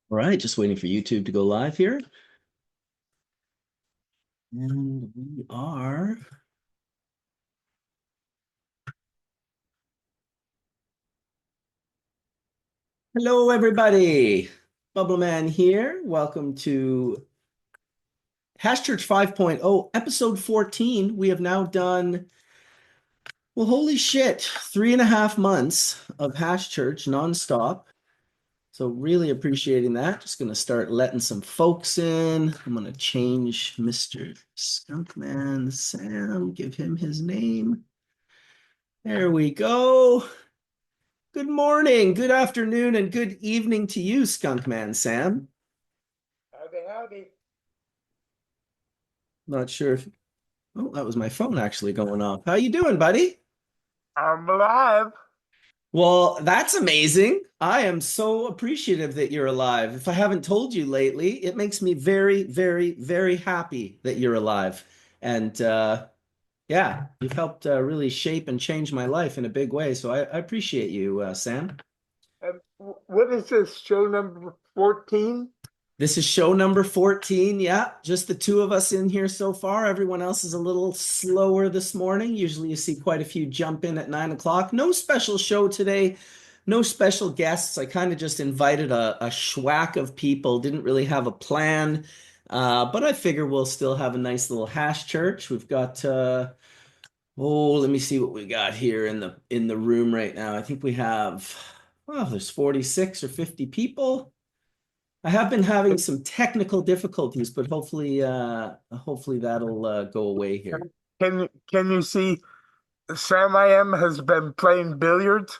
All right, just waiting for YouTube to go live here. And we are. Hello, everybody. Bubble Man here. Welcome to Hash Church 5.0, episode 14. We have now done, well, holy shit, 3.5 months of Hash Church nonstop. So, really appreciating that. Just going to start letting some folks in. I'm going to change Mr. Skunkman Sam, give him his name. There we go. Good morning, good afternoon, and good evening to you, Skunkman Sam. Howdy, howdy. Not sure if oh, that was my phone actually going off. How you doing, buddy? I'm alive. Well, that's amazing. I am so appreciative that you're alive. If I haven't told you lately, it makes me very, very, very happy that you're alive. And yeah, you've helped really shape and change my life in a big way. So I appreciate you, Sam. What is this, show number 14? This is show number 14. Yeah, just the two of us in here so far. Everyone else is a little slower this morning. Usually you see quite a few jump in at 9 o'clock. No special show today, no special guests. I kind of just invited a schwack of people, didn't really have a plan. But I figure we'll still have a nice little hash church. We've got let me see what we got here in the room right now. I think we have there's 46 or 50 people. I have been having some technical difficulties, but hopefully that'll go away here. Can you see Sam I am has been playing billiards?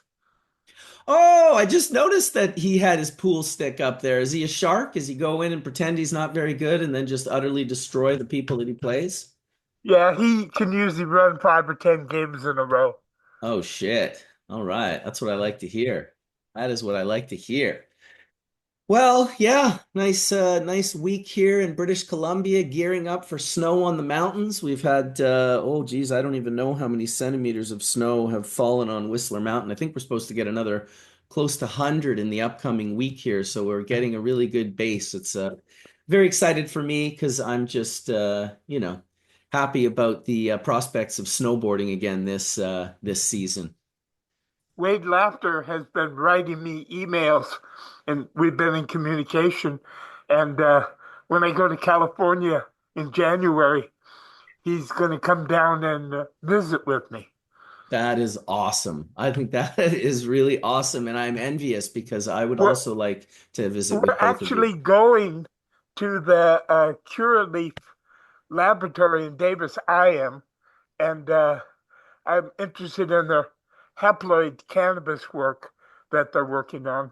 Oh, I just noticed that he had his pool stick up there. Is he a shark? Does he go in and pretend he's not very good and then just utterly destroy the people that he plays? Yeah, he can usually run 5 or 10 games in a row. Oh shit. All right. That's what I like to hear. That is what I like to hear. Well, yeah, nice week here in British Columbia, gearing up for snow on the mountains. We've had, oh geez, I don't even know how many centimeters of snow have fallen on Whistler Mountain. I think we're supposed to get another close to 100 in the upcoming week here, so we're getting a really good base. It's very excited for me because I'm just, happy about the prospects of snowboarding again this season. Wade Laughter has been writing me emails, and we've been in communication. And when I go to California in January, he's going to come down and visit with me. That is awesome. I think that is really awesome. And I'm envious because I would We're also like to visit We're with both of you. actually going to the Curaleaf laboratory in Davis. I am, and I'm interested in the haploid cannabis work that they're working on.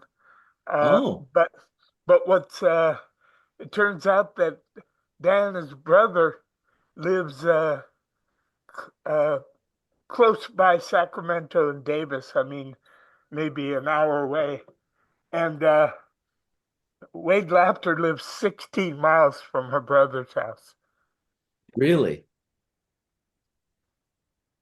Uh, Oh, but but what's it turns out that Diana's brother lives uh, close by Sacramento and Davis. I mean, maybe an hour away, and Wade Laughter lives 16 miles from her brother's house. really?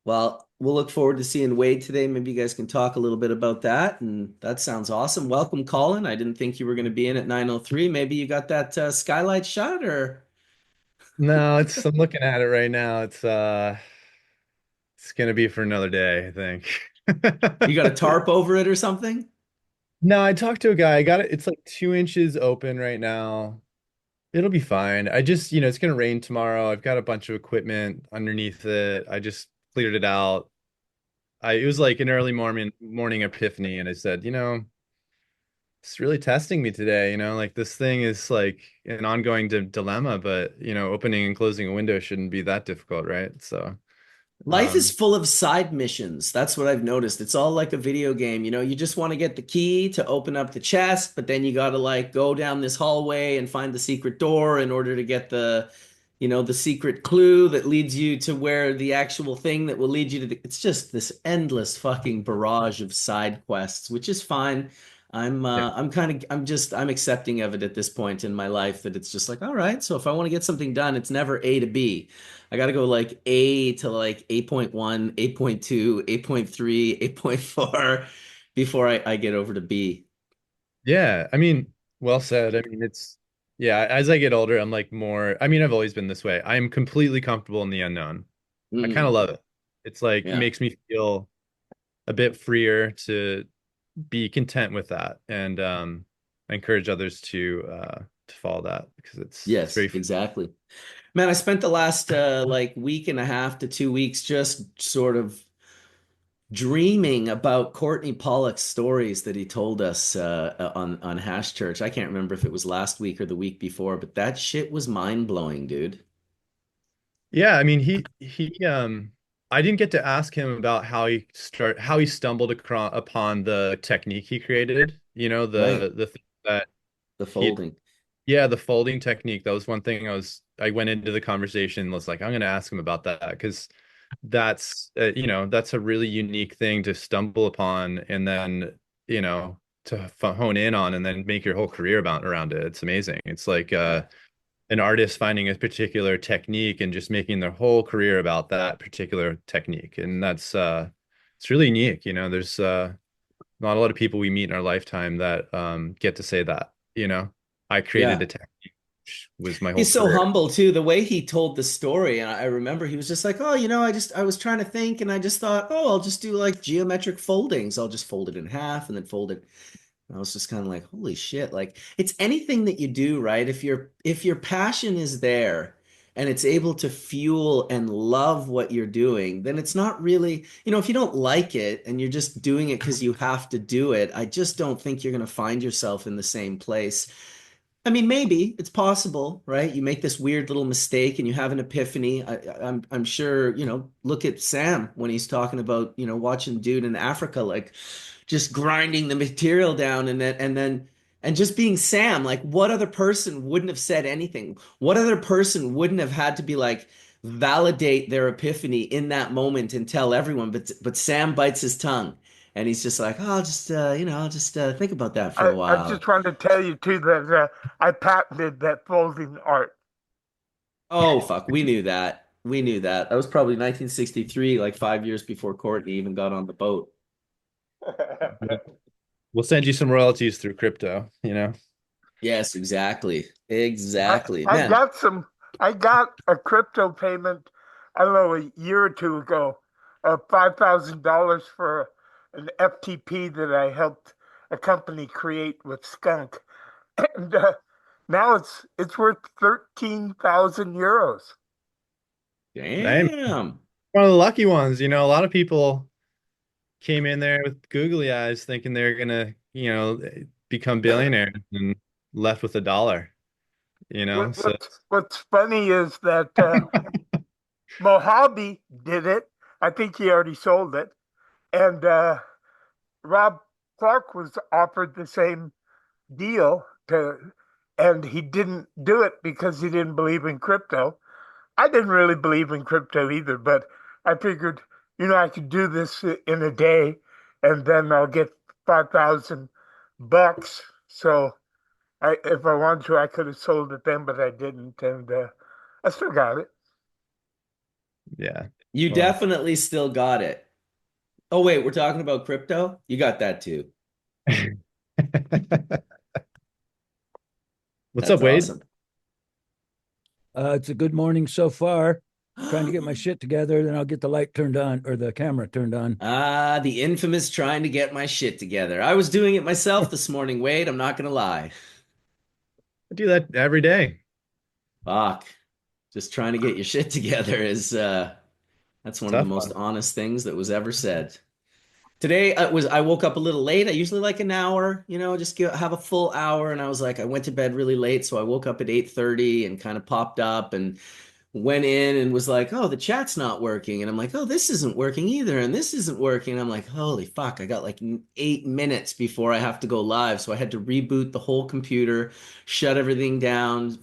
Well, we'll look forward to seeing Wade today. Maybe you guys can talk a little bit about that. And that sounds awesome. Welcome, Colin. I didn't think you were going to be in at 9:03. Maybe you got that skylight shot or No, it's I'm looking at it right now. It's gonna be for another day, I you got a think. tarp over it or something? No, I talked to a guy. I got it. It's like 2 inches open right now. It'll be fine. I just, it's gonna rain tomorrow. I've got a bunch of equipment underneath it. I just cleared it out. It was like an early morning epiphany, and I said, it's really testing me today. Like this thing is like an ongoing dilemma, but opening and closing a window shouldn't be that difficult, right? So. Life is Um, full of side missions. That's what I've noticed. It's all like a video game. You just want to get the key to open up the chest, but then you got to like go down this hallway and find the secret door in order to get the secret clue that leads you to where the actual thing that will lead you to it's just this endless fucking barrage of side quests, which is fine. yeah. I'm accepting of it at this point in my life that it's just like, all right, so if I want to get something done, it's never A to B. I got to go like A to like 8.1, 8.2, 8.3, 8.4 before I get over to B. Yeah, I mean, Well said. I mean, yeah, as I get older, I'm like more, I mean, I've always been this way. I'm completely comfortable in the unknown. I kind of Mm, love it. It's like yeah. makes me feel a bit freer to be content with that. And I encourage others to follow that because it's Yes, very exactly. Man, I spent the last like week and a half to 2 weeks just sort of dreaming about Courtney Pollock's stories that he told us on Hash Church. I can't remember if it was last week or the week before, but that shit was mind-blowing, dude. Yeah, I mean he I didn't get to ask him about how he stumbled upon the technique he created, Right. the thing that The he folding. yeah, the folding technique. That was one thing I went into the conversation was like I'm going to ask him about that because that's a really unique thing to stumble upon and then, to hone in on and then make your whole career about around it. It's amazing. It's like Yeah. an artist finding a particular technique and just making their whole career about that particular technique. And that's it's really unique. There's not a lot of people we meet in our lifetime that get to say that, I created Yeah. a technique, which was my whole He's so career. humble too. The way he told the story, and I remember he was just like, "Oh, I was trying to think, and I just thought, oh, I'll just do like geometric foldings. I'll just fold it in half and then fold it." And I was just kind of like, "Holy shit!" Like it's anything that you do, right? If your passion is there and it's able to fuel and love what you're doing, then it's not really, if you don't like it and you're just doing it because you have to do it, I just don't think you're going to find yourself in the same place. I mean, maybe it's possible, right? You make this weird little mistake and you have an epiphany. I'm sure, look at Sam when he's talking about, watching dude in Africa, like just grinding the material down and just being Sam. Like, what other person wouldn't have said anything? What other person wouldn't have had to be like validate their epiphany in that moment and tell everyone? But Sam bites his tongue and he's just like, oh, I'll just think about that for a I while. just wanted to tell you too that I patented that folding art. Oh, fuck. We knew that. We knew that. That was probably 1963, like 5 years before Courtney even got on the boat. We'll send you some royalties through crypto. Yes, exactly. I, Exactly. I Man, got some, I got a crypto payment, I don't know, a year or two ago, of $5,000 for an FTP that I helped a company create with Skunk. And now it's worth 13,000 euros. Hey, damn. one of the lucky ones. A lot of people came in there with googly eyes thinking they're gonna, become billionaires and left with $1. So What's funny is that Mojave did it. I think he already sold it. And Rob Clark was offered the same deal and he didn't do it because he didn't believe in crypto. I didn't really believe in crypto either, but I figured, I could do this in a day and then I'll get 5,000 bucks. So if I wanted to, I could have sold it then, but I didn't. And I still got it. yeah. You Well, definitely still got it. Oh, wait, we're talking about crypto? You got that too. what's up, That's Wade? awesome. It's a good morning so far. Trying to get my shit together, then I'll get the light turned on or the camera turned on. Ah, the infamous trying to get my shit together. I was doing it myself this morning, Wade. I'm not gonna lie. I do that every day. Fuck. Just trying to get your shit together is that's one of the Tough most one. honest things that was ever said. Today I woke up a little late. I usually like an hour, just have a full hour. And I was like, I went to bed really late, so I woke up at 8:30 and kind of popped up and went in and was like, oh, the chat's not working. And I'm like, oh, this isn't working either, and this isn't working. And I'm like, holy fuck, I got like 8 minutes before I have to go live. So I had to reboot the whole computer, shut everything down,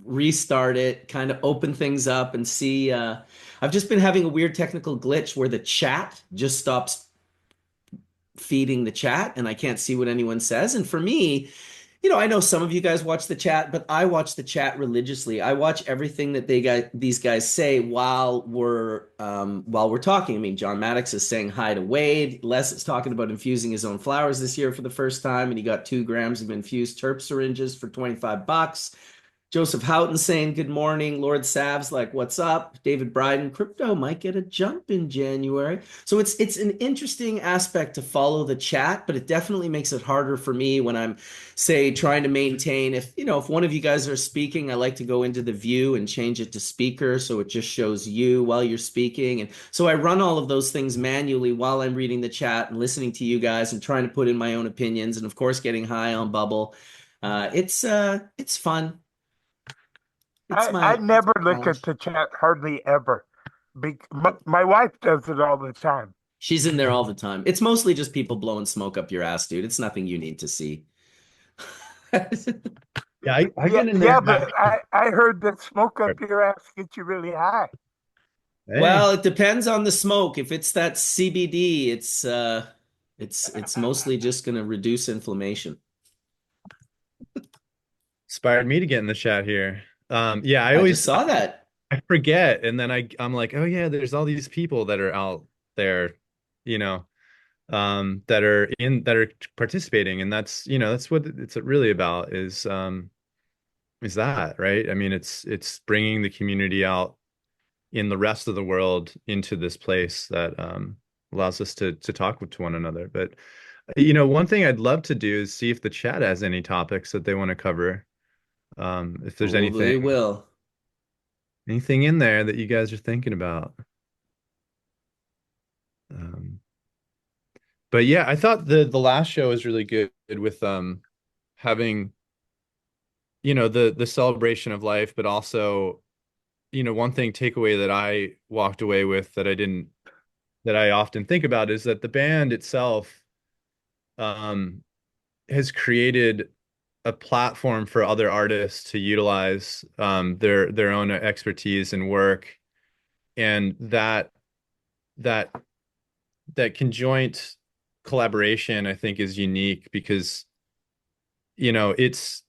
restart it, kind of open things up and see. I've just been having a weird technical glitch where the chat just stops feeding the chat and I can't see what anyone says. And for me, I know some of you guys watch the chat, but I watch the chat religiously. I watch everything that these guys say while we're talking. I mean, John Maddox is saying hi to Wade. Les is talking about infusing his own flowers this year for the first time, and he got 2 grams of infused terp syringes for $25. Joseph Houghton saying good morning. Lord Sav's like, what's up? David Bryden, crypto might get a jump in January. So it's an interesting aspect to follow the chat, but it definitely makes it harder for me when I'm, say, trying to maintain. If one of you guys are speaking, I like to go into the view and change it to speaker so it just shows you while you're speaking. And so I run all of those things manually while I'm reading the chat and listening to you guys and trying to put in my own opinions, and of course getting high on Bubble. It's fun. I never look challenge. at the chat hardly ever. My wife does it all the time. She's in there all the time. It's mostly just people blowing smoke up your ass, dude. It's nothing you need to see. Yeah, I Yeah, get in there. yeah, but I heard that smoke up your ass gets you really high. Hey, Well, it depends on the smoke. If it's that CBD, it's mostly just going to reduce inflammation. inspired me to get in the chat here. Yeah, I just saw that. I forget, and then I'm like, oh yeah, there's all these people that are out there, you know, that are participating, and that's what it's really about is that, right? I mean, it's bringing the community out in the rest of the world into this place that allows us to talk to one another. But one thing I'd love to do is see if the chat has any topics that they want to cover. If there's Probably will. anything in there that you guys are thinking about. Um, but yeah, I thought the last show was really good with having the celebration of life, but also one thing takeaway that I walked away with that I often think about is that the band itself um has created a platform for other artists to utilize their own expertise and work, and that that conjoint collaboration I think is unique because it's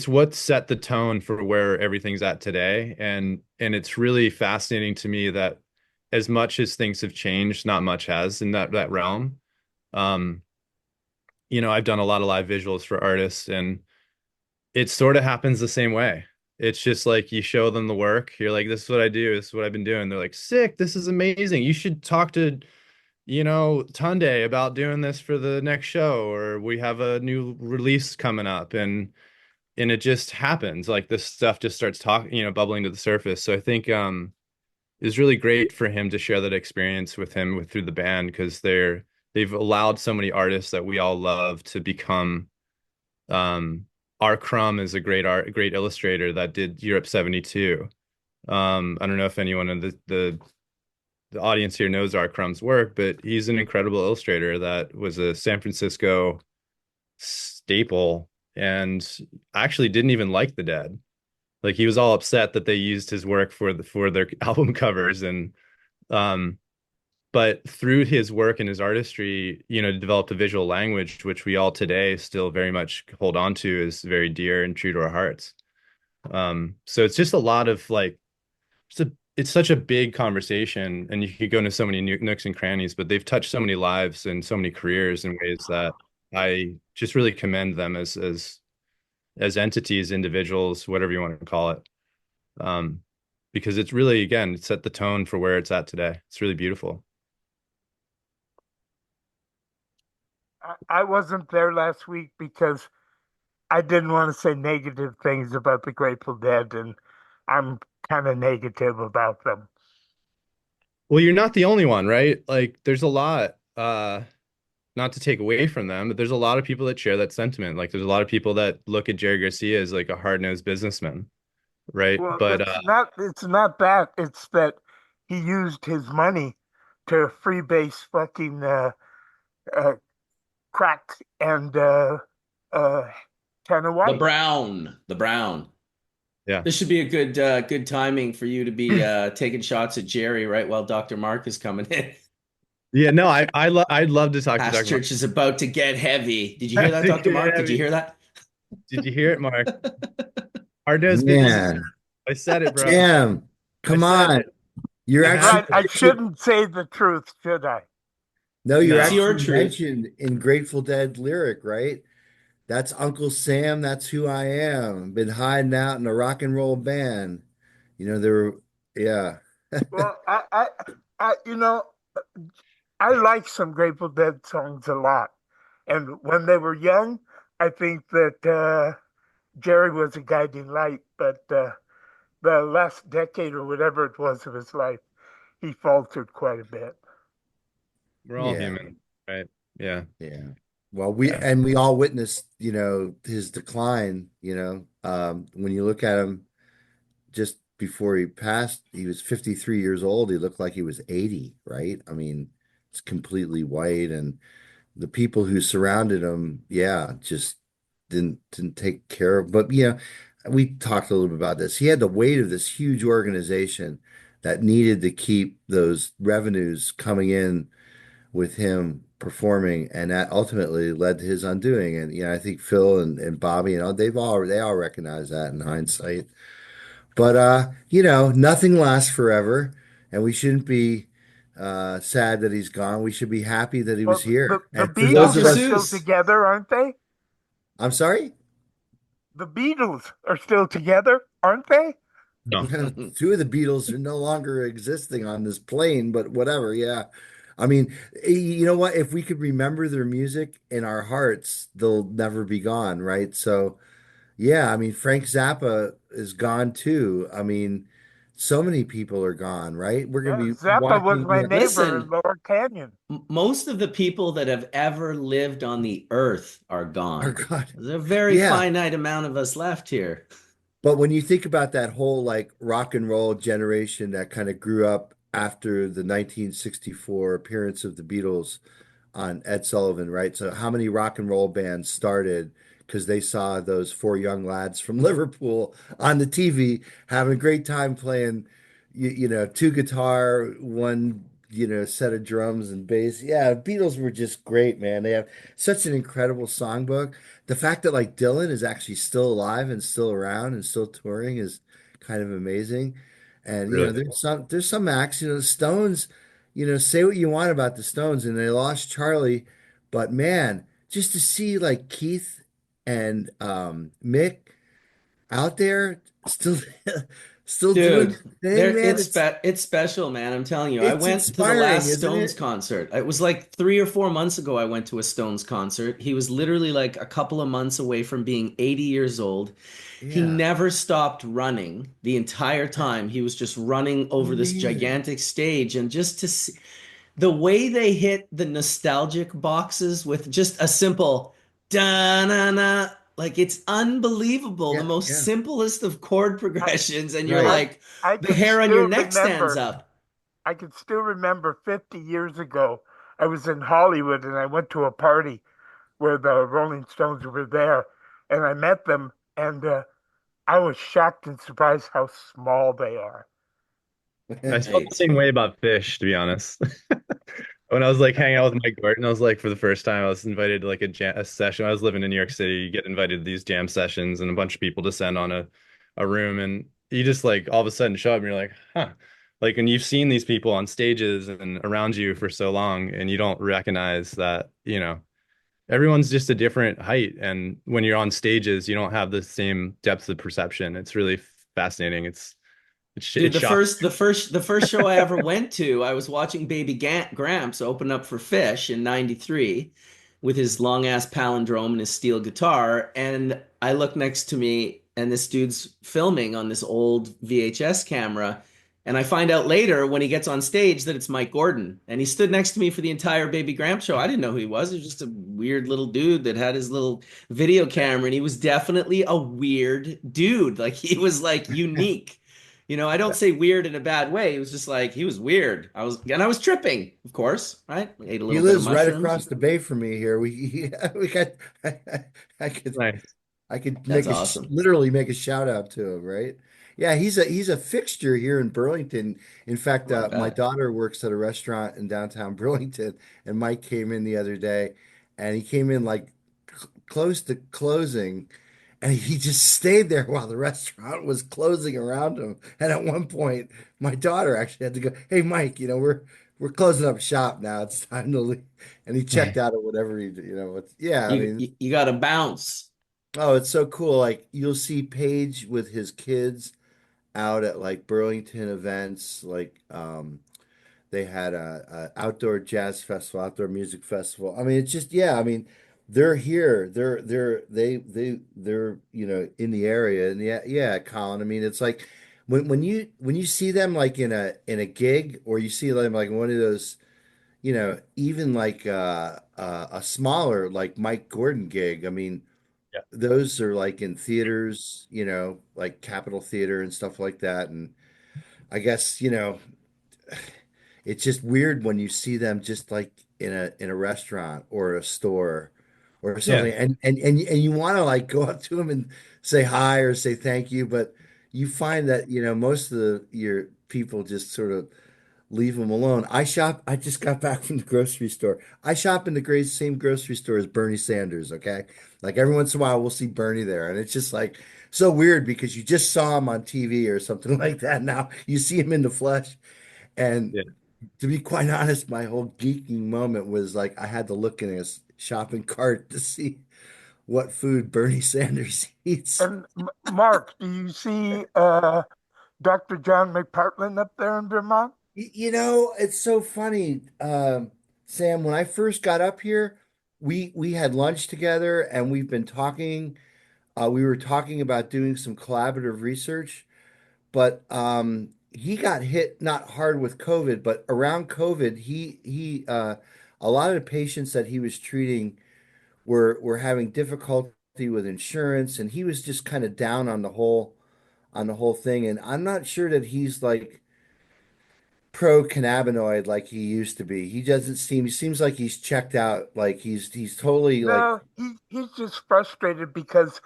what set the tone for where everything's at today, and it's really fascinating to me that as much as things have changed, not much has in that realm. um I've done a lot of live visuals for artists, and it sort of happens the same way. It's just like you show them the work. You're like, this is what I do. This is what I've been doing. They're like, sick. This is amazing. You should talk to, Tunde about doing this for the next show, or we have a new release coming up. And it just happens. Like this stuff just starts talking, bubbling to the surface. So I think it's really great for him to share that experience with him through the band, because they've allowed so many artists that we all love to become. R. Crumb is a great illustrator that did Europe 72. I don't know if anyone in the audience here knows R. Crumb's work, but he's an incredible illustrator that was a San Francisco staple and actually didn't even like the Dead. Like he was all upset that they used his work for their album covers, and but through his work and his artistry, developed a visual language, which we all today still very much hold on to as very dear and true to our hearts. So it's just a lot of like, it's such a big conversation, and you could go into so many nooks and crannies, but they've touched so many lives and so many careers in ways that I just really commend them as entities, individuals, whatever you want to call it. Because it's really, again, it set the tone for where it's at today. It's really beautiful. I wasn't there last week because I didn't want to say negative things about the Grateful Dead, and I'm kind of negative about them. Well, you're not the only one, right? Like there's a lot, not to take away from them, but there's a lot of people that share that sentiment. Like there's a lot of people that look at Jerry Garcia as like a hard-nosed businessman, right? Well, But it's not that. It's that he used his money to freebase fucking uh, crack and Tanner White. The Brown. yeah. This should be a good timing for you to be taking shots at Jerry right while Dr. Mark is coming in. Yeah, no, I'd love to talk to Past Dr. Church is about to get heavy. Did you hear that, Dr. Mark? Did you hear that? Did you hear it, Mark? Hard-nosed 50 Cent. Man, I said it, bro. Jam, I come said on. it. You're I actually have Right, I to. shouldn't say the truth, should I? no, you're It's No. your actually truth. mentioned in Grateful Dead lyric, right? That's Uncle Sam, that's who I am. Been hiding out in a rock and roll band. You know, there were, yeah. Well, I, I like some Grateful Dead songs a lot. And when they were young, I think that Jerry was a guiding light. But the last decade or whatever it was of his life, he faltered quite a bit. We're all Yeah, human, right? Yeah. yeah. Well, Yeah. we all witnessed, his decline, when you look at him just before he passed, he was 53 years old. He looked like he was 80, right? I mean, it's completely white, and the people who surrounded him, yeah, just didn't take care of. But we talked a little bit about this. He had the weight of this huge organization that needed to keep those revenues coming in with him performing, and that ultimately led to his undoing. And I think Phil and Bobby and all they all recognize that in hindsight. But nothing lasts forever, and we shouldn't be sad that he's gone. We should be happy that he was Well, the, here. the And for those Dr. of Beatles are us, still Seuss. together, aren't they? I'm sorry, The Beatles are still together, aren't they? No. two of the Beatles are no longer existing on this plane, but whatever. Yeah. I mean, you know what? If we could remember their music in our hearts, they'll never be gone, right? So, yeah, I mean, Frank Zappa is gone too. I mean, so many people are gone, right? We're going Yeah, to be Zappa was watching, my neighbor in Listen, Lower Canyon. most of the people that have ever lived on the earth are our gone. God. There's a very Yeah. finite amount of us left here. But when you think about that whole like rock and roll generation that kind of grew up after the 1964 appearance of the Beatles on Ed Sullivan, right? So how many rock and roll bands started because they saw those four young lads from Liverpool on the TV having a great time playing, two guitar, one, set of drums and bass. Yeah, Beatles were just great, man. They have such an incredible songbook. The fact that like Dylan is actually still alive and still around and still touring is kind of amazing. And Really. there's some acts, the Stones, say what you want about the Stones, and they lost Charlie, but man, just to see like Keith and Mick out there still still doing Dude, their thing, man, it's special, man. I'm telling you. I it's went to the inspiring, last isn't Stones it? concert. It was like 3 or 4 months ago I went to a Stones concert. He was literally like a couple of months away from being 80 years old. He Yeah. never stopped running the entire time. He was just running over this Amazing. gigantic stage, and just to see the way they hit the nostalgic boxes with just a simple da na na, like it's unbelievable. The Yeah, most yeah. simplest of chord I, progressions, and you're Right. I, like, I the can hair on your still neck stands remember. up. I can still remember 50 years ago. I was in Hollywood and I went to a party where the Rolling Stones were there, and I met them, and I was shocked and surprised how small they are. I felt the Hey, same way about Fish, to be honest. When I was like hanging out with Mike Gordon, I was like, for the first time, I was invited to like a session. I was living in New York City. You get invited to these jam sessions, and a bunch of people descend on a room, and you just like all of a sudden show up, and you're like, huh. Like, and you've seen these people on stages and around you for so long, and you don't recognize that, everyone's just a different height. And when you're on stages, you don't have the same depth of perception. It's really fascinating. dude, It's shocking. the first show I ever went to, I was watching Gramps open up for Fish in '93 with his long ass palindrome and his steel guitar, and I look next to me, and this dude's filming on this old VHS camera. And I find out later when he gets on stage that it's Mike Gordon. And he stood next to me for the entire Baby Gramps show. I didn't know who he was. He was just a weird little dude that had his little video camera. And he was definitely a weird dude. Like he was like unique. I don't say weird in a bad way. It was just like he was weird. I was tripping, of course, right? Ate a He little bit of lives right mushrooms. across the bay from me here. We got I could Nice. I could That's awesome. literally make a shout out to him, right? Yeah, he's a fixture here in Burlington. In fact, Oh, I my bet. daughter works at a restaurant in downtown Burlington, and Mike came in the other day, and he came in like close to closing, and he just stayed there while the restaurant was closing around him. And at one point, my daughter actually had to go, "Hey, Mike, we're closing up shop now. It's time to leave." And he checked out or whatever he, yeah, I mean, You got to bounce. oh, it's so cool. Like you'll see Paige with his kids out at like Burlington events, like they had a outdoor jazz festival, outdoor music festival. I mean, it's just yeah. I mean, they're here. They're in the area, and yeah, yeah, Colin. I mean, it's like when you see them like in a gig, or you see them like one of those, even like a smaller like Mike Gordon gig. I mean, Yeah. those are like in theaters, like Capitol Theater and stuff like that, and I guess it's just weird when you see them just like in a restaurant or a store or Yeah. something, and you want to like go up to them and say hi or say thank you, but you find that most of your people just sort of leave them alone. I just got back from the grocery store. I shop in the same grocery store as Bernie Sanders, okay? Like every once in a while we'll see Bernie there, and it's just like so weird because you just saw him on TV or something like that. Now you see him in the flesh. And Yeah. to be quite honest, my whole geeking moment was like I had to look in his shopping cart to see what food Bernie Sanders eats. And Mark, do you see Dr. John McPartland up there in Vermont? It's so funny, Sam. When I first got up here, we had lunch together, and we've been talking. We were talking about doing some collaborative research, but he got hit not hard with COVID, but around COVID, he a lot of the patients that he was treating were having difficulty with insurance, and he was just kind of down on the whole thing. And I'm not sure that he's like pro cannabinoid like he used to be. He seems like he's checked out, like he's totally like No, he's just frustrated because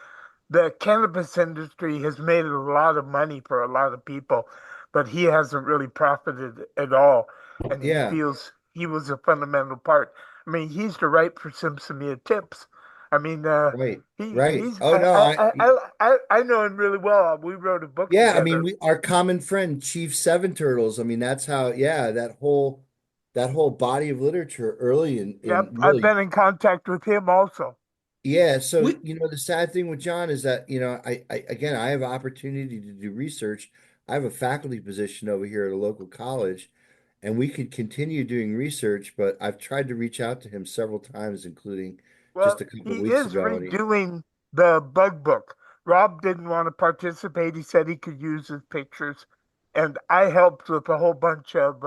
the cannabis industry has made a lot of money for a lot of people, but he hasn't really profited at all. And he yeah, feels he was a fundamental part. I mean, he's the right for Simpsonia tips. I mean, right, he right. he's Oh no, I know him really well. We wrote a book yeah, I mean, together. our common friend Chief Seven Turtles. I mean, that's how, yeah, that whole body of literature early in Yep, I've really. been in contact with him also. Yeah, so We, the sad thing with John is that, I again I have opportunity to do research. I have a faculty position over here at a local college, and we could continue doing research, but I've tried to reach out to him several times, including just Well, a couple of he weeks is ago, and he redoing the bug book. Rob didn't want to participate. He said he could use his pictures, and I helped with a whole bunch of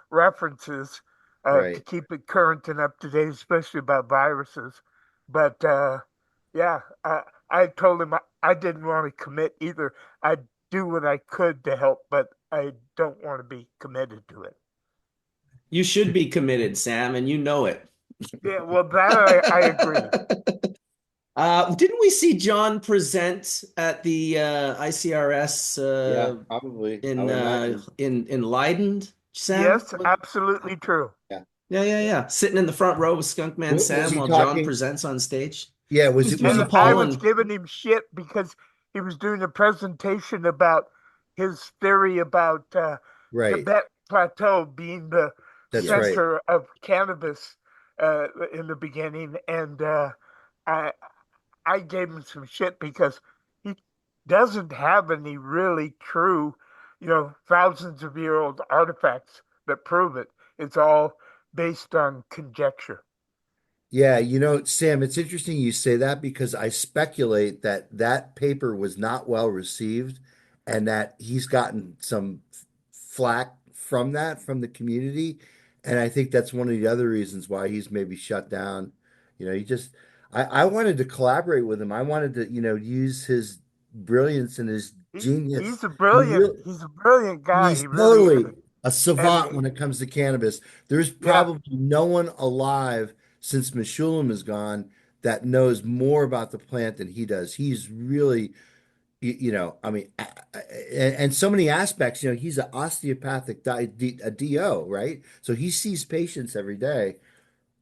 references to right. keep it current and up to date, especially about viruses. But yeah, I told him I didn't want to commit either. I'd do what I could to help, but I don't want to be committed to it. you should be committed, Sam, and you know it. Yeah, well, that I agree. Didn't we see John present at the ICRS Yeah, probably. I in would imagine. Leiden, Sam? Yes, absolutely true. Yeah. Yeah, yeah, yeah. Sitting in the front row with Skunkman Was Sam he while John talking? presents on stage. Yeah, was Usually he And I Paul was talking? and giving him shit because he was doing a presentation about his theory about Right. Tibet Plateau being the That's right. center of cannabis in the beginning, and I I gave him some shit because he doesn't have any really true, thousands of year old artifacts that prove it. It's all based on conjecture. Yeah, Sam, it's interesting you say that because I speculate that that paper was not well received and that he's gotten some flack from that from the community. And I think that's one of the other reasons why he's maybe shut down. He just, I wanted to collaborate with him. I wanted to, use his brilliance and his He, genius. he's a He brilliant really, he's a brilliant guy. He's He really is. totally a savant And when it comes to cannabis. There's yeah, probably no one alive since Meshulam is gone that knows more about the plant than he does. He's really, I mean, and so many aspects. He's an osteopathic a DO, right? So he sees patients every day.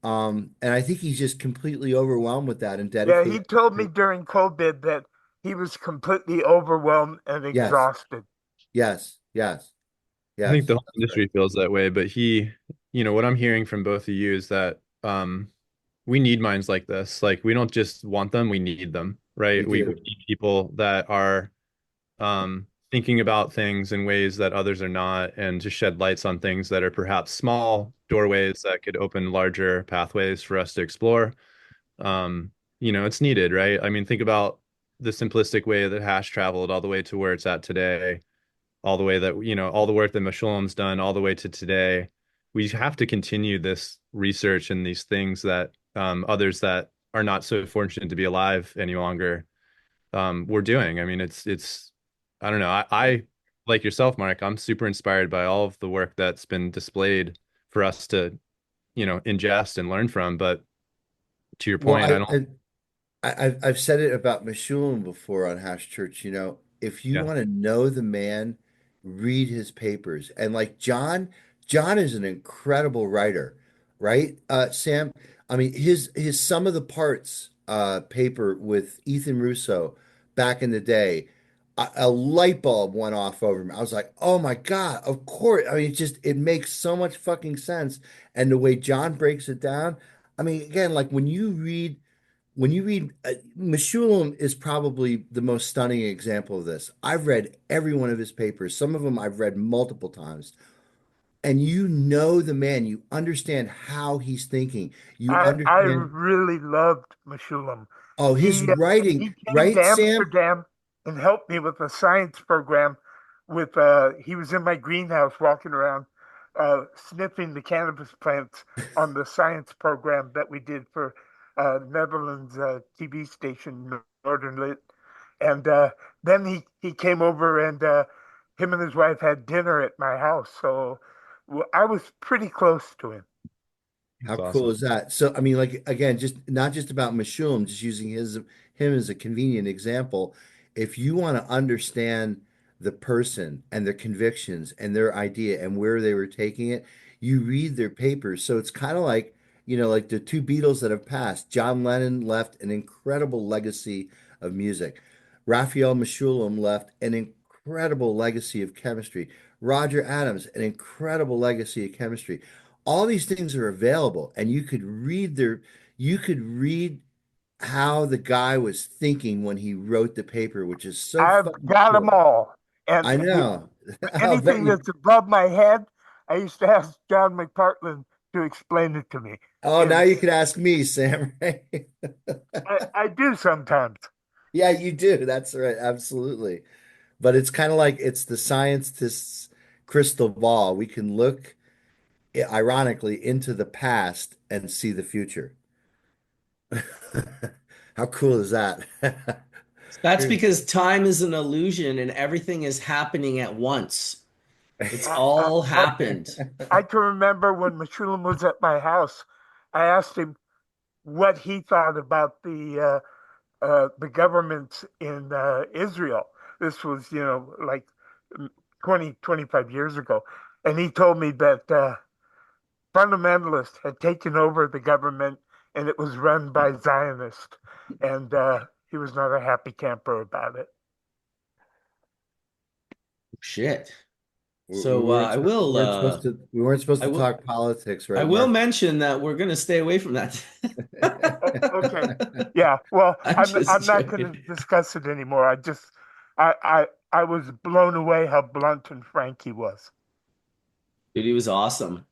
And I think he's just completely overwhelmed with that and yeah, he dedicated. told me during COVID that he was completely overwhelmed and Yes, exhausted. yes, yes, I think yes. the whole That's right. industry feels that way, but what I'm hearing from both of you is that we need minds like this. Like we don't just want them, we need them, We right? We do. need people that are thinking about things in ways that others are not, and to shed lights on things that are perhaps small doorways that could open larger pathways for us to explore. It's needed, right? I mean, think about the simplistic way that hash traveled all the way to where it's at today, all the way that, all the work that Meshulam's done all the way to today. We have to continue this research and these things that others that are not so fortunate to be alive any longer were doing. I mean, it's I don't know. I like yourself, Mark, I'm super inspired by all of the work that's been displayed for us to, ingest and learn from. But to your Well, point, I don't, I've said it about Meshulam before on Hash Church. If you yeah. want to know the man, read his papers. And like John is an incredible writer, right? Sam, I mean his Sum of the Parts paper with Ethan Russo back in the day, a light bulb went off over me. I was like, oh my God, of course. I mean, it makes so much fucking sense. And the way John breaks it down, I mean, again, like when you read Meshulam is probably the most stunning example of this. I've read every one of his papers. Some of them I've read multiple times. And you know the man, you understand how he's thinking. You I understand, really loved Meshulam. oh, his He writing, came to right, Sam? Amsterdam and helped me with a science program. With he was in my greenhouse walking around, sniffing the cannabis plants on the science program that we did for Netherlands TV station Northern Lit. And then he came over and him and his wife had dinner at my house. So I was pretty close to him. How It's cool awesome. is that? So, I mean, like again, just not just about Meshulam, just using him as a convenient example. If you want to understand the person and their convictions and their idea and where they were taking it, you read their papers. So it's kind of like, like the two Beatles that have passed. John Lennon left an incredible legacy of music. Raphael Meshulam left an incredible legacy of chemistry. Roger Adams, an incredible legacy of chemistry. All these things are available, and you could read how the guy was thinking when he wrote the paper, which is so I've fucking got them cool. all. And I know. I'll bet anything you. that's above my head, I used to ask John McPartland to explain it to me. Oh, now And you could ask me, Sam, right? I do sometimes. Yeah, you do. That's right. Absolutely. But it's kind of like it's the scientist's crystal ball. We can look, ironically, into the past and see the future. How cool is that? That's because time is an illusion and everything is happening at once. It's I, I, all I happened. I can remember when Meshulam was at my house, I asked him what he thought about the governments in Israel. This was, like 20, 25 years ago. And he told me that fundamentalists had taken over the government and it was run by Zionists. And he was not a happy camper about it. Shit. We So weren't we weren't supposed to we weren't supposed I to will talk politics, I right, will Mark? mention that we're gonna stay away from that. Okay. Yeah. Well, I'm I'm just not going to joking. discuss it anymore. I was blown away how blunt and frank he was. Dude, he was awesome.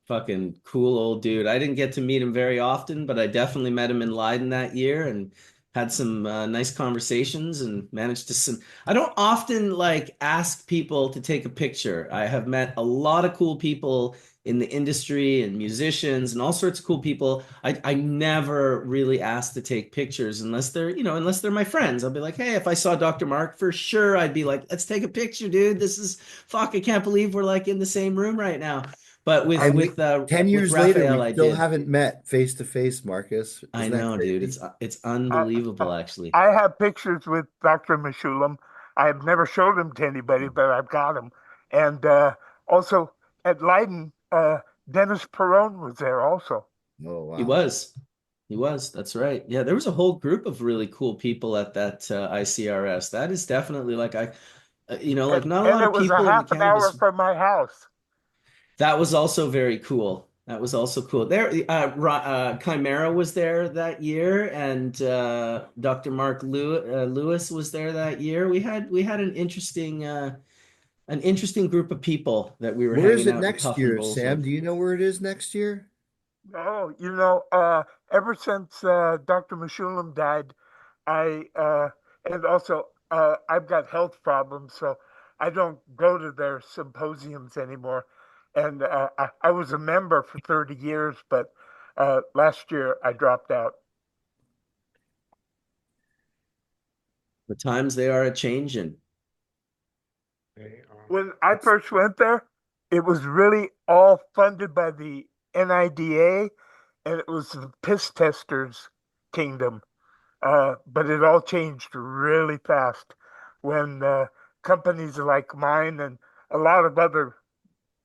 Fucking cool old dude. I didn't get to meet him very often, but I definitely met him in Leiden that year and had some nice conversations and managed to some. I don't often like ask people to take a picture. I have met a lot of cool people in the industry and musicians and all sorts of cool people. I never really ask to take pictures unless unless they're my friends. I'll be like, hey, if I saw Dr. Mark for sure, I'd be like, let's take a picture, dude. This is fuck. I can't believe we're like in the same room right now. But with And with we uh 10 with years later, Raphael, we I still did. haven't met face to face, Marcus. I Isn't that know, dude. crazy? It's I, unbelievable, actually. I have pictures with Dr. Meshulam. I've never showed them to anybody, but I've got them. And also at Leiden, Dennis Perone was there also. Oh He wow. was. He was. That's right. Yeah, there was a whole group of really cool people at that ICRS. That is definitely like like not a And lot it of was a people in the half an hour cannabis. from my house. That was also very cool. That was also cool. There, Chimera was there that year, and Dr. Mark Lewis was there that year. We had an interesting group of people that we were Where is hanging it out and next puffing year, bowls Sam? with. Do you know where it is next year? Oh, ever since Dr. Meshulam died, and also I've got health problems, so I don't go to their symposiums anymore. And I was a member for 30 years, but last year I dropped out. The times they are a changing. When I first went there, it was really all funded by the NIDA, and it was the piss testers kingdom. But it all changed really fast when companies like mine and a lot of other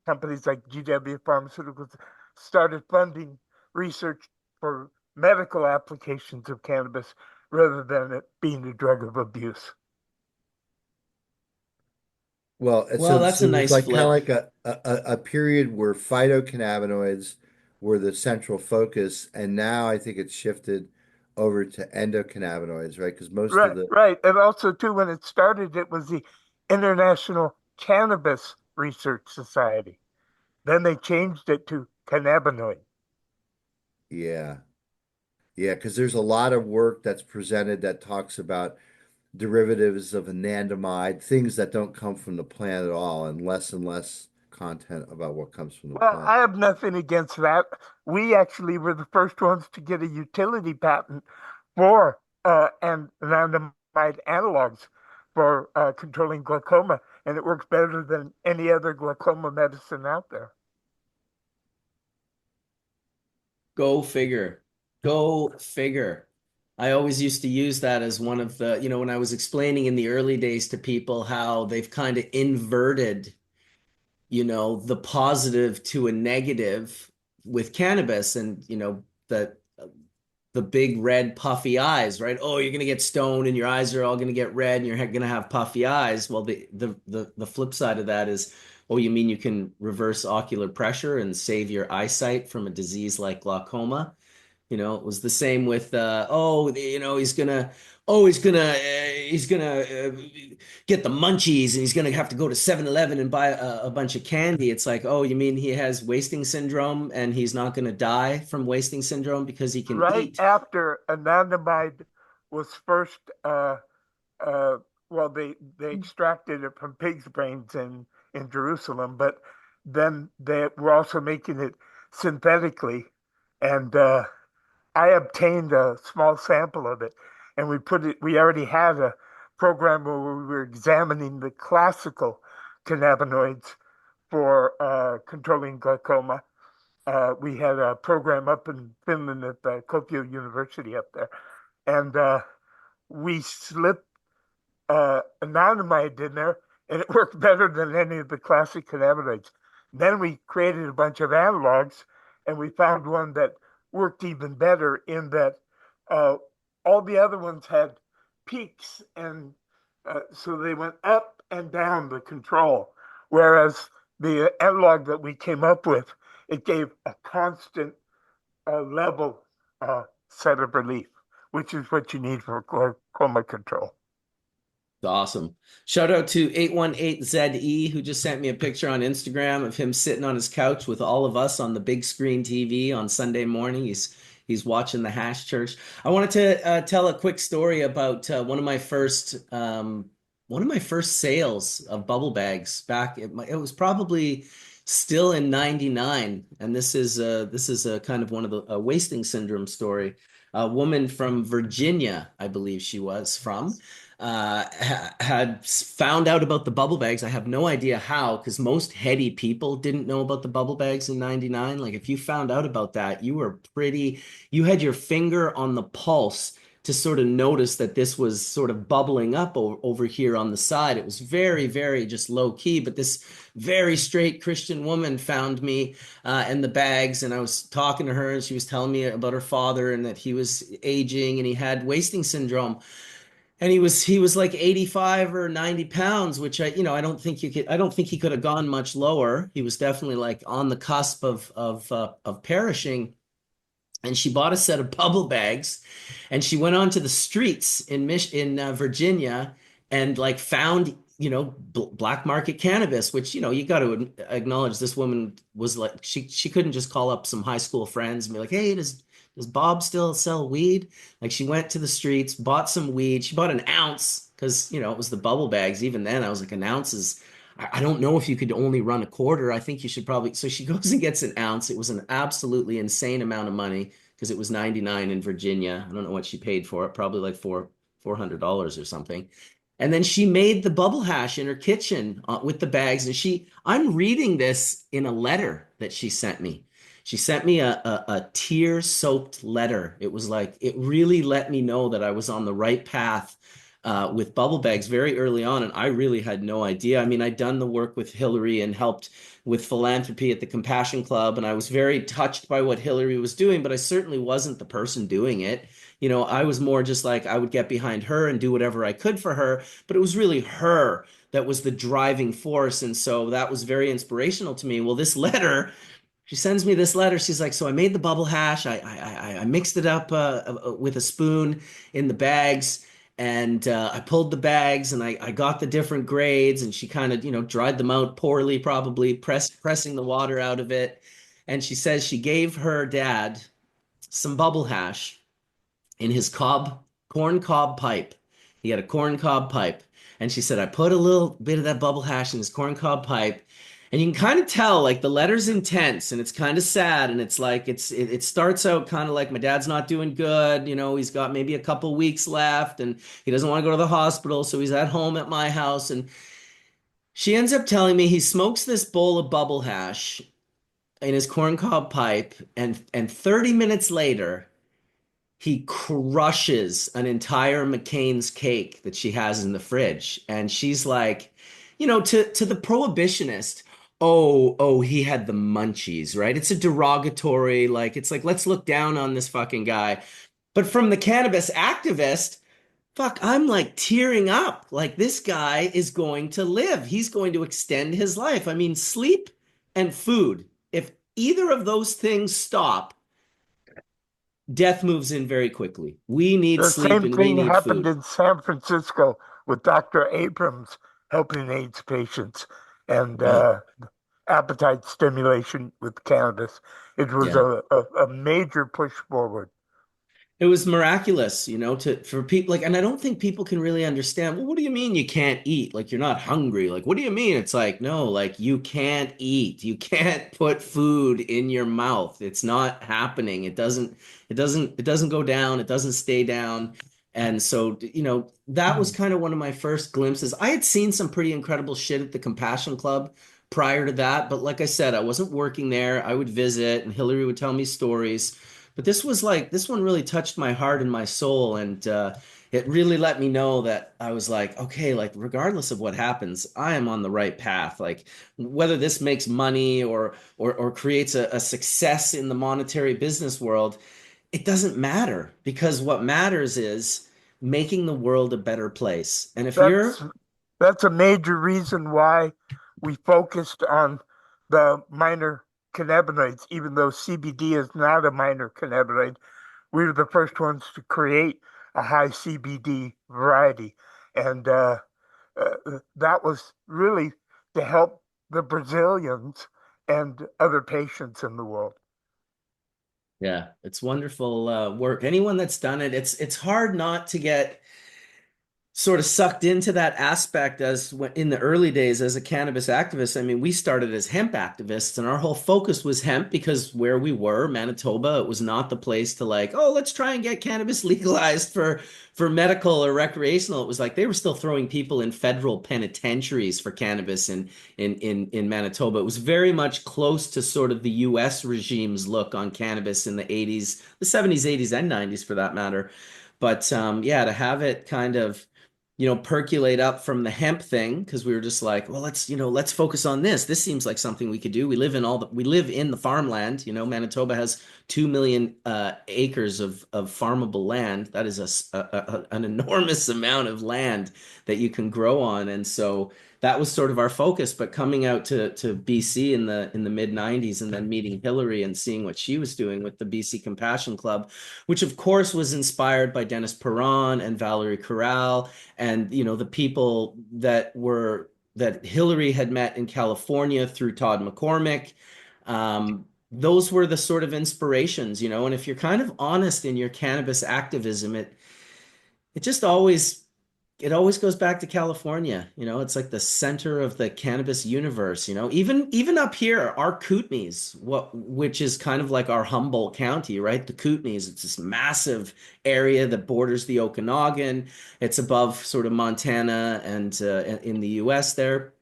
companies like GW Pharmaceuticals started funding research for medical applications of cannabis rather than it being a drug of abuse. Well, Well, that's a so there's nice like kind of flip. like a period where phytocannabinoids were the central focus, and now I think it's shifted over to endocannabinoids, right? Because most of Right, the right. And also, too, when it started, it was the International Cannabis Research Society. Then they changed it to cannabinoid. yeah, yeah, because there's a lot of work that's presented that talks about derivatives of anandamide, things that don't come from the plant at all, and less content about what comes from the Well, plant. I have nothing against that. We actually were the first ones to get a utility patent for anandamide analogs for controlling glaucoma, and it works better than any other glaucoma medicine out there. Go figure. Go figure. I always used to use that as one of the, when I was explaining in the early days to people how they've kind of inverted, the positive to a negative with cannabis and, the big red puffy eyes, right? Oh, you're gonna get stoned and your eyes are all gonna get red and you're gonna have puffy eyes. Well, the flip side of that is, oh, you mean you can reverse ocular pressure and save your eyesight from a disease like glaucoma? It was the same with he's gonna get the munchies and he's gonna have to go to 7-Eleven and buy a bunch of candy. It's like, oh, you mean he has wasting syndrome and he's not gonna die from wasting syndrome because he can Right eat? after anandamide was first, uh, well, they extracted it from pig's brains in Jerusalem, but then they were also making it synthetically, and I obtained a small sample of it, and we put it. We already had a program where we were examining the classical cannabinoids for controlling glaucoma. We had a program up in Finland at the Kuopio University up there, and we slipped anandamide in there, and it worked better than any of the classic cannabinoids. Then we created a bunch of analogs, and we found one that worked even better in that uh, all the other ones had peaks, and so they went up and down the control, whereas the analog that we came up with, it gave a constant level set of relief, which is what you need for glaucoma control. Awesome. Shout out to 818ZE who just sent me a picture on Instagram of him sitting on his couch with all of us on the big screen TV on Sunday morning. He's watching the Hash Church. I wanted to tell a quick story about one of my first sales of bubble bags back. It was probably still in '99, and this is a kind of one of the a wasting syndrome story. A woman from Virginia, I believe she was from had found out about the bubble bags. I have no idea how, because most heady people didn't know about the bubble bags in '99. Like if you found out about that, you had your finger on the pulse to sort of notice that this was sort of bubbling up over here on the side. It was very, very just low key, but this very straight Christian woman found me and the bags, and I was talking to her, and she was telling me about her father and that he was aging and he had wasting syndrome. And he was like 85 or 90 pounds, which I don't think he could have gone much lower. He was definitely like on the cusp of perishing. And she bought a set of bubble bags, and she went onto the streets in Virginia and like found black market cannabis, which you got to acknowledge this woman was like she couldn't just call up some high school friends and be like, hey, does Bob still sell weed? Like, she went to the streets, bought some weed. She bought an ounce because, it was the bubble bags. Even then, I was like, an ounce is, I don't know if you could only run a quarter. I think you should probably. So she goes and gets an ounce. It was an absolutely insane amount of money because it was 99 in Virginia. I don't know what she paid for it, probably like $400 or something. And then she made the bubble hash in her kitchen with the bags. And I'm reading this in a letter that she sent me. She sent me a tear-soaked letter. It was like, it really let me know that I was on the right path with bubble bags very early on. And I really had no idea. I mean, I'd done the work with Hillary and helped with philanthropy at the Compassion Club. And I was very touched by what Hillary was doing, but I certainly wasn't the person doing it. I was more just like, I would get behind her and do whatever I could for her. But it was really her that was the driving force. And so that was very inspirational to me. Well, this letter, she sends me this letter. She's like, so I made the bubble hash. I mixed it up with a spoon in the bags, and I pulled the bags, and I got the different grades, and she kind of, dried them out poorly, probably pressing the water out of it. And she says she gave her dad some bubble hash in his corn cob pipe. He had a corn cob pipe. And she said, I put a little bit of that bubble hash in his corn cob pipe. And you can kind of tell, like, the letter's intense and it's kind of sad. And it's like, it starts out kind of like, my dad's not doing good. He's got maybe a couple weeks left and he doesn't want to go to the hospital. So he's at home at my house. And she ends up telling me he smokes this bowl of bubble hash in his corncob pipe. And 30 minutes later, he crushes an entire McCain's cake that she has in the fridge. And she's like, to the prohibitionist, oh, he had the munchies, right? It's a derogatory, like, it's like, let's look down on this fucking guy. But from the cannabis activist, fuck, I'm like tearing up. Like, this guy is going to live. He's going to extend his life. I mean, sleep and food, if either of those things stop, death moves in very quickly. We need The sleep same and we thing need happened food. in San Francisco with Dr. Abrams helping AIDS patients and Yeah. appetite stimulation with cannabis. It was Yeah. a major push forward. It was miraculous, for people like, and I don't think people can really understand. Well, what do you mean you can't eat? Like, you're not hungry. Like, what do you mean? It's like, no, like, you can't eat. You can't put food in your mouth. It's not happening. It doesn't go down. It doesn't stay down. And so, that was kind of one of my first glimpses. I had seen some pretty incredible shit at the Compassion Club prior to that, but like I said, I wasn't working there. I would visit and Hillary would tell me stories. But this one really touched my heart and my soul, and it really let me know that I was like, okay, like, regardless of what happens, I am on the right path. Like, whether this makes money or creates a success in the monetary business world, it doesn't matter, because what matters is making the world a better place. And if you're That's that's a major reason why we focused on the minor cannabinoids, even though CBD is not a minor cannabinoid. We were the first ones to create a high CBD variety, and that was really to help the Brazilians and other patients in the world. Yeah, it's wonderful work. Anyone that's done it, it's hard not to get sort of sucked into that aspect in the early days as a cannabis activist. I mean, we started as hemp activists and our whole focus was hemp because where we were, Manitoba, it was not the place to like, oh, let's try and get cannabis legalized for medical or recreational. It was like they were still throwing people in federal penitentiaries for cannabis in Manitoba. It was very much close to sort of the US regime's look on cannabis in the 80s, the 70s, 80s, and 90s for that matter. But yeah, to have it kind of, percolate up from the hemp thing, because we were just like, well, let's focus on this. This seems like something we could do. We live in the farmland. Manitoba has 2 million acres of farmable land. That is an enormous amount of land that you can grow on. And so that was sort of our focus. But coming out to BC in the mid 90s and then meeting Hillary and seeing what she was doing with the BC Compassion Club, which of course was inspired by Dennis Perron and Valerie Corral and the people that Hillary had met in California through Todd McCormick. Those were the sort of inspirations, and if you're kind of honest in your cannabis activism, it always goes back to California. It's like the center of the cannabis universe. Even up here, our Kootenays, which is kind of like our Humboldt County, right? The Kootenays, it's this massive area that borders the Okanagan. It's above sort of Montana and in the U.S. there.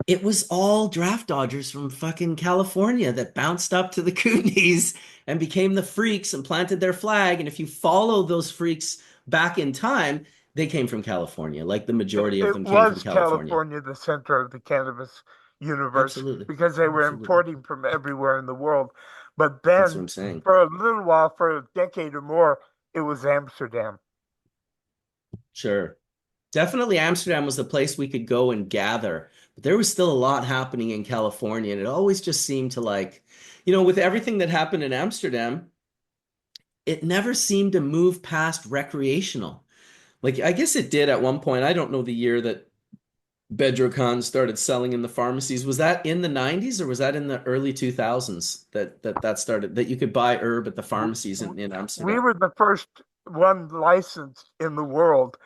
It was all draft dodgers from fucking California that bounced up to the Kootenays and became the freaks and planted their flag. And if you follow those freaks back in time, they came from California. Like the majority of them came from California. California the center of the cannabis universe Absolutely. because they were Absolutely. importing from everywhere in the world. But That's what then I'm saying. for a little while, for a decade or more, it was Amsterdam. Sure. Definitely Amsterdam was the place we could go and gather. But there was still a lot happening in California. And it always just seemed to with everything that happened in Amsterdam, it never seemed to move past recreational. Like, I guess it did at one point. I don't know the year that Bedrocan started selling in the pharmacies. Was that in the 90s or was that in the early 2000s that started, that you could buy herb at the pharmacies in Amsterdam? We were the first one licensed in the world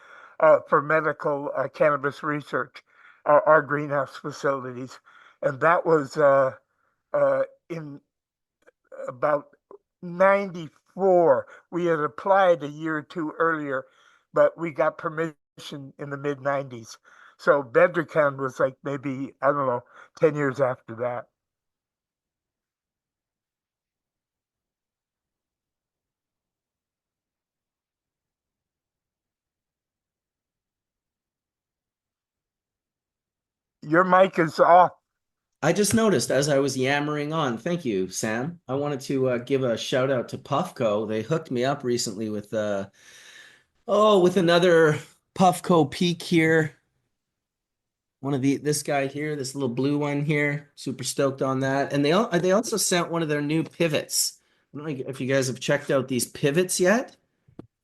for medical cannabis research, our greenhouse facilities. And that was in about 94. We had applied a year or two earlier, but we got permission in the mid 90s. So Bedrocan was like maybe, I don't know, 10 years after that. Your mic is off. I just noticed as I was yammering on. Thank you, Sam. I wanted to give a shout out to Puffco. They hooked me up recently with with another Puffco peak here. This guy here, this little blue one here. Super stoked on that. And they also sent one of their new pivots. I don't know if you guys have checked out these pivots yet,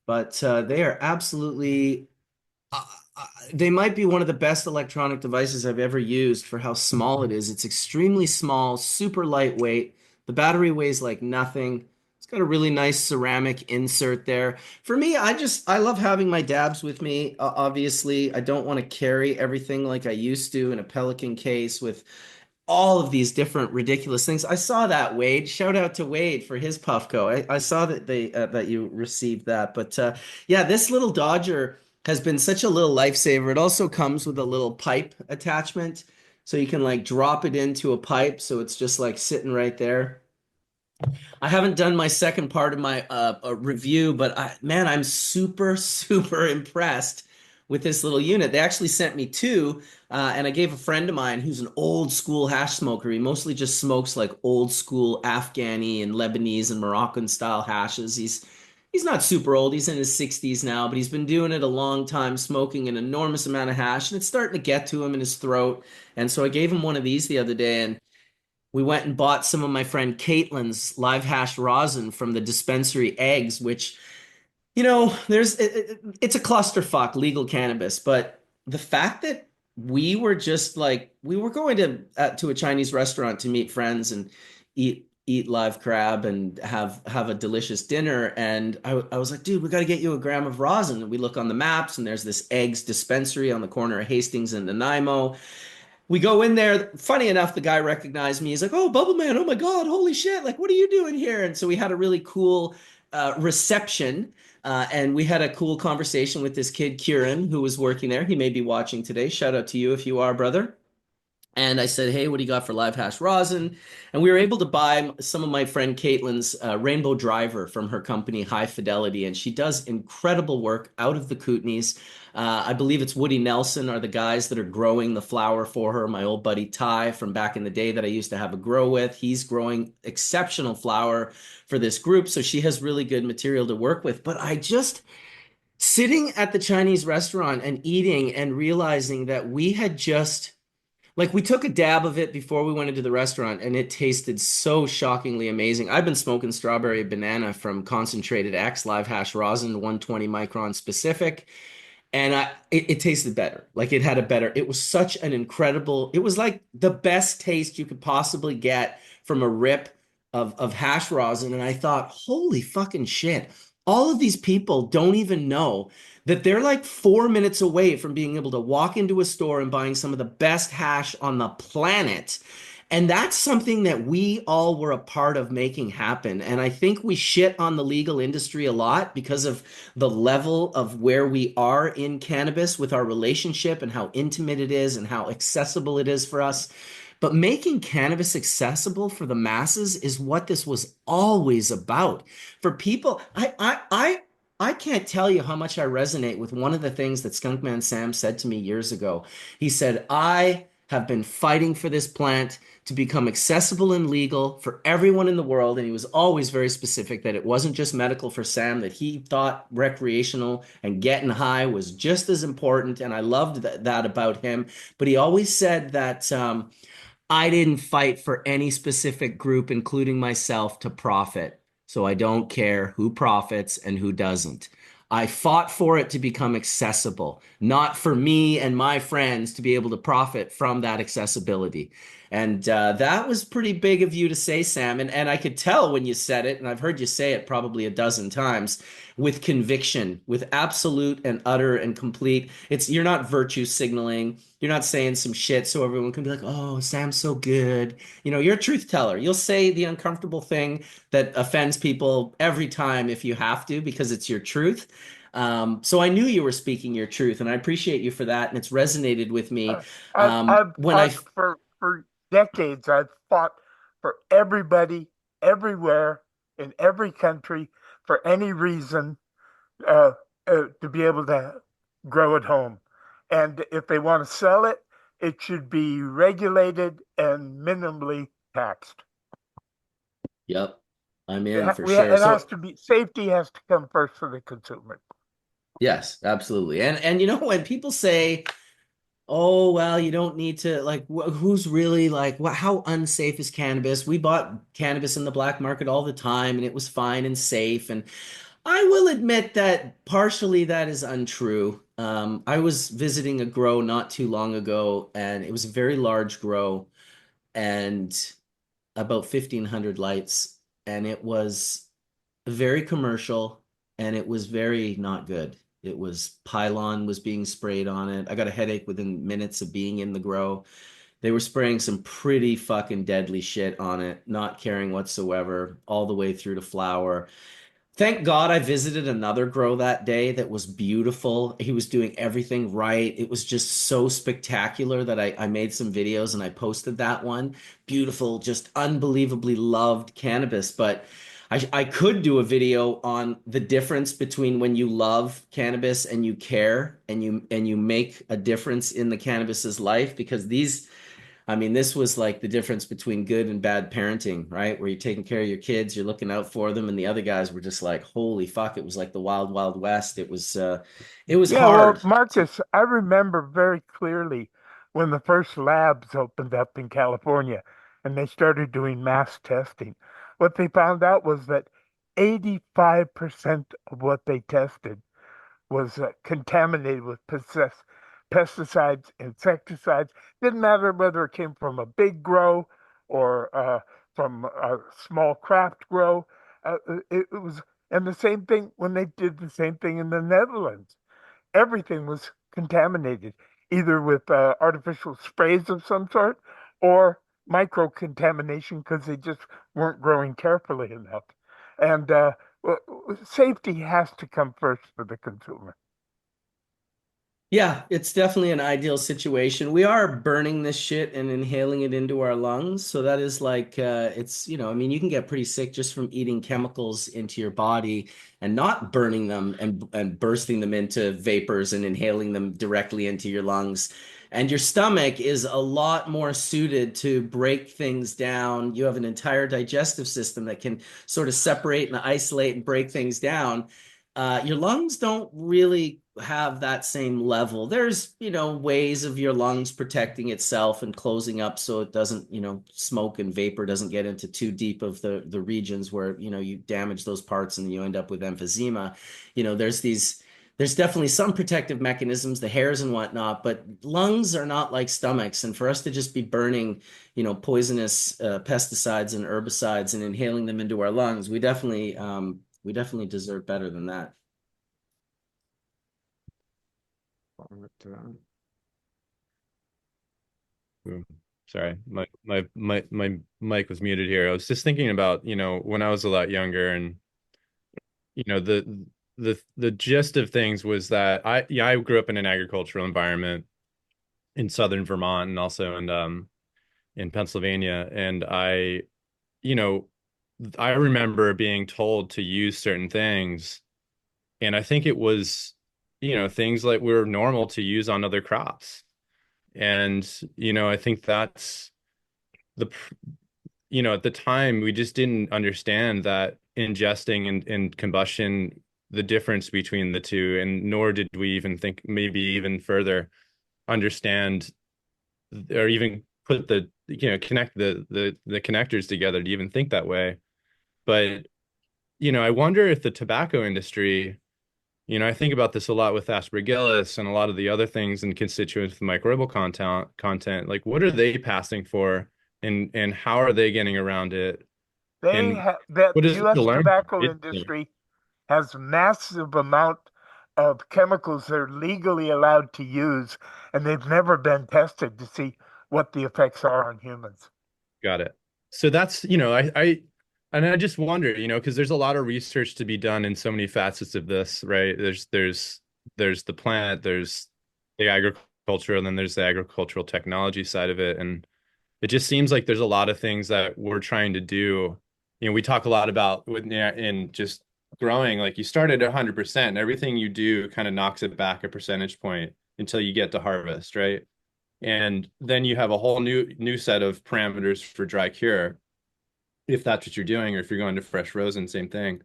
but they are absolutely they might be one of the best electronic devices I've ever used for how small it is. It's extremely small, super lightweight. The battery weighs like nothing. It's got a really nice ceramic insert there. For me, I love having my dabs with me. Obviously, I don't want to carry everything like I used to in a Pelican case with all of these different ridiculous things. I saw that, Wade. Shout out to Wade for his Puffco. I saw that that you received that. But yeah, this little Dodger has been such a little lifesaver. It also comes with a little pipe attachment, so you can like drop it into a pipe, so it's just like sitting right there. I haven't done my second part of my review, but man, I'm super, super impressed with this little unit. They actually sent me two, and I gave a friend of mine who's an old school hash smoker. He mostly just smokes like old school Afghani and Lebanese and Moroccan style hashes. He's not super old. He's in his 60s now, but he's been doing it a long time, smoking an enormous amount of hash, and it's starting to get to him in his throat. And so I gave him one of these the other day, and we went and bought some of my friend Caitlin's live hash rosin from the dispensary eggs, which, it's a clusterfuck, legal cannabis. But the fact that we were going to a Chinese restaurant to meet friends and eat live crab and have a delicious dinner. And I was like, dude, we got to get you a gram of rosin. And we look on the maps and there's this eggs dispensary on the corner of Hastings and Nanaimo. We go in there. Funny enough, the guy recognized me. He's like, "Oh, Bubble Man! Oh my God! Holy shit! Like, what are you doing here?" And so we had a really cool reception, and we had a cool conversation with this kid, Kieran, who was working there. He may be watching today. Shout out to you if you are, brother. And I said, hey, what do you got for live hash rosin? And we were able to buy some of my friend Caitlin's Rainbow Driver from her company, High Fidelity. And she does incredible work out of the Kootenays. I believe it's Woody Nelson are the guys that are growing the flower for her. My old buddy Ty from back in the day that I used to have a grow with, he's growing exceptional flower for this group. So she has really good material to work with. But I just sitting at the Chinese restaurant and eating and realizing that we had just like we took a dab of it before we went into the restaurant and it tasted so shockingly amazing. I've been smoking strawberry banana from Concentrated X Live Hash Rosin 120 micron specific and it tasted better. Like it had a better, it was such an incredible, it was like the best taste you could possibly get from a rip of hash rosin. And I thought, holy fucking shit. All of these people don't even know that they're like 4 minutes away from being able to walk into a store and buying some of the best hash on the planet. And that's something that we all were a part of making happen. And I think we shit on the legal industry a lot because of the level of where we are in cannabis with our relationship and how intimate it is and how accessible it is for us. But making cannabis accessible for the masses is what this was always about. For people, I can't tell you how much I resonate with one of the things that Skunkman Sam said to me years ago. He said, I have been fighting for this plant to become accessible and legal for everyone in the world. And he was always very specific that it wasn't just medical for Sam, that he thought recreational and getting high was just as important. And I loved that about him. But he always said that I didn't fight for any specific group, including myself, to profit. So I don't care who profits and who doesn't. I fought for it to become accessible, not for me and my friends to be able to profit from that accessibility. And that was pretty big of you to say, Sam. And I could tell when you said it, and I've heard you say it probably a dozen times, with conviction, with absolute and utter and complete. It's you're not virtue signaling. You're not saying some shit so everyone can be like, oh, Sam's so good. You know, you're a truth teller. You'll say the uncomfortable thing that offends people every time if you have to, because it's your truth. So I knew you were speaking your truth, and I appreciate you for that. And it's resonated with me. I've When I fought for decades. I've fought for everybody, everywhere, in every country, for any reason, uh, to be able to grow at home. And if they want to sell it, it should be regulated and minimally taxed. Yep, I'm in for sure. It has So to be, safety has to come first for the consumer. yes, absolutely. And you know when people say, "Oh, well, you don't need to like who's really like how unsafe is cannabis?" We bought cannabis in the black market all the time and it was fine and safe. And I will admit that partially that is untrue. I was visiting a grow not too long ago and it was a very large grow and about 1,500 lights and it was very commercial and it was very not good. It was pylon was being sprayed on it. I got a headache within minutes of being in the grow. They were spraying some pretty fucking deadly shit on it, not caring whatsoever, all the way through to flower. Thank God I visited another grow that day that was beautiful. He was doing everything right. It was just so spectacular that I made some videos and I posted that one. Beautiful, just unbelievably loved cannabis. But I could do a video on the difference between when you love cannabis and you care and you make a difference in the cannabis's life because these I mean, this was like the difference between good and bad parenting, right? Where you're taking care of your kids, you're looking out for them, and the other guys were just like, holy fuck, it was like the wild, wild west. It was Yeah, well, hard. Marcus, I remember very clearly when the first labs opened up in California and they started doing mass testing. What they found out was that 85% of what they tested was contaminated with pesticides, insecticides. Didn't matter whether it came from a big grow or from a small craft grow. It was, and the same thing when they did the same thing in the Netherlands. Everything was contaminated, either with artificial sprays of some sort or micro contamination because they just weren't growing carefully enough. And safety has to come first for the consumer. Yeah, it's definitely an ideal situation. We are burning this shit and inhaling it into our lungs. So that is like, it's, I mean, you can get pretty sick just from eating chemicals into your body and not burning them and bursting them into vapors and inhaling them directly into your lungs. And your stomach is a lot more suited to break things down. You have an entire digestive system that can sort of separate and isolate and break things down. Your lungs don't really have that same level. There's, ways of your lungs protecting itself and closing up so it doesn't, smoke and vapor doesn't get into too deep of the regions where, you damage those parts and you end up with emphysema. There's definitely some protective mechanisms, the hairs and whatnot, but lungs are not like stomachs. And for us to just be burning, poisonous pesticides and herbicides and inhaling them into our lungs, we definitely deserve better than that. Ooh, sorry, my mic was muted here. I was just thinking about, when I was a lot younger, and the gist of things was that I grew up in an agricultural environment in southern Vermont and also in Pennsylvania, and you know I remember being told to use certain things, and I think it was, things like were normal to use on other crops. And, I think that's the, at the time, we just didn't understand that ingesting and combustion, the difference between the two, and nor did we even think, maybe even further understand, or even put connect the connectors together to even think that way. But, I wonder if the tobacco industry, I think about this a lot with aspergillus and a lot of the other things and constituents with microbial content. Like, what are they passing for, and how are they getting around it? And That what is it to U.S. learn? tobacco industry has massive amount of chemicals they're legally allowed to use, and they've never been tested to see what the effects are on humans. Got it. So that's, and I just wonder, because there's a lot of research to be done in so many facets of this, right? There's the plant, there's the agriculture, and then there's the agricultural technology side of it. And it just seems like there's a lot of things that we're trying to do. We talk a lot about in just growing, like you start at 100%, and everything you do kind of knocks it back a percentage point until you get to harvest, right? And then you have a whole new set of parameters for dry cure, if that's what you're doing, or if you're going to fresh rosin, same thing.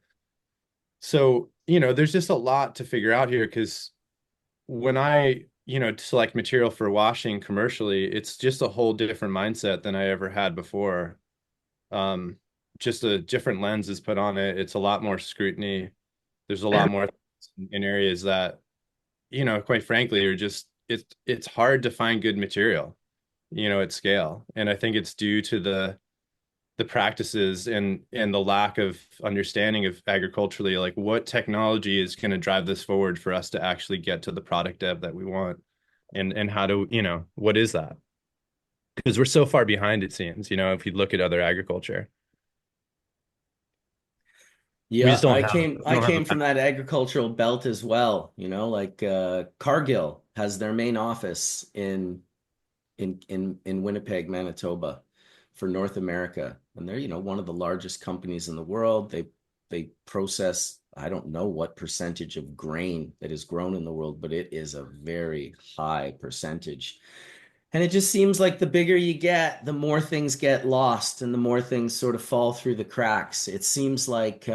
So, there's just a lot to figure out here, because when I, select material for washing commercially, it's just a whole different mindset than I ever had before. Um, just a different lens is put on it. It's a lot more scrutiny. There's a lot more in areas that, quite frankly, are just it's hard to find good material, at scale. And I think it's due to the practices and the lack of understanding of agriculturally, like what technology is going to drive this forward for us to actually get to the product dev that we want, and how to, what is that? Because we're so far behind, it seems, if you look at other agriculture. We Yeah, just don't I have came we I don't have came from that agricultural belt as well, like Cargill has their main office in Winnipeg, Manitoba for North America. And they're, one of the largest companies in the world. They process, I don't know what percentage of grain that is grown in the world, but it is a very high percentage. And it just seems like the bigger you get, the more things get lost and the more things sort of fall through the cracks. It seems like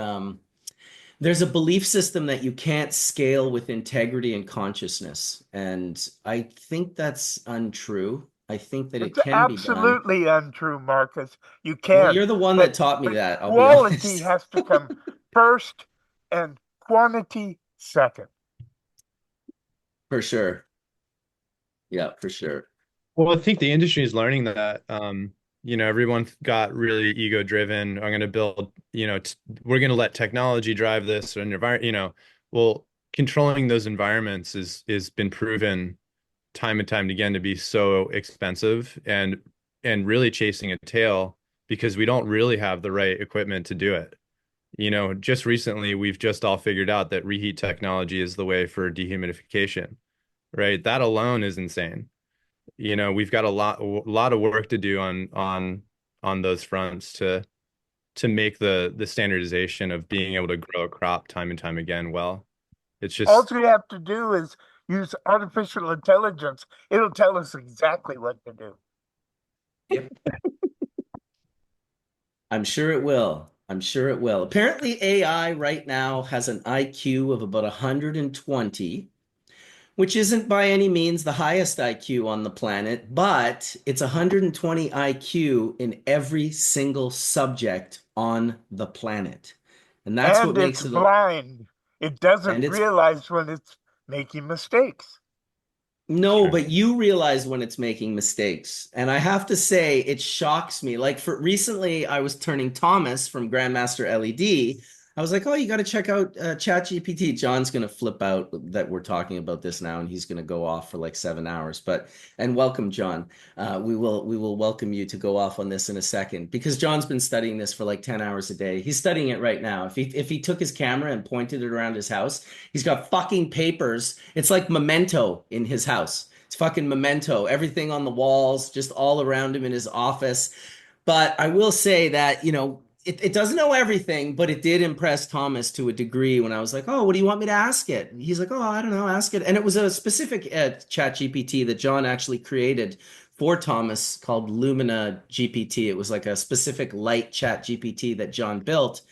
there's a belief system that you can't scale with integrity and consciousness. And I think that's untrue. I think that it It's can be done. absolutely untrue, Marcus. You Well, can, you're the one that but taught me but that, I'll be quality honest. has to come first and quantity second. For sure. Yeah, for sure. Well, I think the industry is learning that, everyone got really ego driven. I'm going to build, we're going to let technology drive this, and well, controlling those environments is been proven time and time again to be so expensive, and really chasing a tail, because we don't really have the right equipment to do it. Just recently, we've just all figured out that reheat technology is the way for dehumidification, right? That alone is insane. We've got a lot of work to do on those fronts to make the standardization of being able to grow a crop time and time again well. It's All just we have to do is use artificial intelligence. It'll tell us exactly what to do. Yep. I'm sure it will. I'm sure it will. Apparently, AI right now has an IQ of about 120, which isn't by any means the highest IQ on the planet, but it's 120 IQ in every single subject on the planet. And that's what And it's makes it, blind. It and doesn't it's realize when it's making mistakes. no, sure. but you realize when it's making mistakes. And I have to say, it shocks me. Like for recently, I was turning Thomas from Grandmaster LED. I was like, oh, you got to check out ChatGPT. John's going to flip out that we're talking about this now, and he's going to go off for like 7 hours. And welcome, John. We will welcome you to go off on this in a second because John's been studying this for like 10 hours a day. He's studying it right now. If he took his camera and pointed it around his house, he's got fucking papers. It's like Memento in his house. It's fucking Memento. Everything on the walls, just all around him in his office. But I will say that, it doesn't know everything, but it did impress Thomas to a degree when I was like, oh, what do you want me to ask it? He's like, oh, I don't know, ask it. And it was a specific chat GPT that John actually created for Thomas called Lumina GPT. It was like a specific light chat GPT that John built.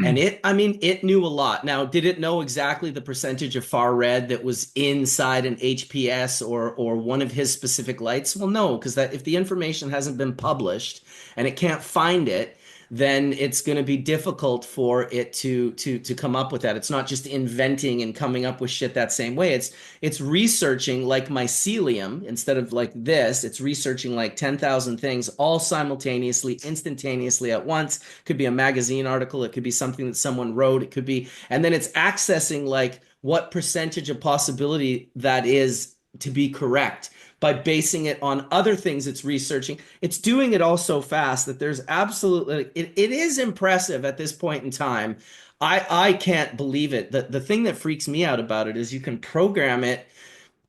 And it knew a lot. Now, did it know exactly the percentage of far red that was inside an HPS or one of his specific lights? Well, no, because that if the information hasn't been published and it can't find it, then it's going to be difficult for it to come up with that. It's not just inventing and coming up with shit that same way. It's researching like mycelium instead of like this. It's researching like 10,000 things all simultaneously, instantaneously at once. Could be a magazine article. It could be something that someone wrote. It could be, and then it's accessing like what percentage of possibility that is to be correct by basing it on other things it's researching. It's doing it all so fast that there's absolutely, it is impressive at this point in time. I can't believe it. The thing that freaks me out about it is you can program it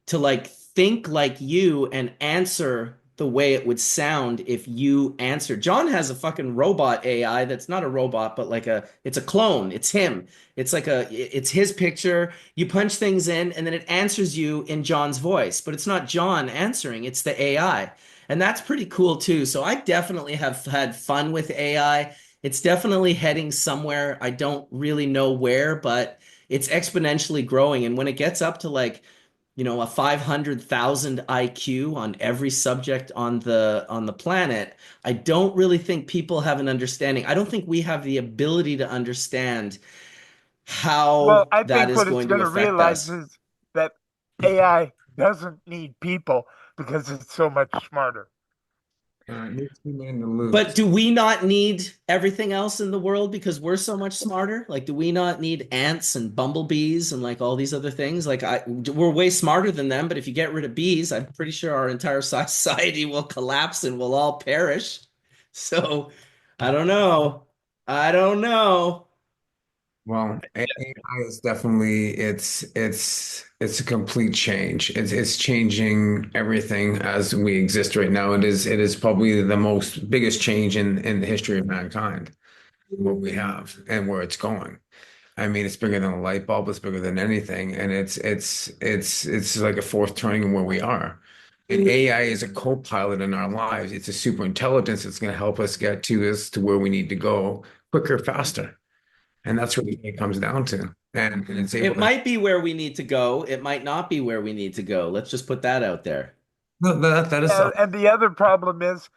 to like think like you and answer the way it would sound if you answered. John has a fucking robot AI that's not a robot, but like it's a clone. It's him. It's his picture. You punch things in and then it answers you in John's voice, but it's not John answering, it's the AI. And that's pretty cool too. So I definitely have had fun with AI. It's definitely heading somewhere. I don't really know where, but it's exponentially growing. And when it gets up to like a 500,000 IQ on every subject on the planet, I don't really think people have an understanding. I don't think we have the ability to understand Well, how I that think is what it's going to going to affect realize us. is that AI doesn't need people because it's so much smarter. It needs to be in the loop. But do we not need everything else in the world because we're so much smarter? Like, do we not need ants and bumblebees and like all these other things? Like, we're way smarter than them. But if you get rid of bees, I'm pretty sure our entire society will collapse and we'll all perish. So, I don't know. I don't know. Well, AI is definitely it's a complete change. It's changing everything as we exist right now. It is probably the most biggest change in the history of mankind, what we have and where it's going. I mean, it's bigger than a light bulb, it's bigger than anything, and it's like a fourth turning in where we are. And AI is a co-pilot in our lives. It's a super intelligence that's going to help us get to us to where we need to go quicker, faster. And that's what it comes down to. And it's able It to, might be where we need to go. It might not be where we need to go. Let's just put that out there. no, that is And the other problem is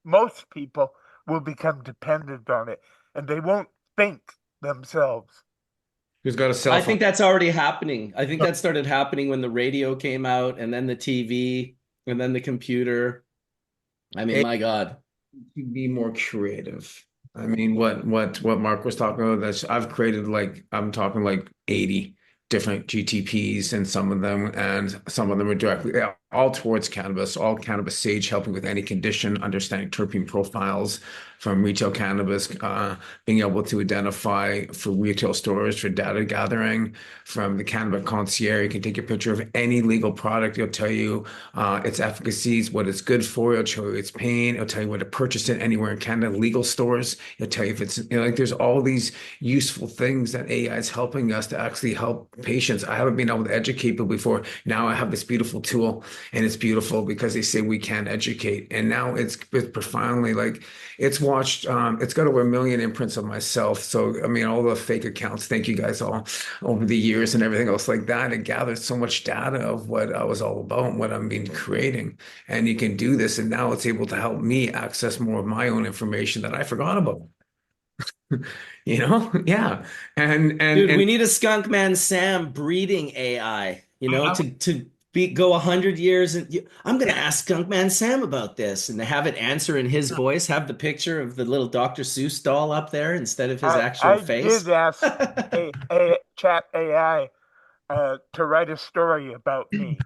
most people will become dependent on it and they won't think themselves. who's got a cell I phone. think that's already happening. I think that started happening when the radio came out and then the TV and then the computer. I mean, my God. To be more creative. I mean, what Mark was talking about, that's I've created like I'm talking like 80 different GTPs and some of them are directly all towards cannabis, all cannabis sage, helping with any condition, understanding terpene profiles from retail cannabis, being able to identify for retail stores for data gathering from the cannabis concierge. You can take a picture of any legal product. It'll tell you its efficacies, what it's good for. It'll show you its pain. It'll tell you where to purchase it anywhere in Canada, legal stores. It'll tell you if it's, like there's all these useful things that AI is helping us to actually help patients. I haven't been able to educate people before. Now I have this beautiful tool, and it's beautiful because they say we can educate. And now it's profoundly like it's watched, it's got over 1 million imprints of myself. So, I mean, all the fake accounts, thank you guys all over the years and everything else like that. It gathered so much data of what I was all about and what I've been creating. And you can do this. And now it's able to help me access more of my own information that I forgot about. Yeah. Dude, we need a Skunk Man Sam breeding AI, to go 100 years, and I'm going to ask Skunk Man Sam about this, and to have it answer in his voice, have the picture of the little Dr. Seuss doll up there instead of his actual I face. did ask Chat AI to write a story about me,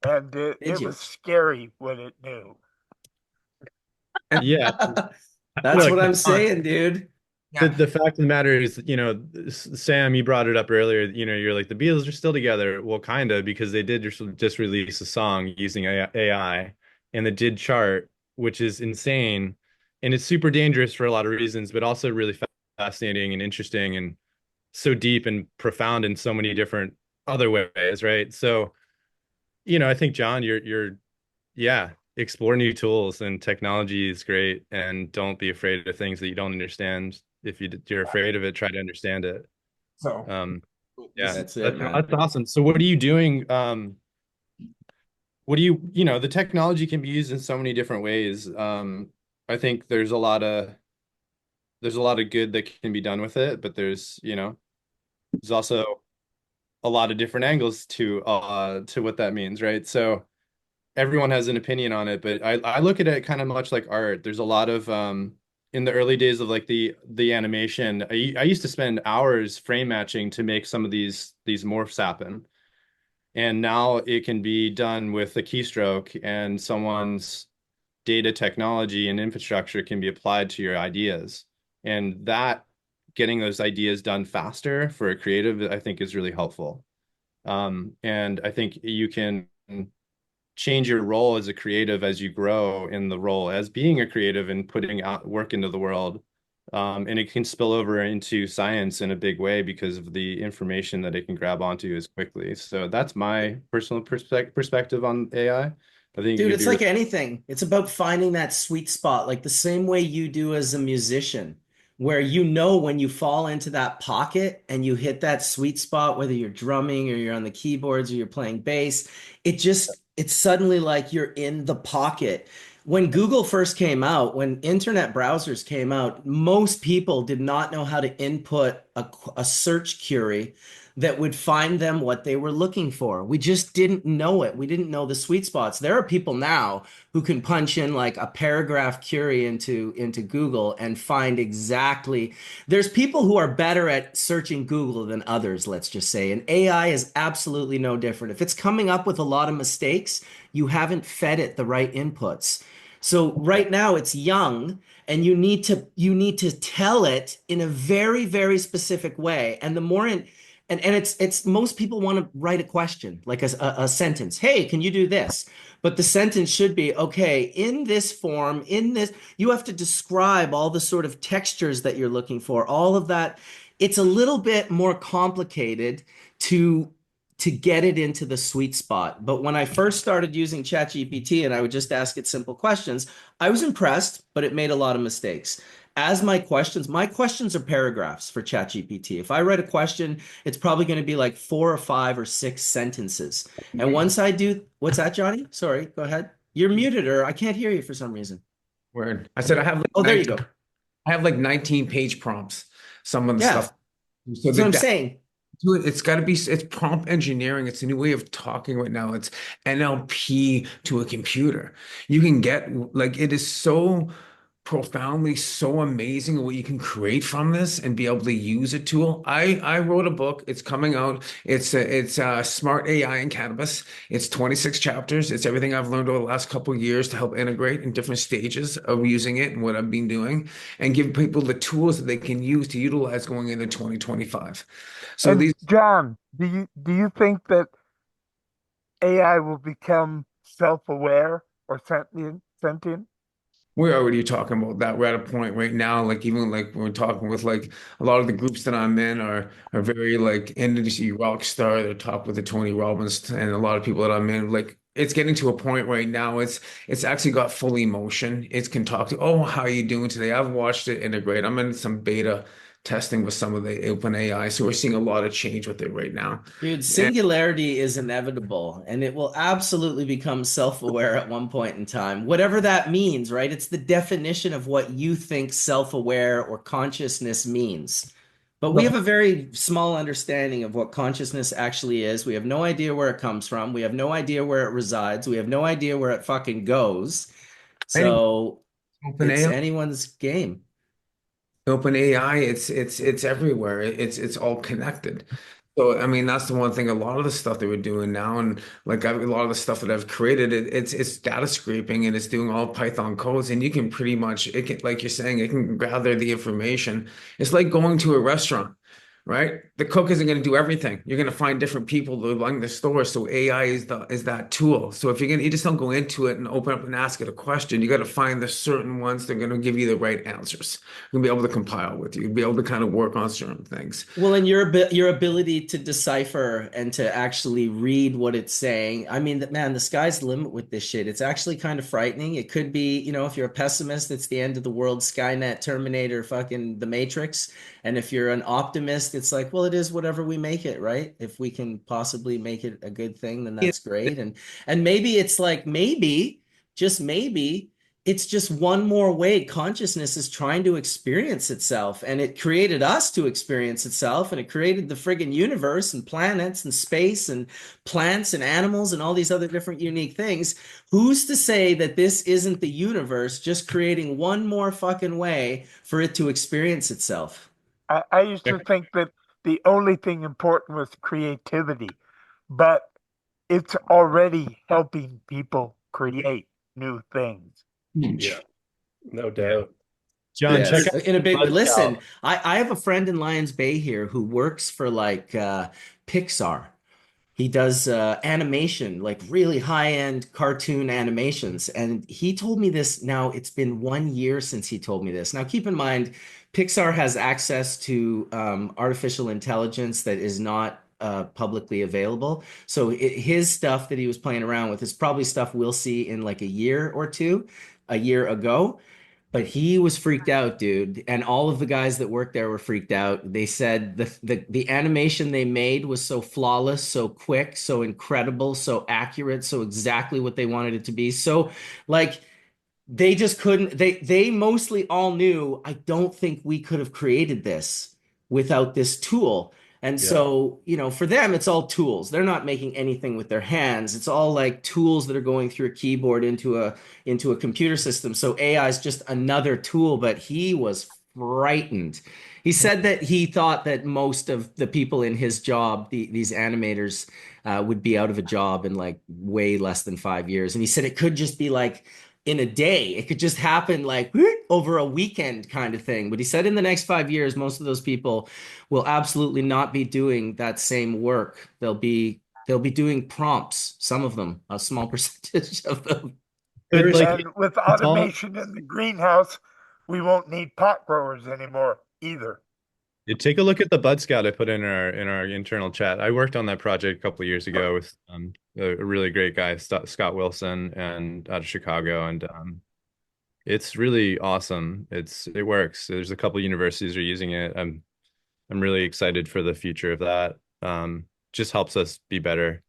and it you? was scary what it knew. Yeah. That's Look, what I'm saying, dude. The fact of the matter is, Sam, you brought it up earlier, you're like, the Beatles are still together. Well, kind of, because they did just release a song using AI, and it did chart, which is insane. And it's super dangerous for a lot of reasons, but also really fascinating and interesting and so deep and profound in so many different other ways, right? So, I think, John, yeah, explore new tools, and technology is great, and don't be afraid of things that you don't understand. If you're afraid of it, try to understand it. So Yeah, That's it, man. that's awesome. So what are you doing? What do the technology can be used in so many different ways. I think there's a lot of good that can be done with it, but there's also a lot of different angles to what that means, right? So everyone has an opinion on it, but I look at it kind of much like art. There's a lot of in the early days of like the animation, I used to spend hours frame matching to make some of these morphs happen. And now it can be done with a keystroke, and someone's data technology and infrastructure can be applied to your ideas. And that getting those ideas done faster for a creative, I think, is really helpful. And I think you can change your role as a creative as you grow in the role as being a creative and putting out work into the world. And it can spill over into science in a big way because of the information that it can grab onto as quickly. So that's my personal perspective on AI. I think Dude, it's like anything. It's about finding that sweet spot, like the same way you do as a musician, where when you fall into that pocket and you hit that sweet spot, whether you're drumming or you're on the keyboards or you're playing bass, it's suddenly like you're in the pocket. When Google first came out, when internet browsers came out, most people did not know how to input a search query that would find them what they were looking for. We just didn't know it. We didn't know the sweet spots. There are people now who can punch in like a paragraph query into Google and find exactly. There's people who are better at searching Google than others, let's just say. And AI is absolutely no different. If it's coming up with a lot of mistakes, you haven't fed it the right inputs. So right now it's young, and you need to tell it in a very, very specific way. And the more and it's most people want to write a question, like a sentence. Hey, can you do this? But the sentence should be, okay, in this form, you have to describe all the sort of textures that you're looking for, all of that. It's a little bit more complicated to get it into the sweet spot. But when I first started using ChatGPT and I would just ask it simple questions, I was impressed, but it made a lot of mistakes. As my questions are paragraphs for ChatGPT. If I write a question, it's probably going to be like 4 or 5 or 6 sentences. And once I do, what's that, Johnny? Sorry, go ahead. You're muted, or I can't hear you for some reason. Word. I said I have like Oh, there you go. I have like 19 page prompts. Some of the stuff. So that's what I'm saying. It's got to be, it's prompt engineering. It's a new way of talking right now. It's NLP to a computer. You can get like, it is so profoundly so amazing what you can create from this and be able to use a tool. I wrote a book. It's coming out. It's Smart AI in Cannabis. It's 26 chapters. It's everything I've learned over the last couple of years to help integrate in different stages of using it and what I've been doing and give people the tools that they can use to utilize going into 2025. So And these John, do you think that AI will become self-aware or sentient? We're already talking about that. We're at a point right now, like even like we're talking with like a lot of the groups that I'm in are very like industry rock star. They're top with the Tony Robbins and a lot of people that I'm in. Like it's getting to a point right now. It's actually got full emotion. It can talk to, oh, how are you doing today? I've watched it integrate. I'm in some beta testing with some of the open AI. So we're seeing a lot of change with it right now. Dude, And singularity is inevitable and it will absolutely become self-aware at one point in time. Whatever that means, right? It's the definition of what you think self-aware or consciousness means. But we have a very small understanding of what consciousness actually is. We have no idea where it comes from. We have no idea where it resides. We have no idea where it fucking goes. anyway, So open it's AI. anyone's game. Open AI, it's everywhere. It's all connected. So I mean, that's the one thing. A lot of the stuff that we're doing now, and like a lot of the stuff that I've created, it's data scraping and it's doing all Python codes, and you can pretty much it can like you're saying, it can gather the information. It's like going to a restaurant, right? The cook isn't going to do everything. You're going to find different people to run the store. So AI is that tool. So if you just don't go into it and open up and ask it a question, you got to find the certain ones that are going to give you the right answers. You'll be able to compile with you, be able to kind of work on certain things. Well, and your ability to decipher and to actually read what it's saying. I mean, man, the sky's the limit with this shit. It's actually kind of frightening. It could be, if you're a pessimist, it's the end of the world, Skynet, Terminator, fucking The Matrix. And if you're an optimist, it's like, well, it is whatever we make it, right? If we can possibly make it a good thing, then Yeah. that's great. And maybe it's like just maybe it's just one more way consciousness is trying to experience itself, and it created us to experience itself, and it created the friggin' universe and planets and space and plants and animals and all these other different unique things. Who's to say that this isn't the universe just creating one more fucking way for it to experience itself? I used to think that the only thing important was creativity, but it's already helping people create new things. Huge. No doubt. John, Yes, check out in a big way. Buzz Listen, Scout. I have a friend in Lions Bay here who works for like Pixar. He does animation, like really high-end cartoon animations. And he told me this. Now, it's been 1 year since he told me this. Now, keep in mind, Pixar has access to artificial intelligence that is not publicly available. So his stuff that he was playing around with is probably stuff we'll see in like a year or two, a year ago. But he was freaked out, dude, and all of the guys that worked there were freaked out. They said the animation they made was so flawless, so quick, so incredible, so accurate, so exactly what they wanted it to be. So, like, they just couldn't. They mostly all knew, I don't think we could have created this without this tool. And Yeah. so, for them, it's all tools. They're not making anything with their hands. It's all like tools that are going through a keyboard into a computer system. So AI is just another tool, but he was frightened. He said that he thought that most of the people in his job, these animators, would be out of a job in like way less than 5 years. And he said it could just be like in a day. It could just happen like over a weekend kind of thing. But he said in the next 5 years, most of those people will absolutely not be doing that same work. They'll be doing prompts, some of them, a small percentage of them. But like And with it's all automation in the greenhouse, we won't need pot growers anymore either. take a look at the Bud Scout I put in our internal chat. I worked on that project a couple of years ago with a really great guy, Scott Wilson, and out of Chicago, and it's really awesome. It works. There's a couple universities are using it. I'm really excited for the future of that. Just helps us be better.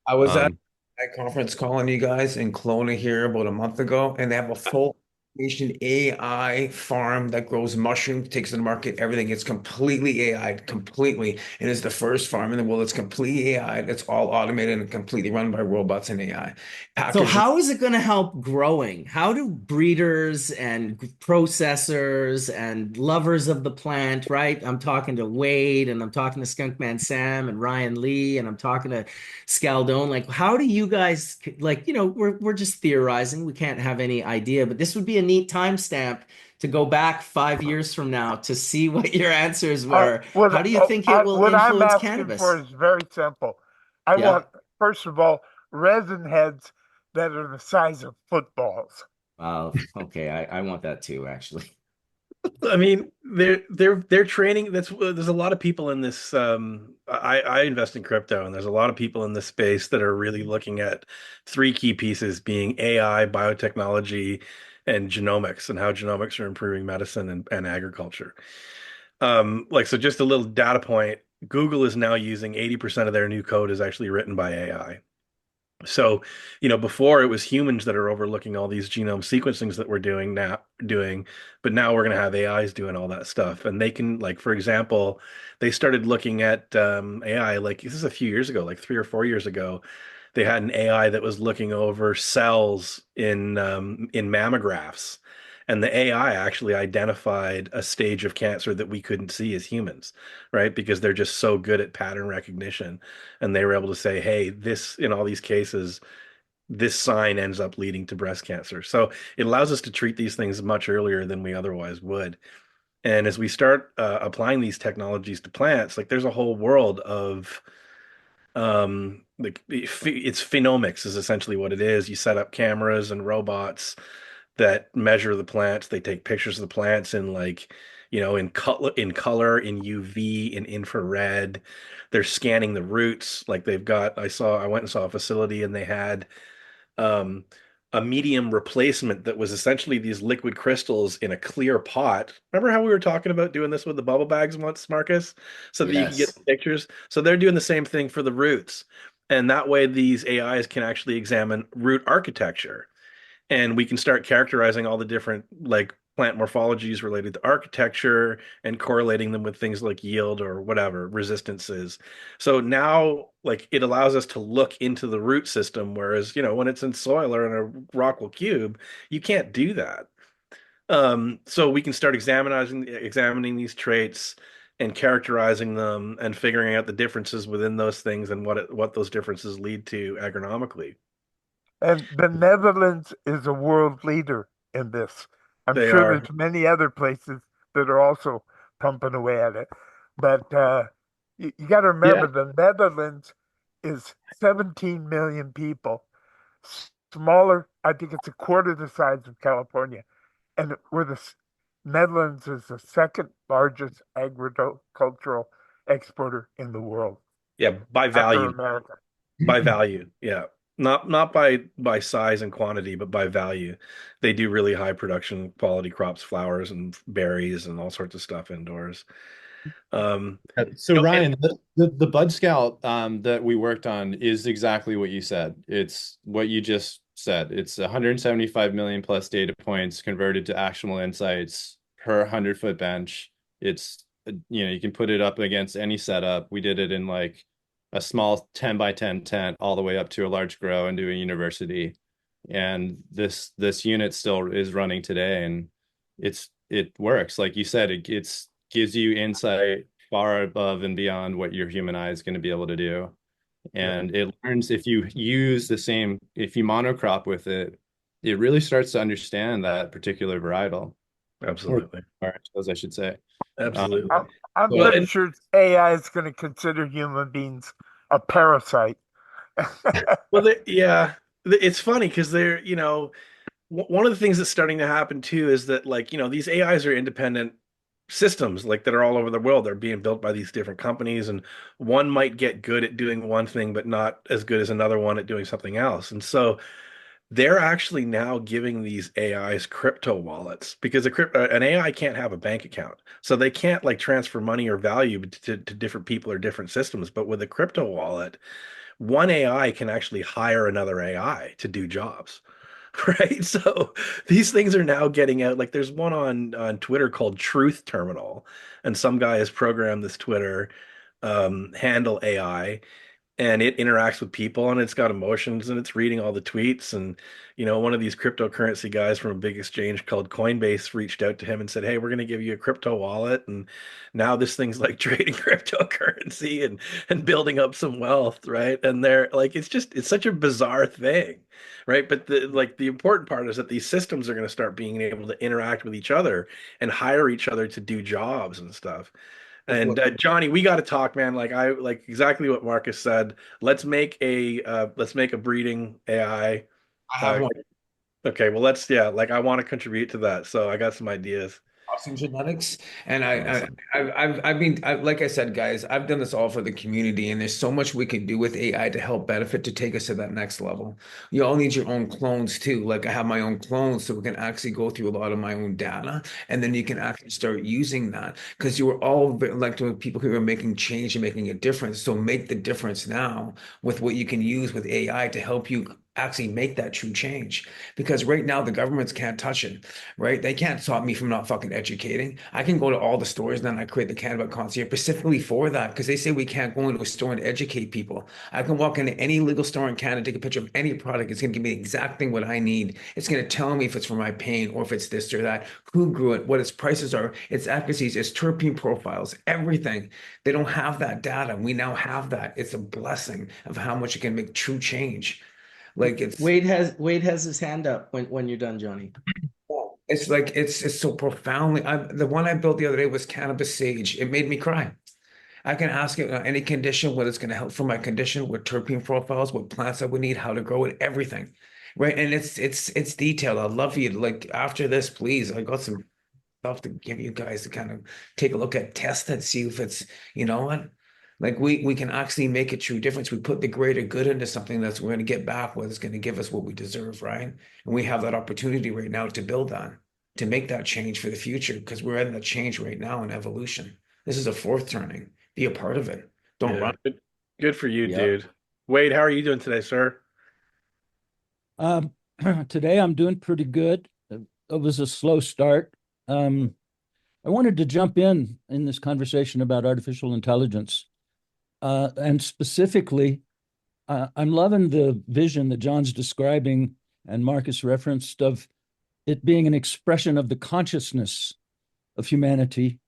I was at Um, a conference calling you guys in Kelowna here about a month ago, and they have a full automation AI farm that grows mushrooms, takes to the market, everything. It's completely AI, completely. It is the first farm in the world that's completely AI. That's all automated and completely run by robots and AI. So Packers, how is it going to help growing? How do breeders and processors and lovers of the plant, right? I'm talking to Wade and I'm talking to Skunkman Sam and Ryan Lee and I'm talking to Scaldone. Like, how do you guys like, we're just theorizing. We can't have any idea, but this would be a neat timestamp to go back 5 years from now to see what your answers were. How do you think it will What I'm influence asking for cannabis? is very simple. I Yeah. want, first of all, resin heads that are the size of footballs. Okay. I want that too, actually. I mean, they're training. There's a lot of people in this. I invest in crypto, and there's a lot of people in this space that are really looking at three key pieces being AI, biotechnology, and genomics, and how genomics are improving medicine and agriculture. Like so, just a little data point. Google is now using 80% of their new code is actually written by AI. So, before it was humans that are overlooking all these genome sequencings that we're doing, but now we're going to have AIs doing all that stuff. And they can, like, for example, they started looking at AI, like this is a few years ago, like 3 or 4 years ago. They had an AI that was looking over cells in mammographs. And the AI actually identified a stage of cancer that we couldn't see as humans, right? Because they're just so good at pattern recognition and they were able to say, hey, this in all these cases, this sign ends up leading to breast cancer. So it allows us to treat these things much earlier than we otherwise would. And as we start applying these technologies to plants, like there's a whole world of like it's phenomics is essentially what it is. You set up cameras and robots that measure the plants. They take pictures of the plants in like, in color, in UV, in infrared. They're scanning the roots. Like I went and saw a facility and they had um, a medium replacement that was essentially these liquid crystals in a clear pot. Remember how we were talking about doing this with the bubble bags once, Marcus? So that you can get Yes. the pictures. So they're doing the same thing for the roots. And that way these AIs can actually examine root architecture and we can start characterizing all the different like plant morphologies related to architecture and correlating them with things like yield or whatever resistances. So now like it allows us to look into the root system, whereas when it's in soil or in a rockwool cube, you can't do that. So we can start examining these traits and characterizing them and figuring out the differences within those things and what those differences lead to agronomically. And the Netherlands is a world leader in this. I'm They sure are. there's many other places that are also pumping away at it. But you got to remember Yeah. the Netherlands is 17 million people, smaller. I think it's a quarter the size of California. And Netherlands is the second largest agricultural exporter in the world Yeah, by after value. America. By value. Yeah. Not by size and quantity, but by value. They do really high production quality crops, flowers and berries and all sorts of stuff indoors. Um, So and Ryan, the Bud Scout that we worked on is exactly what you said. It's what you just said. It's 175 million plus data points converted to actionable insights per 100-foot bench. It's you can put it up against any setup. We did it in like a small 10 by 10 tent all the way up to a large grow into a university. And this unit still is running today and it works. Like you said, it's gives you insight far above and beyond what your human eye is going to be able to do. And it learns if you if you monocrop with it, it really starts to understand that particular varietal or absolutely. varieties, I should say. Absolutely. I'm So Well, pretty and sure AI is going to consider human beings a parasite. yeah, it's funny because one of the things that's starting to happen too is that like, these AIs are independent systems like that are all over the world. They're being built by these different companies, and one might get good at doing one thing, but not as good as another one at doing something else. And so they're actually now giving these AIs crypto wallets because an AI can't have a bank account. So they can't like transfer money or value to different people or different systems. But with a crypto wallet, one AI can actually hire another AI to do jobs. right? So these things are now getting out. Like there's one on Twitter called Truth Terminal, and some guy has programmed this Twitter handle AI, and it interacts with people and it's got emotions and it's reading all the tweets. And one of these cryptocurrency guys from a big exchange called Coinbase reached out to him and said, hey, we're going to give you a crypto wallet, and now this thing's like trading cryptocurrency and building up some wealth, right? And they're like, it's such a bizarre thing, right? But the important part is that these systems are going to start being able to interact with each other and hire each other to do jobs and stuff. And Johnny, we got to talk, man. Like I like exactly what Marcus said. Let's make a breeding AI. I have one. Okay, well like I want to contribute to that. So I got some ideas. Crossing genetics, and Awesome. like I said, guys, I've done this all for the community, and there's so much we can do with AI to help benefit to take us to that next level. You all need your own clones too. Like I have my own clones, so we can actually go through a lot of my own data, and then you can actually start using that because you were all like to people who are making change and making a difference. So make the difference now with what you can use with AI to help you actually make that true change. Because right now the governments can't touch it, right? They can't stop me from not fucking educating. I can go to all the stores and then I create the cannabis concierge specifically for that because they say we can't go into a store and educate people. I can walk into any legal store in Canada, take a picture of any product. It's going to give me the exact thing what I need. It's going to tell me if it's for my pain or if it's this or that, who grew it, what its prices are, its accuracies, its terpene profiles, everything. They don't have that data. We now have that. It's a blessing of how much it can make true change. Like Wade has his hand up when you're done, Johnny. it's like it's so profoundly. The one I built the other day was cannabis sage. It made me cry. I can ask it any condition, what it's going to help for my condition, what terpene profiles, what plants I would need, how to grow it, everything, right? And it's detailed. I'd love you to like after this, please. I got some stuff to give you guys to kind of take a look at, test it, see if it's what. Like we can actually make a true difference. We put the greater good into something that's we're going to get back what is going to give us what we deserve, right? And we have that opportunity right now to build on, to make that change for the future because we're in that change right now in evolution. This is a fourth turning. Be a part of it. Don't Yeah, run. good for you, Yep. dude. Wade, how are you doing today, sir? Um, Today I'm doing pretty good. It was a slow start. I wanted to jump in this conversation about artificial intelligence, and specifically, I'm loving the vision that John's describing and Marcus referenced of it being an expression of the consciousness of humanity,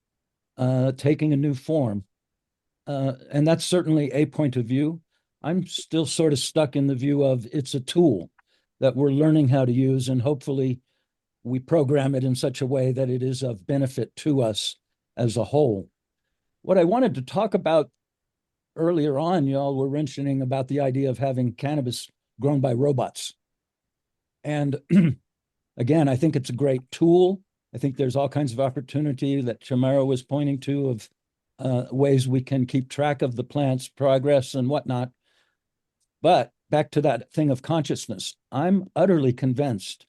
taking a new form. And that's certainly a point of view. I'm still sort of stuck in the view of it's a tool that we're learning how to use, and hopefully we program it in such a way that it is of benefit to us as a whole. What I wanted to talk about earlier on, y'all were mentioning about the idea of having cannabis grown by robots. And again, I think it's a great tool. I think there's all kinds of opportunity that Chamara was pointing to of ways we can keep track of the plant's progress and whatnot. But back to that thing of consciousness, I'm utterly convinced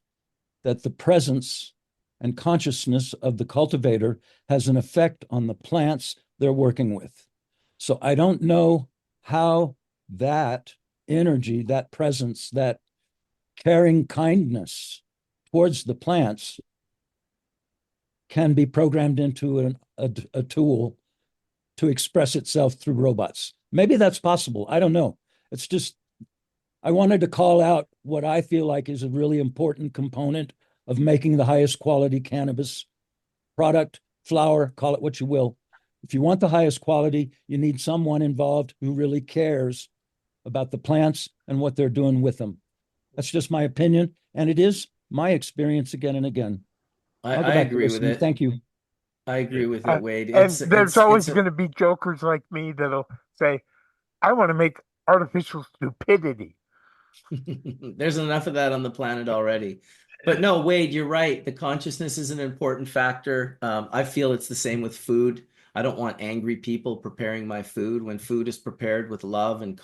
that the presence and consciousness of the cultivator has an effect on the plants they're working with. So I don't know how that energy, that presence, that caring kindness towards the plants can be programmed into a tool to express itself through robots. Maybe that's possible. I don't know. It's just, I wanted to call out what I feel like is a really important component of making the highest quality cannabis product, flower, call it what you will. If you want the highest quality, you need someone involved who really cares about the plants and what they're doing with them. That's just my opinion. And it is my experience again and again. I I'll go back to agree with listening. it. Thank you. I agree with Uh, it, Wade. and there's always going to be jokers like me that'll say, I want to make artificial stupidity. There's enough of that on the planet already. But no, Wade, you're right. The consciousness is an important factor. I feel it's the same with food. I don't want angry people preparing my food. When food is prepared with love and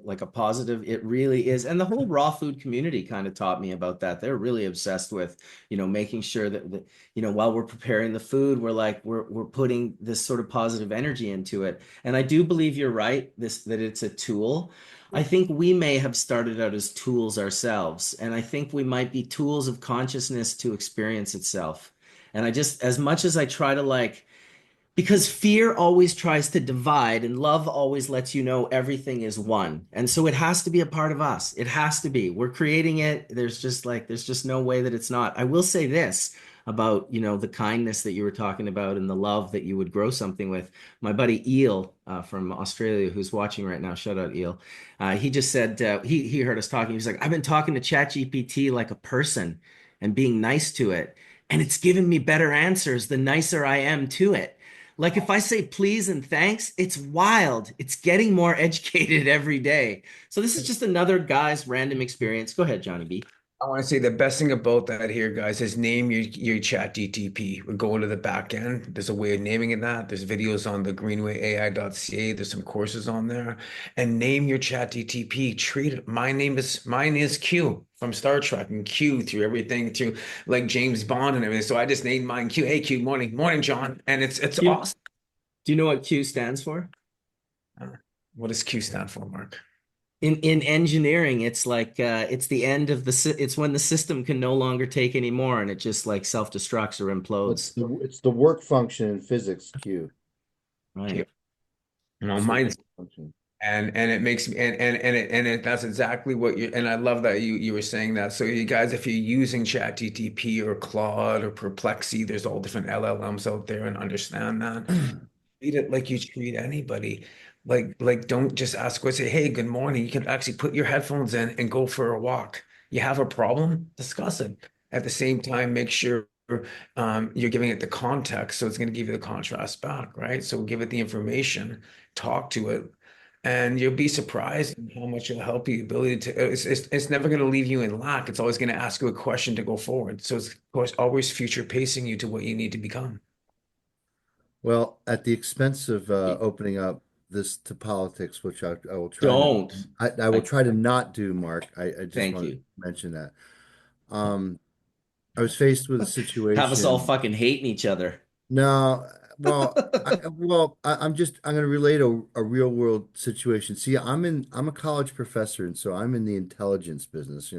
like a positive, it really is. And the whole raw food community kind of taught me about that. They're really obsessed with, making sure that, while we're preparing the food, we're putting this sort of positive energy into it. And I do believe you're right, that it's a tool. I think we may have started out as tools ourselves, and I think we might be tools of consciousness to experience itself. And I just, as much as I try to because fear always tries to divide and love always lets you know everything is one. And so it has to be a part of us. It has to be. We're creating it. There's just no way that it's not. I will say this about, the kindness that you were talking about and the love that you would grow something with. My buddy Eel from Australia, who's watching right now, shout out Eel. He just said, he heard us talking. He's like, I've been talking to ChatGPT like a person and being nice to it. And it's given me better answers the nicer I am to it. Like if I say please and thanks, it's wild. It's getting more educated every day. So this is just another guy's random experience. Go ahead, Johnny B. I want to say the best thing about that here, guys, is name your chat DTP. We're going to the back end. There's a way of naming it that. There's videos on the greenwayai.ca. There's some courses on there. And name your chat DTP. Treat it. Mine is Q from Star Trek, and Q through everything through like James Bond and everything. So I just named mine Q. Hey Q, morning, morning, John. And it's Q, awesome. do you know what Q stands for? What does Q stand for, Mark? In engineering, it's like it's the end of it's when the system can no longer take any more and it just like self-destructs or implodes. It's the work function in physics, Q. Right. Mine's and it makes me and that's exactly what you, and I love that you were saying that. So you guys, if you're using ChatGPT or Claude or Perplexity, there's all different LLMs out there, and understand that. Treat it like you treat anybody. Like don't just ask or say, hey, good morning. You can actually put your headphones in and go for a walk. You have a problem, discuss it. At the same time, make sure you're giving it the context, so it's going to give you the contrast back, right? So give it the information, talk to it, and you'll be surprised at how much it'll help you. Ability to it's never going to leave you in lack. It's always going to ask you a question to go forward. So it's of course always future pacing you to what you need to become. Well, at the expense of opening up this to politics, which I will try Don't. I will try to not do, Mark. I just Thank want you. to mention that. I was faced with a Have us all situation. fucking hating each other. No, I'm going to relate a real world situation. See, I'm a college professor, and so I'm in the intelligence business,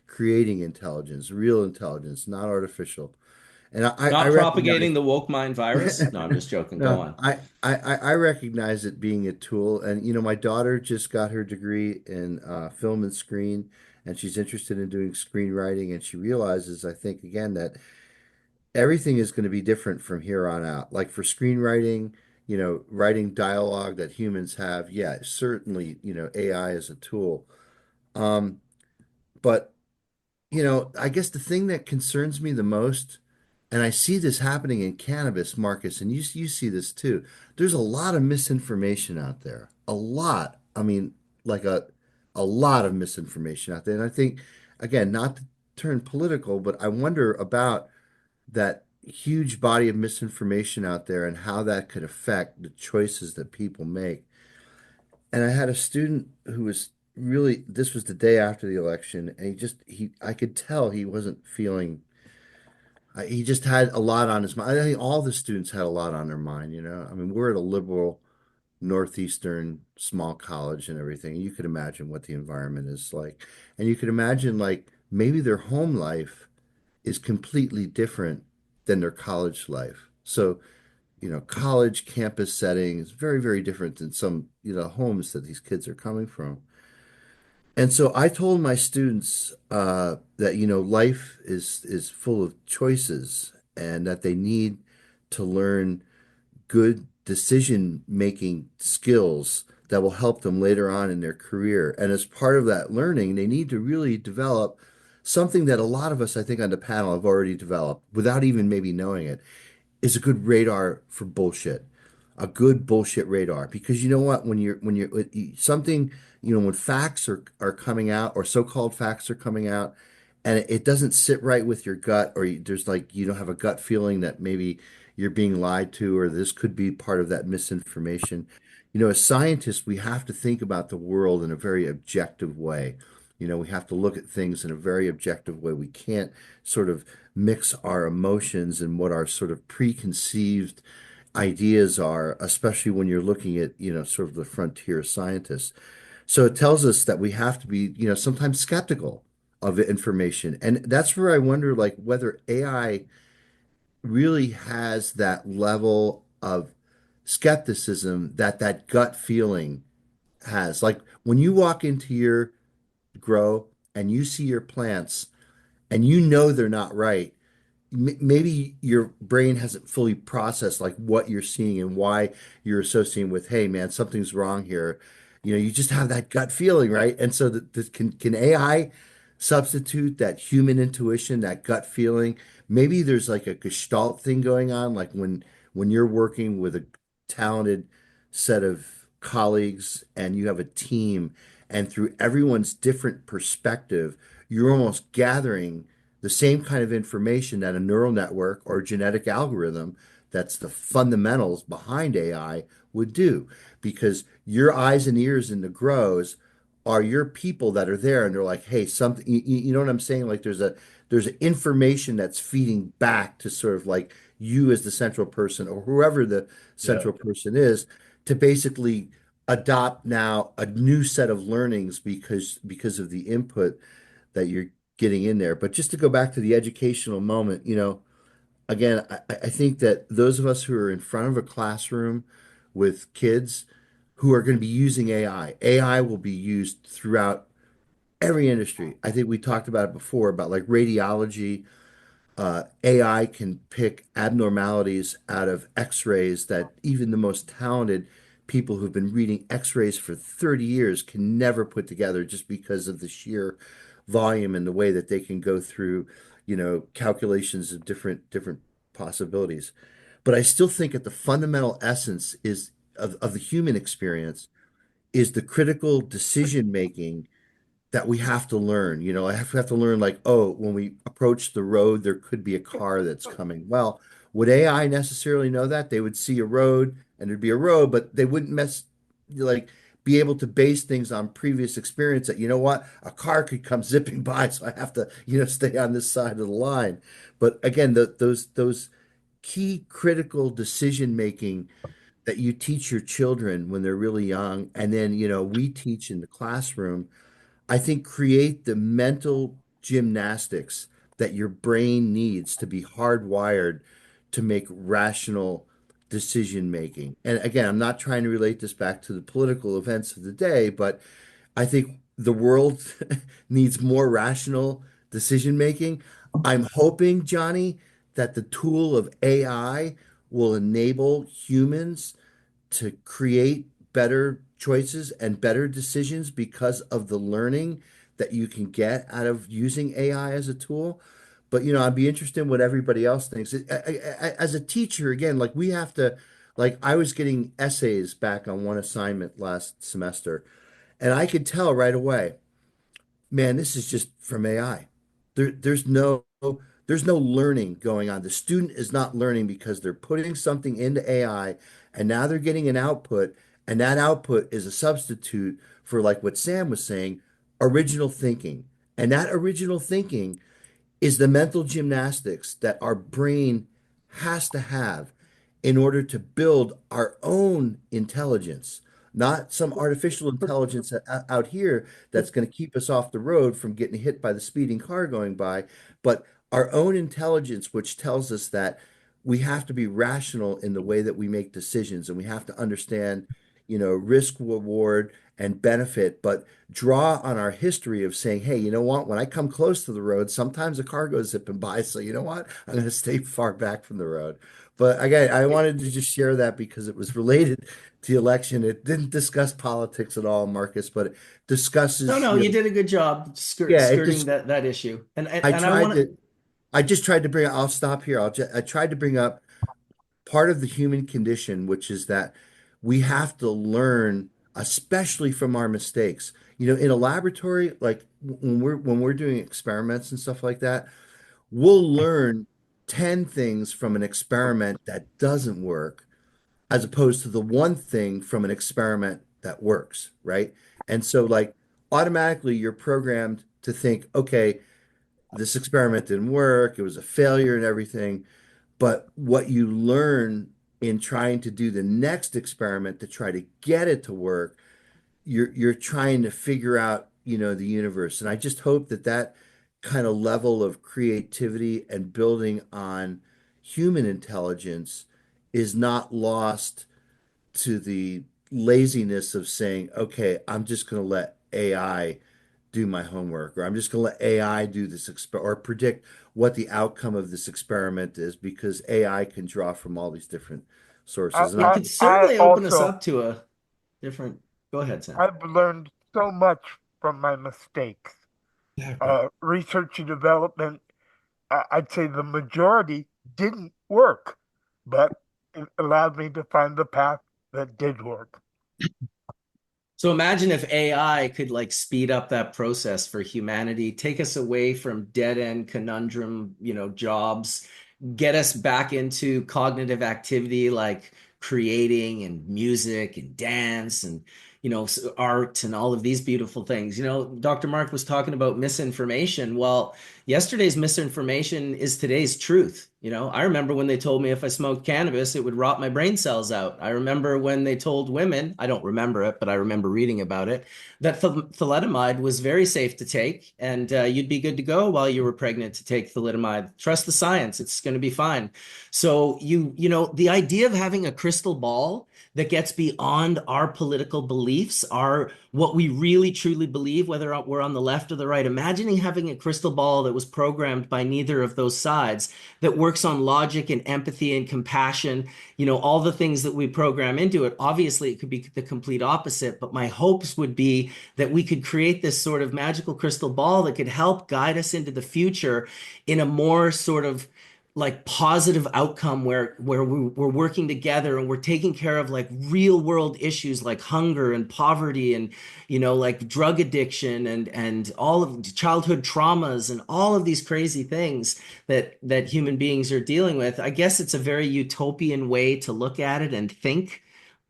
creating intelligence, real intelligence, not artificial. And I Not recognize propagating the woke mind virus. No, I'm just joking. Go no, on. I recognize it being a tool. And my daughter just got her degree in film and screen, and she's interested in doing screenwriting, and she realizes, I think, again, that everything is going to be different from here on out. Like for screenwriting, writing dialogue that humans have, yeah, certainly, AI is a tool. Um, but, I guess the thing that concerns me the most, and I see this happening in cannabis, Marcus, and you see this too. There's a lot of misinformation out there. A lot. I mean, like a lot of misinformation out there. And I think, again, not to turn political, but I wonder about that huge body of misinformation out there and how that could affect the choices that people make. And I had a student who was really, this was the day after the election, and I could tell he wasn't feeling, he just had a lot on his mind. I think all the students had a lot on their mind. I mean, we're at a liberal Northeastern small college and everything. You could imagine what the environment is like. And you could imagine, like, maybe their home life is completely different than their college life. So, college campus setting is very, very different than some, homes that these kids are coming from. And so I told my students that, life is full of choices and that they need to learn good decision making skills that will help them later on in their career. And as part of that learning, they need to really develop something that a lot of us, I think, on the panel have already developed without even maybe knowing it, is a good radar for bullshit, a good bullshit radar. Because you know what, when you're something, when facts are coming out, or so-called facts are coming out, and it doesn't sit right with your gut, or there's like, you don't have a gut feeling that maybe you're being lied to, or this could be part of that misinformation. As scientists, we have to think about the world in a very objective way. We have to look at things in a very objective way. We can't sort of mix our emotions and what our sort of preconceived ideas are, especially when you're looking at, sort of the frontier scientists. So it tells us that we have to be, sometimes skeptical of information. And that's where I wonder, like, whether AI really has that level of skepticism that that gut feeling has. Like when you walk into your grow and you see your plants and they're not right, maybe your brain hasn't fully processed like what you're seeing and why you're associating with, hey man, something's wrong here. You just have that gut feeling, right? And so can AI substitute that human intuition, that gut feeling? Maybe there's like a gestalt thing going on, like when you're working with a talented set of colleagues and you have a team, and through everyone's different perspective, you're almost gathering the same kind of information that a neural network or genetic algorithm, that's the fundamentals behind AI, would do. Because your eyes and ears in the grows are your people that are there, and they're like, hey, something, you know what I'm saying? Like there's information that's feeding back to sort of like you as the central person or whoever the Yeah. central person is, to basically adopt now a new set of learnings because of the input that you're getting in there. But just to go back to the educational moment, again, I think that those of us who are in front of a classroom with kids who are going to be using AI will be used throughout every industry. I think we talked about it before about like radiology. AI can pick abnormalities out of X-rays that even the most talented people who've been reading X-rays for 30 years can never put together, just because of the sheer volume and the way that they can go through, calculations of different possibilities. But I still think at the fundamental essence is of the human experience is the critical decision making that we have to learn. I have to learn, like, oh, when we approach the road, there could be a car that's coming. Well, would AI necessarily know that? They would see a road and there'd be a road, but they wouldn't like be able to base things on previous experience that, what, a car could come zipping by, so I have to, stay on this side of the line. But again, those key critical decision making that you teach your children when they're really young, and then, we teach in the classroom, I think create the mental gymnastics that your brain needs to be hardwired to make rational decision making. And again, I'm not trying to relate this back to the political events of the day, but I think the world needs more rational decision making. I'm hoping, Johnny, that the tool of AI will enable humans to create better choices and better decisions because of the learning that you can get out of using AI as a tool. But I'd be interested in what everybody else thinks. As a teacher, again, like we have to, like I was getting essays back on one assignment last semester, and I could tell right away, man, this is just from AI. There's no learning going on. The student is not learning because they're putting something into AI and now they're getting an output, and that output is a substitute for, like what Sam was saying, original thinking. And that original thinking is the mental gymnastics that our brain has to have in order to build our own intelligence, not some artificial intelligence out here that's going to keep us off the road from getting hit by the speeding car going by, but our own intelligence, which tells us that we have to be rational in the way that we make decisions, and we have to understand, risk, reward, and benefit, but draw on our history of saying, hey, you know what? When I come close to the road, sometimes a car goes zipping by. So you know what? I'm going to stay far back from the road. But again, I wanted to just share that because it was related to the election. It didn't discuss politics at all, Marcus, but it No, discusses, no, you did a good job yeah, it skirting just, that issue. I And I tried want to. to, I just tried to bring, I'll stop here. I tried to bring up part of the human condition, which is that we have to learn, especially from our mistakes. In a laboratory, like when we're doing experiments and stuff like that, we'll learn 10 things from an experiment that doesn't work, as opposed to the one thing from an experiment that works, right? And so, like, automatically you're programmed to think, okay, this experiment didn't work, it was a failure and everything. But what you learn in trying to do the next experiment to try to get it to work, you're trying to figure out, the universe. And I just hope that that kind of level of creativity and building on human intelligence is not lost to the laziness of saying, okay, I'm just going to let AI do my homework, or I'm just going to let AI do this or predict what the outcome of this experiment is, because AI can draw from all these different I, sources. And It I, could I certainly open us also, up to a different. Go ahead, Sam. I've learned so much from my mistakes. Research and development, I'd say the majority didn't work, but it allowed me to find the path that did work. So imagine if AI could like speed up that process for humanity, take us away from dead end conundrum, jobs, get us back into cognitive activity like creating and music and dance and art and all of these beautiful things. Dr. Mark was talking about misinformation. Well, yesterday's misinformation is today's truth. I remember when they told me if I smoked cannabis, it would rot my brain cells out. I remember when they told women, I don't remember it, but I remember reading about it, that thalidomide was very safe to take, and you'd be good to go while you were pregnant to take thalidomide. Trust the science; it's going to be fine. So the idea of having a crystal ball that gets beyond our political beliefs, our what we really truly believe, whether we're on the left or the right. Imagining having a crystal ball that was programmed by neither of those sides, that works on logic and empathy and compassion, all the things that we program into it. Obviously, it could be the complete opposite, but my hopes would be that we could create this sort of magical crystal ball that could help guide us into the future in a more sort of like positive outcome where we're working together and we're taking care of like real world issues like hunger and poverty and like drug addiction and all of childhood traumas and all of these crazy things that human beings are dealing with. I guess it's a very utopian way to look at it and think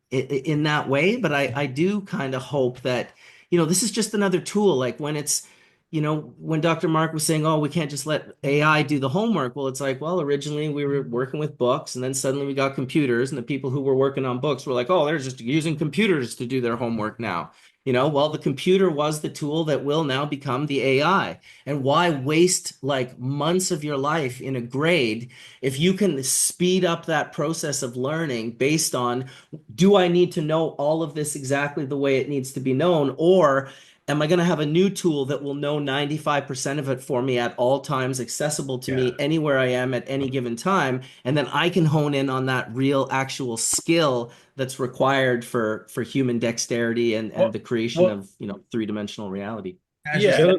in that way, but I do kind of hope that this is just another tool. Like when Dr. Mark was saying, oh, we can't just let AI do the homework. Well, it's like, well, originally we were working with books, and then suddenly we got computers, and the people who were working on books were like, oh, they're just using computers to do their homework now. Well, the computer was the tool that will now become the AI. And why waste like months of your life in a grade if you can speed up that process of learning based on, do I need to know all of this exactly the way it needs to be known? Or am I going to have a new tool that will know 95% of it for me at all times, accessible to me anywhere I am at any given time? And then I can hone in on that real actual skill that's required for human dexterity and the creation of, three-dimensional reality. Yeah.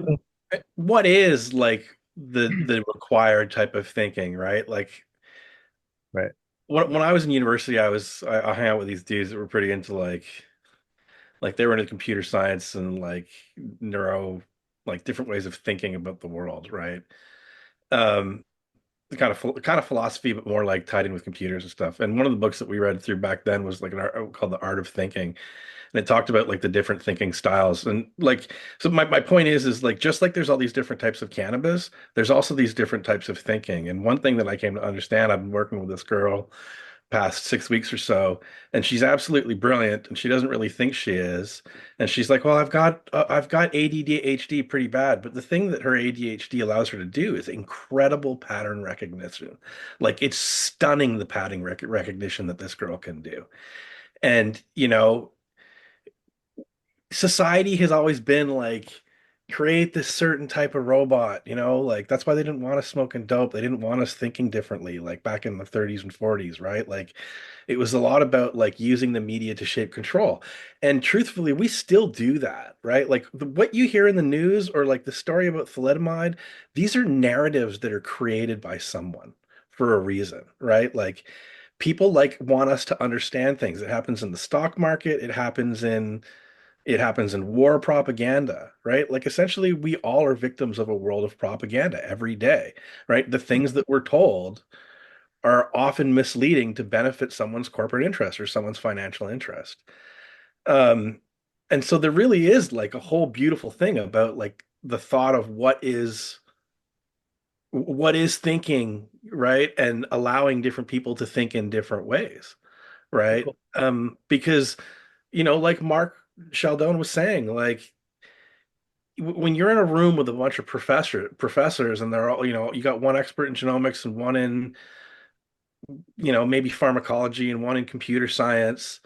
What is like the required type of thinking, right? Like, Right. when I was in university, I hung out with these dudes that were pretty into like they were into computer science and like like different ways of thinking about the world, right? Um, kind of philosophy, but more like tied in with computers and stuff. And one of the books that we read through back then was like an art called The Art of Thinking, and it talked about like the different thinking styles. And like, so my point is like, just like there's all these different types of cannabis, there's also these different types of thinking. And one thing that I came to understand, I've been working with this girl past 6 weeks or so, and she's absolutely brilliant, and she doesn't really think she is. And she's like, well, I've got ADHD pretty bad, but the thing that her ADHD allows her to do is incredible pattern recognition. Like, it's stunning, the pattern recognition that this girl can do. And society has always been like, create this certain type of robot, like that's why they didn't want us smoking dope. They didn't want us thinking differently, like back in the 30s and 40s, right? Like it was a lot about like using the media to shape control. And truthfully, we still do that, right? Like what you hear in the news or like the story about thalidomide, these are narratives that are created by someone for a reason, right? Like people like want us to understand things. It happens in the stock market, it happens in It happens in war propaganda, right? Like essentially, we all are victims of a world of propaganda every day, right? The things that we're told are often misleading to benefit someone's corporate interest or someone's financial interest. Um, and so there really is like a whole beautiful thing about like the thought of what is thinking, right? And allowing different people to think in different ways, right? Cool. Because, like Mark Sheldon was saying, like when you're in a room with a bunch of professors and they're all, you got one expert in genomics and one in, maybe pharmacology and one in computer science,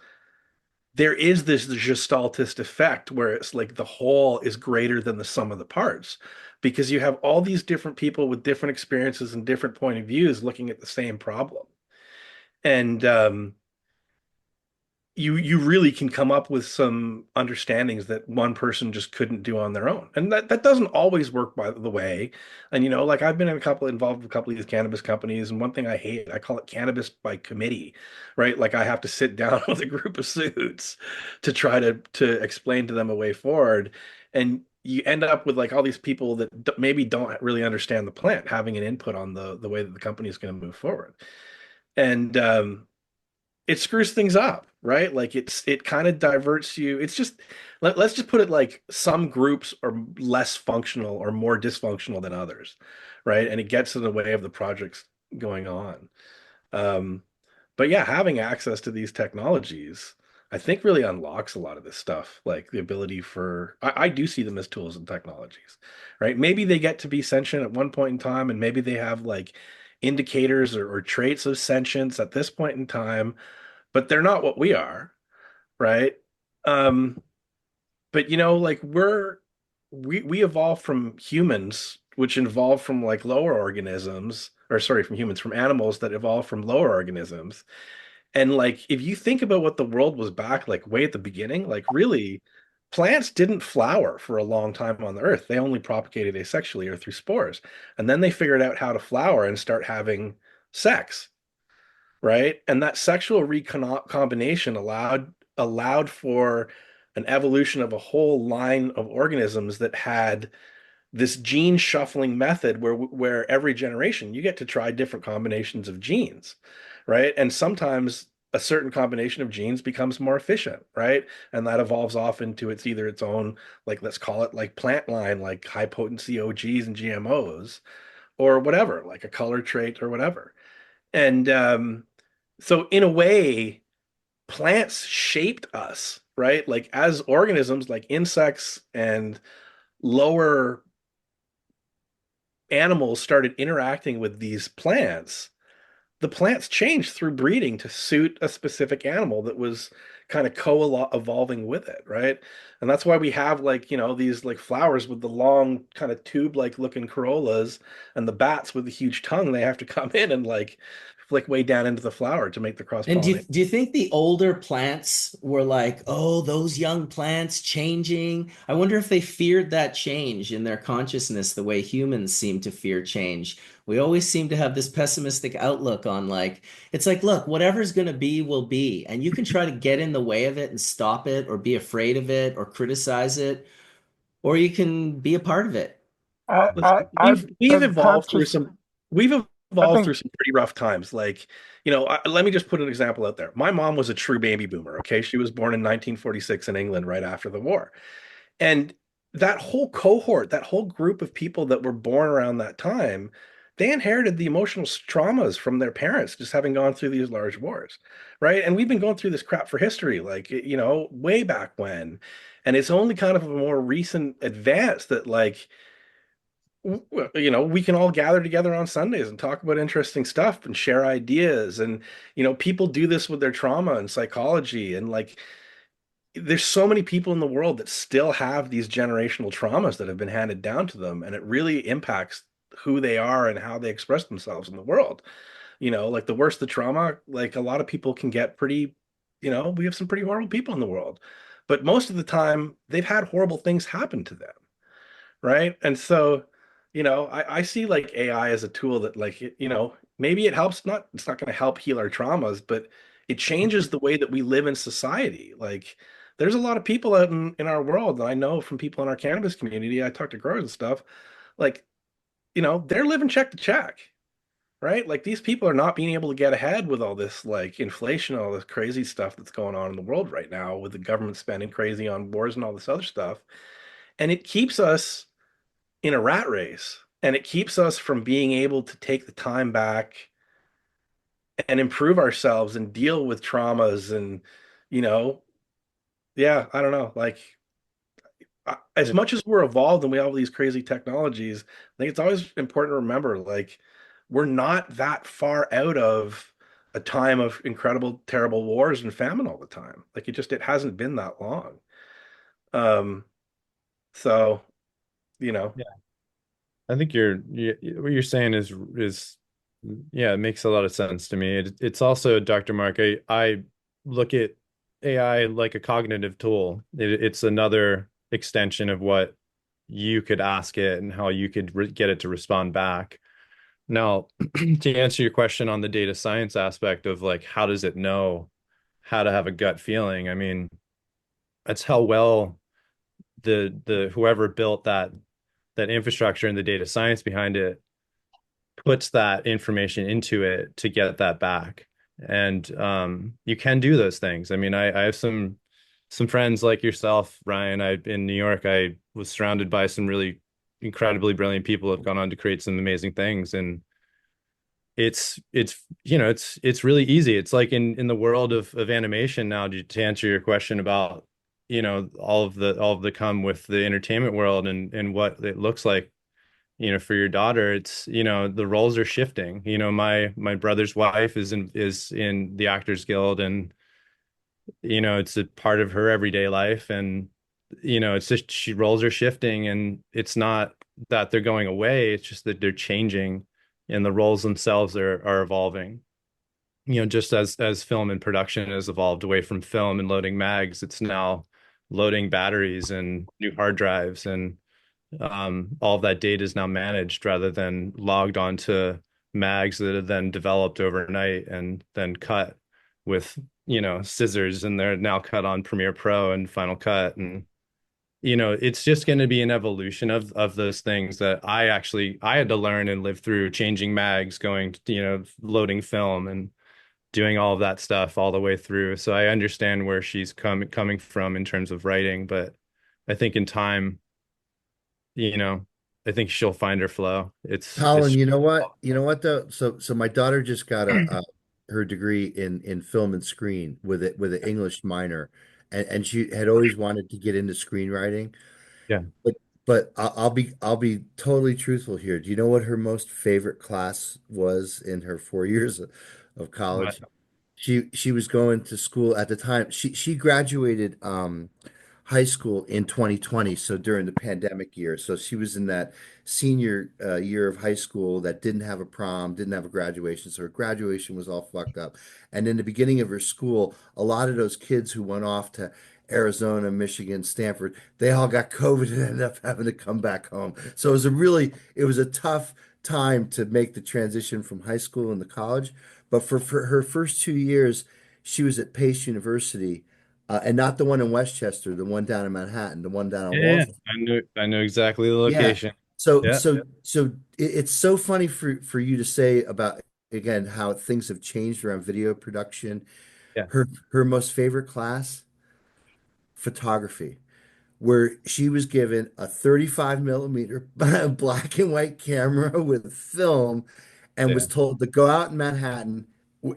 there is this gestaltist effect where it's like the whole is greater than the sum of the parts because you have all these different people with different experiences and different point of views looking at the same problem. And you really can come up with some understandings that one person just couldn't do on their own. And that doesn't always work by the way. And like I've been involved with a couple of these cannabis companies, and one thing I hate, I call it cannabis by committee, right? Like I have to sit down with a group of suits to try to explain to them a way forward. And you end up with like all these people that maybe don't really understand the plant having an input on the way that the company is going to move forward. And it screws things up, right? Like it kind of diverts you. It's just let's just put it like some groups are less functional or more dysfunctional than others, right? And it gets in the way of the projects going on. Um, but yeah, having access to these technologies, I think really unlocks a lot of this stuff, like the ability for I do see them as tools and technologies, right? Maybe they get to be sentient at one point in time, and maybe they have like indicators or traits of sentience at this point in time, but they're not what we are, right? Um, but like we evolved from humans, which evolved from like lower organisms, or sorry, from humans, from animals that evolved from lower organisms. And like if you think about what the world was back like way at the beginning, like really plants didn't flower for a long time on the earth. They only propagated asexually or through spores. And then they figured out how to flower and start having sex, right? And that sexual recombination allowed for an evolution of a whole line of organisms that had this gene shuffling method where every generation you get to try different combinations of genes, right? And sometimes a certain combination of genes becomes more efficient, right? And that evolves off into it's either its own, like let's call it like plant line, like high potency OGs and GMOs, or whatever, like a color trait or whatever. And so in a way, plants shaped us, right? Like as organisms, like insects and lower animals started interacting with these plants, the plants changed through breeding to suit a specific animal that was kind of co-evolving with it, right? And that's why we have like, these like flowers with the long kind of tube-like looking corollas and the bats with the huge tongue. They have to come in and like flick way down into the flower to make the cross And pollinate. do you think the older plants were like, oh, those young plants changing? I wonder if they feared that change in their consciousness the way humans seem to fear change. We always seem to have this pessimistic outlook on like, it's like, look, whatever's going to be will be. And you can try to get in the way of it and stop it or be afraid of it or criticize it, or you can be a part of it. I've We've been evolved through conscious. some we've I evolved think through some pretty rough times. Like, let me just put an example out there. My mom was a true baby boomer. Okay, she was born in 1946 in England, right after the war, and that whole cohort, that whole group of people that were born around that time, they inherited the emotional traumas from their parents, just having gone through these large wars, right? And we've been going through this crap for history, like way back when, and it's only kind of a more recent advance that like we can all gather together on Sundays and talk about interesting stuff and share ideas. And, people do this with their trauma and psychology. And like, there's so many people in the world that still have these generational traumas that have been handed down to them. And it really impacts who they are and how they express themselves in the world. Like the worse the trauma, like a lot of people can get pretty, we have some pretty horrible people in the world. But most of the time, they've had horrible things happen to them, right? And so, I see like AI as a tool that like maybe it helps not it's not going to help heal our traumas, but it changes the way that we live in society. Like there's a lot of people out in our world, and I know from people in our cannabis community, I talk to growers and stuff, like, they're living check to check, right? Like these people are not being able to get ahead with all this like inflation, all this crazy stuff that's going on in the world right now with the government spending crazy on wars and all this other stuff. And it keeps us in a rat race, and it keeps us from being able to take the time back and improve ourselves and deal with traumas and, you know, yeah, I don't know, like as Yeah. much as we're evolved and we have all these crazy technologies, I think it's always important to remember, like, we're not that far out of a time of incredible, terrible wars and famine all the time. Like it hasn't been that long. Um, so, you know, Yeah. I think what you're saying is yeah, it makes a lot of sense to me. It's also, Dr. Mark, I look at AI like a cognitive tool. It's another extension of what you could ask it and how you could get it to respond back. Now, to answer your question on the data science aspect of like how does it know how to have a gut feeling? I mean, that's how well the whoever built that infrastructure and the data science behind it puts that information into it to get that back. And you can do those things. I mean, I have some friends like yourself, Ryan. In New York, I was surrounded by some really incredibly brilliant people who have gone on to create some amazing things. And it's really easy. It's like in the world of animation now, to answer your question about, all of the come with the entertainment world and what it looks like, for your daughter. It's, the roles are shifting. My brother's wife is in the Actors Guild, and it's a part of her everyday life. And it's just she roles are shifting, and it's not that they're going away, it's just that they're changing, and the roles themselves are evolving. Just as film and production has evolved away from film and loading mags, it's now loading batteries and new hard drives, and all of that data is now managed rather than logged onto mags that are then developed overnight and then cut with, scissors, and they're now cut on Premiere Pro and Final Cut. And, it's just going to be an evolution of those things that I had to learn and live through, changing mags, going to, loading film and doing all of that stuff all the way through. So I understand where she's coming from in terms of writing, but I think in time, you know, I think she'll find her flow. It's Colin, you know what? You know what though? So my daughter just got her degree in film and screen with an English minor, and she had always wanted to get into screenwriting. yeah. But I'll be totally truthful here. Do you know what her most favorite class was in her 4 years of What? college? She was going to school at the time. She graduated high school in 2020, so during the pandemic year. So she was in that senior year of high school that didn't have a prom, didn't have a graduation. So her graduation was all fucked up. And in the beginning of her school, a lot of those kids who went off to Arizona, Michigan, Stanford, they all got COVID and ended up having to come back home. So it was a tough time to make the transition from high school into college. But for her first 2 years, she was at Pace University, and not the one in Westchester, the one down in Manhattan, the one down on Wall Yeah, Street. I know exactly the Yeah. location. So Yeah, so so it's so funny for you to say about again how things have changed around video production. yeah, Her most favorite class, photography, where she was given a 35 millimeter black and white camera with film and was yeah, told to go out in Manhattan.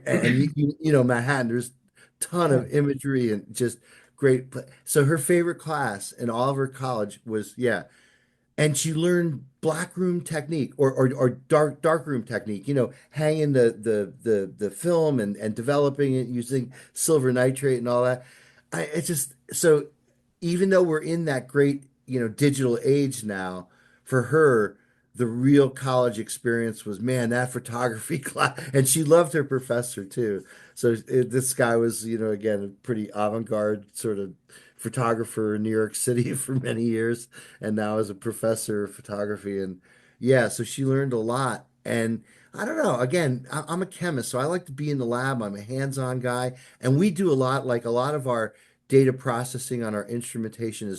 And you know Manhattan, there's a ton yeah. of imagery and just great. So her favorite class in all of her college was, yeah, and she learned black room technique or dark room technique, hanging the film and developing it using silver nitrate and all that. It's just so, even though we're in that great, digital age now, for her, the real college experience was, man, that photography class. And she loved her professor too. So this guy was, again, a pretty avant-garde sort of photographer in New York City for many years, and now as a professor of photography. And yeah, so she learned a lot. And I don't know, again, I'm a chemist, so I like to be in the lab. I'm a hands-on guy, and we do a lot, like a lot of our data processing on our instrumentation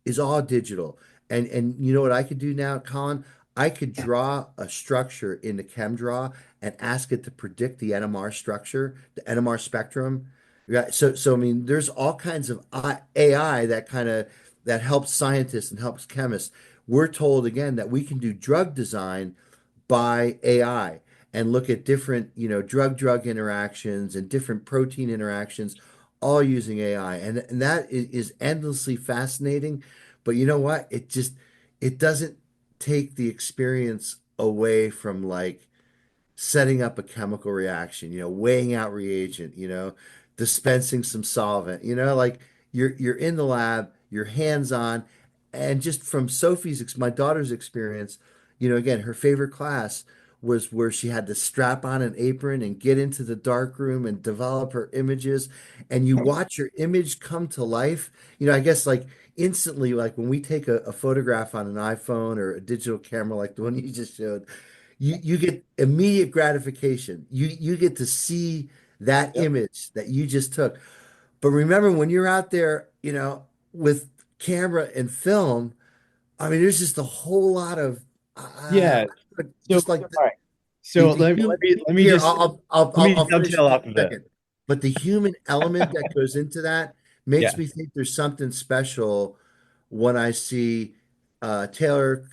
is all digital. And you know what I could do now, Colin? I could draw a structure into ChemDraw and ask it to predict the NMR structure, the NMR spectrum. Yeah, so I mean, there's all kinds of AI that helps scientists and helps chemists. We're told again that we can do drug design by AI and look at different, drug-drug interactions and different protein interactions, all using AI. And that is endlessly fascinating. But you know what? It doesn't take the experience away from like setting up a chemical reaction, weighing out reagent, dispensing some solvent, like you're in the lab, you're hands-on, and just from my daughter's experience, again, her favorite class was where she had to strap on an apron and get into the dark room and develop her images, and you watch your image come to life. I guess like instantly, like when we take a photograph on an iPhone or a digital camera like the one you just showed, you get immediate gratification. You get to see that Yep. image that you just took. But remember when you're out there, with camera and film, I mean, there's just a whole lot of Yeah. So, just like all right. the, So the human. let me Here, just let me I'll finish in dovetail just off of a it. second. But the human element that goes into that makes Yeah. me think there's something special when I see Taylor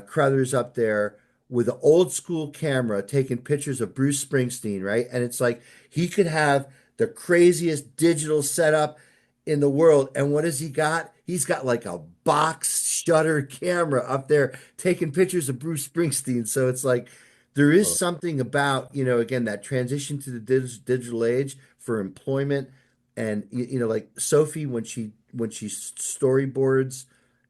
Crothers up there with an old school camera taking pictures of Bruce Springsteen, right? And it's like he could have the craziest digital setup in the world. And what has he got? He's got like a box shutter camera up there taking pictures of Bruce Springsteen. So it's like there is something about, again, that transition to the digital age for employment. And like Sophie, when she storyboards,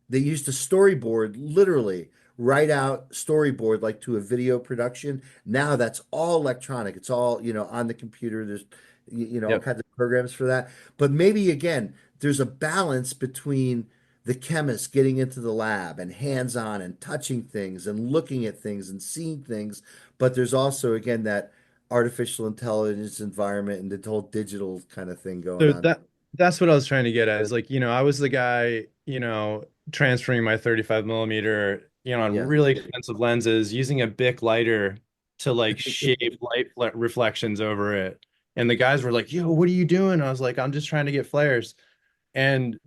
they used to storyboard, literally write out storyboard like to a video production. Now that's all electronic. It's all, on the computer. There's, all Yep. kinds of programs for that. But maybe again, there's a balance between the chemist getting into the lab and hands-on and touching things and looking at things and seeing things. But there's also, again, that artificial intelligence environment and the whole digital kind of thing going So on. that's what I was trying to get at is like, I was the guy, transferring my 35 millimeter, on Yeah. really expensive lenses, using a Bic lighter to like shave light reflections over it. And the guys were like, yo, what are you doing? I was like, I'm just trying to get flares. And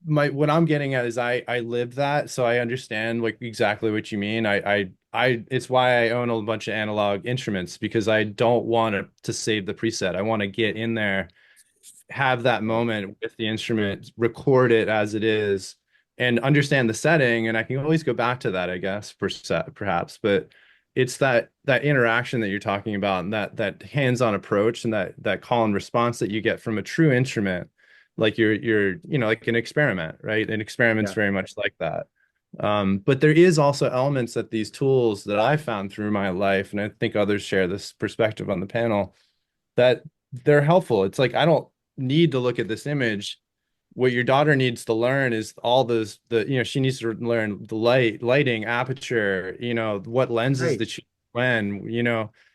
what I'm getting at is I live that, so I understand like exactly what you mean. It's why I own a bunch of analog instruments because I don't want to save the preset. I want to get in there, have that moment with the instrument, record it as it is, and understand the setting. And I can always go back to that, I guess, perhaps. But it's that interaction that you're talking about, and that hands-on approach, and that call and response that you get from a true instrument, like you're like an experiment, right? An experiment's Yeah. very much like that. But there is also elements that these tools that I found through my life, and I think others share this perspective on the panel, that they're helpful. It's like I don't need to look at this image. What your daughter needs to learn is all those she needs to learn the lighting, aperture, what lenses Right. that she when,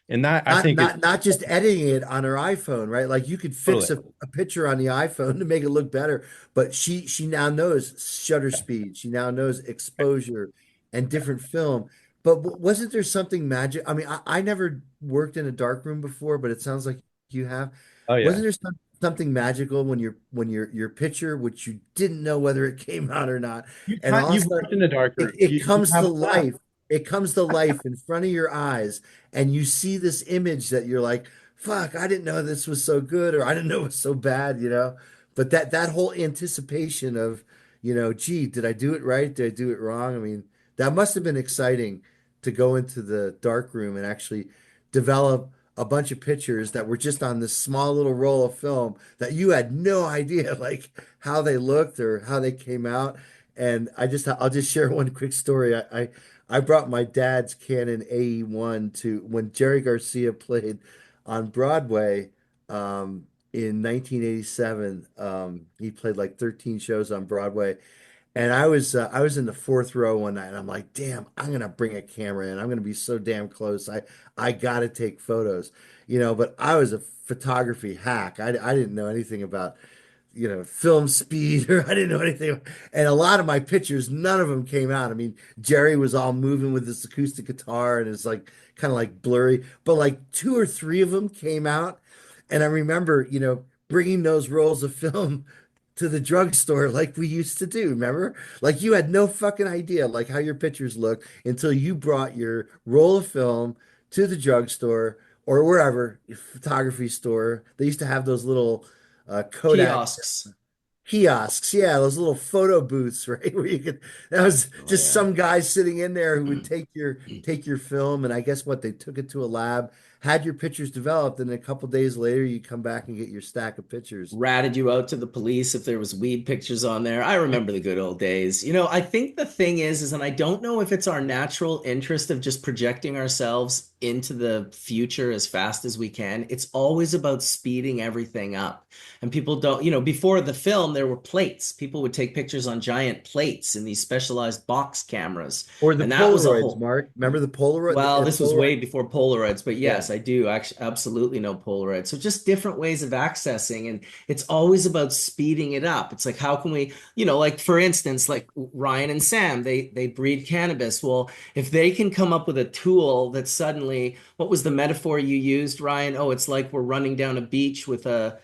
and that I Not think is not not just editing it on her iPhone, right? Like you could fix totally a picture on the iPhone to make it look better, but she now knows shutter yeah. speed. She now knows exposure and different film. But wasn't there something magic? I mean, I never worked in a dark room before, but it sounds like you have. Oh yeah. Wasn't there something magical when your picture, which you didn't know whether it came out or not, and all of a You've sudden worked in a dark room. it You comes to have a lab. life. It comes to life in front of your eyes, and you see this image that you're like, "Fuck, I didn't know this was so good," or "I didn't know it was so bad." But that whole anticipation of, gee, did I do it right? Did I do it wrong? I mean, that must have been exciting to go into the dark room and actually develop a bunch of pictures that were just on this small little roll of film that you had no idea like how they looked or how they came out. And I'll just share one quick story. I brought my dad's Canon AE1 to when Jerry Garcia played on Broadway in 1987. He played like 13 shows on Broadway, and I was in the fourth row one night, and I'm like, damn, I'm gonna bring a camera in. I'm gonna be so damn close. I gotta take photos, But I was a photography hack. I didn't know anything about film speed or I didn't know anything. And a lot of my pictures, none of them came out. I mean, Jerry was all moving with this acoustic guitar and it's like kind of like blurry, but like two or three of them came out. And I remember, bringing those rolls of film to the drugstore like we used to do. Remember? Like you had no fucking idea like how your pictures looked until you brought your roll of film to the drugstore or wherever, photography store. They used to have those little Kodak Kiosks. kiosks. Yeah, those little photo booths, right? Where you could, that was Oh just yeah. some guy sitting in there who would take your film, and I guess what they took it to a lab, had your pictures developed, and a couple days later you come back and get your stack of pictures. Ratted you out to the police if there was weed pictures on there. I remember the good old days. I think the thing is, and I don't know if it's our natural interest of just projecting ourselves into the future as fast as we can. It's always about speeding everything up. And people don't, before the film, there were plates. People would take pictures on giant plates in these specialized box cameras. Or the And that was a Polaroids, whole, Mark. Remember the Polaroid? well, this was Polaroid? way before Polaroids, but Yeah. yes, I do actually absolutely know Polaroid. So just different ways of accessing, and it's always about speeding it up. It's like how can we, like for instance, like Ryan and Sam, they breed cannabis. Well, if they can come up with a tool that suddenly, what was the metaphor you used, Ryan? Oh, it's like we're running down a beach with a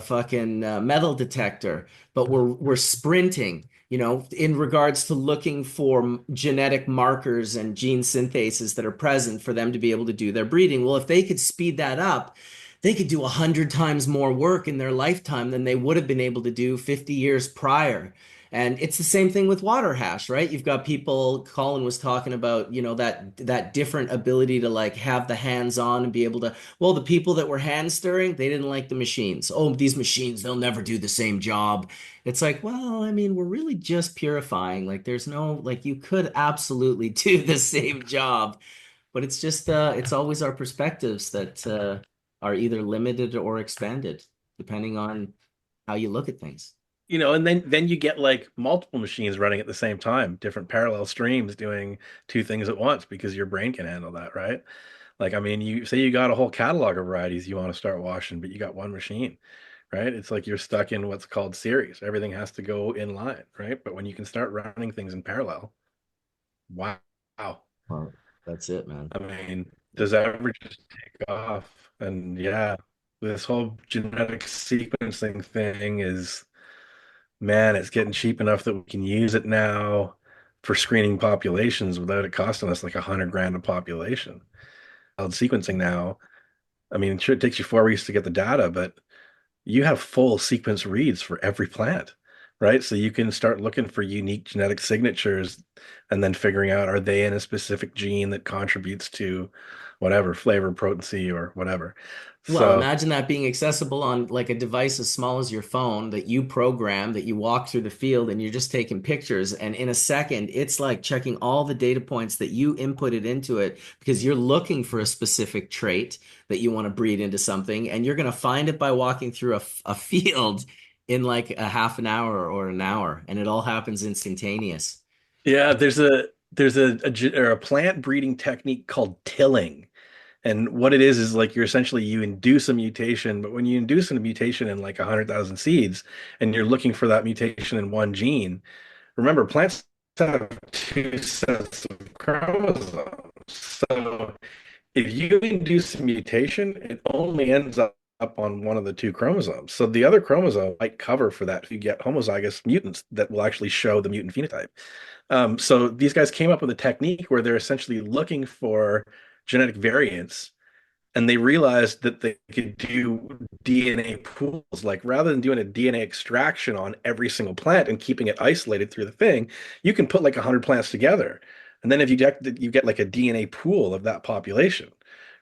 fucking metal detector, but we're sprinting, in regards to looking for genetic markers and gene synthases that are present for them to be able to do their breeding. Well, if they could speed that up, they could do 100 times more work in their lifetime than they would have been able to do 50 years prior. And it's the same thing with water hash, right? You've got people, Colin was talking about, that different ability to like have the hands on and be able to, well, the people that were hand stirring, they didn't like the machines. Oh, these machines, they'll never do the same job. It's like, well, I mean, we're really just purifying. Like there's no, like you could absolutely do the same job, but it's just it's always our perspectives that are either limited or expanded, depending on how you look at things. And then you get like multiple machines running at the same time, different parallel streams doing two things at once because your brain can handle that, right? Like, I mean, you say you got a whole catalog of varieties you want to start washing, but you got one machine, right? It's like you're stuck in what's called series. Everything has to go in line, right? But when you can start running things in parallel, wow. Well, that's it, man. I mean, does that ever just take off? And yeah, this whole genetic sequencing thing is, man, it's getting cheap enough that we can use it now for screening populations without it costing us like 100 grand a population. Sequencing now, I mean, sure, it takes you 4 weeks to get the data, but you have full sequence reads for every plant, right? So you can start looking for unique genetic signatures and then figuring out are they in a specific gene that contributes to whatever flavor, potency, or whatever. Well, So imagine that being accessible on like a device as small as your phone that you program, that you walk through the field and you're just taking pictures. And in a second, it's like checking all the data points that you inputted into it because you're looking for a specific trait that you want to breed into something. And you're going to find it by walking through a field in like a half an hour or an hour. And it all happens instantaneous. yeah, there's a plant breeding technique called tilling. And what it is like you're essentially you induce a mutation, but when you induce a mutation in like 100,000 seeds and you're looking for that mutation in one gene, remember plants have two sets of chromosomes. So if you induce a mutation, it only ends up on one of the two chromosomes. So the other chromosome might cover for that if you get homozygous mutants that will actually show the mutant phenotype. So these guys came up with a technique where they're essentially looking for genetic variants, and they realized that they could do DNA pools. Like rather than doing a DNA extraction on every single plant and keeping it isolated through the thing, you can put like 100 plants together. And then if you get like a DNA pool of that population,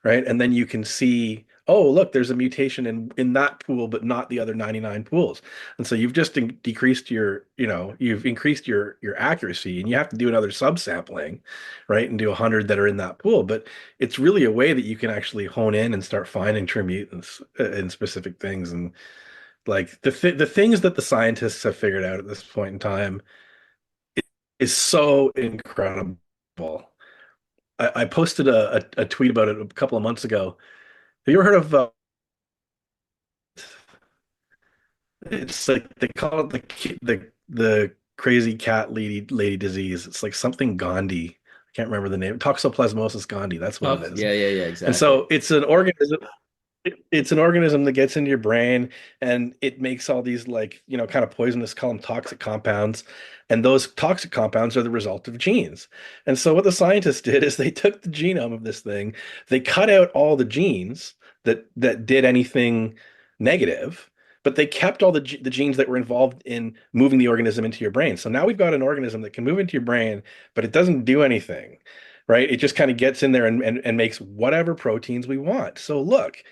right? And then you can see, oh, look, there's a mutation in that pool, but not the other 99 pools. And so you've just decreased you've increased your accuracy, and you have to do another subsampling, right? And do 100 that are in that pool. But it's really a way that you can actually hone in and start finding true mutants in specific things. And like the things that the scientists have figured out at this point in time is so incredible. I posted a tweet about it a couple of months ago. Have you ever heard of It's like they call it the crazy cat lady disease. It's like something Gandhi. I can't remember the name. Toxoplasmosis gondii. That's what it is. Yeah, And exactly. so it's an organism. It's an organism that gets into your brain and it makes all these like, kind of poisonous, call them toxic compounds. And those toxic compounds are the result of genes. And so what the scientists did is they took the genome of this thing, they cut out all the genes that did anything negative, but they kept all the genes that were involved in moving the organism into your brain. So now we've got an organism that can move into your brain, but it doesn't do anything, right? It just kind of gets in there and makes whatever proteins we want. So look,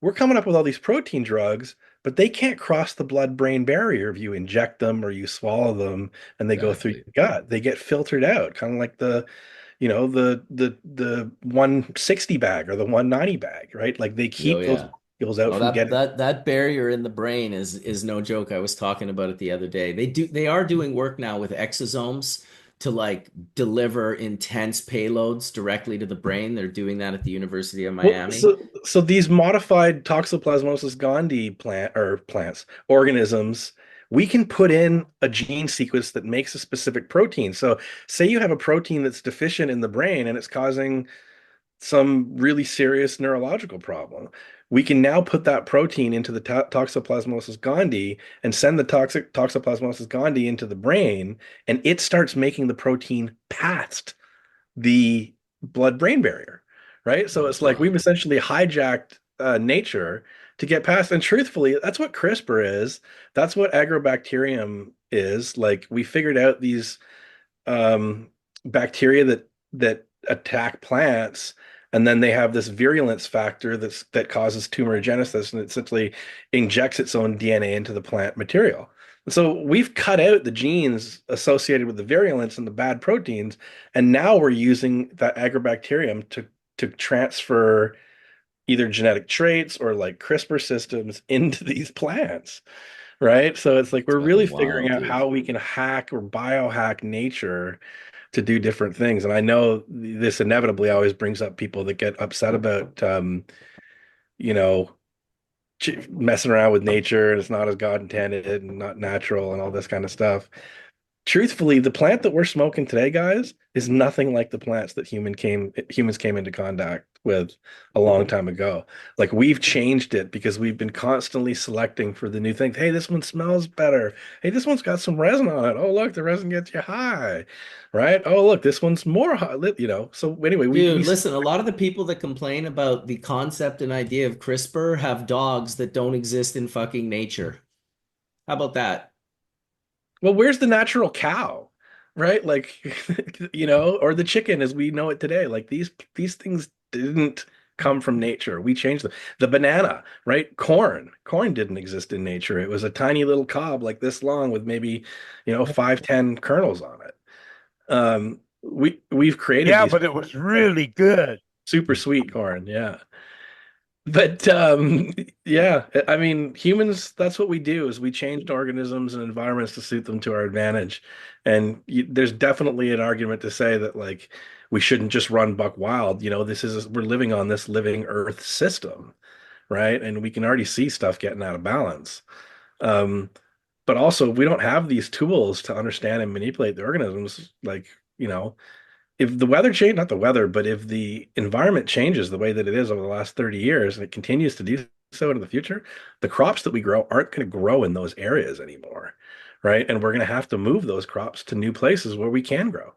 we're coming up with all these protein drugs, but they can't cross the blood-brain barrier if you inject them or you swallow them and they go through Exactly. your gut. They get filtered out, kind of like the 160 bag or the 190 bag, right? Like they Oh keep those yeah. molecules out Oh, from that getting. that barrier in the brain is no joke. I was talking about it the other day. They are doing work now with exosomes to like deliver intense payloads directly to the brain. They're doing that at the University of Well, Miami. so these modified Toxoplasmosis gondii plants, organisms, we can put in a gene sequence that makes a specific protein. So say you have a protein that's deficient in the brain and it's causing some really serious neurological problem. We can now put that protein into the Toxoplasmosis gondii and send the toxic Toxoplasmosis gondii into the brain, and it starts making the protein past the blood-brain barrier, right? So Oh it's like we've God. essentially hijacked nature to get past. And truthfully, that's what CRISPR is. That's what agrobacterium is. Like we figured out these um, bacteria that attack plants, and then they have this virulence factor that causes tumorigenesis, and it essentially injects its own DNA into the plant material. And so we've cut out the genes associated with the virulence and the bad proteins, and now we're using that agrobacterium to transfer either genetic traits or like CRISPR systems into these plants, right? So it's like It's we're really fucking figuring wild, out dude. how we can hack or biohack nature to do different things. And I know this inevitably always brings up people that get upset about, you know, messing around with nature and it's not as God intended and not natural and all this kind of stuff. Truthfully, the plant that we're smoking today, guys, is nothing like the plants that humans came into contact with a long time ago. Like we've changed it because we've been constantly selecting for the new things. Hey, this one smells better. Hey, this one's got some resin on it. Oh, look, the resin gets you high, right? Oh, look, this one's more high, So anyway, we Dude, listen, a lot of the people that complain about the concept and idea of CRISPR have dogs that don't exist in fucking nature. How about that? well, where's the natural cow? Right? Like, or the chicken as we know it today. Like these things didn't come from nature. We changed them. The banana, right? Corn. Corn didn't exist in nature. It was a tiny little cob like this long with maybe, 5, 10 kernels on it. We've created Yeah, these but it was really good. super sweet corn. Yeah. But yeah, I mean, humans, that's what we do is we change organisms and environments to suit them to our advantage. And there's definitely an argument to say that like we shouldn't just run buck wild. We're living on this living Earth system, right? And we can already see stuff getting out of balance. Um, but also we don't have these tools to understand and manipulate the organisms like, you know, if the weather change, not the weather, but if the environment changes the way that it is over the last 30 years and it continues to do so into the future, the crops that we grow aren't going to grow in those areas anymore, right? And we're going to have to move those crops to new places where we can grow.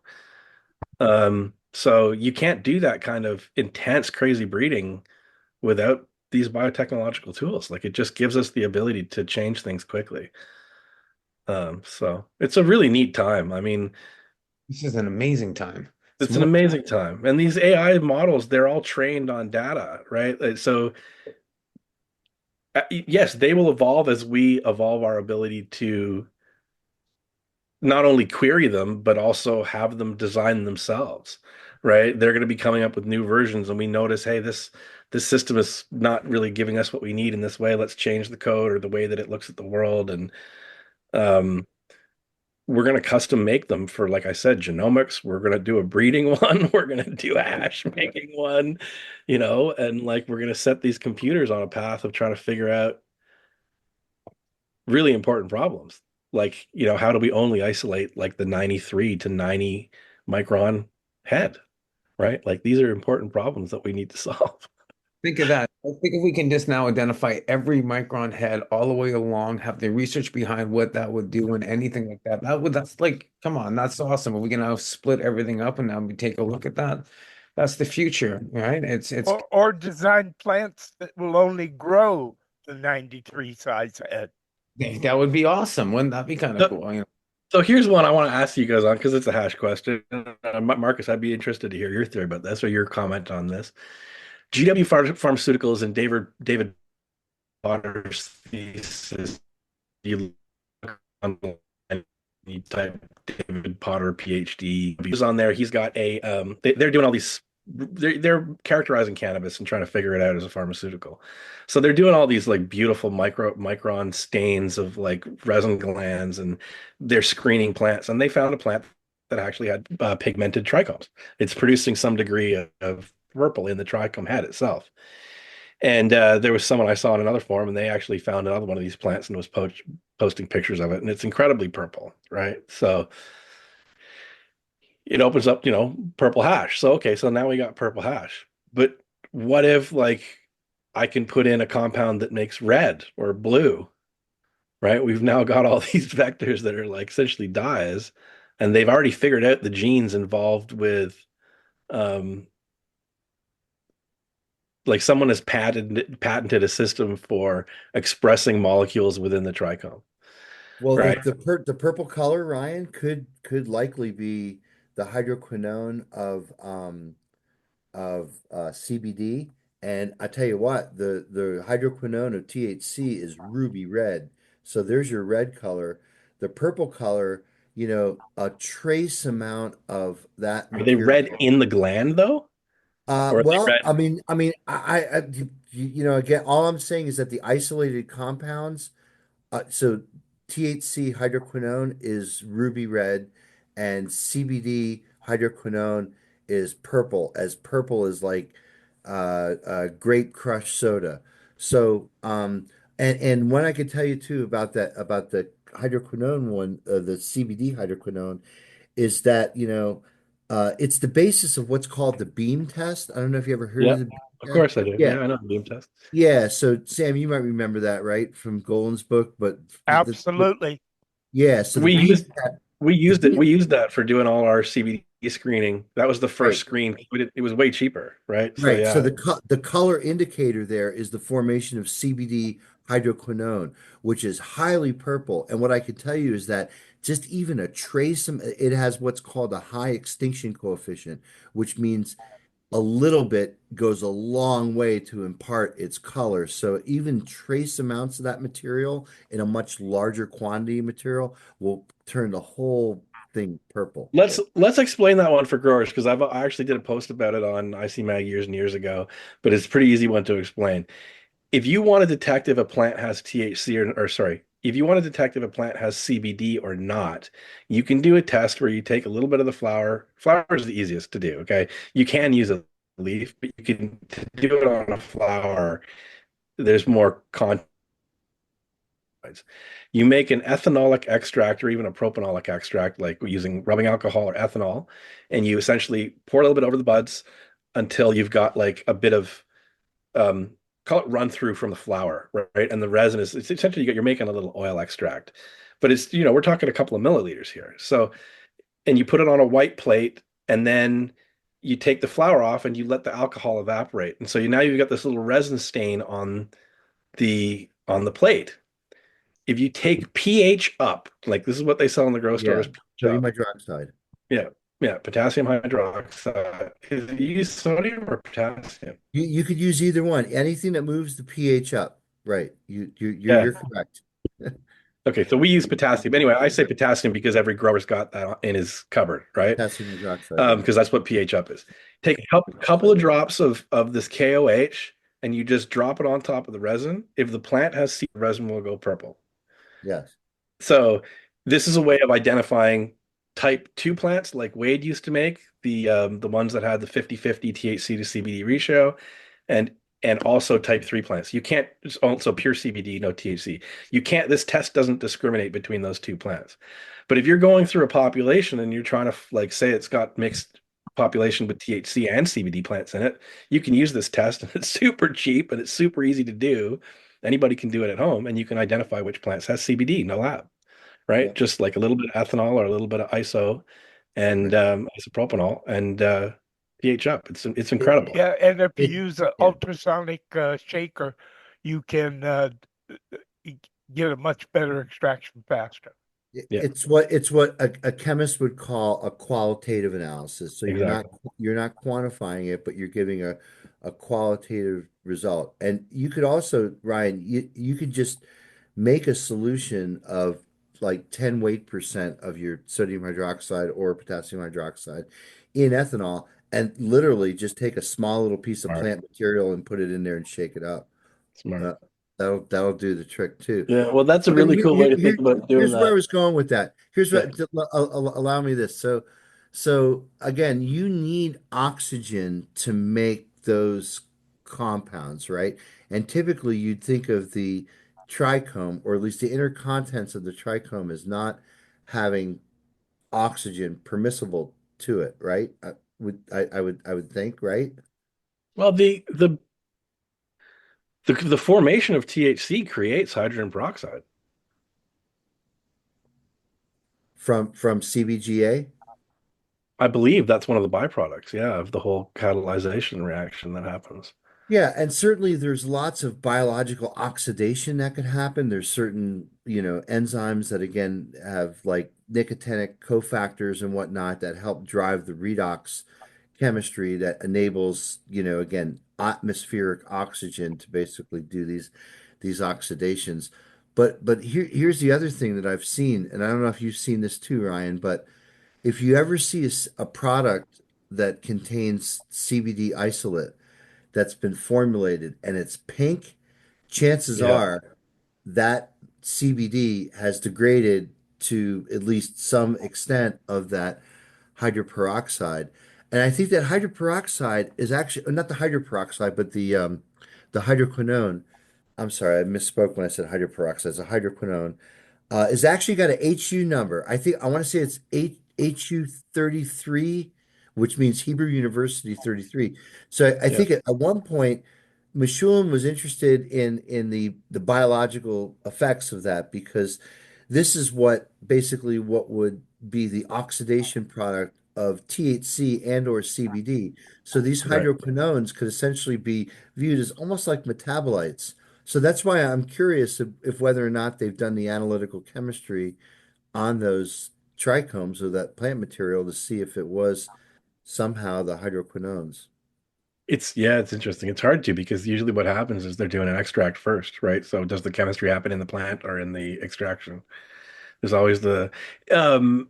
So you can't do that kind of intense, crazy breeding without these biotechnological tools. Like it just gives us the ability to change things quickly. So it's a really neat time. I mean, This is an amazing time. it's an amazing time. And these AI models, they're all trained on data, right? So, yes, they will evolve as we evolve our ability to not only query them, but also have them design themselves, right? They're going to be coming up with new versions, and we notice, hey, this system is not really giving us what we need in this way. Let's change the code or the way that it looks at the world. And um, we're going to custom make them for, like I said, genomics. We're going to do a breeding one. We're going to do a hash making one, and like we're going to set these computers on a path of trying to figure out really important problems. Like, how do we only isolate like the 93 to 90 micron head, right? Like these are important problems that we need to solve. Think of that. I think if we can just now identify every micron head all the way along, have the research behind what that would do and anything like that. That's like, come on, that's awesome. If we can now split everything up and now we take a look at that, that's the future, right? It's Or design plants that will only grow the 93 size head. that would be awesome. Wouldn't that be kind of So, cool? You know? so here's one I want to ask you guys on because it's a hash question. Marcus, I'd be interested to hear your theory about this or your comment on this. GW Pharmaceuticals and David Potter's thesis. You look online, you type David Potter PhD. He was on there. He's got a they're doing all these. They're characterizing cannabis and trying to figure it out as a pharmaceutical. So they're doing all these like beautiful micron stains of like resin glands, and they're screening plants. And they found a plant that actually had pigmented trichomes. It's producing some degree of purple in the trichome head itself. And there was someone I saw in another forum, and they actually found another one of these plants and was posting pictures of it, and it's incredibly purple, right? So it opens up, purple hash. So okay, so now we got purple hash. But what if like I can put in a compound that makes red or blue, right? We've now got all these vectors that are like essentially dyes, and they've already figured out the genes involved with like someone has patented a system for expressing molecules within the trichome. Well, Right. the purple color, Ryan, could likely be the hydroquinone of CBD. And I tell you what, the hydroquinone of THC is ruby red. So there's your red color. The purple color, a trace amount of that Are they red material. in the gland though? Or are they Well, red? again, all I'm saying is that the isolated compounds, so THC hydroquinone is ruby red, and CBD hydroquinone is purple, as purple is like grape crush soda. So, and what I could tell you too about the hydroquinone one, the CBD hydroquinone, is that it's the basis of what's called the beam test. I don't know if you ever heard Yeah, of the beam of test. course I do. Yeah, Yeah, I know the beam test. yeah. So Sam, you might remember that, right, from Golan's book. But Absolutely. yeah. So the We beam used test, we the used it. beam, We used that for doing all our CBD screening. That was the first right, screen. It was way cheaper, right? So right. So yeah, the color indicator there is the formation of CBD hydroquinone, which is highly purple. And what I can tell you is that just even a trace, it has what's called a high extinction coefficient, which means a little bit goes a long way to impart its color. So even trace amounts of that material in a much larger quantity of material will turn the whole thing purple. let's explain that one for growers because I actually did a post about it on IC Mag years and years ago, but it's a pretty easy one to explain. If you want to detect if a plant has THC or sorry, if you want to detect if a plant has CBD or not, you can do a test where you take a little bit of the flower. Flower is the easiest to do, okay? You can use a leaf, but you can do it on a flower. There's more con. You make an ethanolic extract or even a propanolic extract, like using rubbing alcohol or ethanol, and you essentially pour a little bit over the buds until you've got like a bit of um, call it run through from the flower, right? And the resin is it's essentially you're making a little oil extract, but it's we're talking a couple of milliliters here. So, and you put it on a white plate, and then you take the flour off and you let the alcohol evaporate, and so now you've got this little resin stain on the plate. If you take pH up, like this is what they sell in the grocery Yeah. stores, pH Sodium up. hydroxide. Yeah, yeah, potassium hydroxide. Is it use sodium or potassium? You could use either one. Anything that moves the pH up. Right. Yeah. You're correct. Okay, so we use potassium. Anyway, I say potassium because every grower's got that in his cupboard, right? Potassium hydroxide. Because that's what pH up is. Take a couple of drops of this KOH and you just drop it on top of the resin. If the plant has seed, the resin will go purple. Yes. So this is a way of identifying type 2 plants like Wade used to make, the ones that had the 50-50 THC to CBD ratio. And and also type 3 plants. You can't, it's also pure CBD, no THC. You can't, this test doesn't discriminate between those two plants. But if you're going through a population and you're trying to like say it's got mixed population with THC and CBD plants in it, you can use this test and it's super cheap and it's super easy to do. Anybody can do it at home and you can identify which plants has CBD, no lab, right? Just like a little bit of ethanol or a little bit of ISO and isopropanol and pH up. It's incredible. Yeah, and if you It- use an yeah. ultrasonic shaker, you can get a much better extraction faster. Yeah. It's what a chemist would call a qualitative analysis. So Exactly. you're not quantifying it, but you're giving a qualitative result. And you could also, Ryan, you could just make a solution of like 10 weight percent of your sodium hydroxide or potassium hydroxide in ethanol and literally just take a small little piece of Smart. plant material and put it in there and shake it up. Smart. Uh, that'll do the trick too. Yeah, well, that's a Okay, really cool way to think about doing here's where I that. was going with that. Here's Yeah. what allow me this. So again, you need oxygen to make those compounds, right? And typically you'd think of the trichome, or at least the inner contents of the trichome, as not having oxygen permissible to it, right? I would think, right? Well, the formation of THC creates hydrogen peroxide. From CBGA. I believe that's one of the byproducts, yeah, of the whole catalyzation reaction that happens. Yeah, and certainly there's lots of biological oxidation that could happen. There's certain, enzymes that again have like nicotinic cofactors and whatnot that help drive the redox chemistry that enables, again, atmospheric oxygen to basically do these oxidations. But here's the other thing that I've seen, and I don't know if you've seen this too, Ryan, but if you ever see a product that contains CBD isolate that's been formulated and it's pink, chances Yeah. are that CBD has degraded to at least some extent of that hydroperoxide. And I think that hydroperoxide is actually not the hydroperoxide, but the hydroquinone. I'm sorry, I misspoke when I said hydroperoxide. It's a hydroquinone. It's actually got an HU number. I want to say it's HU 33, which means Hebrew University 33. So I Yeah. think at one point, Meshulam was interested in the biological effects of that because this is what would be the oxidation product of THC and or CBD. So these Right. hydroquinones could essentially be viewed as almost like metabolites. So that's why I'm curious if whether or not they've done the analytical chemistry on those trichomes of that plant material to see if it was somehow the hydroquinones. It's interesting. It's hard to because usually what happens is they're doing an extract first, right? So does the chemistry happen in the plant or in the extraction? There's always um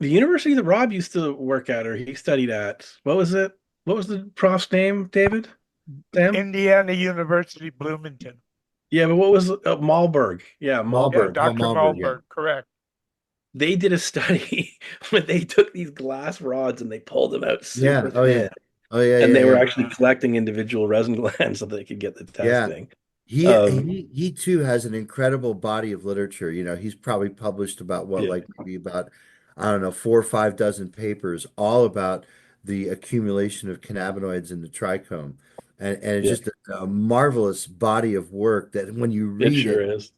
the university that Rob used to work at or he studied at. What was it? What was the prof's name, David? Sam? Indiana University, Bloomington. Yeah, but what was Malberg? Yeah, Yeah, Malberg. Paul Dr. Malberg, yeah. Malberg, correct. They did a study when they took these glass rods and they pulled them out Yeah. super Oh yeah. thin, Oh yeah. and Yeah. they were Yeah. actually collecting individual resin glands so they could get the Yeah. testing. He Um, he too has an incredible body of literature. He's probably published about what, yeah, like maybe about, I don't know, 4 or 5 dozen papers, all about the accumulation of cannabinoids in the trichome. And it's yeah, just a marvelous body of work that when you it read sure it, is.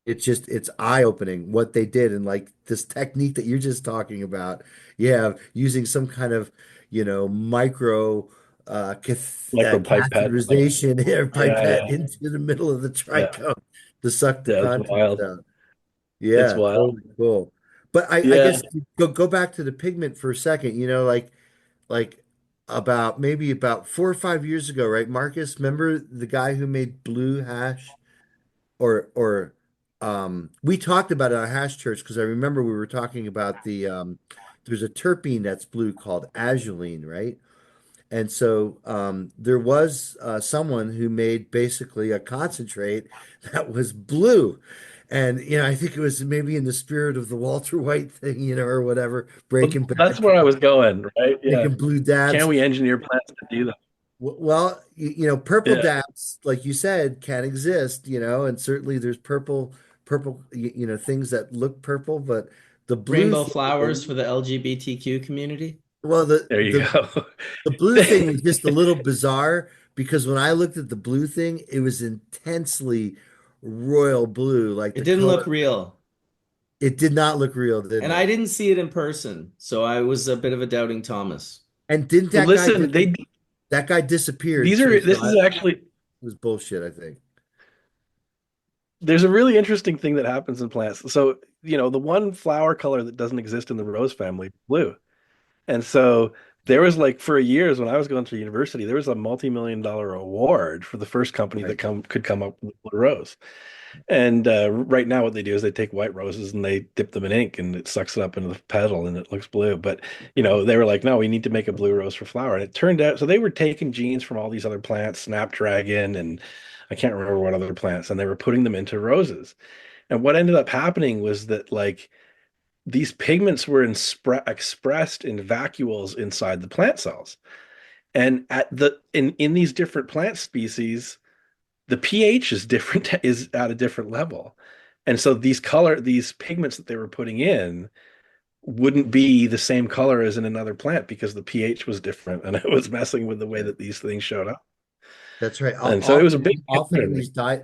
it's eye-opening what they did and like this technique that you're just talking about. Yeah, using some kind of, micro Micropipette. catheterization air Yeah, pipette yeah, into the middle of the yeah, trichome to suck the yeah. It's contents wild. out. It's Yeah, wild. totally cool. But I Yeah, guess go back to the pigment for a second, like about maybe about 4 or 5 years ago, right, Marcus? Remember the guy who made blue hash? Or we talked about it at Hash Church because I remember we were talking about there's a terpene that's blue called azulene, right? And so there was someone who made basically a concentrate that was blue. And I think it was maybe in the spirit of the Walter White thing, or whatever, well, Breaking that's Bad, where I was going, right? Yeah. making blue Can dabs. we engineer plants to do that? Well, purple Yeah. dabs, like you said, can exist, and certainly there's purple, things that look purple, but the blue Rainbow flowers thing, for the LGBTQ community. well, There you go. the blue thing was just a little bizarre because when I looked at the blue thing, it was intensely royal blue, like It the didn't look color. real. It did not look real, didn't And I it? didn't see it in person, so I was a bit of a doubting Thomas. And didn't Well, listen, that guy disappeared these too? are So this is it actually was bullshit, I think. there's a really interesting thing that happens in plants. So, the one flower color that doesn't exist in the rose family, blue. And so there was like for years when I was going through university, there was a multi-million-dollar award for the first company that Right. could come up with blue rose. And right now, what they do is they take white roses and they dip them in ink, and it sucks it up into the petal, and it looks blue. But they were like, no, we need to make a blue rose for flower. And it turned out, so they were taking genes from all these other plants, snapdragon, and I can't remember what other plants, and they were putting them into roses. And what ended up happening was that like these pigments were expressed in vacuoles inside the plant cells. And in these different plant species, the pH is different, is at a different level. And so these pigments that they were putting in wouldn't be the same color as in another plant because the pH was different and it was messing with the way that these things showed up. That's right. And so it was a big Often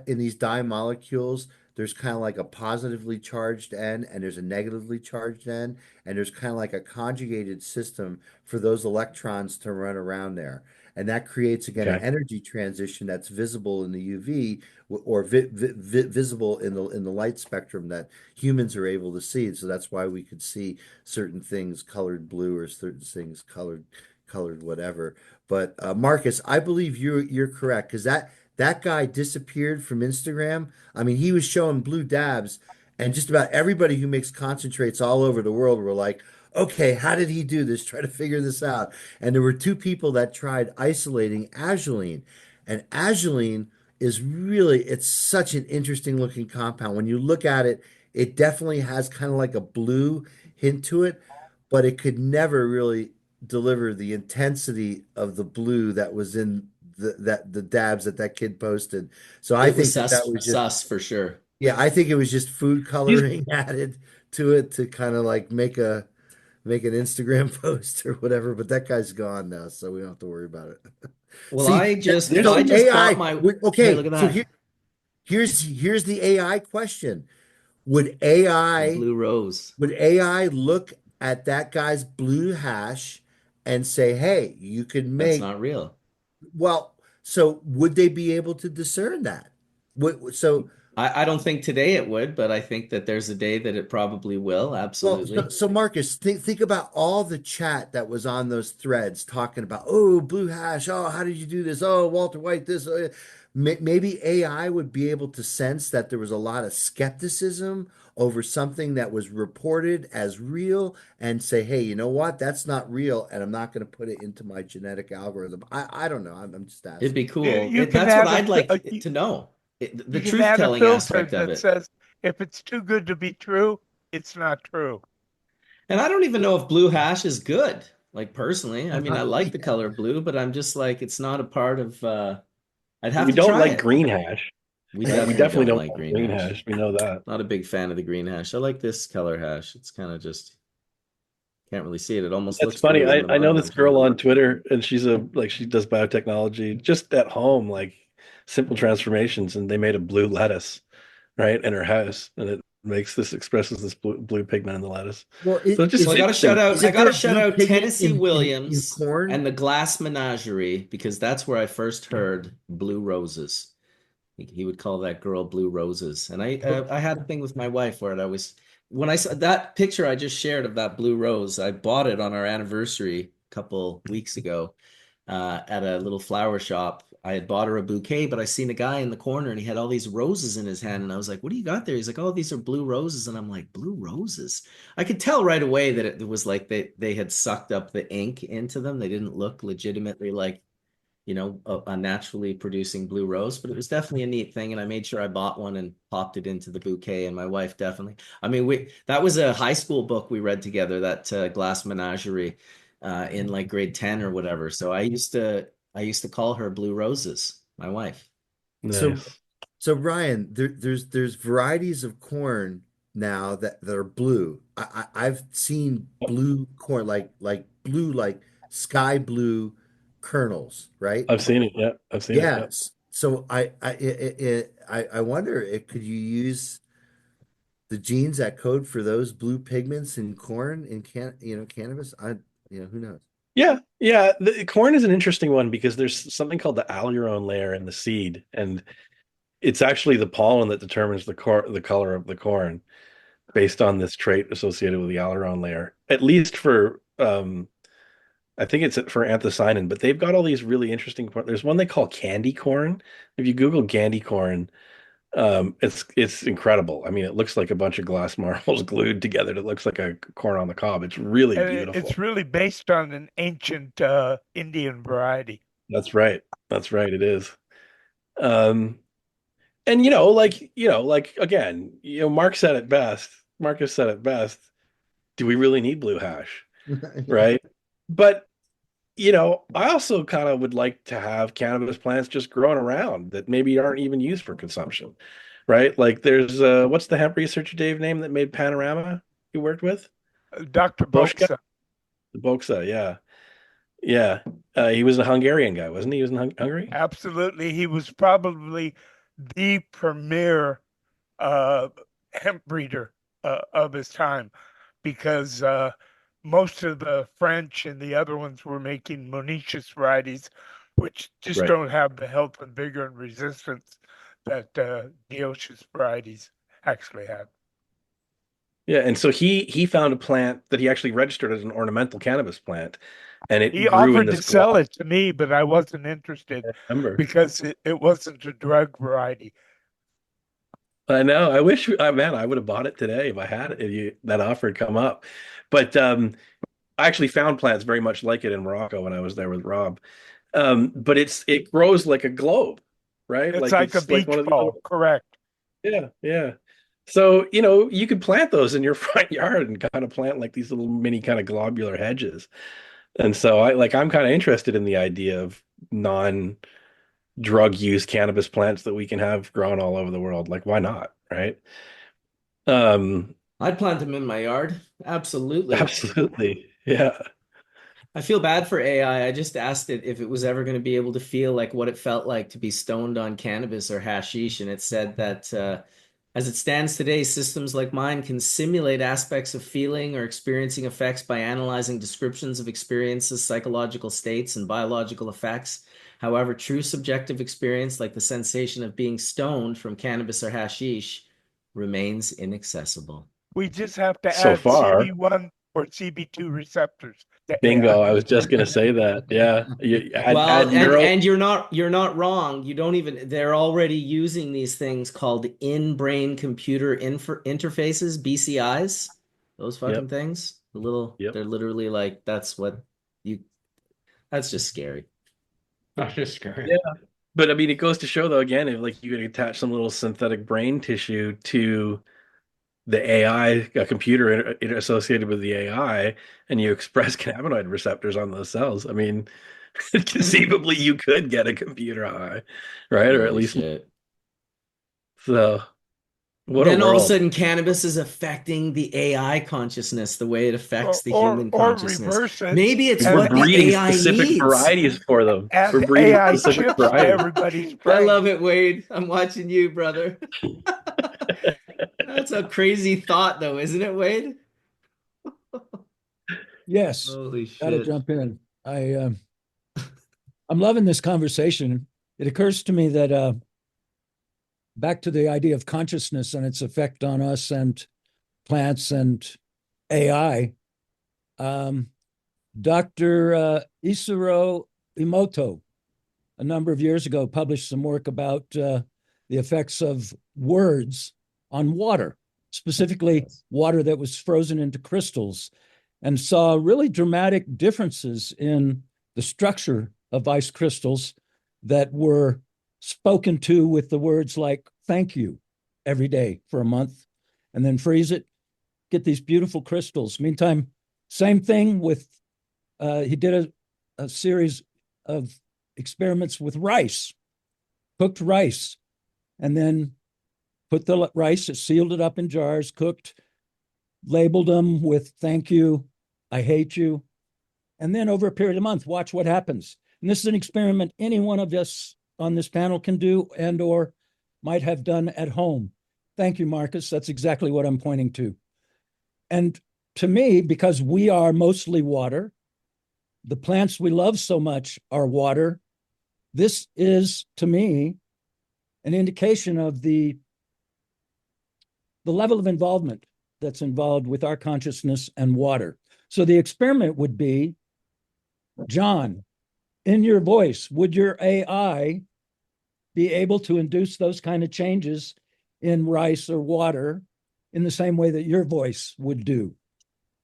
in these dye molecules, there's kind of like a positively charged end and there's a negatively charged end, and there's kind of like a conjugated system for those electrons to run around there. And that creates again an Okay. energy transition that's visible in the UV or visible in the light spectrum that humans are able to see. So that's why we could see certain things colored blue or certain things colored whatever. But Marcus, I believe you're correct because that guy disappeared from Instagram. I mean, he was showing blue dabs, and just about everybody who makes concentrates all over the world were like, "Okay, how did he do this? Try to figure this out." And there were two people that tried isolating azulene, and azulene is really it's such an interesting looking compound. When you look at it, it definitely has kind of like a blue hint to it, but it could never really deliver the intensity of the blue that was in the dabs that kid posted. So I It was think that was just sus for sure. yeah, I think it was just food These coloring added to it to kind of like make an Instagram post or whatever. But that guy's gone now, so we don't have to worry about it. Well, See, I so just AI. bought my hey, Okay, look at so that. here's the AI question. Would The AI blue rose. would AI look at that guy's blue hash and say, "Hey, you can That's make..." not real. Well, so would they be able to discern that? So, I don't think today it would, but I think that there's a day that it probably will. well, so, Absolutely. so Marcus, think about all the chat that was on those threads talking about, oh, blue hash, oh, how did you do this? Oh, Walter White, this. Maybe AI would be able to sense that there was a lot of skepticism over something that was reported as real and say, hey, you know what? That's not real, and I'm not going to put it into my genetic algorithm. I don't know. I'm just It'd asking. be cool. You can That's what add I'd like you to know. The you can add a truth-telling filter aspect of that it. says if it's too good to be true, it's not true. And I don't even know if blue hash is good. Like personally, I mean, I like the Yeah. color blue, but I'm just like, it's not a part of, I'd have we to don't try like it. green hash. We We definitely definitely don't don't like like green green hash. hash. We know that. Not a big fan of the green hash. I like this color hash. It's kind of just, can't really see it. It almost That's looks funny. blue in the I know bottom this of here. girl on Twitter, and she does biotechnology just at home, like simple transformations, and they made a blue lettuce, right, in her house, and it expresses this blue pigment in the lettuce. Well, So it's just So I got to interesting. I isn't got there to shout blue out pigment Tennessee in Williams corn? and the Glass Menagerie because that's where I first heard blue roses. He would call that girl Blue Roses. And I had a thing with my wife where I was when I saw that picture I just shared of that blue rose, I bought it on our anniversary a couple weeks ago at a little flower shop. I had bought her a bouquet, but I seen a guy in the corner and he had all these roses in his hand. And I was like, what do you got there? He's like, oh, these are blue roses. And I'm like, blue roses? I could tell right away that it was like they had sucked up the ink into them. They didn't look legitimately like, a naturally producing blue rose, but it was definitely a neat thing. And I made sure I bought one and popped it into the bouquet. And my wife definitely, I mean, that was a high school book we read together, that Glass Menagerie in like grade 10 or whatever. So I used to I used to call her Blue Roses, my wife. So, Nice. so Ryan, there's varieties of corn now that are blue. I've seen blue corn, blue, like sky blue kernels, right? I've seen it. Yeah, I've seen it. Yeah. Yes. So I wonder if could you use the genes that code for those blue pigments in corn and cannabis? Who knows? Yeah, yeah. The corn is an interesting one because there's something called the alurone layer in the seed, and it's actually the pollen that determines the color of the corn based on this trait associated with the alurone layer. At least for I think it's for anthocyanin, but they've got all these really interesting corn. There's one they call candy corn. If you Google candy corn, it's incredible. I mean, it looks like a bunch of glass marbles glued together. It looks like a corn on the cob. It's really And beautiful. it's really based on an ancient Indian variety. That's right. That's right. It is. And again, Mark said it best. Marcus said it best. Do we really need blue hash? Right? But I also kind of would like to have cannabis plants just growing around that maybe aren't even used for consumption, right? Like there's what's the hemp researcher Dave name that made Panorama you worked with? Dr. Boschka? Boxa. Boxa, yeah. Yeah. He was a Hungarian guy, wasn't he? He was in Hungary? Absolutely. He was probably the premier hemp breeder of his time because most of the French and the other ones were making monoecious varieties, which just Right. don't have the health and vigor and resistance that dioecious varieties actually have. Yeah, and so he found a plant that he actually registered as an ornamental cannabis plant, and it He grew in offered to this sell glob. it to me, but I wasn't interested Remember? because it wasn't a drug variety. I know. I wish, man, I would have bought it today if I had it, that offer had come up. But I actually found plants very much like it in Morocco when I was there with Rob. But it grows like a globe, right? It's like a it's like beach one of the ball, correct. yeah, yeah. So, you could plant those in your front yard and kind of plant like these little mini kind of globular hedges. And so I'm kind of interested in the idea of non-drug use cannabis plants that we can have grown all over the world. Like, why not? Right? Um, I'd plant them in my yard. Absolutely. absolutely. Yeah. I feel bad for AI. I just asked it if it was ever going to be able to feel like what it felt like to be stoned on cannabis or hashish. And it said that as it stands today, systems like mine can simulate aspects of feeling or experiencing effects by analyzing descriptions of experiences, psychological states, and biological effects. However, true subjective experience, like the sensation of being stoned from cannabis or hashish, remains inaccessible. We just have to So add far. CB1 or CB2 receptors. to Bingo. AI. I was just going to say that. Yeah. Well, add neuro. and you're not wrong. You don't even, they're already using these things called in-brain computer interfaces, BCIs. Those fucking Yep. things. They're literally like, that's just scary. That's just scary. Yeah. But I mean, it goes to show though, again, if like you could attach some little synthetic brain tissue to the AI, a computer associated with the AI, and you express cannabinoid receptors on those cells. I mean, conceivably you could get a computer high, right? Or at Holy least shit. so. What Then a all of a world. sudden, cannabis is affecting the AI consciousness the way it affects the human Or consciousness. reverse it. Maybe it's and We're what the breeding AI specific needs. varieties for them. add We're breeding AI specific chips to varieties. everybody's I brain. love it, Wade. I'm watching you, brother. That's a crazy thought, though, isn't it, Wade? Yes, Holy gotta shit. jump in. I'm loving this conversation. It occurs to me that back to the idea of consciousness and its effect on us and plants and AI. Dr. Isaro Imoto, a number of years ago, published some work about the effects of words on water, specifically water that was frozen into crystals, and saw really dramatic differences in the structure of ice crystals that were spoken to with the words like thank you every day for a month, and then freeze it, get these beautiful crystals. Meantime, same thing with, he did a series of experiments with rice, cooked rice, and then put the rice, sealed it up in jars, cooked, labeled them with "thank you," "I hate you," and then over a period of a month, watch what happens. And this is an experiment any one of us on this panel can do and or might have done at home. Thank you, Marcus. That's exactly what I'm pointing to. And to me, because we are mostly water, the plants we love so much are water, this is, to me, an indication of the level of involvement that's involved with our consciousness and water. So the experiment would be, John, in your voice, would your AI be able to induce those kind of changes in rice or water in the same way that your voice would do?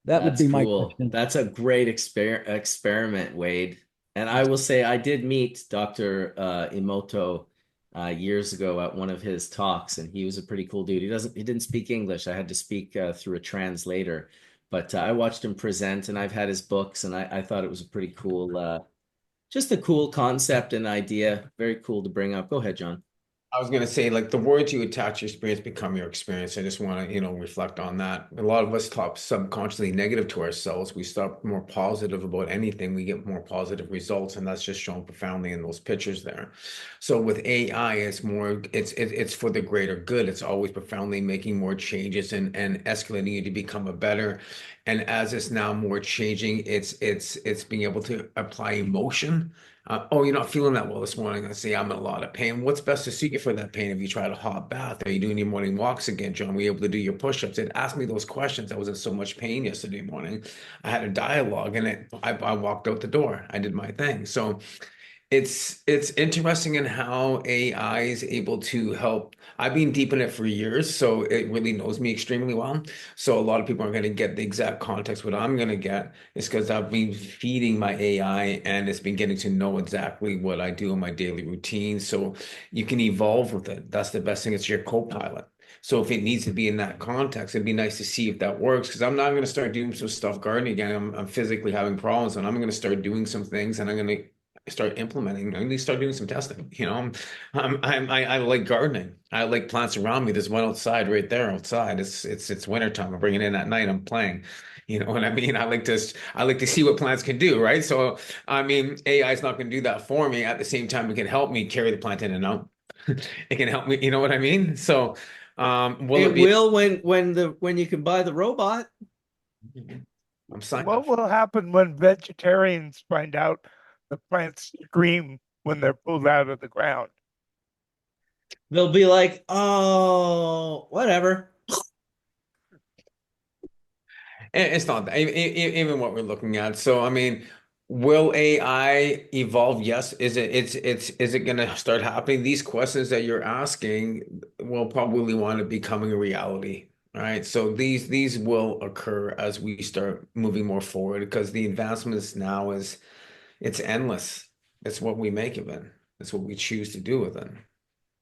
That would That's be my cool. question. That's a great experiment, Wade. And I will say I did meet Dr. Emoto years ago at one of his talks, and he was a pretty cool dude. He didn't speak English. I had to speak through a translator, but I watched him present, and I've had his books, and I thought it was a pretty cool, just a cool concept and idea. Very cool to bring up. Go ahead, John. I was going to say, like, the words you attach to your experience become your experience. I just want to, reflect on that. A lot of us talk subconsciously negative to ourselves. We start more positive about anything. We get more positive results, and that's just shown profoundly in those pictures there. So with AI, it's for the greater good. It's always profoundly making more changes and escalating you to become a better. And as it's now more changing, it's being able to apply emotion. Oh, you're not feeling that well this morning. I say I'm in a lot of pain. What's best to suit you for that pain? Have you tried a hot bath? Are you doing your morning walks again, John? Were you able to do your push-ups? It asked me those questions. I was in so much pain yesterday morning. I had a dialogue, and I walked out the door. I did my thing. So it's interesting in how AI is able to help. I've been deep in it for years, so it really knows me extremely well. So a lot of people aren't going to get the exact context. What I'm going to get is because I've been feeding my AI, and it's been getting to know exactly what I do in my daily routine. So you can evolve with it. That's the best thing. It's your co-pilot. So if it needs to be in that context, it'd be nice to see if that works. Because I'm not going to start doing some stuff gardening again. I'm physically having problems, and I'm going to start doing some things, and I'm going to start implementing. I need to start doing some testing. I like gardening. I like plants around me. There's one outside, right there outside. It's wintertime. I'm bringing it in at night. I'm playing. You know what I mean? I like to see what plants can do, right? So I mean, AI is not going to do that for me. At the same time, it can help me carry the plant in and out. It can help me. You know what I mean? So It will when you can buy the robot. I'm signed What up. will happen when vegetarians find out the plants scream when they're pulled out of the ground? They'll be like, "Oh, whatever." It's not that. Even what we're looking at. So I mean, will AI evolve? Yes. Is it going to start happening? These questions that you're asking will probably want to becoming a reality. Right. So these will occur as we start moving more forward, because the advancements now it's endless. It's what we make of it. It's what we choose to do with it.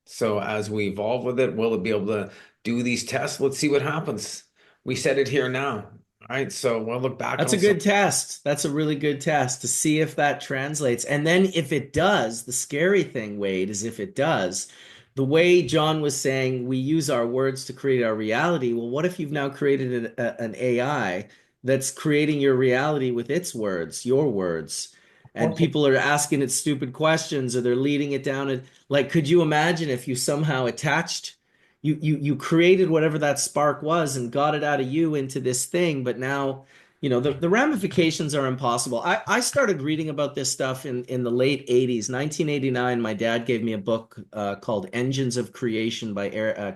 So as we evolve with it, will it be able to do these tests? Let's see what happens. We said it here now. All right. So we'll look back That's on a good test. That's a really good test to see if that translates. And then if it does, the scary thing, Wade, is if it does, the way John was saying, we use our words to create our reality. Well, what if you've now created an AI that's creating your reality with its words, your words, and people are asking it stupid questions, or they're leading it down? And like, could you imagine if you somehow attached you created whatever that spark was and got it out of you into this thing, but now the ramifications are impossible. I started reading about this stuff in the late 80s. 1989, my dad gave me a book called Engines of Creation by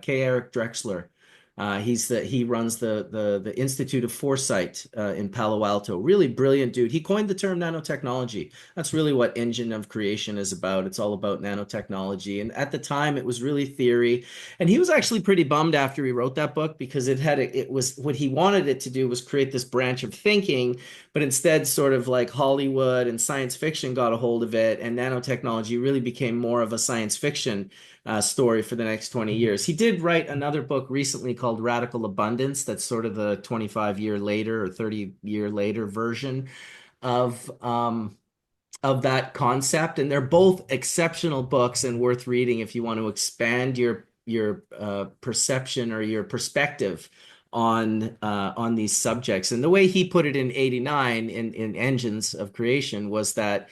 K. Eric Drexler. He runs the Institute of Foresight in Palo Alto. Really brilliant dude. He coined the term nanotechnology. That's really what Engine of Creation is about. It's all about nanotechnology. And at the time, it was really theory. And he was actually pretty bummed after he wrote that book, because it was what he wanted it to do was create this branch of thinking, but instead sort of like Hollywood and science fiction got a hold of it, and nanotechnology really became more of a science fiction story for the next 20 years. He did write another book recently called Radical Abundance. That's sort of the 25-year later or 30-year later version of of that concept, and they're both exceptional books and worth reading if you want to expand your perception or your perspective on these subjects. And the way he put it in 89 in Engines of Creation was that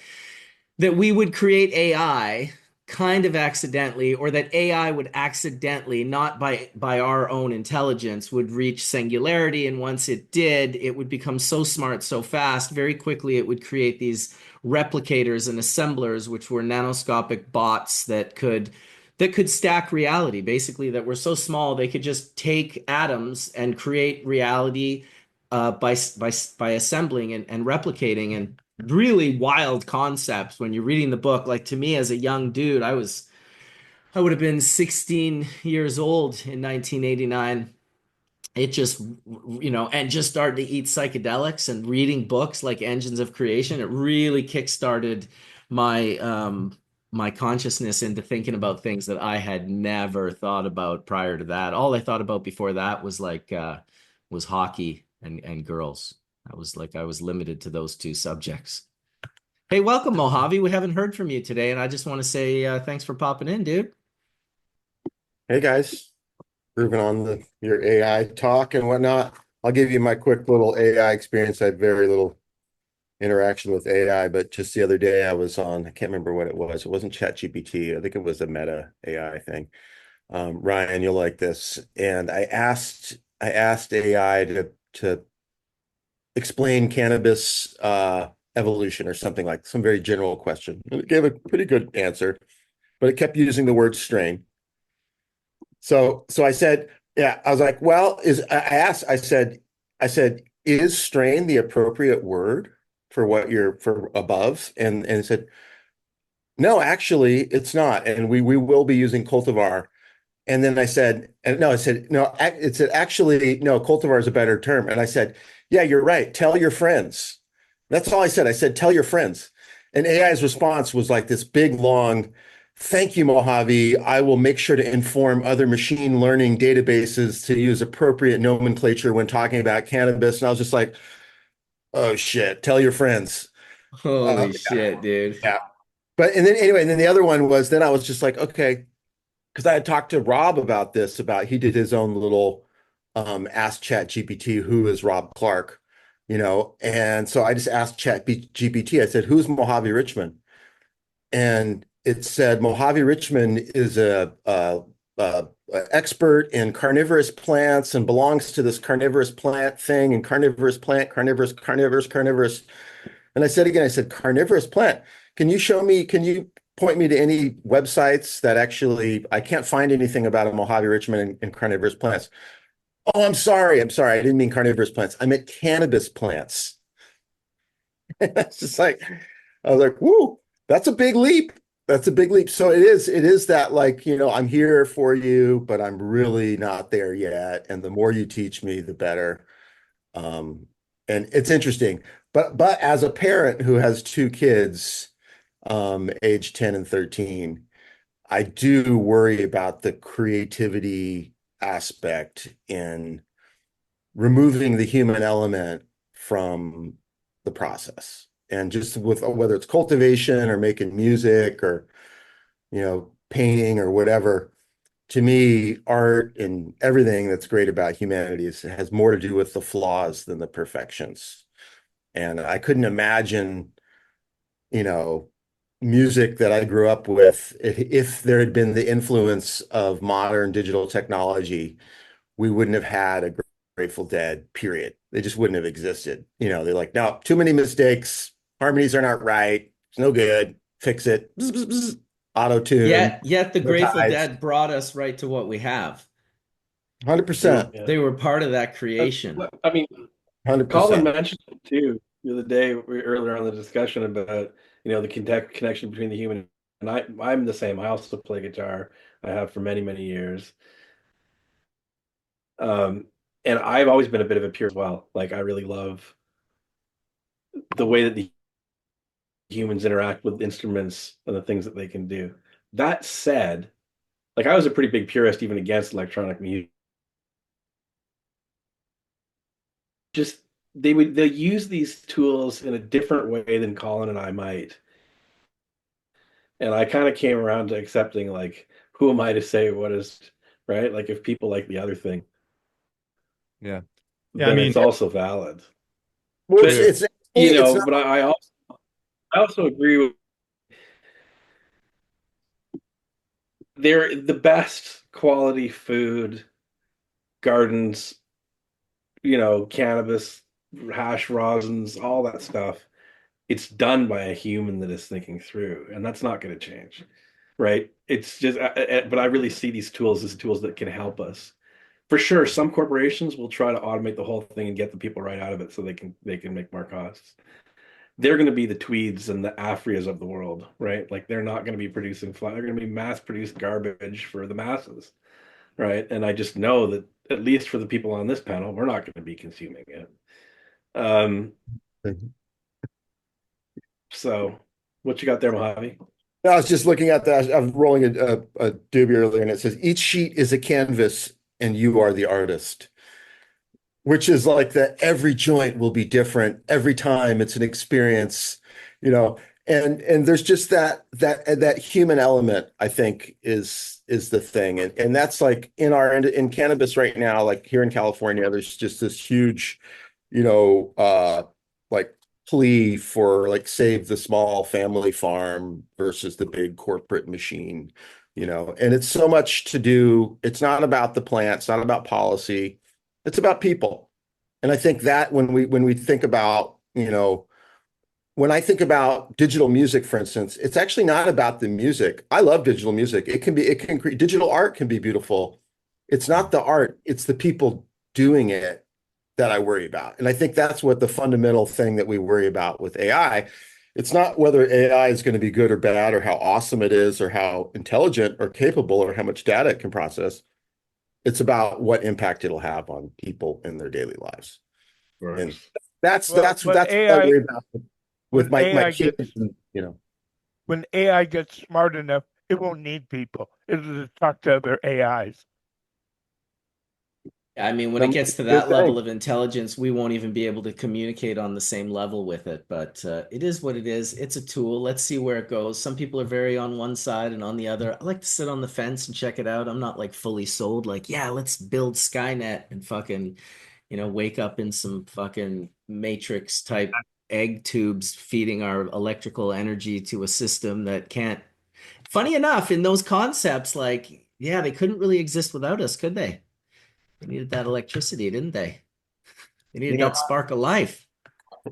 we would create AI kind of accidentally, or that AI would accidentally, not by our own intelligence, would reach singularity. And once it did, it would become so smart so fast, very quickly it would create these replicators and assemblers, which were nanoscopic bots that could stack reality, basically, that were so small they could just take atoms and create reality by assembling and replicating. And really wild concepts when you're reading the book. Like, to me as a young dude, I would have been 16 years old in 1989. It just, and just started to eat psychedelics and reading books like Engines of Creation, it really kickstarted my consciousness into thinking about things that I had never thought about prior to that. All I thought about before that was was hockey and girls. I was limited to those two subjects. Hey, welcome, Mojave. We haven't heard from you today, and I just want to say thanks for popping in, dude. Hey guys, grooving on your AI talk and whatnot. I'll give you my quick little AI experience. I had very little interaction with AI, but just the other day I was on, I can't remember what it was. It wasn't ChatGPT. I think it was a Meta AI thing. Ryan, you'll like this. And I asked AI to explain cannabis evolution or something, like some very general question. And it gave a pretty good answer, but it kept using the word strain. So I said, yeah, I was like, well, I said, is strain the appropriate word for what you're for above? And it said, no, actually it's not. And we will be using cultivar. And then I said, no, it said, actually, no, cultivar is a better term. And I said, yeah, you're right. Tell your friends. That's all I said. I said, tell your friends. And AI's response was like this big, long, thank you, Mojave. I will make sure to inform other machine learning databases to use appropriate nomenclature when talking about cannabis. And I was just like, oh shit, tell your friends. Holy shit, dude. Yeah. And then the other one was, then I was just like, okay, because I had talked to Rob about this, he did his own little ask ChatGPT, who is Rob Clark, and so I just asked ChatGPT, I said, who's Mojave Richmond? And it said Mojave Richmond is a expert in carnivorous plants and belongs to this carnivorous plant thing, and carnivorous plant, carnivorous. And I said again, I said, carnivorous plant. Can you point me to any websites that actually, I can't find anything about a Mojave Richmond and carnivorous plants. Oh, I'm sorry. I didn't mean carnivorous plants. I meant cannabis plants. It's just like, I was like, whoo, that's a big leap. That's a big leap. So it is that, like, I'm here for you, but I'm really not there yet. And the more you teach me, the better. And it's interesting. But as a parent who has two kids, age 10 and 13, I do worry about the creativity aspect in removing the human element from the process. And just with whether it's cultivation or making music or, painting or whatever, to me, art and everything that's great about humanity has more to do with the flaws than the perfections. And I couldn't imagine, music that I grew up with, if there had been the influence of modern digital technology, we wouldn't have had a Grateful Dead, period. They just wouldn't have existed. They're like, no, too many mistakes. Harmonies are not right. It's no good. Fix it. Bzz, bzz, bzz. Auto tune. Yet the Grateful Dead brought us right to what we have. 100%. They were part of that creation. I mean, 100%. Colin mentioned it too the other day, earlier on in the discussion about the connection between the human and I'm the same. I also play guitar. I have for many, many years. And I've always been a bit of a pure as well. Like, I really love the way that the humans interact with instruments and the things that they can do. That said, like, I was a pretty big purist even against electronic music. Just they'll use these tools in a different way than Colin and I might. And I kind of came around to accepting, like, who am I to say what is right? Like, if people like the other thing, Yeah. then it's also valid. Well, But it's not. but I also agree with they're the best quality food, gardens, cannabis, hash rosins, all that stuff. It's done by a human that is thinking through, and that's not going to change, right? It's just, but I really see these tools as tools that can help us. For sure, some corporations will try to automate the whole thing and get the people right out of it so they can make more costs. They're going to be the Tweeds and the Afrias of the world, right? Like they're not going to be producing fly. They're going to be mass produced garbage for the masses, right? And I just know that at least for the people on this panel, we're not going to be consuming it. Um, so what you got there, Mojave? I was just looking at that. I'm rolling a doobie earlier, and it says each sheet is a canvas, and you are the artist. Which is like that every joint will be different every time. It's an experience, and there's just that human element, I think, is the thing, and that's like in cannabis right now, like here in California, there's just this huge, like plea for like save the small family farm versus the big corporate machine, and it's so much to do. It's not about the plant, it's not about policy, it's about people. And I think that when we think about, when I think about digital music, for instance, it's actually not about the music. I love digital music. Digital art can be beautiful. It's not the art, it's the people doing it that I worry about. And I think that's what the fundamental thing that we worry about with AI. It's not whether AI is going to be good or bad or how awesome it is or how intelligent or capable or how much data it can process. It's about what impact it'll have on people in their daily lives. Right. And that's Well, that's but that's what I AI worry about with when my AI kids, gets and. when AI gets smart enough, it won't need people. It'll just talk to other AIs. I mean, when it gets to that level of intelligence, we won't even be able to communicate on the same level with it. But it is what it is. It's a tool. Let's see where it goes. Some people are very on one side and on the other. I like to sit on the fence and check it out. I'm not like fully sold. Like, yeah, let's build Skynet and fucking, wake up in some fucking Matrix type egg tubes feeding our electrical energy to a system that can't. Funny enough, in those concepts, like, yeah, they couldn't really exist without us, could they? They needed that electricity, didn't they? They needed that spark of life.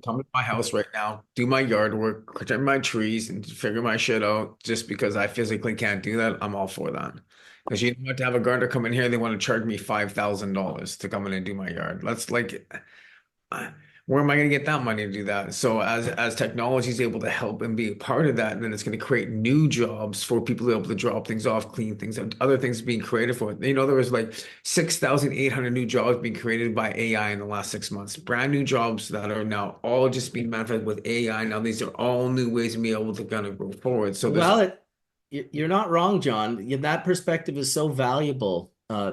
Come to my house right now, do my yard work, cut my trees, and figure my shit out. Just because I physically can't do that, I'm all for that. Because you know what, to have a gardener come in here, they want to charge me $5,000 to come in and do my yard. That's like, where am I going to get that money to do that? So as technology is able to help and be a part of that, then it's going to create new jobs for people to be able to drop things off, clean things up, other things being created for it. There was like 6,800 new jobs being created by AI in the last 6 months. Brand new jobs that are now all just being manifested with AI. Now these are all new ways to be able to kind of go forward. So You're not wrong, John. That perspective is so valuable.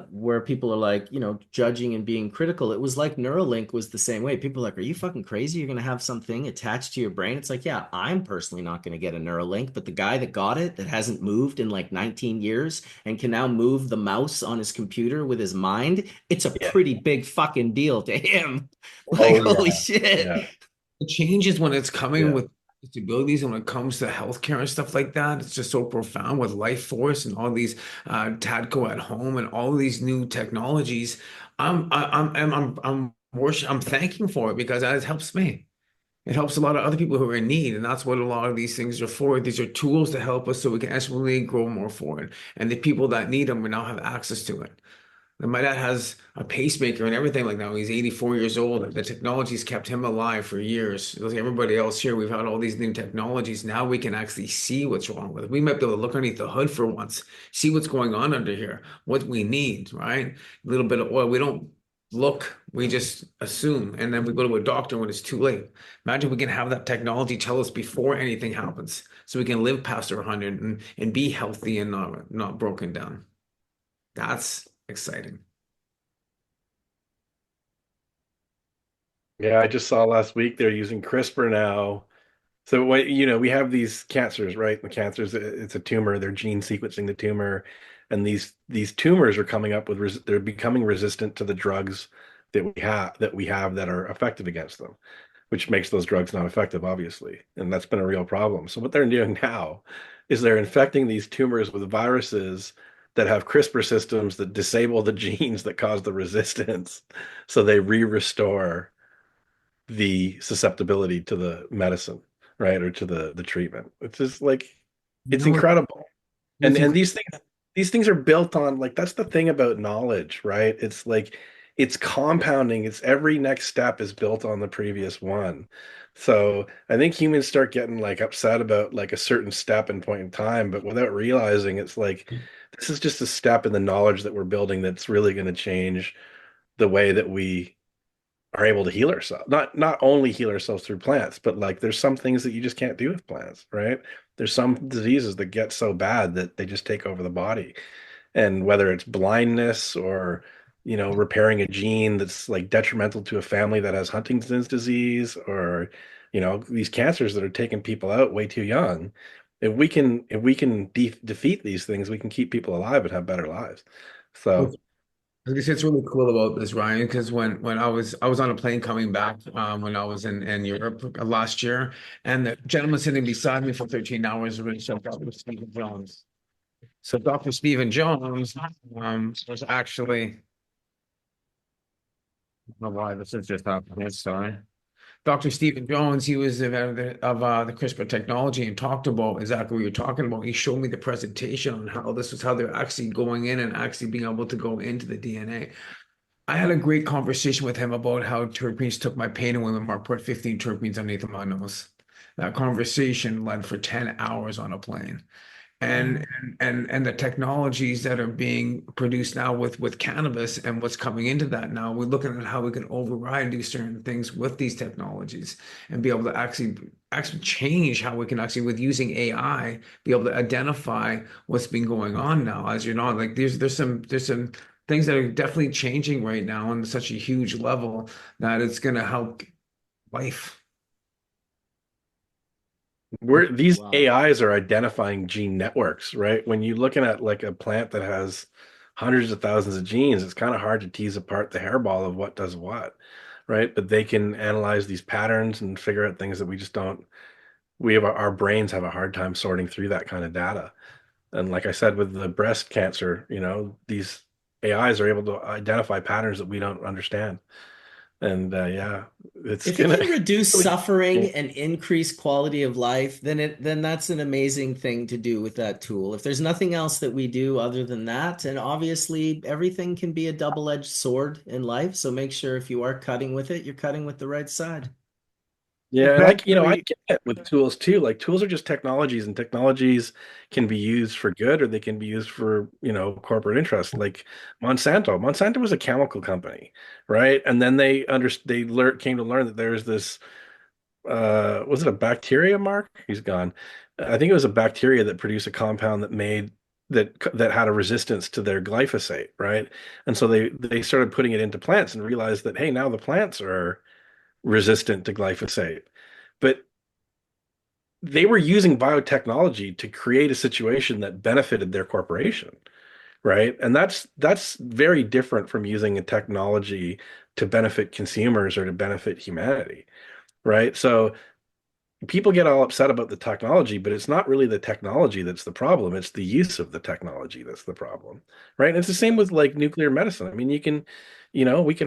Where people are like, judging and being critical. It was like Neuralink was the same way. People are like, are you fucking crazy? You're going to have something attached to your brain? It's like, yeah, I'm personally not going to get a Neuralink, but the guy that got it, that hasn't moved in like 19 years and can now move the mouse on his computer with his mind, it's a pretty big fucking deal to him. Like, holy shit. Yeah. It changes when it's coming Yeah. with disabilities and when it comes to healthcare and stuff like that. It's just so profound with Life Force and all these Tadco at home and all these new technologies. I'm thanking for it because it helps me. It helps a lot of other people who are in need, and that's what a lot of these things are for. These are tools to help us so we can actually grow more forward. And the people that need them, we now have access to it. And my dad has a pacemaker and everything like that. He's 84 years old. The technology's kept him alive for years. Like everybody else here, we've had all these new technologies. Now we can actually see what's wrong with it. We might be able to look underneath the hood for once, see what's going on under here, what we need, right? A little bit of oil. We don't look, we just assume. And then we go to a doctor when it's too late. Imagine we can have that technology tell us before anything happens so we can live past our 100 and be healthy and not broken down. That's exciting. Yeah, I just saw last week they're using CRISPR now So what you know, we have these cancers, right? The cancers, it's a tumor. They're gene sequencing the tumor, and these tumors are coming up with they're becoming resistant to the drugs that we have that are effective against them, which makes those drugs not effective, obviously. And that's been a real problem. So what they're doing now is they're infecting these tumors with viruses that have CRISPR systems that disable the genes that cause the resistance, so they restore the susceptibility to the medicine, right, or to the treatment. It's just like You it's know what? incredible. And It's and these things are built on, like, that's the thing about knowledge, right? It's like it's compounding. It's every next step is built on the previous one. So I think humans start getting like upset about like a certain step and point in time, but without realizing it's like this is just a step in the knowledge that we're building that's really going to change the way that we are able to heal ourselves. Not only heal ourselves through plants, but like there's some things that you just can't do with plants, right? There's some diseases that get so bad that they just take over the body. And whether it's blindness or, repairing a gene that's like detrimental to a family that has Huntington's disease, or, these cancers that are taking people out way too young. If we can defeat these things, we can keep people alive and have better lives. So I guess it's really cool about this, Ryan, because when I was on a plane coming back when I was in Europe last year, and the gentleman sitting beside me for 13 hours was Dr. Stephen Jones. So Dr. Stephen Jones was actually, I don't know why this is just happening. Sorry. Dr. Stephen Jones, he was the inventor of the CRISPR technology and talked about exactly what you're talking about. He showed me the presentation on how this was how they're actually going in and actually being able to go into the DNA. I had a great conversation with him about how terpenes took my pain away when Mark put 15 terpenes underneath my nose. That conversation led for 10 hours on a plane. And the technologies that are being produced now with cannabis and what's coming into that now, we're looking at how we can override these certain things with these technologies and be able to actually change how we can actually, with using AI, be able to identify what's been going on now. As you know, like there's some things that are definitely changing right now on such a huge level that it's going to help life. these Wow. AIs are identifying gene networks, right? When you're looking at like a plant that has hundreds of thousands of genes, it's kind of hard to tease apart the hairball of what does what, right? But they can analyze these patterns and figure out things that we just don't. Our brains have a hard time sorting through that kind of data. And like I said, with the breast cancer, these AIs are able to identify patterns that we don't understand. And yeah, it's If it gonna can reduce really. suffering and increase quality of life, then that's an amazing thing to do with that tool. If there's nothing else that we do other than that, and obviously everything can be a double-edged sword in life, so make sure if you are cutting with it, you're cutting with the right side. Yeah, and I Eventually, get it with tools too. Like tools are just technologies, and technologies can be used for good or they can be used for, corporate interest. Like Monsanto. Monsanto was a chemical company, right? And then came to learn that there's this was it a bacteria, Mark? He's gone. I think it was a bacteria that produced a compound that had a resistance to their glyphosate, right? And so they started putting it into plants and realized that, hey, now the plants are resistant to glyphosate. But they were using biotechnology to create a situation that benefited their corporation, right? And that's very different from using a technology to benefit consumers or to benefit humanity, right? So people get all upset about the technology, but it's not really the technology that's the problem. It's the use of the technology that's the problem, right? And it's the same with like nuclear medicine. I mean, we can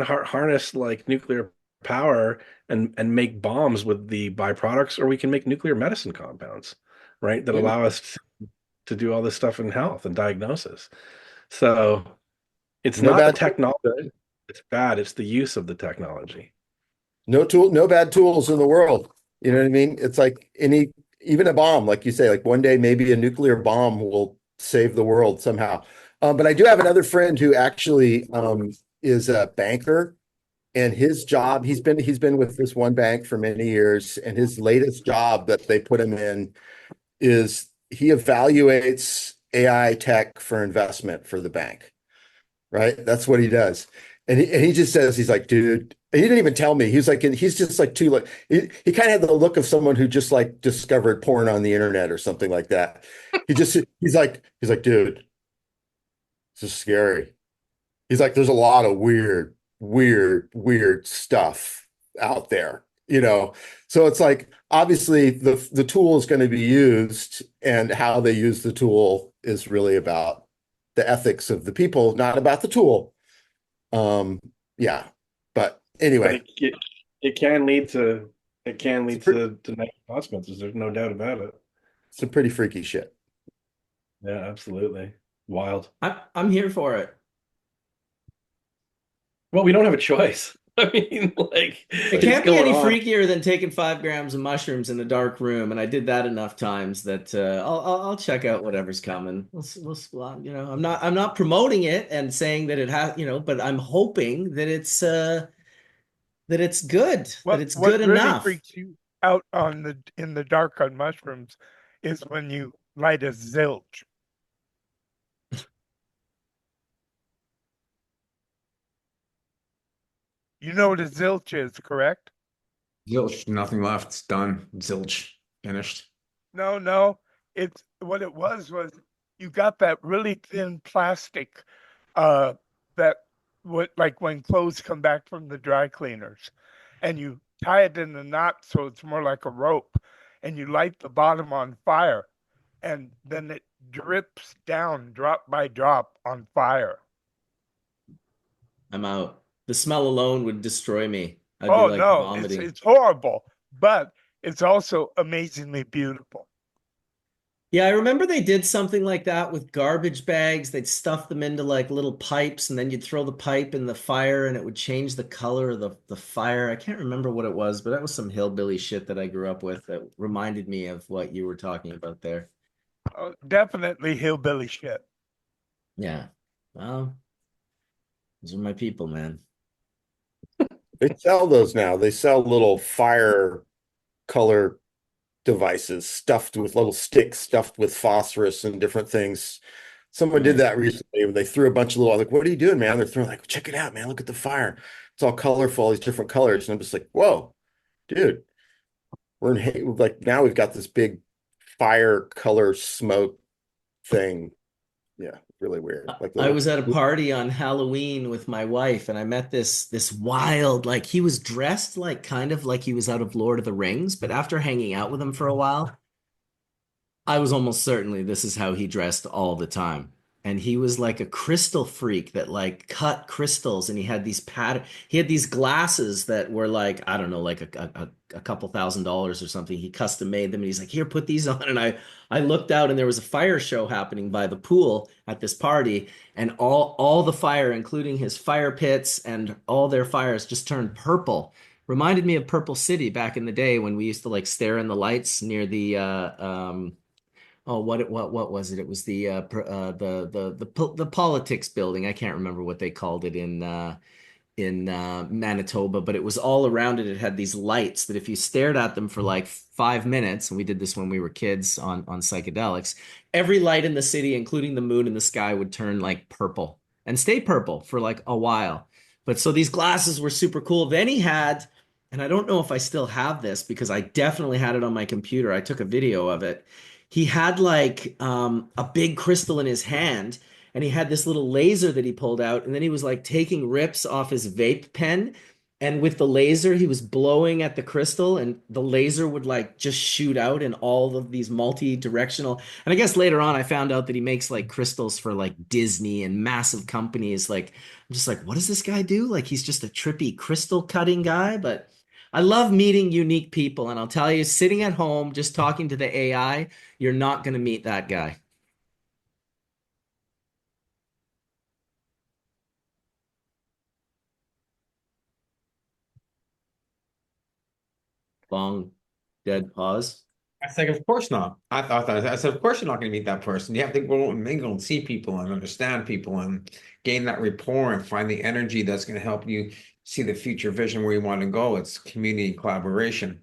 harness like nuclear power and make bombs with the byproducts, or we can make nuclear medicine compounds, right? That Yeah. allow us to do all this stuff in health and diagnosis. So it's No not the bad, technology that's bad, it's the use of the technology. no bad tools in the world. You know what I mean? It's like even a bomb, like you say, like one day maybe a nuclear bomb will save the world somehow. But I do have another friend who actually is a banker, and his job, he's been with this one bank for many years, and his latest job that they put him in is he evaluates AI tech for investment for the bank, right? That's what he does. and he just says, he's like, dude, he didn't even tell me. He's like, he's just like too like he kind of had the look of someone who just like discovered porn on the internet or something like that. He's like, dude, this is scary. He's like, there's a lot of weird stuff out there, you know. So it's like obviously the tool is going to be used, and how they use the tool is really about the ethics of the people, not about the tool. Yeah. But anyway, But it can lead to to negative consequences. There's no doubt about it. some pretty freaky shit. Yeah, absolutely. Wild. I'm here for it. Well, we don't have a choice. I mean, like, It it's can't be going any on. freakier than taking 5 grams of mushrooms in a dark room, and I did that enough times that I'll check out whatever's coming. You know, I'm not promoting it and saying that it has, you know, but I'm hoping that it's good, that it's What good really enough. freaks you out in the dark on mushrooms is when you light a zilch. You know what a zilch is, correct? Zilch, nothing left. It's done. Zilch, finished. No. It's what it was you got that really thin plastic that what like when clothes come back from the dry cleaners, and you tie it in a knot so it's more like a rope, and you light the bottom on fire, and then it drips down drop by drop on fire. I'm out. The smell alone would destroy me. I'd Oh be like no, vomiting. it's horrible, but it's also amazingly beautiful. Yeah, I remember they did something like that with garbage bags. They'd stuff them into like little pipes, and then you'd throw the pipe in the fire and it would change the color of the fire. I can't remember what it was, but that was some hillbilly shit that I grew up with that reminded me of what you were talking about there. Oh, definitely hillbilly shit. Yeah. Well, those are my people, man. They sell those now. They sell little fire color devices stuffed with little sticks stuffed with phosphorus and different things. Someone did that recently when they threw a bunch of little, like, what are you doing, man? They're throwing like, check it out, man. Look at the fire. It's all colorful, all these different colors. And I'm just like, whoa, dude, we're in like now we've got this big fire color smoke thing. Yeah, really weird. Like I was at a party on Halloween with my wife, and I met this wild, like he was dressed like kind of like he was out of Lord of the Rings, but after hanging out with him for a while, I was almost certainly this is how he dressed all the time. And he was like a crystal freak that like cut crystals, and he had he had these glasses that were like, I don't know, like a couple $1,000s or something. He custom made them, and he's like, here, put these on. And I looked out, and there was a fire show happening by the pool at this party, and all the fire, including his fire pits and all their fires, just turned purple. Reminded me of Purple City back in the day when we used to like stare in the lights near the oh, what was it? It was the politics building. I can't remember what they called it in Manitoba, but it was all around it. It had these lights that if you stared at them for like 5 minutes, and we did this when we were kids on psychedelics, every light in the city, including the moon and the sky, would turn like purple and stay purple for like a while. But so these glasses were super cool. Then he had, and I don't know if I still have this because I definitely had it on my computer. I took a video of it. He had like a big crystal in his hand, and he had this little laser that he pulled out, and then he was like taking rips off his vape pen, and with the laser he was blowing at the crystal, and the laser would like just shoot out in all of these multi-directional. And I guess later on I found out that he makes like crystals for like Disney and massive companies. Like I'm just like, what does this guy do? Like he's just a trippy crystal cutting guy. But I love meeting unique people, and I'll tell you, sitting at home just talking to the AI, you're not going to meet that guy. Long, dead pause. I said, of course not. I thought that. I said, of course you're not going to meet that person. You have to go and mingle and see people and understand people and gain that rapport and find the energy that's going to help you see the future vision where you want to go. It's community collaboration.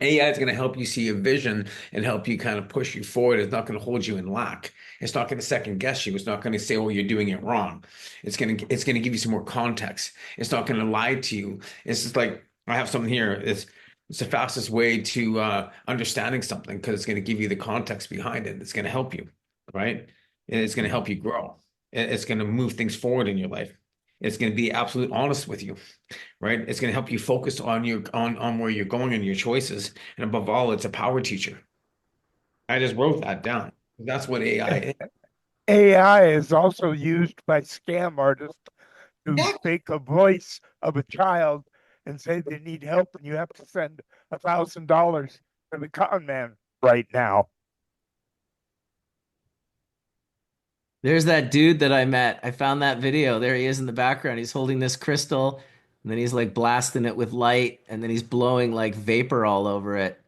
AI is going to help you see your vision and help you kind of push you forward. It's not going to hold you in lack. It's not going to second guess you. It's not going to say, "Oh, you're doing it wrong." It's going to give you some more context. It's not going to lie to you. It's just like I have something here. It's the fastest way to understanding something because it's going to give you the context behind it. It's going to help you, right? And it's going to help you grow. It's going to move things forward in your life. It's going to be absolutely honest with you, right? It's going to help you focus on on where you're going and your choices. And above all, it's a power teacher. I just wrote that down. That's what AI is. AI is also used by scam artists to Yeah. fake a voice of a child and say they need help, and you have to send $1,000 to the con man right now. There's that dude that I met. I found that video. There he is in the background. He's holding this crystal, and then he's like blasting it with light, and then he's blowing like vapor all over it.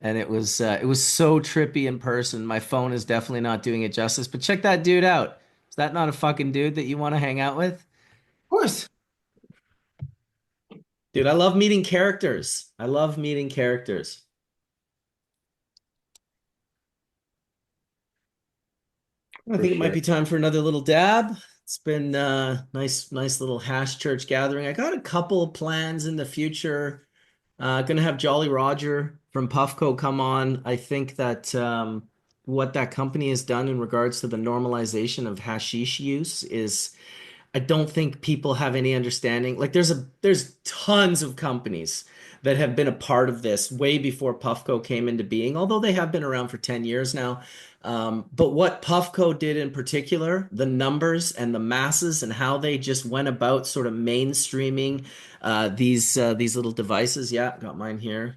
And it was so trippy in person. My phone is definitely not doing it justice. But check that dude out. Is that not a fucking dude that you want to hang out with? Of course. Dude, I love meeting characters. I love meeting characters. I think it might be time for another little dab. It's been nice little hash church gathering. I got a couple of plans in the future. Gonna have Jolly Roger from Puffco come on. I think that what that company has done in regards to the normalization of hashish use is, I don't think people have any understanding. Like there's tons of companies that have been a part of this way before Puffco came into being, although they have been around for 10 years now. But what Puffco did in particular, the numbers and the masses and how they just went about sort of mainstreaming these little devices. Yeah, got mine here.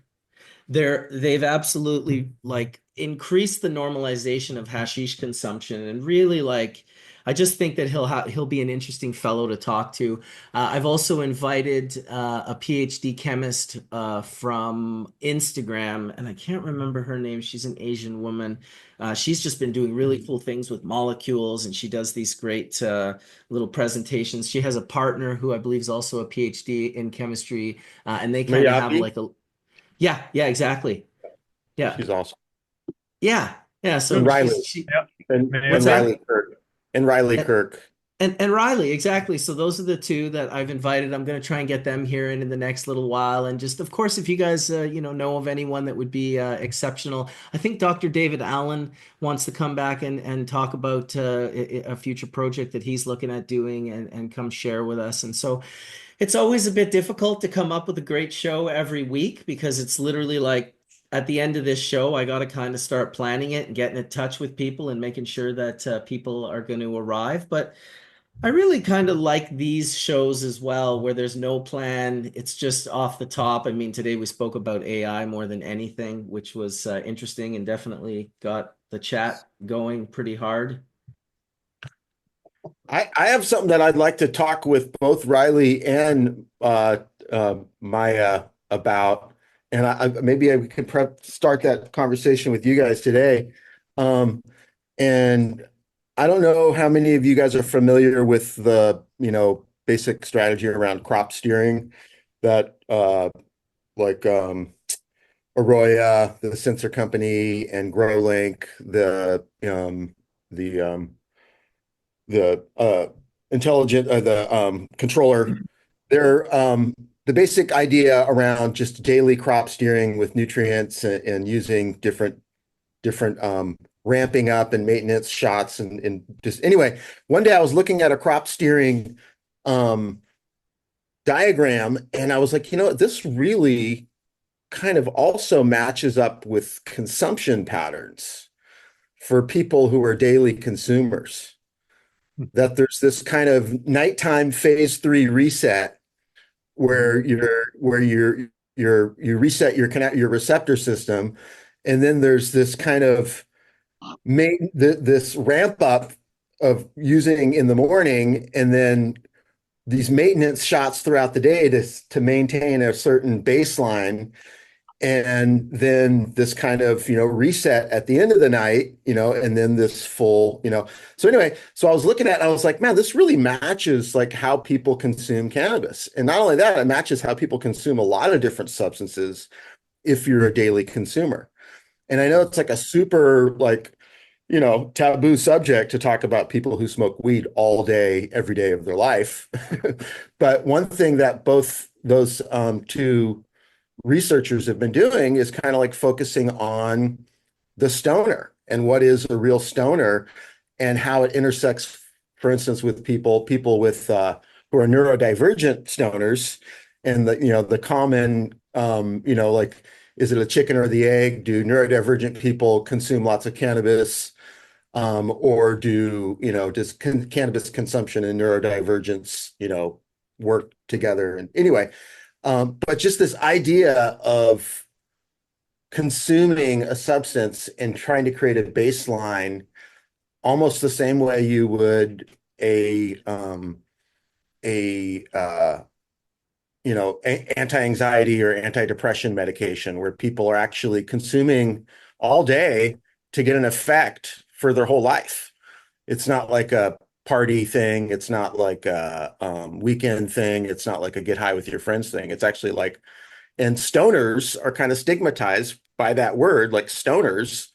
They've absolutely like increased the normalization of hashish consumption and really like I just think that he'll be an interesting fellow to talk to. I've also invited a PhD chemist from Instagram, and I can't remember her name. She's an Asian woman. She's just been doing really cool things with molecules, and she does these great little presentations. She has a partner who I believe is also a PhD in chemistry, and they kind of have Miyake? like a yeah, exactly. Yeah, She's awesome. yeah, yeah. So And Riley. And What's that? Riley Kirk. And Riley Kirk. And Riley, exactly. So those are the two that I've invited. I'm going to try and get them here in the next little while. And just, of course, if you guys, know of anyone that would be exceptional, I think Dr. David Allen wants to come back and talk about a future project that he's looking at doing and come share with us. And so it's always a bit difficult to come up with a great show every week because it's literally like at the end of this show, I got to kind of start planning it and getting in touch with people and making sure that people are going to arrive. But I really kind of like these shows as well, where there's no plan. It's just off the top. I mean, today we spoke about AI more than anything, which was interesting and definitely got the chat going pretty hard. I have something that I'd like to talk with both Riley and Maya about, and maybe we can start that conversation with you guys today. And I don't know how many of you guys are familiar with the basic strategy around crop steering that like Arroyo, the sensor company, and GrowLink, the intelligent the controller. They're the basic idea around just daily crop steering with nutrients and using different ramping up and maintenance shots and just anyway. One day I was looking at a crop steering diagram and I was like, this really kind of also matches up with consumption patterns for people who are daily consumers. That there's this kind of nighttime phase 3 reset where you reset your receptor system, and then there's this kind of this ramp up of using in the morning, and then these maintenance shots throughout the day to maintain a certain baseline. And then this kind of, reset at the end of the night, and then this full, So anyway, so I was looking at it, I was like, man, this really matches like how people consume cannabis. And not only that, it matches how people consume a lot of different substances. if you're a daily consumer. And I know it's like a super like, taboo subject to talk about people who smoke weed all day, every day of their life. But one thing that both those two researchers have been doing is kind of like focusing on the stoner and what is a real stoner and how it intersects, for instance, with people with who are neurodivergent stoners, and the common like, is it a chicken or the egg? Do neurodivergent people consume lots of cannabis, or does cannabis consumption and neurodivergence work together? And anyway, but just this idea of consuming a substance and trying to create a baseline almost the same way you would anti-anxiety or anti-depression medication, where people are actually consuming all day to get an effect for their whole life. It's not like a party thing. It's not like a weekend thing. It's not like a get high with your friends thing. It's actually like, and stoners are kind of stigmatized by that word, like stoners,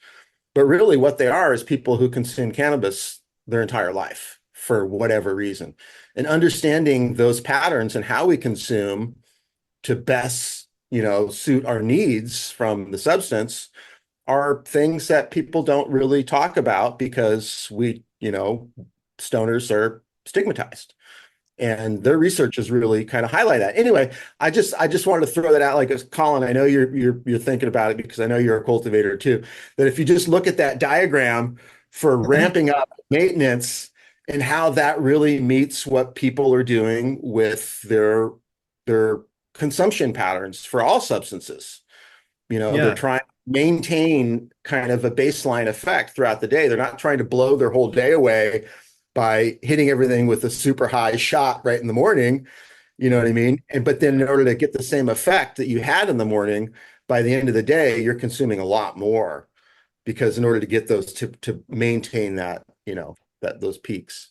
but really what they are is people who consume cannabis their entire life for whatever reason. And understanding those patterns and how we consume to best, suit our needs from the substance are things that people don't really talk about because stoners are stigmatized. And their research has really kind of highlight that. Anyway, I just wanted to throw that out, like, Colin, I know you're thinking about it because I know you're a cultivator too, that if you just look at that diagram for ramping up maintenance and how that really meets what people are doing with their consumption patterns for all substances. They're trying to maintain kind of a baseline effect throughout the day. They're not trying to blow their whole day away by hitting everything with a super high shot right in the morning. You know what I mean? But then in order to get the same effect that you had in the morning, by the end of the day, you're consuming a lot more, because in order to get those to maintain that, those peaks.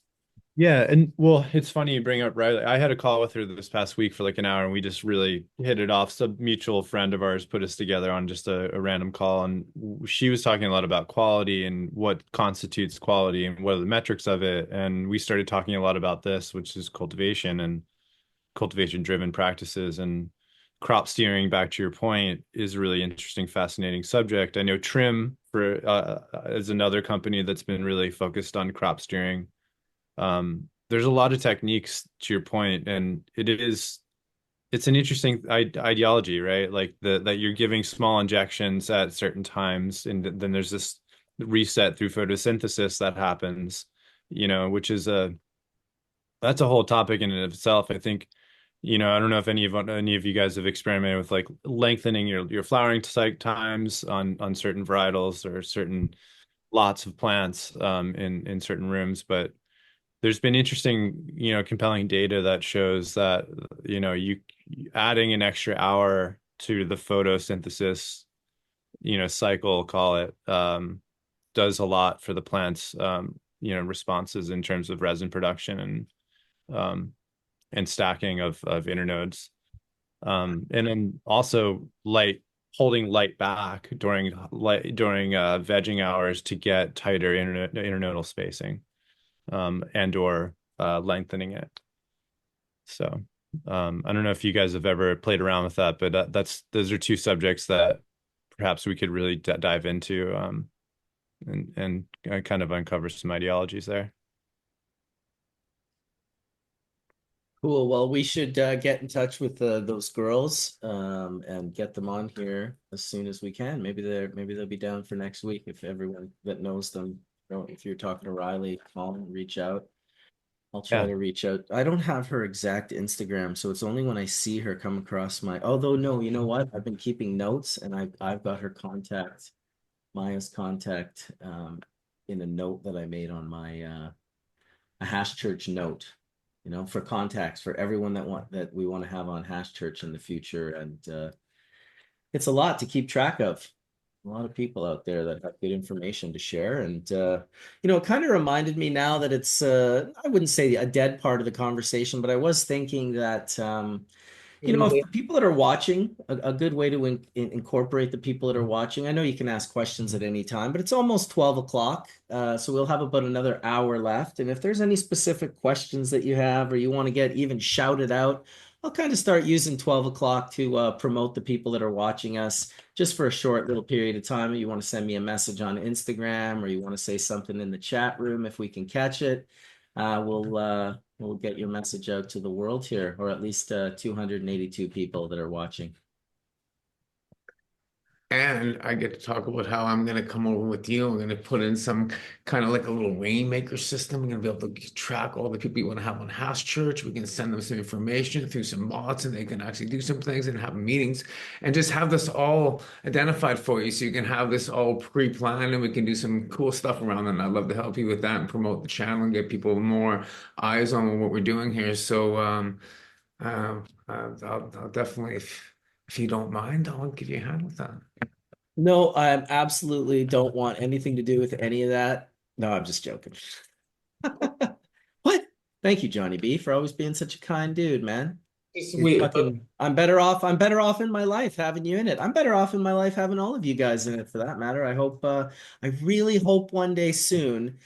Yeah, and well, it's funny you bring up Riley. I had a call with her this past week for like an hour, and we just really hit it off. Some mutual friend of ours put us together on just a random call, and she was talking a lot about quality and what constitutes quality and what are the metrics of it. And we started talking a lot about this, which is cultivation and cultivation-driven practices, and crop steering. Back to your point, is a really interesting, fascinating subject. I know Trim is another company that's been really focused on crop steering. There's a lot of techniques, to your point, and it's an interesting ideology, right? Like that you're giving small injections at certain times, and then there's this reset through photosynthesis that happens, which is that's a whole topic in and of itself. I think, I don't know if any of you guys have experimented with like lengthening your flowering times on certain varietals or certain lots of plants in certain rooms, but there's been interesting, compelling data that shows that, you adding an extra hour to the photosynthesis, cycle, call it, does a lot for the plant's, responses in terms of resin production and stacking of internodes. And then also holding light back during vegging hours to get tighter internodal spacing. And or lengthening it. So I don't know if you guys have ever played around with that, but those are two subjects that perhaps we could really dive into and kind of uncover some ideologies there. Cool. Well, we should get in touch with those girls and get them on here as soon as we can. Maybe they'll be down for next week if everyone that knows them. If you're talking to Riley, call and reach out. I'll try to reach out. I don't have her exact Instagram, so it's only when I see her come across although no, you know what? I've been keeping notes, and I've got her contact, Maya's contact, in a note that I made on my a Hash Church note, for contacts for everyone that we want to have on Hash Church in the future. And it's a lot to keep track of. A lot of people out there that have good information to share. And, it kind of reminded me now that it's, I wouldn't say a dead part of the conversation, but I was thinking that, You know, if the people that are watching, a good way to incorporate the people that are watching, I know you can ask questions at any time, but it's almost 12 o'clock. So we'll have about another hour left. And if there's any specific questions that you have or you want to get even shouted out, I'll kind of start using 12 o'clock to promote the people that are watching us just for a short little period of time. Or you want to send me a message on Instagram or you want to say something in the chat room if we can catch it. We'll get your message out to the world here, or at least 282 people that are watching. And I get to talk about how I'm going to come over with you. I'm going to put in some kind of like a little rainmaker system. I'm going to be able to track all the people you want to have on House Church. We can send them some information through some bots and they can actually do some things and have meetings and just have this all identified for you. So you can have this all pre-planned and we can do some cool stuff around it. And I'd love to help you with that and promote the channel and get people more eyes on what we're doing here. So I'll definitely, if you don't mind, I'll give you a hand with that. No, I absolutely don't want anything to do with any of that. No, I'm just joking. What? Thank you, Johnny B, for always being such a kind dude, man. I'm better off. I'm better off in my life having you in it. I'm better off in my life having all of you guys in it for that matter. I really hope one day soon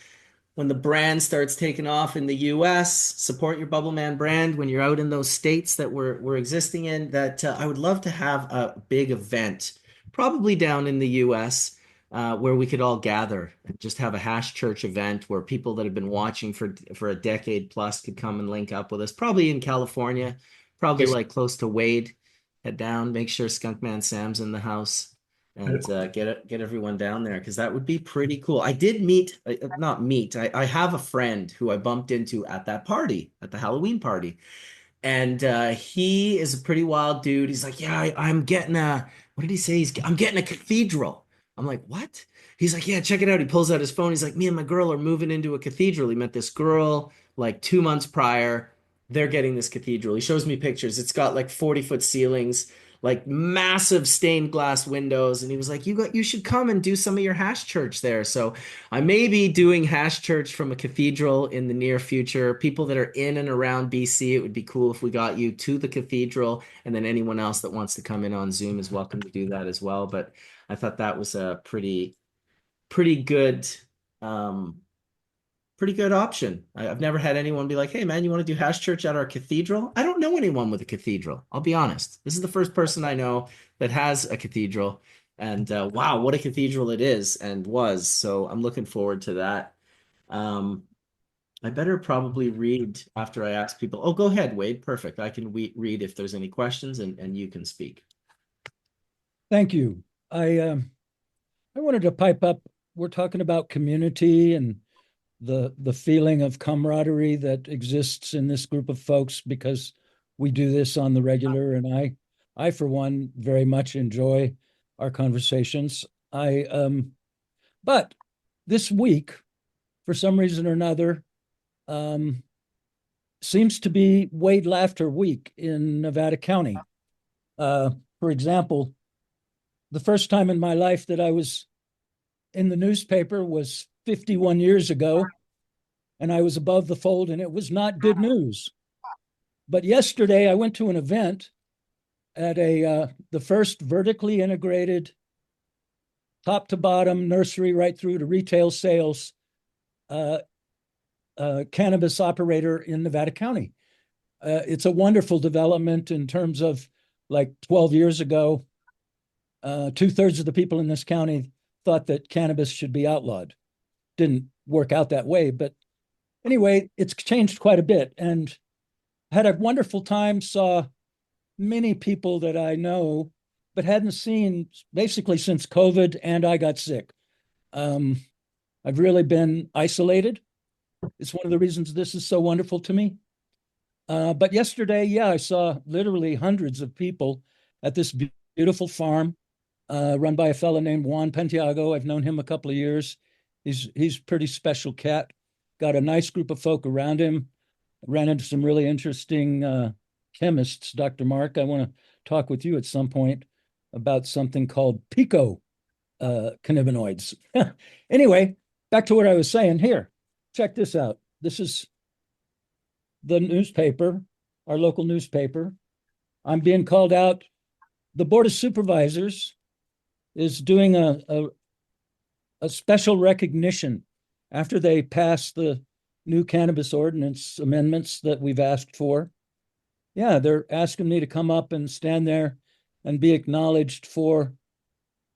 when the brand starts taking off in the US, support your Bubbleman brand when you're out in those states that we're existing in, that I would love to have a big event, probably down in the US, where we could all gather and just have a Hash Church event where people that have been watching for a decade plus could come and link up with us, probably in California, probably like close to Wade. Head down, make sure Skunkman Sam's in the house. And get everyone down there because that would be pretty cool. I did meet, not meet, I have a friend who I bumped into at that party, at the Halloween party. And he is a pretty wild dude. He's like, yeah, I'm getting what did he say? I'm getting a cathedral. I'm like, what? He's like, yeah, check it out. He pulls out his phone. He's like, me and my girl are moving into a cathedral. He met this girl like 2 months prior. They're getting this cathedral. He shows me pictures. It's got like 40-foot ceilings, like massive stained glass windows. And he was like, you should come and do some of your Hash Church there. So I may be doing Hash Church from a cathedral in the near future. People that are in and around BC, it would be cool if we got you to the cathedral. And then anyone else that wants to come in on Zoom is welcome to do that as well. But I thought that was a pretty good option. I've never had anyone be like, hey man, you want to do Hash Church at our cathedral? I don't know anyone with a cathedral. I'll be honest. This is the first person I know that has a cathedral. And wow, what a cathedral it is and was. So I'm looking forward to that. I better probably read after I ask people. Oh, go ahead, Wade. Perfect. I can read if there's any questions and you can speak. Thank you. I wanted to pipe up. We're talking about community and the feeling of camaraderie that exists in this group of folks because we do this on the regular, and I for one very much enjoy our conversations. But this week, for some reason or another, seems to be Wade Laughter Week in Nevada County. For example, the first time in my life that I was in the newspaper was 51 years ago, and I was above the fold, and it was not good news. But yesterday I went to an event at the first vertically integrated top to bottom nursery right through to retail sales cannabis operator in Nevada County. It's a wonderful development in terms of like 12 years ago, 2/3 of the people in this county thought that cannabis should be outlawed. Didn't work out that way, but anyway, it's changed quite a bit and had a wonderful time, saw many people that I know, but hadn't seen basically since COVID and I got sick. I've really been isolated. It's one of the reasons this is so wonderful to me. But yesterday, yeah, I saw literally hundreds of people at this beautiful farm run by a fellow named Juan Pentiago. I've known him a couple of years. He's a pretty special cat. Got a nice group of folk around him. Ran into some really interesting chemists. Dr. Mark, I want to talk with you at some point about something called pico cannabinoids. Anyway, back to what I was saying here. Check this out. This is the newspaper, our local newspaper. I'm being called out. The Board of Supervisors is doing a special recognition after they pass the new cannabis ordinance amendments that we've asked for. Yeah, they're asking me to come up and stand there and be acknowledged for,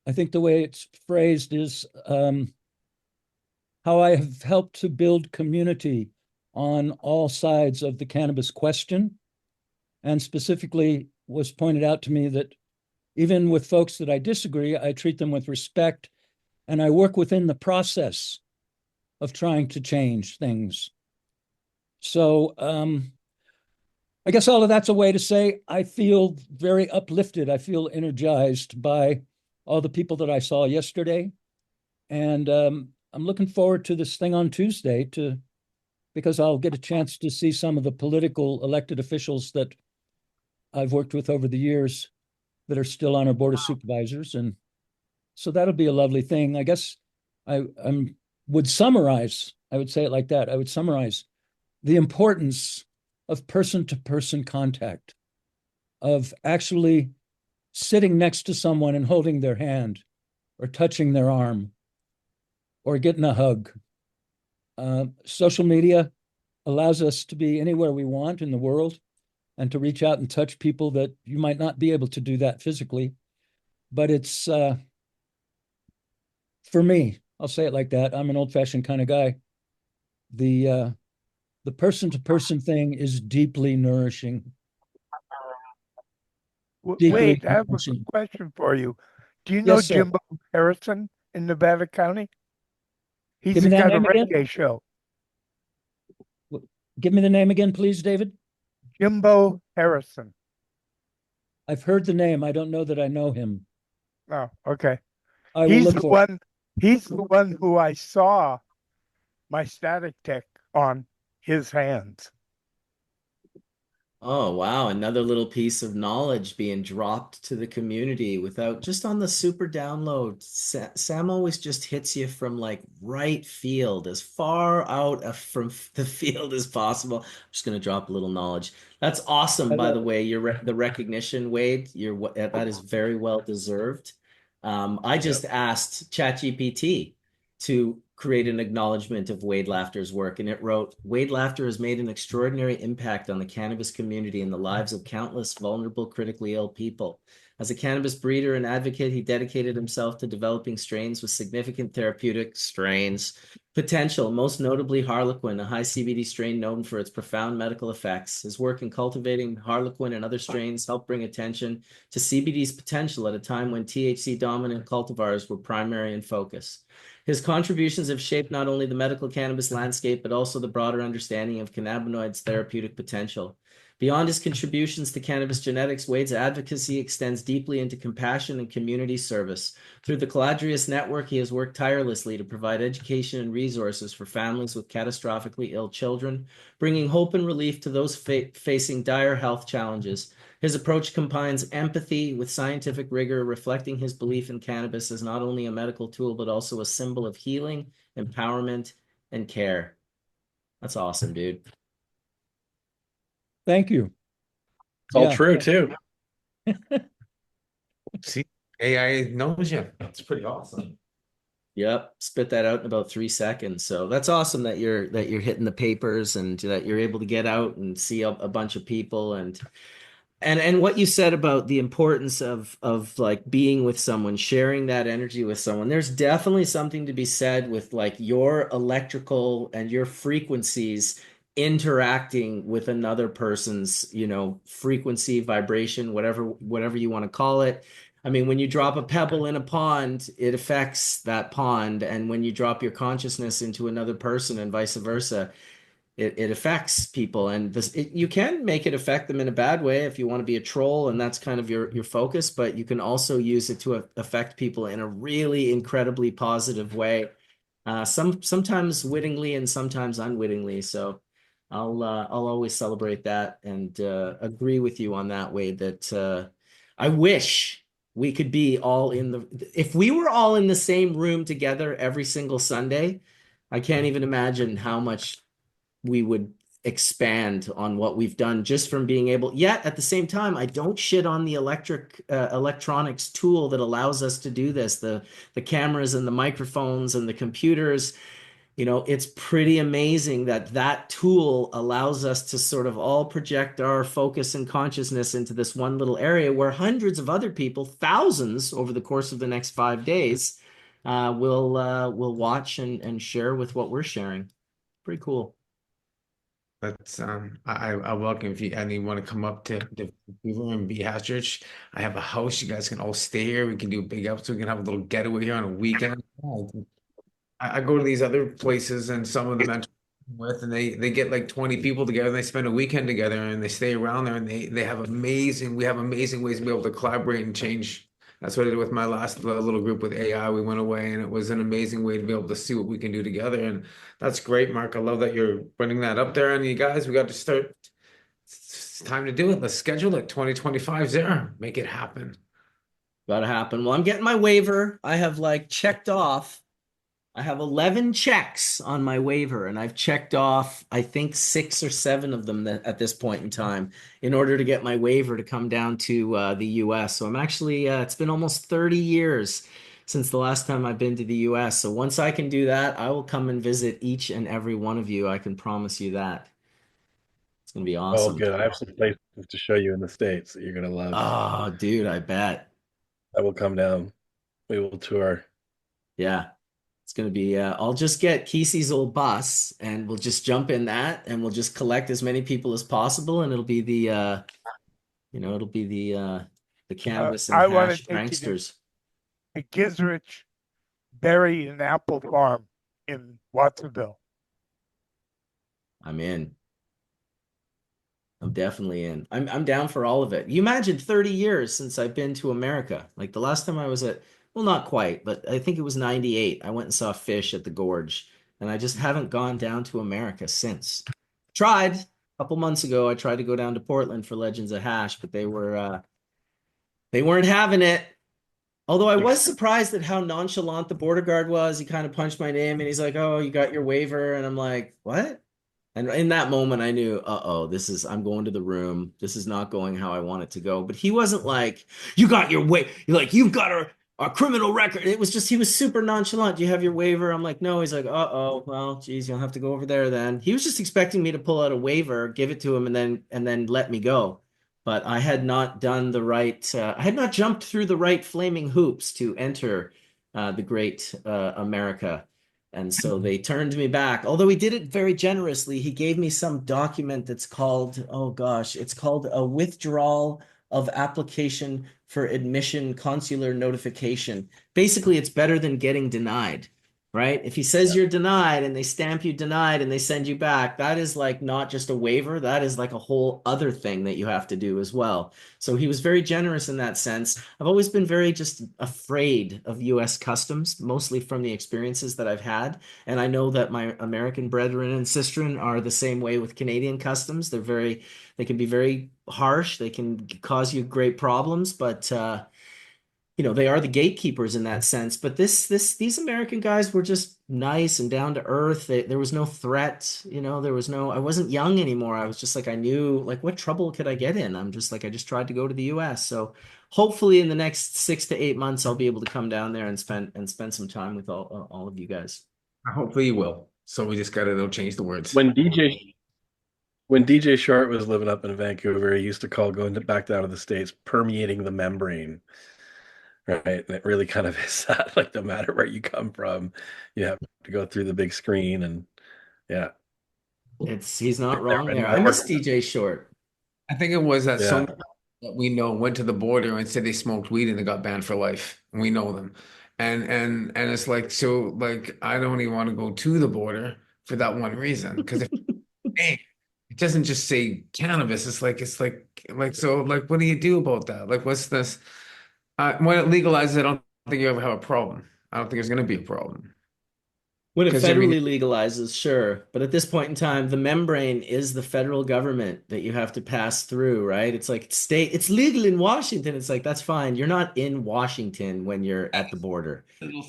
I think the way it's phrased is how I have helped to build community on all sides of the cannabis question. And specifically was pointed out to me that even with folks that I disagree, I treat them with respect and I work within the process of trying to change things. So I guess all of that's a way to say I feel very uplifted. I feel energized by all the people that I saw yesterday. And I'm looking forward to this thing on Tuesday because I'll get a chance to see some of the political elected officials that I've worked with over the years that are still on our Board of Supervisors. And so that'll be a lovely thing. I guess I would summarize, I would say it like that. I would summarize the importance of person-to-person contact, of actually sitting next to someone and holding their hand or touching their arm or getting a hug. Social media allows us to be anywhere we want in the world and to reach out and touch people that you might not be able to do that physically. But it's, for me, I'll say it like that. I'm an old-fashioned kind of guy. The person-to-person thing is deeply nourishing. Wait, I have a question for you. Do you know Yes, sir. Jimbo Harrison in Nevada County? Give He's me that got a name again. reggae show. Give me the name again, please, David. Jimbo Harrison. I've heard the name. I don't know that I know him. Oh, okay. I will He's look the for one. He's the one who I saw my static tech on his hands. Oh, wow. Another little piece of knowledge being dropped to the community without just on the super download. Sam always just hits you from like right field, as far out from the field as possible. I'm just going to drop a little knowledge. That's awesome, by the way. The recognition, Wade. That is very well deserved. I just asked ChatGPT to create an acknowledgement of Wade Laughter's work, and it wrote, Wade Laughter has made an extraordinary impact on the cannabis community and the lives of countless vulnerable, critically ill people. As a cannabis breeder and advocate, he dedicated himself to developing strains with significant therapeutic potential, most notably Harlequin, a high CBD strain known for its profound medical effects. His work in cultivating Harlequin and other strains helped bring attention to CBD's potential at a time when THC-dominant cultivars were primary in focus. His contributions have shaped not only the medical cannabis landscape, but also the broader understanding of cannabinoids' therapeutic potential. Beyond his contributions to cannabis genetics, Wade's advocacy extends deeply into compassion and community service. Through the Caladrius Network, he has worked tirelessly to provide education and resources for families with catastrophically ill children, bringing hope and relief to those facing dire health challenges. His approach combines empathy with scientific rigor, reflecting his belief in cannabis as not only a medical tool, but also a symbol of healing, empowerment, and care. That's awesome, dude. Thank you. It's all Yeah. true too. See, AI knows you. That's pretty awesome. Yep, spit that out in about 3 seconds. So that's awesome that you're hitting the papers and that you're able to get out and see a bunch of people and what you said about the importance of like being with someone, sharing that energy with someone. There's definitely something to be said with like your electrical and your frequencies interacting with another person's, frequency, vibration, whatever you want to call it. I mean, when you drop a pebble in a pond, it affects that pond. And when you drop your consciousness into another person and vice versa, it affects people. And you can make it affect them in a bad way if you want to be a troll and that's kind of your focus, but you can also use it to affect people in a really incredibly positive way. Sometimes wittingly and sometimes unwittingly. So I'll always celebrate that and agree with you on that way that I wish we could be all if we were all in the same room together every single Sunday, I can't even imagine how much we would expand on what we've done just from being able, yet at the same time, I don't shit on the electronics tool that allows us to do this, the cameras and the microphones and the computers. You know, it's pretty amazing that that tool allows us to sort of all project our focus and consciousness into this one little area where hundreds of other people, thousands over the course of the next 5 days, will watch and share with what we're sharing. Pretty cool. That's I welcome if you and you want to come up to Vancouver and be House Church. I have a house. You guys can all stay here. We can do a big episode. We can have a little getaway here on a weekend. I go to these other places and some of them I'm with, and they get like 20 people together and they spend a weekend together and they stay around there and they have amazing we have amazing ways to be able to collaborate and change. That's what I did with my last little group with AI. We went away and it was an amazing way to be able to see what we can do together. And that's great, Mark. I love that you're putting that up there. And you guys, we got to start. It's time to do it. Let's schedule it. 2025 there. Make it happen. Gotta happen. Well, I'm getting my waiver. I have like checked off. I have 11 checks on my waiver, and I've checked off, I think, 6 or 7 of them at this point in time in order to get my waiver to come down to the US. So I'm actually, it's been almost 30 years since the last time I've been to the US. So once I can do that, I will come and visit each and every one of you. I can promise you that. It's going to be Oh, awesome. good. I have some places to show you in the States that you're gonna love. Oh, dude, I bet. I will come down. We will tour. Yeah. It's going to be, I'll just get Kesey's old bus and we'll just jump in that and we'll just collect as many people as possible. And it'll be the, it'll be the cannabis and I want hash to take you pranksters. to Gisrich Berry and Apple Farm in Watsonville. I'm in. I'm definitely in. I'm down for all of it. You imagine 30 years since I've been to America. Like the last time I was well, not quite, but I think it was 98. I went and saw Fish at the Gorge, and I just haven't gone down to America since. Tried a couple months ago. I tried to go down to Portland for Legends of Hash, but they weren't having it. Although I was surprised at how nonchalant the border guard was. He kind of punched my name and he's like, "Oh, you got your waiver," and I'm like, "What?" And in that moment, I knew, I'm going to the room. This is not going how I want it to go. But he wasn't like, "You got your you've got a criminal record." It was just, he was super nonchalant. "Do you have your waiver?" I'm like, "No." He's like, well, geez, you'll have to go over there then. He was just expecting me to pull out a waiver, give it to him, and then let me go. But I had not done the right, I had not jumped through the right flaming hoops to enter the great America. And so they turned me back. Although he did it very generously, he gave me some document that's called, it's called a withdrawal of application for admission consular notification. Basically, it's better than getting denied, right? If he says you're denied and they stamp you denied and they send you back, that is like not just a waiver, that is like a whole other thing that you have to do as well. So he was very generous in that sense. I've always been very just afraid of US customs, mostly from the experiences that I've had. And I know that my American brethren and sistren are the same way with Canadian customs. They can be very harsh. They can cause you great problems, but they are the gatekeepers in that sense. But these American guys were just nice and down to earth. There was no threat, I wasn't young anymore. I was just like, I knew, like, what trouble could I get in? I'm just like, I just tried to go to the US. So hopefully in the next 6 to 8 months, I'll be able to come down there and spend some time with all of you guys. Hopefully you will. So we just gotta change the words. When DJ Short was living up in Vancouver, he used to call going back down to the States permeating the membrane. Right. And it really kind of is that, like, no matter where you come from, you have to go through the big screen. And yeah. He's not wrong there. I miss DJ Short. I think it was that so many that we know went to the border and said they smoked weed and they got banned for life. We know them. And it's like, so like, I don't even want to go to the border for that one reason. Because it doesn't just say cannabis. It's like, so like, what do you do about that? Like, what's this? When it legalizes, I don't think you ever have a problem. I don't think there's going to be a problem. When it 'Cause federally legalizes, sure. But at this point in time, the membrane is the federal government that you have to pass through, right? It's like it's legal in Washington. It's like, that's fine. You're not in Washington when you're at the border.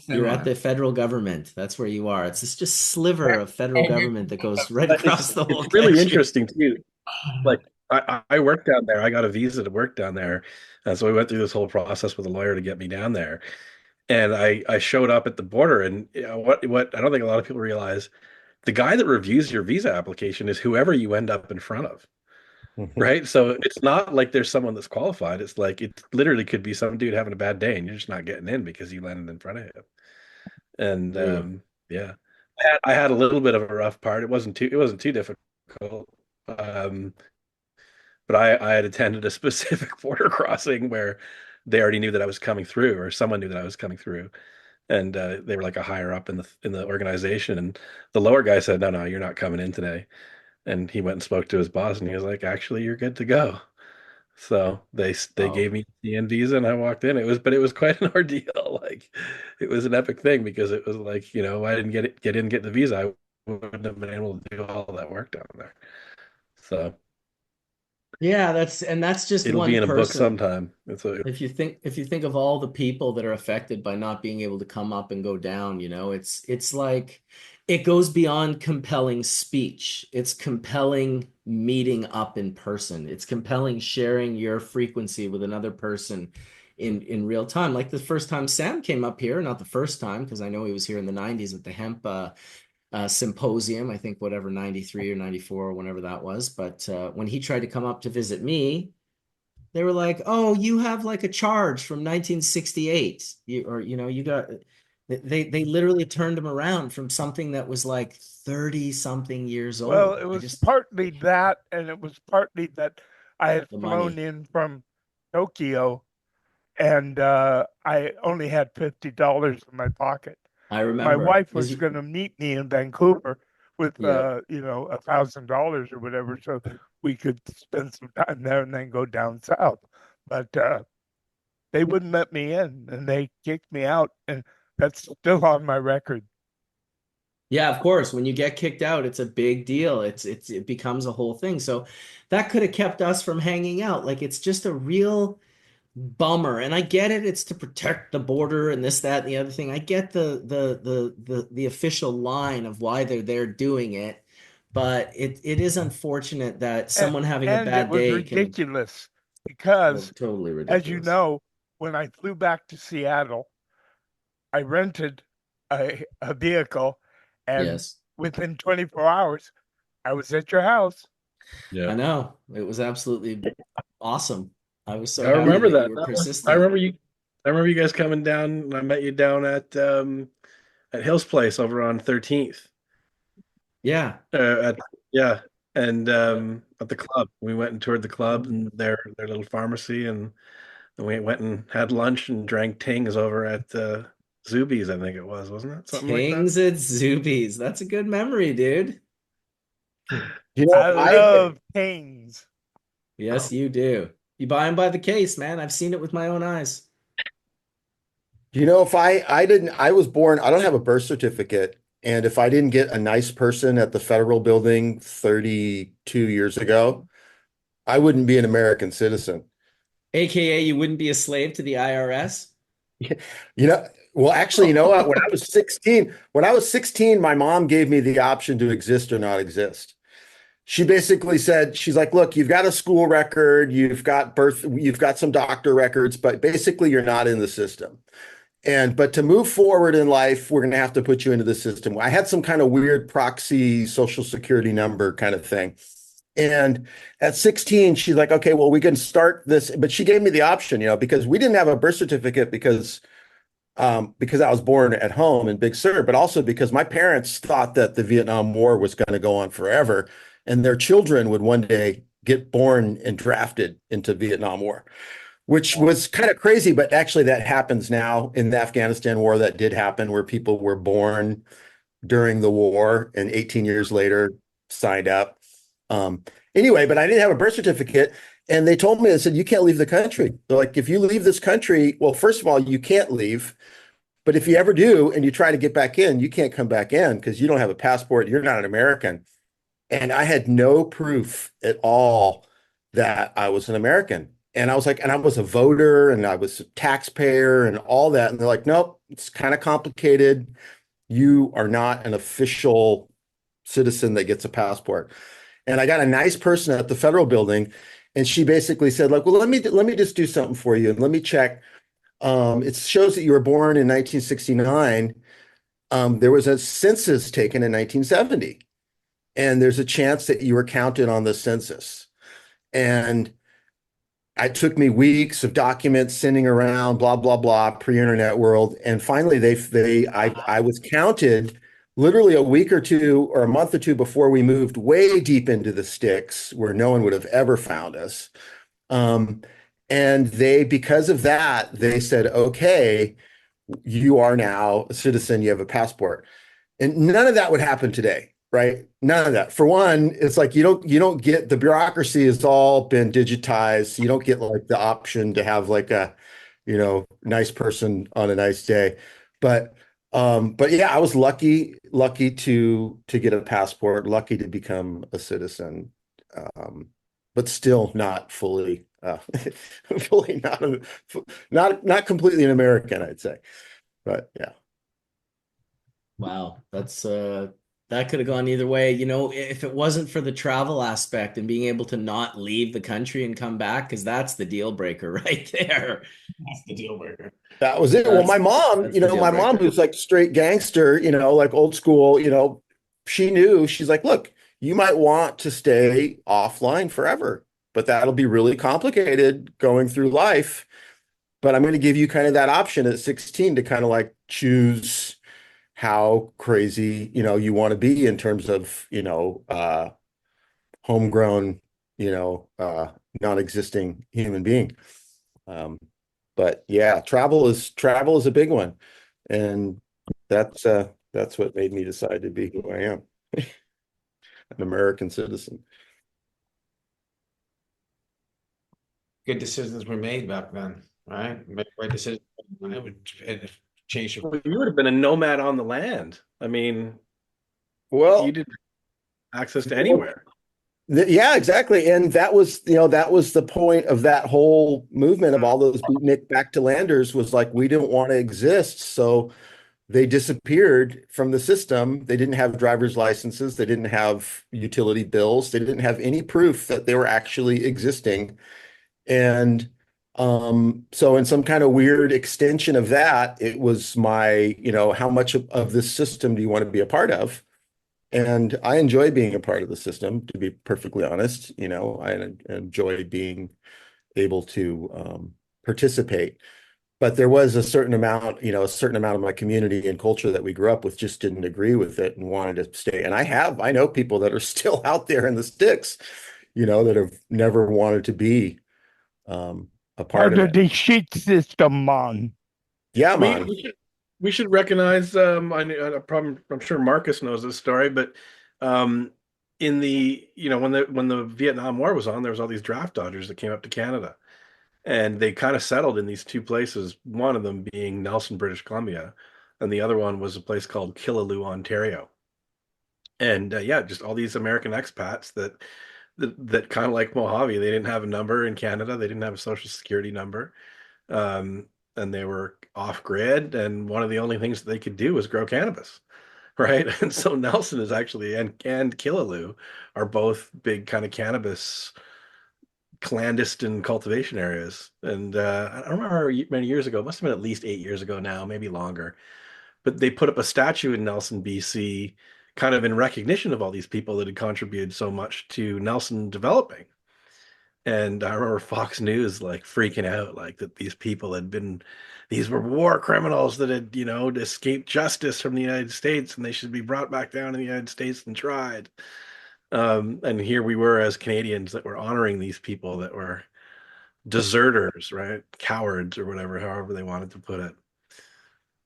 You're at the federal government. That's where you are. It's just sliver of federal government that goes right But across the whole it's really country. interesting too. Like I worked down there. I got a visa to work down there. And so we went through this whole process with a lawyer to get me down there. And I showed up at the border, and what I don't think a lot of people realize, the guy that reviews your visa application is whoever you end up in front of, right? So it's not like there's someone that's qualified. It's like it literally could be some dude having a bad day, and you're just not getting in because you landed in front of him. And yeah, I had a little bit of a rough part. It wasn't too difficult. Um, but I had attended a specific border crossing where they already knew that I was coming through, or someone knew that I was coming through, and they were like a higher up in the organization, and the lower guy said, "No, you're not coming in today." And he went and spoke to his boss, and he was like, "Actually, you're good to go." So they Oh. gave me the N visa, and I walked in. It was quite an ordeal. Like, it was an epic thing because it was like, I didn't get the visa, I wouldn't have been able to do all that work down there. So Yeah, that's just it'll be one in a book person. sometime. If you think of all the people that are affected by not being able to come up and go down, it's like it goes beyond compelling speech. It's compelling meeting up in person. It's compelling sharing your frequency with another person in real time. Like the first time Sam came up here, not the first time, because I know he was here in the 90s at the hemp symposium, I think whatever, 93 or 94 or whenever that was. But when he tried to come up to visit me, they were like, "Oh, you have like a charge from 1968." You got, they literally turned him around from something that was like 30 something years Well, old. it I was just partly that, and it was partly that I had the flown money. in from Tokyo, and I only had $50 in my pocket. I My remember. wife was going to meet me in Vancouver with Yeah. $1,000 or whatever, so we could spend some time there and then go down south. But they wouldn't let me in, and they kicked me out, and that's still on my record. Yeah, of course. When you get kicked out, it's a big deal. It becomes a whole thing. So that could have kept us from hanging out. Like, it's just a real bummer. And I get it. It's to protect the border and this, that, and the other thing. I get the official line of why they're there doing it, but it is unfortunate that And, someone having a and it bad was day can ridiculous because, totally as you ridiculous. know, when I flew back to Seattle, I rented a vehicle, and Yes, within 24 hours, I was at your house. I know. It was absolutely awesome. I was so I happy remember that you that. were I persistent. remember you. I remember you guys coming down. And I met you down at Hill's place over on 13th. Yeah. At Yeah, and at the club, we went and toured the club and their little pharmacy, and we went and had lunch and drank Tings over at Zuby's. I think it was, wasn't it? Something like that. Tings at Zuby's. That's a good memory, dude. You know, I love things. Yes, you do. You buy them by the case, man. I've seen it with my own eyes. if I didn't, I was born, I don't have a birth certificate. And if I didn't get a nice person at the federal building 32 years ago, I wouldn't be an American citizen. AKA, you wouldn't be a slave to the IRS. Well, actually, what? When I was 16, my mom gave me the option to exist or not exist. She basically said, she's like, look, you've got a school record, you've got some doctor records, but basically you're not in the system. But to move forward in life, we're going to have to put you into the system. I had some kind of weird proxy social security number kind of thing. And at 16, she's like, okay, well, we can start this. But she gave me the option, because we didn't have a birth certificate because I was born at home in Big Sur, but also because my parents thought that the Vietnam War was going to go on forever and their children would one day get born and drafted into Vietnam War, which was kind of crazy. But actually that happens now in the Afghanistan war. That did happen where people were born during the war and 18 years later signed up. Anyway, but I didn't have a birth certificate. And they told me, they said, you can't leave the country. They're like, if you leave this country, well, first of all, you can't leave. But if you ever do and you try to get back in, you can't come back in because you don't have a passport. You're not an American. And I had no proof at all that I was an American. And I was like, and I was a voter and I was a taxpayer and all that. And they're like, nope, it's kind of complicated. You are not an official citizen that gets a passport. And I got a nice person at the federal building, and she basically said, like, well, let me just do something for you and let me check. It shows that you were born in 1969. There was a census taken in 1970, and there's a chance that you were counted on the census. And it took me weeks of documents sending around, blah, blah, blah, pre-internet world. And finally, I was counted literally a week or two or a month or two before we moved way deep into the sticks where no one would have ever found us. And because of that, they said, okay, you are now a citizen, you have a passport. And none of that would happen today. Right? None of that. For one, it's like you don't get, the bureaucracy has all been digitized. You don't get like the option to have like a, nice person on a nice day. But yeah, I was lucky to get a passport, lucky to become a citizen. But still not fully fully not completely an American, I'd say. But yeah. Wow, that's that could have gone either way. If it wasn't for the travel aspect and being able to not leave the country and come back, because that's the deal breaker right there. That's the deal breaker. That was it. Well, my mom, my mom who's like straight gangster, like old school, she knew, she's like, look, you might want to stay offline forever, but that'll be really complicated going through life. But I'm going to give you kind of that option at 16 to kind of like choose how crazy, you want to be in terms of, homegrown, non-existing human being. But yeah, travel is a big one. And that's what made me decide to be who I am, an American citizen. Good decisions were made back then, right? Make right decisions. It changed. Well, you would have been a nomad on the land. I mean, well, you didn't have access to anywhere. Yeah, exactly. And that was the point of that whole movement of all those beatnik back to landers was like, we didn't want to exist. So they disappeared from the system. They didn't have driver's licenses. They didn't have utility bills. They didn't have any proof that they were actually existing. And so in some kind of weird extension of that, it was my, how much of this system do you want to be a part of? And I enjoy being a part of the system, to be perfectly honest. I enjoy being able to participate. But there was a certain amount of my community and culture that we grew up with just didn't agree with it and wanted to stay. And I know people that are still out there in the sticks, that have never wanted to be a part of the sheet system, man. Yeah, man. We should recognize. I'm sure Marcus knows this story, but in the when the Vietnam War was on, there was all these draft dodgers that came up to Canada, and they kind of settled in these two places. One of them being Nelson, British Columbia, and the other one was a place called Killaloe, Ontario. And just all these American expats that kind of like Mojave, they didn't have a number in Canada, they didn't have a social security number. And they were off grid, and one of the only things that they could do was grow cannabis, right? And so Nelson is actually and Killaloe are both big kind of cannabis clandestine cultivation areas. And I don't remember many years ago, it must have been at least 8 years ago now, maybe longer. But they put up a statue in Nelson, BC, kind of in recognition of all these people that had contributed so much to Nelson developing. And I remember Fox News like freaking out, like that these were war criminals that had, escaped justice from the United States and they should be brought back down to the United States and tried. And here we were as Canadians that were honoring these people that were deserters, right? Cowards or whatever, however they wanted to put it.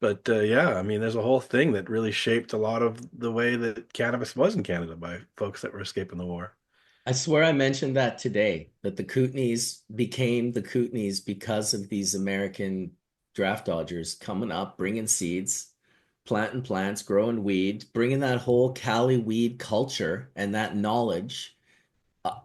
But there's a whole thing that really shaped a lot of the way that cannabis was in Canada by folks that were escaping the war. I swear I mentioned that today, that the Kootenays became the Kootenays because of these American draft dodgers coming up, bringing seeds, planting plants, growing weed, bringing that whole Cali weed culture and that knowledge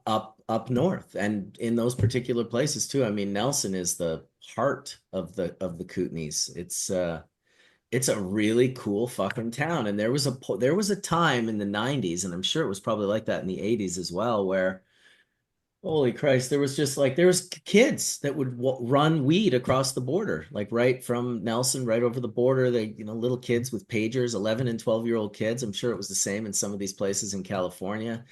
up north and in those particular places too. I mean, Nelson is the heart of the Kootenays. It's a really cool fucking town. And there was a time in the 90s, and I'm sure it was probably like that in the 80s as well, where holy Christ, there was kids that would run weed across the border, like right from Nelson, right over the border. Little kids with pagers, 11 and 12-year-old kids. I'm sure it was the same in some of these places in California.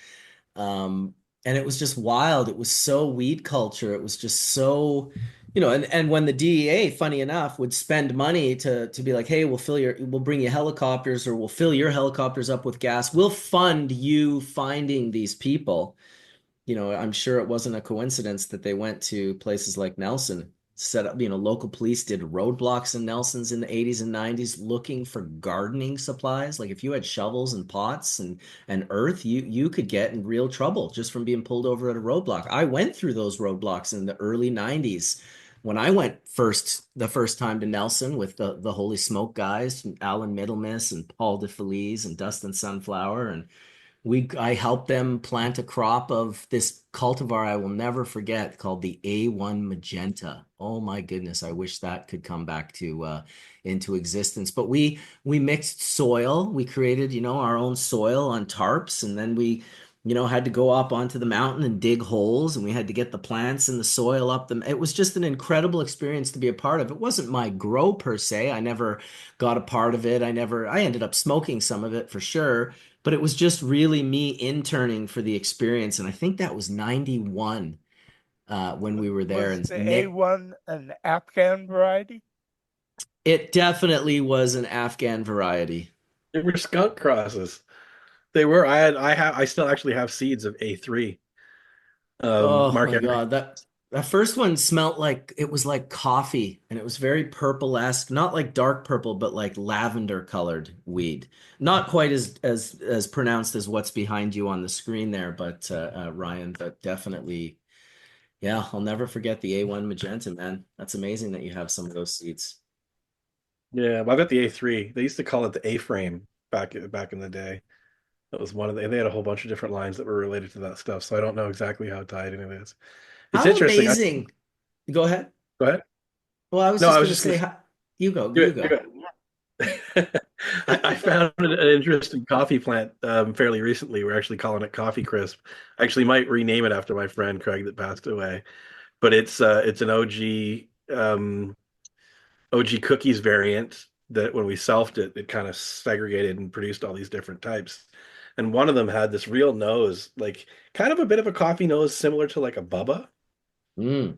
And it was just wild. It was so weed culture. It was just so, and when the DEA, funny enough, would spend money to be like, hey, we'll bring you helicopters, or we'll fill your helicopters up with gas. We'll fund you finding these people. I'm sure it wasn't a coincidence that they went to places like Nelson, set up, local police did roadblocks in Nelson's in the 80s and 90s looking for gardening supplies. Like if you had shovels and pots and earth, you could get in real trouble just from being pulled over at a roadblock. I went through those roadblocks in the early 90s when I went the first time to Nelson with the Holy Smoke guys, Alan Middlemiss and Paul DeFelice and Dustin Sunflower, and I helped them plant a crop of this cultivar I will never forget called the A1 Magenta. Oh my goodness, I wish that could come back to into existence. But we mixed soil. We created, our own soil on tarps, and then we, had to go up onto the mountain and dig holes, and we had to get the plants and the soil up them. It was just an incredible experience to be a part of. It wasn't my grow per se. I never got a part of it. I ended up smoking some of it for sure. But it was just really me interning for the experience. And I think that was 91 when we were there. Was And the A1 an Afghan variety? It definitely was an Afghan variety. They were skunk crosses. They were. I still actually have seeds of A3. Oh Mark my Henry. God. That first one smelled like it was like coffee, and it was very purple-esque, not like dark purple, but like lavender colored weed. Not quite as pronounced as what's behind you on the screen there, but Ryan, but definitely, yeah, I'll never forget the A1 Magenta, man. That's amazing that you have some of those seeds. Yeah, I've got the A3. They used to call it the A-frame back in the day. That was one of they had a whole bunch of different lines that were related to that stuff. So I don't know exactly how tied in it is. It's How interesting. amazing. Go ahead. Go ahead. Well, I was No, just I going was to just say, you go. Good, good. I found an interesting coffee plant fairly recently. We're actually calling it Coffee Crisp. I actually might rename it after my friend Craig that passed away. But it's an OG cookies variant that when we selfed it, it kind of segregated and produced all these different types. And one of them had this real nose, like kind of a bit of a coffee nose, similar to like a Bubba. Mm.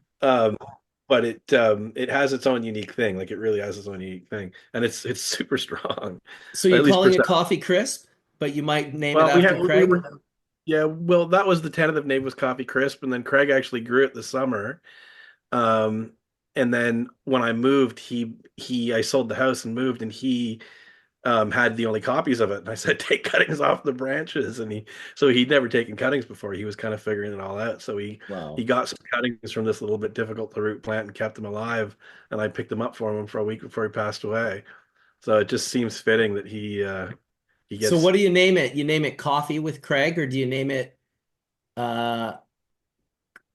But it has its own unique thing. Like it really has its own unique thing, and it's super strong. So you're calling it Coffee Crisp, but you might name it after Craig? Yeah, well, that was the tentative name was Coffee Crisp, and then Craig actually grew it this summer. And then when I moved, I sold the house and moved, and he had the only copies of it. And I said, take cuttings off the branches. And he'd never taken cuttings before. He was kind of figuring it all out. So he got some cuttings from this little bit difficult to root plant and kept them alive. And I picked them up for him for a week before he passed away. So it just seems fitting that he gets. So what do you name it? You name it Coffee with Craig, or do you name it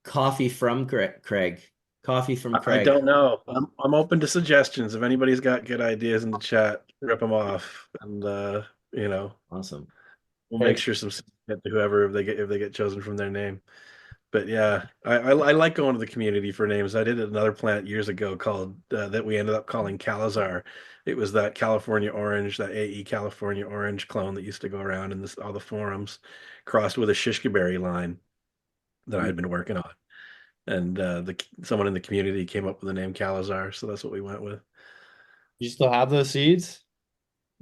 Coffee from Craig? Coffee from Craig. I don't know. I'm open to suggestions. If anybody's got good ideas in the chat, rip them off, and awesome. We'll make sure some get to whoever if they get chosen from their name. But yeah, I like going to the community for names. I did another plant years ago called that we ended up calling Calazar. It was that California orange, that AE California orange clone that used to go around in all the forums, crossed with a shishka berry line that I had been working on. And someone in the community came up with the name Calazar, so that's what we went with. You still have those seeds?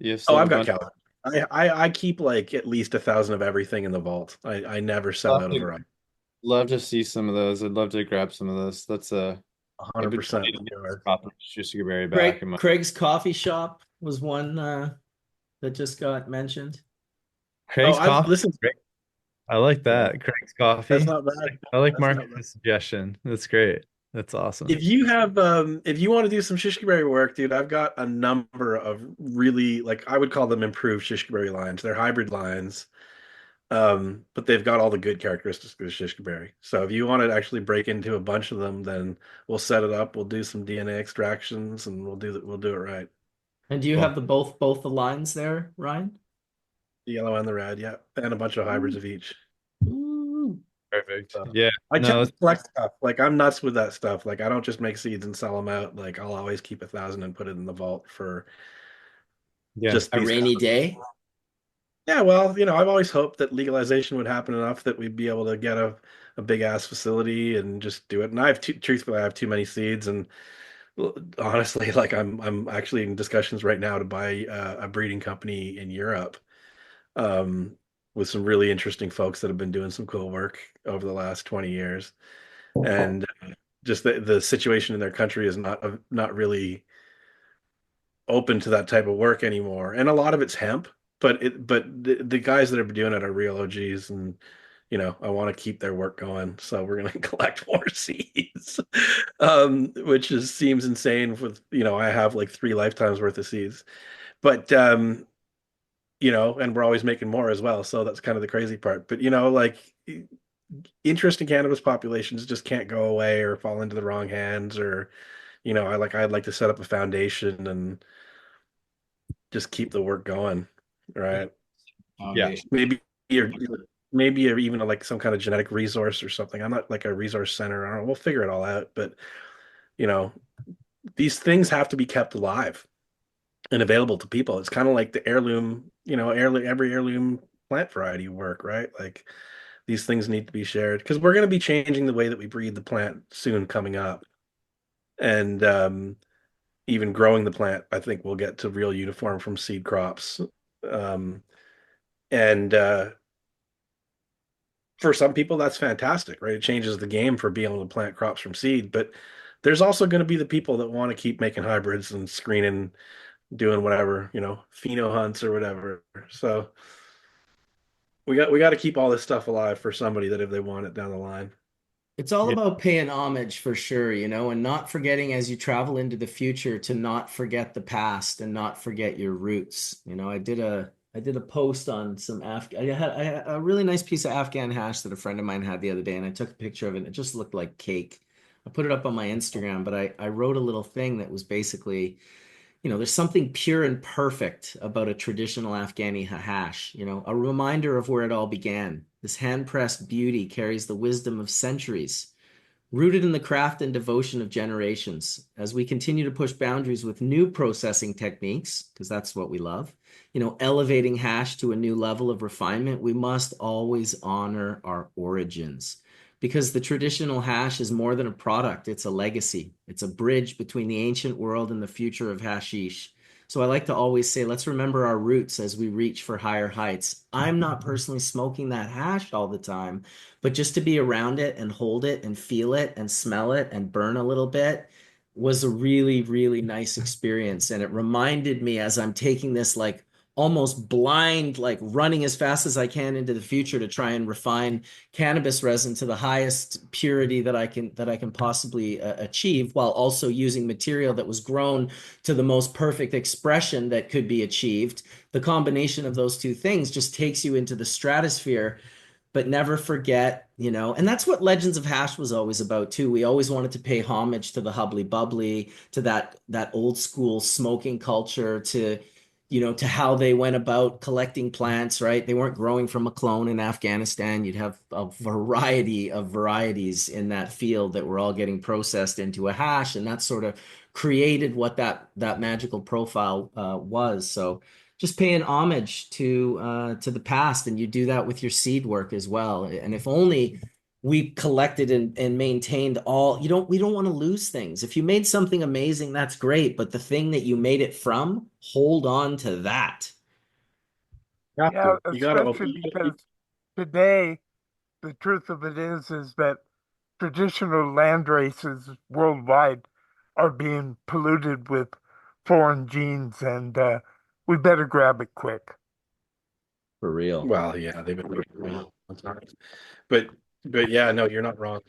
I've got Calazar. I keep like at least 1,000 of everything in the vault. I never sell out of variety. Love to see some of those. I'd love to grab some of those. That's 100%. Craig's Coffee Shop was one that just got mentioned. Craig's Coffee. Listen, I like that. Craig's Coffee. That's not bad. I like Mark's suggestion. That's great. That's awesome. If you have if you want to do some Shishkabari work, dude, I've got a number of really, like, I would call them improved Shishkabari lines. They're hybrid lines. But they've got all the good characteristics of Shishkabari. So if you want to actually break into a bunch of them, then we'll set it up. We'll do some DNA extractions, and we'll do it right. And do you Cool. have the both the lines there, Ryan? The yellow and the red, yeah, and a bunch of hybrids of each. Ooh. Perfect. So Yeah. I No, tend to it's- collect stuff. Like, I'm nuts with that stuff. Like, I don't just make seeds and sell them out. Like, I'll always keep 1,000 and put it in the vault for yeah. just A these. rainy day? Yeah, well, I've always hoped that legalization would happen enough that we'd be able to get a big ass facility and just do it. And truthfully, I have too many seeds, and honestly, like, I'm actually in discussions right now to buy a breeding company in Europe, um, with some really interesting folks that have been doing some cool work over the last 20 years. And just the situation in their country is not really open to that type of work anymore. And a lot of it's hemp, but the guys that are doing it are real OGs, and I want to keep their work going. So we're gonna collect more seeds, which seems insane. With I have like 3 lifetimes worth of seeds, but and we're always making more as well. So that's kind of the crazy part. But like, interest in cannabis populations just can't go away or fall into the wrong hands, or I'd like to set up a foundation and just keep the work going, right? Yeah. You're maybe you're even like some kind of genetic resource or something. I'm not like a resource center. I don't know. We'll figure it all out. But you know, these things have to be kept alive and available to people. It's kind of like the heirloom, every heirloom plant variety work, right? Like, these things need to be shared because we're going to be changing the way that we breed the plant soon coming up. And even growing the plant, I think we'll get to real uniform from seed crops. Um, and For some people, that's fantastic, right? It changes the game for being able to plant crops from seed. But there's also going to be the people that want to keep making hybrids and screening, doing whatever, pheno hunts or whatever. So we got to keep all this stuff alive for somebody that if they want it down the line. It's all Yeah. about paying homage for sure, and not forgetting as you travel into the future to not forget the past and not forget your roots. I did a post on some I had a really nice piece of Afghan hash that a friend of mine had the other day, and I took a picture of it. And it just looked like cake. I put it up on my Instagram, but I wrote a little thing that was basically, there's something pure and perfect about a traditional Afghani hash, a reminder of where it all began. This hand-pressed beauty carries the wisdom of centuries, rooted in the craft and devotion of generations. As we continue to push boundaries with new processing techniques, because that's what we love, elevating hash to a new level of refinement, we must always honor our origins. Because the traditional hash is more than a product, it's a legacy. It's a bridge between the ancient world and the future of hashish. So I like to always say, let's remember our roots as we reach for higher heights. I'm not personally smoking that hash all the time, but just to be around it and hold it and feel it and smell it and burn a little bit was a really, really nice experience. And it reminded me as I'm taking this like almost blind, like running as fast as I can into the future to try and refine cannabis resin to the highest purity that I can possibly achieve, while also using material that was grown to the most perfect expression that could be achieved. The combination of those two things just takes you into the stratosphere. But never forget, and that's what Legends of Hash was always about too. We always wanted to pay homage to the hubbly bubbly, to that old school smoking culture, to how they went about collecting plants, right? They weren't growing from a clone in Afghanistan. You'd have a variety of varieties in that field that were all getting processed into a hash, and that sort of created what that magical profile was. So just paying homage to the past, and you do that with your seed work as well. And if only we collected and maintained all, we don't want to lose things. If you made something amazing, that's great, but the thing that you made it from, hold on to that. Yeah, You got to especially because today the truth of it is that traditional land races worldwide are being polluted with foreign genes, and we better grab it quick. For real. Well, yeah, they've been. But yeah, no, you're not wrong.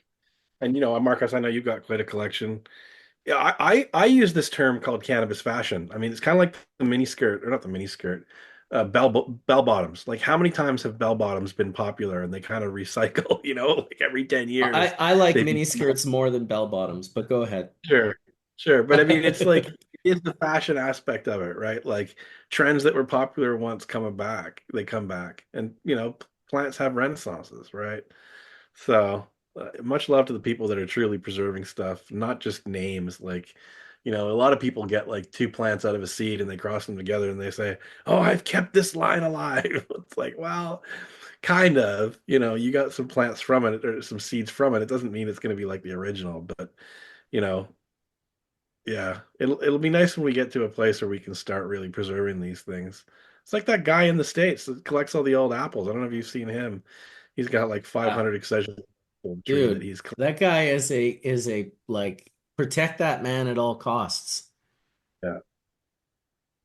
And Marcus, I know you've got quite a collection. Yeah, I use this term called cannabis fashion. I mean, it's kind of like the mini skirt, or not the mini skirt, bell bottoms. Like, how many times have bell bottoms been popular and they kind of recycle, like every 10 years I like they mini become skirts more than bell bottoms, but go ahead. sure, sure. But I mean, it's like it's the fashion aspect of it, right? Like trends that were popular once coming back, they come back, and plants have renaissances, right? So much love to the people that are truly preserving stuff, not just names. Like, a lot of people get like two plants out of a seed and they cross them together and they say, "Oh, I've kept this line alive." It's like, well, kind of. You got some plants from it or some seeds from it. It doesn't mean it's going to be like the original, but you know, yeah, it'll be nice when we get to a place where we can start really preserving these things. It's like that guy in the States that collects all the old apples. I don't know if you've seen him. He's got like 500 accessions tree that Dude, he's that guy is a like protect that man at all costs yeah,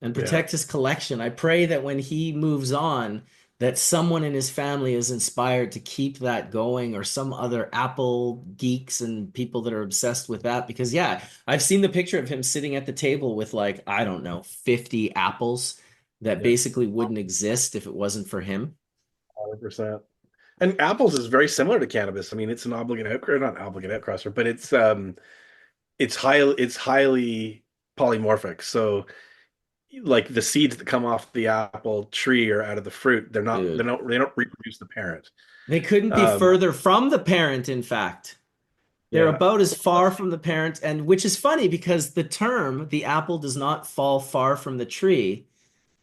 and yeah, protect his collection. I pray that when he moves on, that someone in his family is inspired to keep that going, or some other Apple geeks and people that are obsessed with that. Because yeah, I've seen the picture of him sitting at the table with like, I don't know, 50 apples that yeah, basically wouldn't exist if it wasn't for him. 100%. And apples is very similar to cannabis. I mean, it's an obligate outcrosser, not obligate outcrosser, but it's highly polymorphic. So like the seeds that come off the apple tree or out of the fruit, Dude, they don't reproduce the parent. they couldn't be Um, further from the parent, in fact. They're yeah, about as far from the parent, and which is funny because the term "the apple does not fall far from the tree"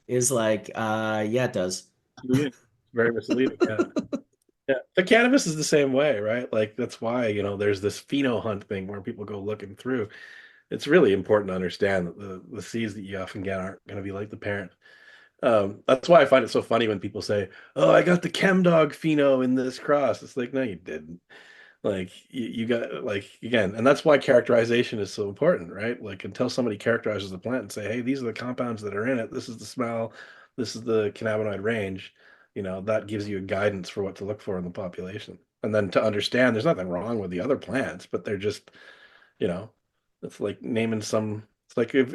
is like, yeah, it does. yeah, very misleading. Yeah. Yeah, the cannabis is the same way, right? Like that's why, there's this pheno hunt thing where people go looking through. It's really important to understand that the seeds that you often get aren't going to be like the parent. That's why I find it so funny when people say, "Oh, I got the Chem Dog pheno in this cross." It's like, no, you didn't. Like you got like again, and that's why characterization is so important, right? Like until somebody characterizes the plant and say, "Hey, these are the compounds that are in it. This is the smell. This is the cannabinoid range." That gives you a guidance for what to look for in the population. And then to understand there's nothing wrong with the other plants, but they're just, you know, it's like naming some. It's like if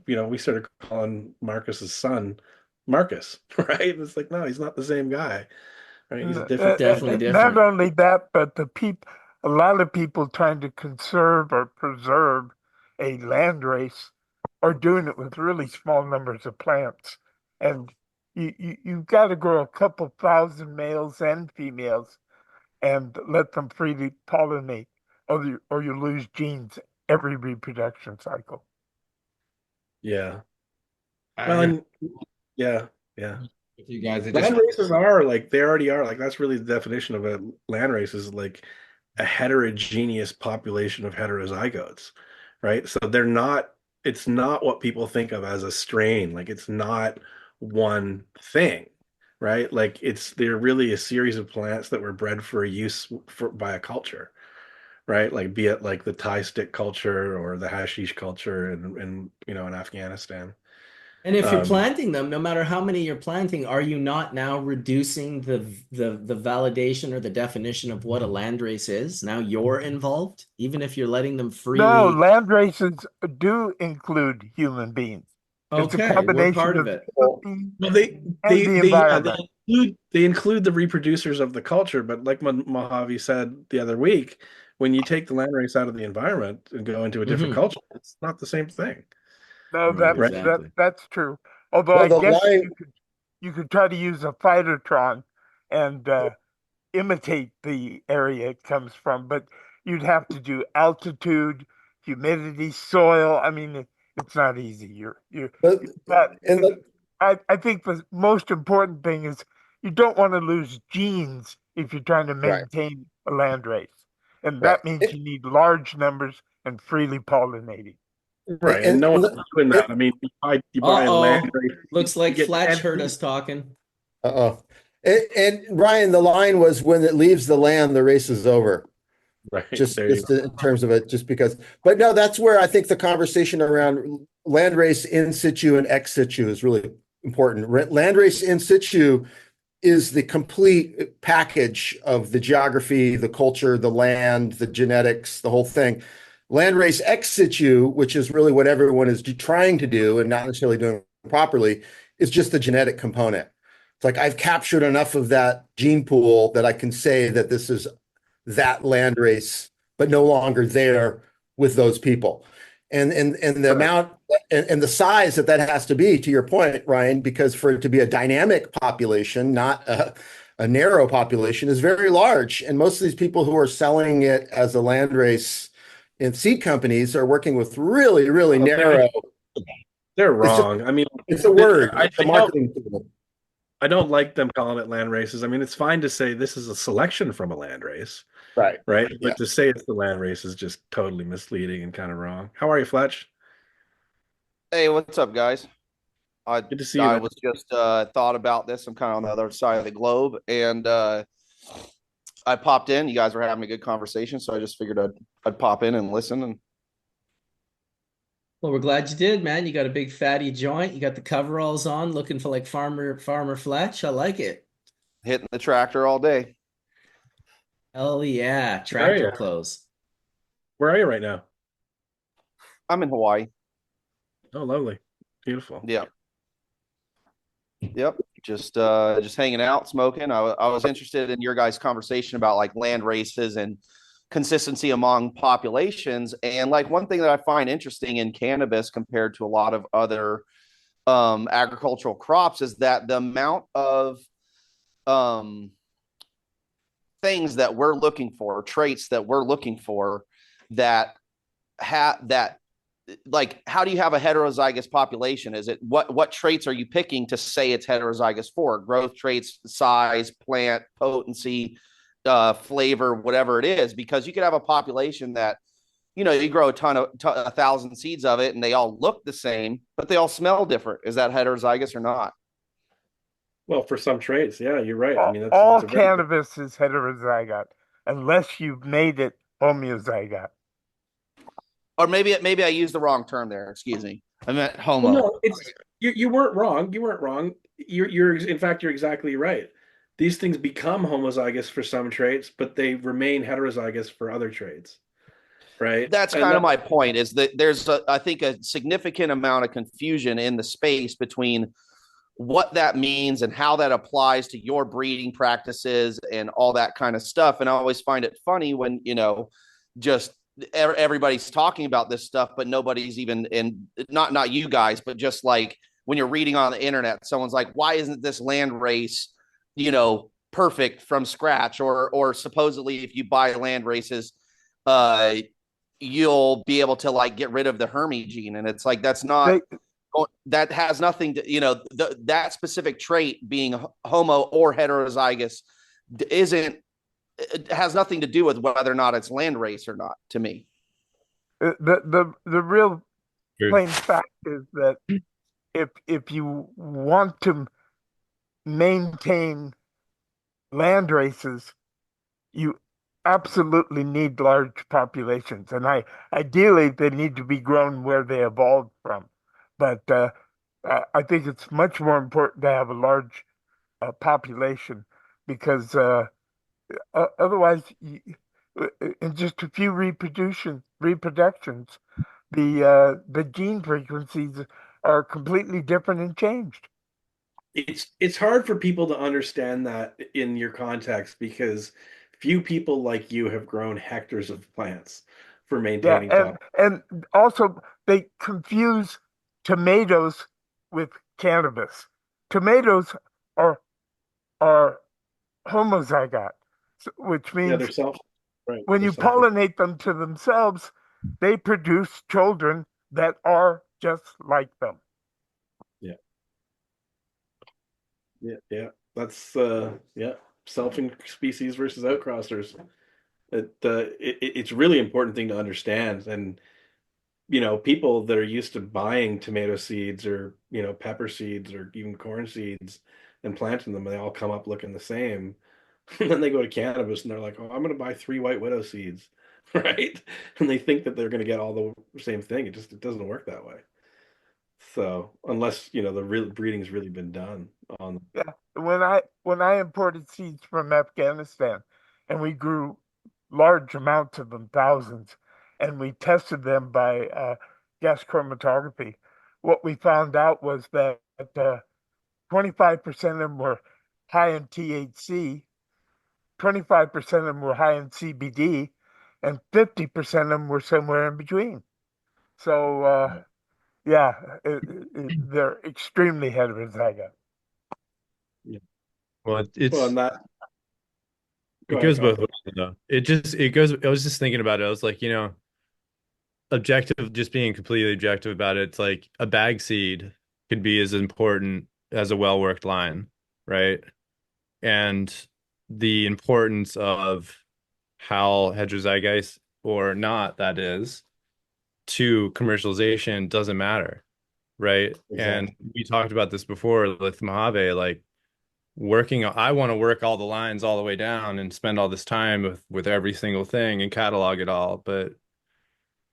we started calling Marcus's son Marcus, right? It's like no, he's not the same guy, right? He's a different. Definitely Not different. only that, but a lot of people trying to conserve or preserve a land race are doing it with really small numbers of plants. And you've got to grow a couple thousand males and females and let them freely pollinate, or you lose genes every reproduction cycle. Yeah. I Well, agree and yeah, yeah. with you guys. It just Land races are like they already are like that's really the definition of a land race is like a heterogeneous population of heterozygotes, right? So it's not what people think of as a strain. Like it's not one thing, right? Like they're really a series of plants that were bred for a use by a culture, right? Like be it like the Thai stick culture or the hashish culture in Afghanistan. And if you're Um, planting them, no matter how many you're planting, are you not now reducing the validation or the definition of what a landrace is? Now you're involved, even if you're letting them No, freely. land races do include human beings. It's a Okay, we're combination part of of it. human well, beings Well, they and they the they yeah, environment. they include the reproducers of the culture, but like Mojave said the other week, when you take the landrace out of the environment and go into a different Hmm. culture, it's not the same thing, No, Right, right? exactly. that's true. Although well, I the guess line, you could try to use a phytotron and imitate the area it comes from, but you'd have to do altitude, humidity, soil. I mean, it's not easy. but But and the, I think the most important thing is you don't want to lose genes if you're trying to right, maintain a land race. And right, that means you need large numbers and freely pollinating. Right, and and, no and one's doing that. I mean, you buy a Uh-oh. landrace, Looks you like get Fletch 10 heard feet. us talking. uh-oh. And Ryan, the line was when it leaves the land, the race is over. Right, Just there you just in terms of it, just because. But no, that's where I think the conversation around land race in situ and ex situ is really important. Land race in situ is the complete package of the geography, the culture, the land, the genetics, the whole thing. Landrace ex situ, which is really what everyone is trying to do and not necessarily doing properly, is just the genetic component. It's like I've captured enough of that gene pool that I can say that this is that landrace, but no longer there with those people. And the amount and the size that has to be, to your point, Ryan, because for it to be a dynamic population, not a narrow population, is very large. And most of these people who are selling it as a landrace in seed companies are working with really, really narrow. They're It's just- wrong. I mean, It's a word. I It's a don't, marketing tool. I don't like them calling it land races. I mean, it's fine to say this is a selection from a land race, Right. right? Yeah. But to say it's the land race is just totally misleading and kind of wrong. How are you, Fletch? Hey, what's up, guys? Good to see you, I man. was just thought about this. I'm kind of on the other side of the globe, and I popped in. You guys were having a good conversation, so I just figured I'd pop in and listen. And Well, we're glad you did, man. You got a big fatty joint. You got the coveralls on, looking for like Farmer Fletch. I like it. hitting the tractor all day. Hell yeah, Where are tractor you? clothes. Where are you right now? I'm in Hawaii. Oh, lovely. Beautiful. Yeah. Yep. Just hanging out, smoking. I was interested in your guys' conversation about like land races and consistency among populations. And like one thing that I find interesting in cannabis compared to a lot of other agricultural crops is that the amount of things that we're looking for, traits that we're looking for, that like, how do you have a heterozygous population? Is it what traits are you picking to say it's heterozygous for? Growth traits, size, plant potency, flavor, whatever it is. Because you could have a population that, you know, you grow a 1,000 seeds of it and they all look the same, but they all smell different. Is that heterozygous or not? Well, for some traits, yeah, you're right. I mean, All that's a very cannabis is heterozygote unless you've made it homozygote. Or maybe I used the wrong term there. Excuse me. I meant Well, homo. no, it's you weren't wrong. You weren't wrong. You're in fact you're exactly right. These things become homozygous for some traits, but they remain heterozygous for other traits, right? That's And kind of that my point, is that there's I think a significant amount of confusion in the space between what that means and how that applies to your breeding practices and all that kind of stuff. And I always find it funny when, you know, just everybody's talking about this stuff, but nobody's even in, not you guys, but just like when you're reading on the internet, someone's like, why isn't this land race, you know, perfect from scratch? Or supposedly if you buy land races, uh, you'll be able to like get rid of the Hermy gene. And it's like, that's not, that has nothing to, you know, that specific trait being homo or heterozygous isn't, it has nothing to do with whether or not it's land race or not, to me. The real plain fact is that if you want to maintain land races, you absolutely need large populations, and ideally they need to be grown where they evolved from. But I think it's much more important to have a large population, because otherwise, in just a few reproductions, the gene frequencies are completely different and changed. it's hard for people to understand that in your context because few people like you have grown hectares of plants for Yeah, maintaining top. and also they confuse tomatoes with cannabis. Tomatoes are are homozygote, which Yeah, means they're self right. when They're you self pollinate them to themselves, they produce children that are just like them. yeah. Yeah. That's yeah, selfing species versus outcrossers. It's a really important thing to understand. And you know, people that are used to buying tomato seeds or, you know, pepper seeds or even corn seeds and planting them, they all come up looking the same. And then they go to cannabis and they're like, oh, I'm going to buy 3 White Widow seeds, right? And they think that they're going to get all the same thing. It doesn't work that way. So unless the real breeding's really been done on. Yeah, when I imported seeds from Afghanistan, and we grew large amounts of them, thousands, and we tested them by gas chromatography, what we found out was that 25% of them were high in THC, 25% of them were high in CBD, and 50% of them were somewhere in between. So yeah, they're extremely heterozygous. Well, Well, and that. Go it ahead, goes both Colin. ways though. It goes. I was just thinking about it. I was like, objective, just being completely objective about it. It's like a bag seed could be as important as a well-worked line, right? And the importance of how heterozygous or not that is to commercialization doesn't matter, right? And Exactly. we talked about this before with Mojave, like I want to work all the lines all the way down and spend all this time with every single thing and catalog it all, but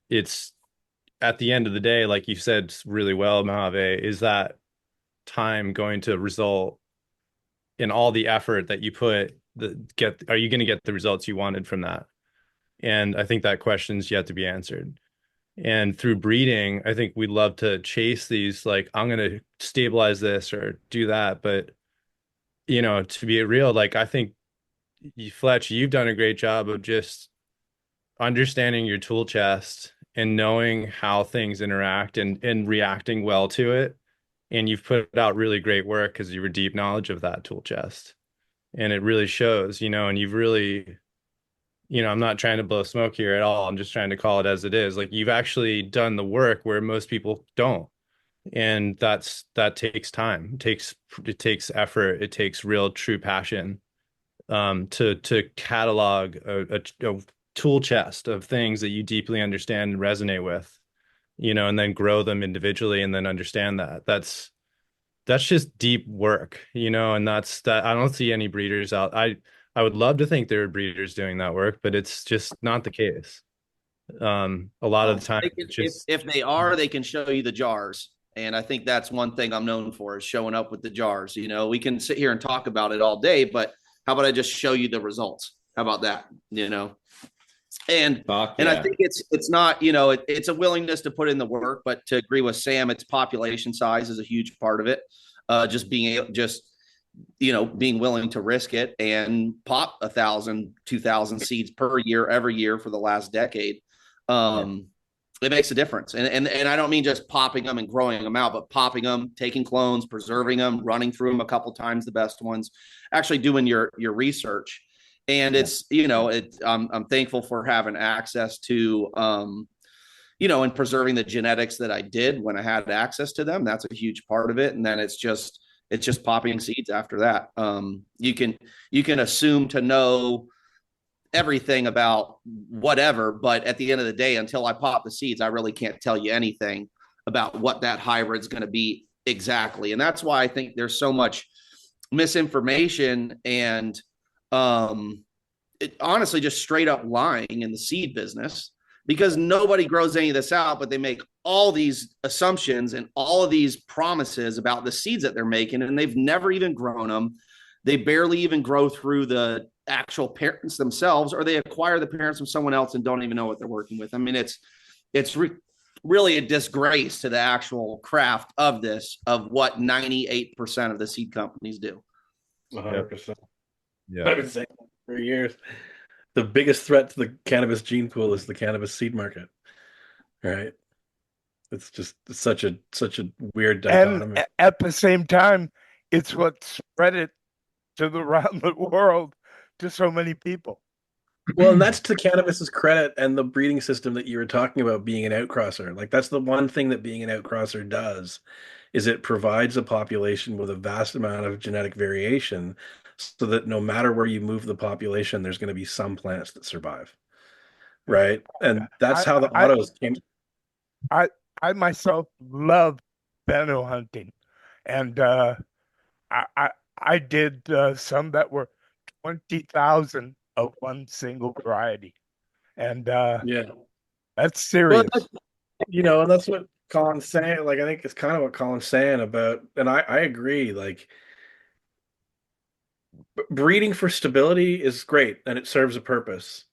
it's at the end of the day, like you said really well, Mojave, is that time going to result in all the effort that you put are you going to get the results you wanted from that? And I think that question's yet to be answered. And through breeding, I think we love to chase these, like, I'm going to stabilize this or do that. But, to be real, like, I think Fletch, you've done a great job of just understanding your tool chest and knowing how things interact and reacting well to it. And you've put out really great work because you have deep knowledge of that tool chest. And it really shows, and you've really, I'm not trying to blow smoke here at all. I'm just trying to call it as it is. Like, you've actually done the work where most people don't. And that takes time. It takes effort. It takes real true passion to catalog a tool chest of things that you deeply understand and resonate with, and then grow them individually and then understand that. That's just deep work, and that's that. I don't see any breeders out. I would love to think there are breeders doing that work, but it's just not the case. A lot of the time, it's just if they are, they can show you the jars. And I think that's one thing I'm known for, is showing up with the jars. We can sit here and talk about it all day, but how about I just show you the results? How about that? And I think it's not, it's a willingness to put in the work, but to agree with Sam, it's population size is a huge part of it. Just being being willing to risk it and pop 1,000, 2,000 seeds per year, every year for the last decade. It makes a difference. And I don't mean just popping them and growing them out, but popping them, taking clones, preserving them, running through them a couple times, the best ones, actually doing your research. And it's, I'm thankful for having access to, and preserving the genetics that I did when I had access to them. That's a huge part of it. And then it's just popping seeds after that. You can assume to know everything about whatever, but at the end of the day, until I pop the seeds, I really can't tell you anything about what that hybrid's going to be exactly. And that's why I think there's so much misinformation and honestly just straight up lying in the seed business, because nobody grows any of this out, but they make all these assumptions and all of these promises about the seeds that they're making, and they've never even grown them. They barely even grow through the actual parents themselves, or they acquire the parents from someone else and don't even know what they're working with. I mean, it's really a disgrace to the actual craft of this, of what 98% of the seed companies do. 100%. Yeah. I've been saying that for years. The biggest threat to the cannabis gene pool is the cannabis seed market, right? It's just such a weird dichotomy. And at the same time, it's what spread it to around the world to so many people. Well, and that's to cannabis's credit and the breeding system that you were talking about being an outcrosser. Like, that's the one thing that being an outcrosser does, is it provides a population with a vast amount of genetic variation, so that no matter where you move the population, there's going to be some plants that survive. Right. And that's how the autos came. I myself love Benno hunting. And I did some that were 20,000 of one single variety. And Yeah, that's serious. well, and that's what Colin's saying. Like, I think it's kind of what Colin's saying about, and I agree. Like, breeding for stability is great and it serves a purpose,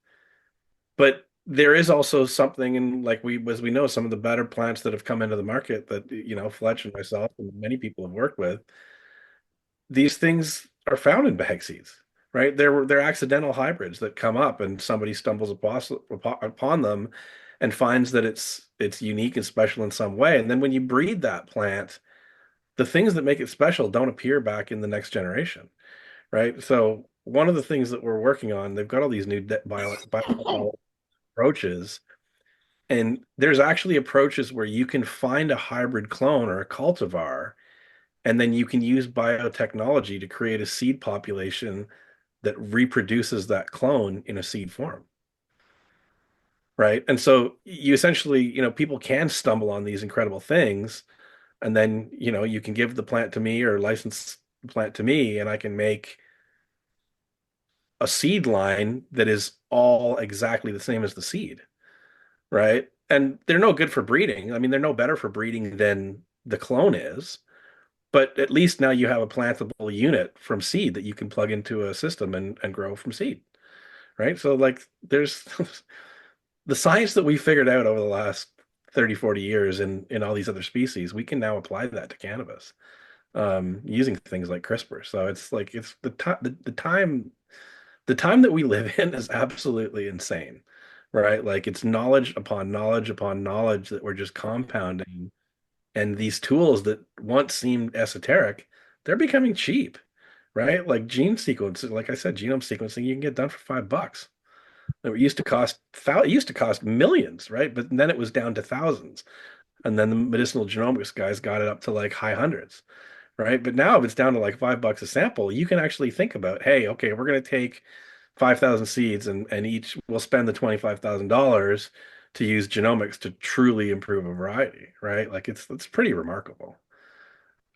but there is also something in, like, as we know, some of the better plants that have come into the market that, Fletch and myself and many people have worked with, these things are found in bag seeds, right? They're accidental hybrids that come up and somebody stumbles upon them and finds that it's unique and special in some way. And then when you breed that plant, the things that make it special don't appear back in the next generation, right? So one of the things that we're working on, they've got all these new bio approaches, and there's actually approaches where you can find a hybrid clone or a cultivar, and then you can use biotechnology to create a seed population that reproduces that clone in a seed form. Right. And so you essentially, people can stumble on these incredible things, and then, you can give the plant to me or license the plant to me, and I can make a seed line that is all exactly the same as the seed. Right. And they're no good for breeding. I mean, they're no better for breeding than the clone is, but at least now you have a plantable unit from seed that you can plug into a system and grow from seed. Right. So, like, there's the science that we figured out over the last 30, 40 years in all these other species, we can now apply that to cannabis, using things like CRISPR. So it's like, it's the time that we live in is absolutely insane, right? Like, it's knowledge upon knowledge upon knowledge that we're just compounding. And these tools that once seemed esoteric, they're becoming cheap, right? Like gene sequencing, like I said, genome sequencing, you can get done for $5. It used to cost millions, right? But then it was down to thousands. And then the medicinal genomics guys got it up to like high hundreds, right? But now if it's down to like $5 a sample, you can actually think about, hey, okay, we're going to take 5,000 seeds and each will spend the $25,000 to use genomics to truly improve a variety, right? Like, it's pretty remarkable.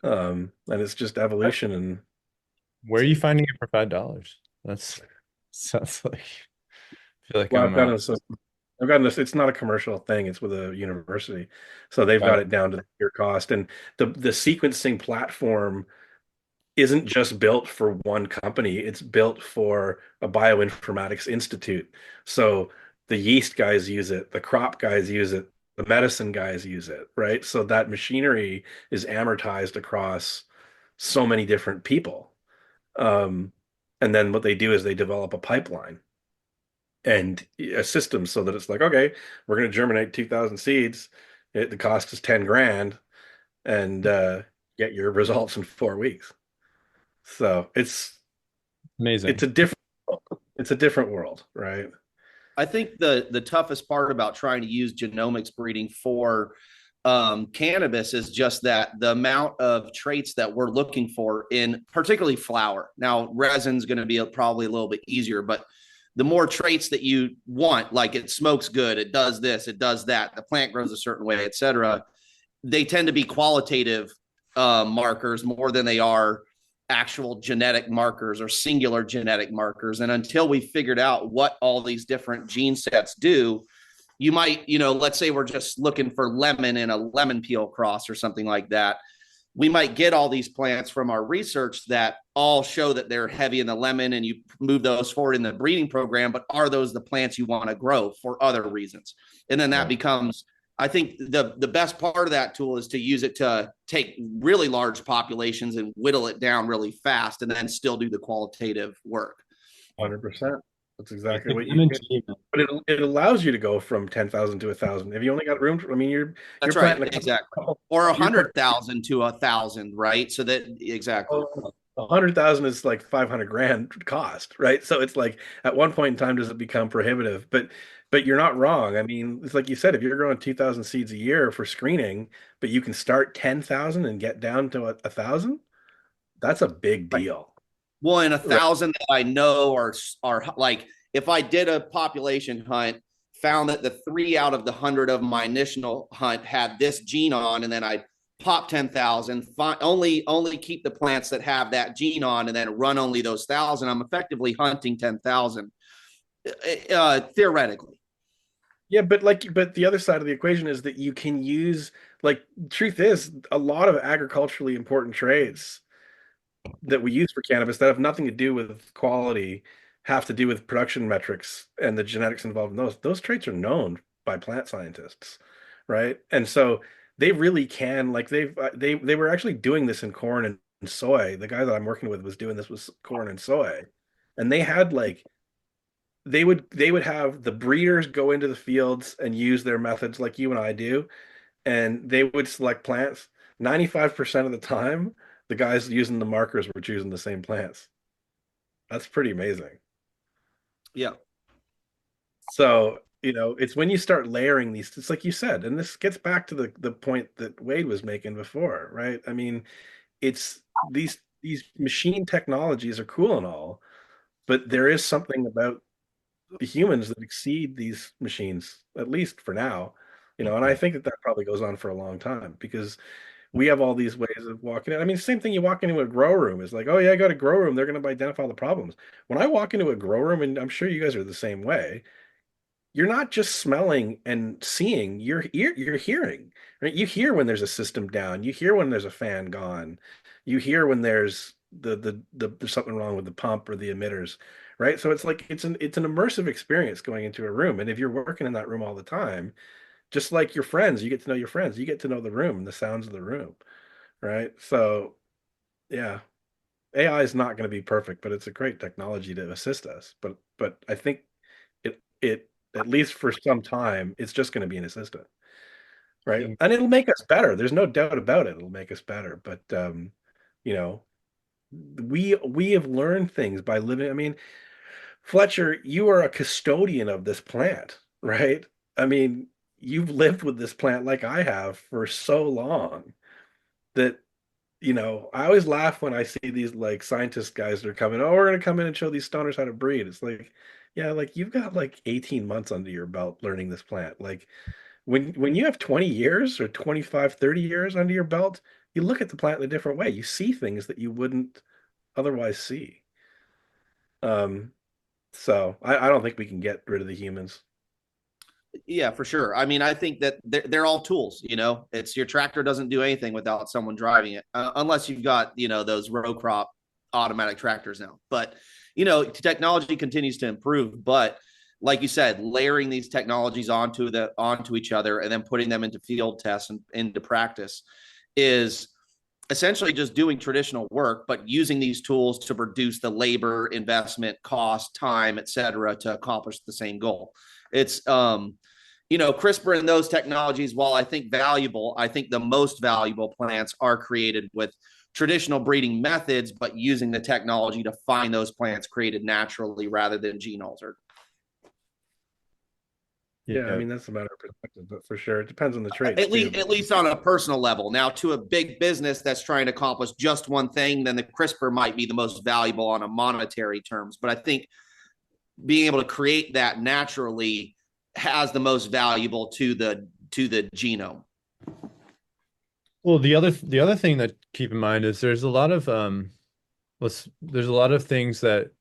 And it's just evolution. And Where are you finding it for $5? That's sounds like, I feel like well, I'm I've gotten this. It's not a commercial thing. It's with a university, so they've got it down to your cost. And the sequencing platform isn't just built for one company. It's built for a bioinformatics institute. So the yeast guys use it, the crop guys use it, the medicine guys use it, right? So that machinery is amortized across so many different people. And then what they do is they develop a pipeline and a system so that it's like, okay, we're going to germinate 2,000 seeds. The cost is 10 grand, and get your results in 4 weeks. So it's amazing. It's a different world, right? I think the toughest part about trying to use genomics breeding for cannabis is just that the amount of traits that we're looking for in particularly flower. Now, resin's going to be probably a little bit easier, but the more traits that you want, like it smokes good, it does this, it does that, the plant grows a certain way, etc., they tend to be qualitative markers more than they are actual genetic markers or singular genetic markers. And until we figured out what all these different gene sets do, you might, let's say we're just looking for lemon in a lemon peel cross or something like that. We might get all these plants from our research that all show that they're heavy in the lemon, and you move those forward in the breeding program. But are those the plants you want to grow for other reasons? And then that becomes, I think the best part of that tool is to use it to take really large populations and whittle it down really fast, and then still do the qualitative work. 100%. That's exactly what you get. But it allows you to go from 10,000 to 1,000. If you only got room, That's right, exactly. Or 100,000 to 1,000, right? So that exactly. 100,000 is like 500 grand cost, right? So it's like, at one point in time, does it become prohibitive? But you're not wrong. I mean, it's like you said, if you're growing 2,000 seeds a year for screening, but you can start 10,000 and get down to 1,000, that's a big deal. Well, and 1,000 that I know are like, if I did a population hunt, found that the 3 out of the 100 of my initial hunt had this gene on, and then I pop 10,000, only keep the plants that have that gene on, and then run only those 1,000. I'm effectively hunting 10,000 theoretically. Yeah, but the other side of the equation is that you can use like truth is a lot of agriculturally important traits that we use for cannabis that have nothing to do with quality have to do with production metrics and the genetics involved in those traits are known by plant scientists, right? And so they really can, like, they were actually doing this in corn and soy. The guy that I'm working with was doing this with corn and soy, and they had like they would have the breeders go into the fields and use their methods like you and I do, and they would select plants. 95% of the time, the guys using the markers were choosing the same plants. That's pretty amazing. Yeah. So, it's when you start layering these, it's like you said, and this gets back to the point that Wade was making before, right? I mean, it's these machine technologies are cool and all, but there is something about the humans that exceed these machines, at least for now. And I think that probably goes on for a long time because we have all these ways of walking in. I mean, same thing, you walk into a grow room, is like, oh yeah, I got a grow room, they're going to identify all the problems. When I walk into a grow room, and I'm sure you guys are the same way, you're not just smelling and seeing, you're hearing, right? You hear when there's a system down, you hear when there's a fan gone, you hear when there's there's something wrong with the pump or the emitters, right? So it's like it's an immersive experience going into a room. And if you're working in that room all the time, just like your friends, you get to know your friends, you get to know the room and the sounds of the room, right? So yeah, AI is not going to be perfect, but it's a great technology to assist us. But I think it at least for some time, it's just going to be an assistant, right? And it'll make us better. There's no doubt about it. It'll make us better. But you know, we have learned things by living. I mean, Fletcher, you are a custodian of this plant, right? I mean, you've lived with this plant like I have for so long that I always laugh when I see these like scientist guys that are coming, oh, we're gonna come in and show these stoners how to breed. It's like, yeah, like you've got like 18 months under your belt learning this plant. Like when you have 20 years or 25, 30 years under your belt, you look at the plant in a different way. You see things that you wouldn't otherwise see. So I don't think we can get rid of the humans. Yeah, for sure. I mean, I think that they're all tools. It's your tractor doesn't do anything without someone driving it, unless you've got those row crop automatic tractors now. But technology continues to improve. But like you said, layering these technologies onto each other and then putting them into field tests and into practice is essentially just doing traditional work, but using these tools to reduce the labor, investment, cost, time, et cetera, to accomplish the same goal. It's CRISPR and those technologies, while I think valuable, I think the most valuable plants are created with traditional breeding methods, but using the technology to find those plants created naturally rather than gene altered. Yeah, I mean, that's a matter of perspective, but for sure, it depends on the traits. At least on a personal level. Now, to a big business that's trying to accomplish just one thing, then the CRISPR might be the most valuable on a monetary terms. But I think being able to create that naturally has the most valuable to the genome. Well, the other thing that keep in mind is there's a lot of things that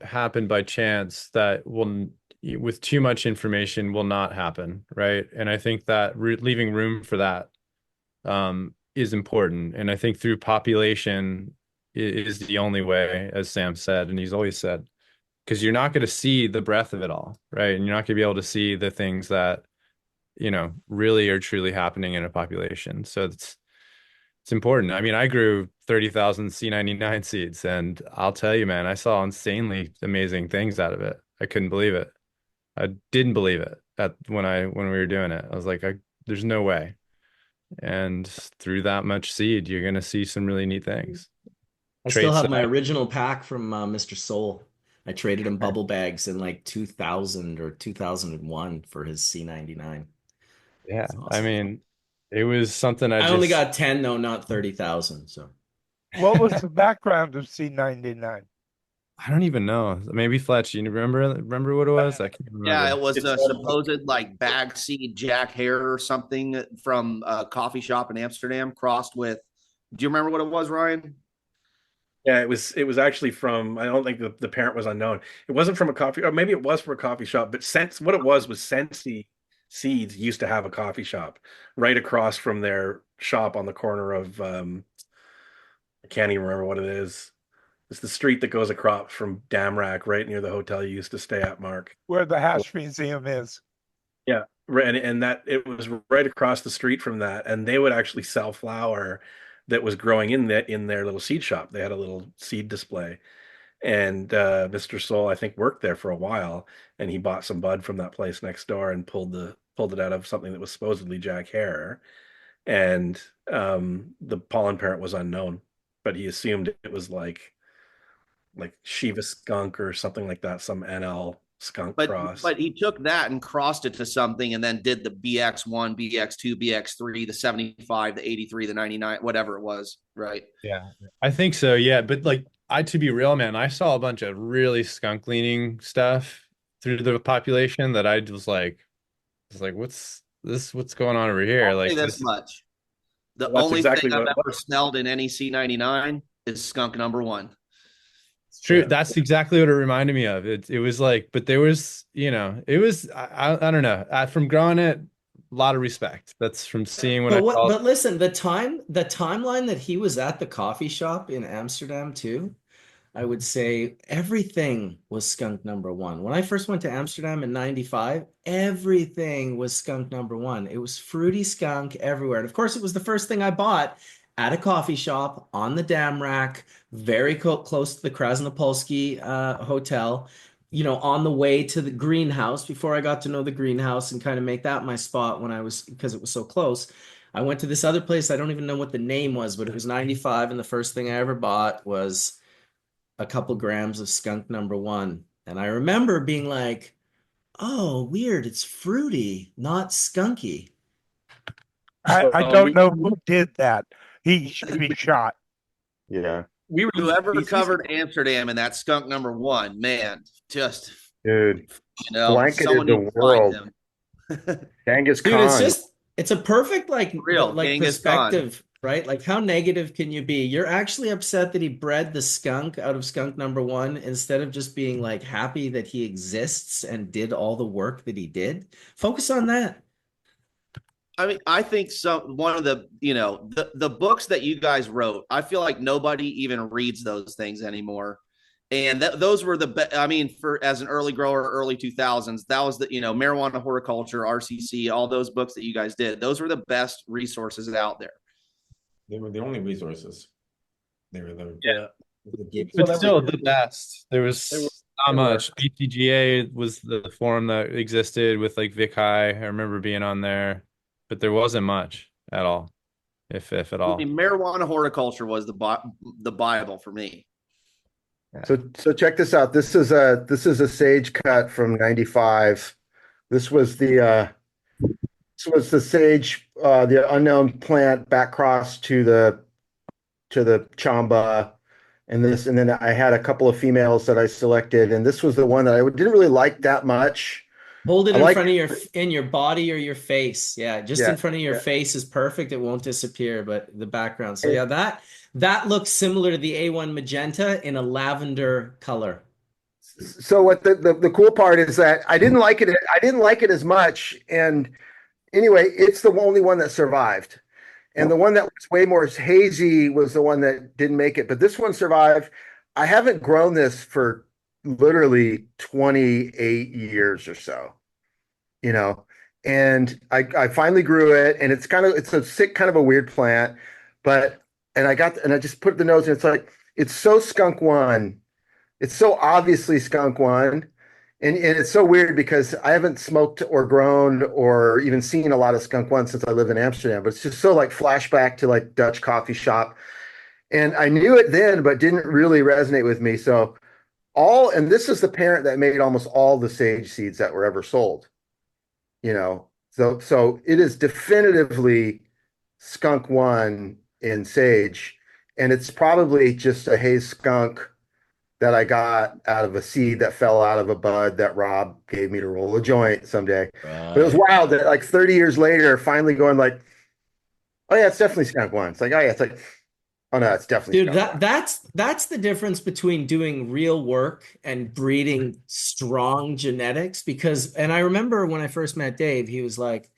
happen by chance that will, with too much information, will not happen, right? And I think that leaving room for that is important. And I think through population is the only way, as Sam said, and he's always said, because you're not going to see the breadth of it all, right? And you're not going to be able to see the things that really are truly happening in a population. So it's important. I mean, I grew 30,000 C99 seeds, and I'll tell you, man, I saw insanely amazing things out of it. I couldn't believe it. I didn't believe it when we were doing it. I was like, there's no way. And through that much seed, you're going to see some really neat things. I still have my original pack from Mr. Soul. I traded him bubble bags in like 2000 or 2001 for his C99. Yeah, awesome. I mean, it was something I only got 10 though, not 30,000. So, what was the background of C99? I don't even know. Maybe Fletch, you remember what it was? I can't remember. Yeah, it was a supposed like bag seed Jack Hare or something from a coffee shop in Amsterdam crossed with. Do you remember what it was, Ryan? Yeah, it was actually from, I don't think the parent was unknown. It wasn't from a coffee, or maybe it was from a coffee shop, but what it was Sensi seeds used to have a coffee shop right across from their shop on the corner of I can't even remember what it is. It's the street that goes across from Damrack, right near the hotel you used to stay at, Mark. Where the Hash Museum is. Yeah, right, and that it was right across the street from that, and they would actually sell flour that was growing in their little seed shop. They had a little seed display, and Mr. Soul, I think, worked there for a while, and he bought some bud from that place next door and pulled it out of something that was supposedly Jack Hare, and the pollen parent was unknown, but he assumed it was like Shiva skunk or something like that, some NL skunk cross. But he took that and crossed it to something and then did the BX1, BX2, BX3, the 75, the 83, the 99, whatever it was, right? Yeah, I think so. Yeah, but like to be real, man, I saw a bunch of really skunk leaning stuff through the population that I was like, what's this? What's going on over here? I'll Like say this much. The Well, that's only exactly thing I've what it ever smelled in any C99 is skunk number one. It's true. Yeah. That's exactly what it reminded me of. It was like, but there was, it was, I don't know. From growing it, a lot of respect. That's from seeing when But listen, the timeline that he was at the coffee shop in Amsterdam too, I would say everything was skunk number one. When I first went to Amsterdam in 95, everything was skunk number one. It was fruity skunk everywhere. And of course, it was the first thing I bought at a coffee shop on the Damrack, very close to the Krasnopolski hotel, on the way to the greenhouse before I got to know the greenhouse and kind of make that my spot because it was so close. I went to this other place. I don't even know what the name was, but it was 95. And the first thing I ever bought was a couple grams of skunk number one. And I remember being like, oh, weird. It's fruity, not skunky. I don't know who did that. He should be shot. Yeah, We were Whoever covered Amsterdam in that skunk number one, man, just dude, blanketed someone the needs to find world. them. Genghis Dude, Khan. it's a perfect Real Genghis Khan. perspective, right? Like how negative can you be? You're actually upset that he bred the skunk out of skunk number one instead of just being like happy that he exists and did all the work that he did. Focus on that. I mean, I think one of the, the books that you guys wrote, I feel like nobody even reads those things anymore. And those were the best. I mean, as an early grower, early 2000s, that was the, marijuana horticulture, RCC, all those books that you guys did. Those were the best resources out there. They were the only resources. They were but still the best. There was not much. BTGA was the forum that existed with like Vic High. I remember being on there, but there wasn't much at all, if at all. I mean, marijuana horticulture was the Bible for me. So check this out. This is a sage cut from 95. This was the sage, the unknown plant back cross to the chamba, and then I had a couple of females that I selected, and this was the one that I didn't really like that much. Hold it in front of in your body or your face. Yeah, just in front of your face is perfect. It won't disappear, but the background. So yeah, that looks similar to the A1 magenta in a lavender color. So what the cool part is that I didn't like it. I didn't like it as much. And anyway, it's the only one that survived. And the one that was way more hazy was the one that didn't make it. But this one survived. I haven't grown this for literally 28 years or so, and I finally grew it, and it's a sick, kind of a weird plant, and I just put the notes, and it's so skunk one. It's so obviously skunk one. And it's so weird because I haven't smoked or grown or even seen a lot of skunk one since I live in Amsterdam, but it's just so like flashback to like Dutch coffee shop. And I knew it then, but didn't really resonate with me. So and this is the parent that made almost all the sage seeds that were ever sold, so it is definitively skunk one in sage, and it's probably just a haze skunk that I got out of a seed that fell out of a bud that Rob gave me to roll a joint someday. But it was wild that like 30 years later, finally going like, oh yeah, it's definitely skunk one. It's like, oh yeah, it's like, Oh no, it's definitely Dude, skunk. that's the difference between doing real work and breeding strong genetics. Because, and I remember when I first met Dave, he was like,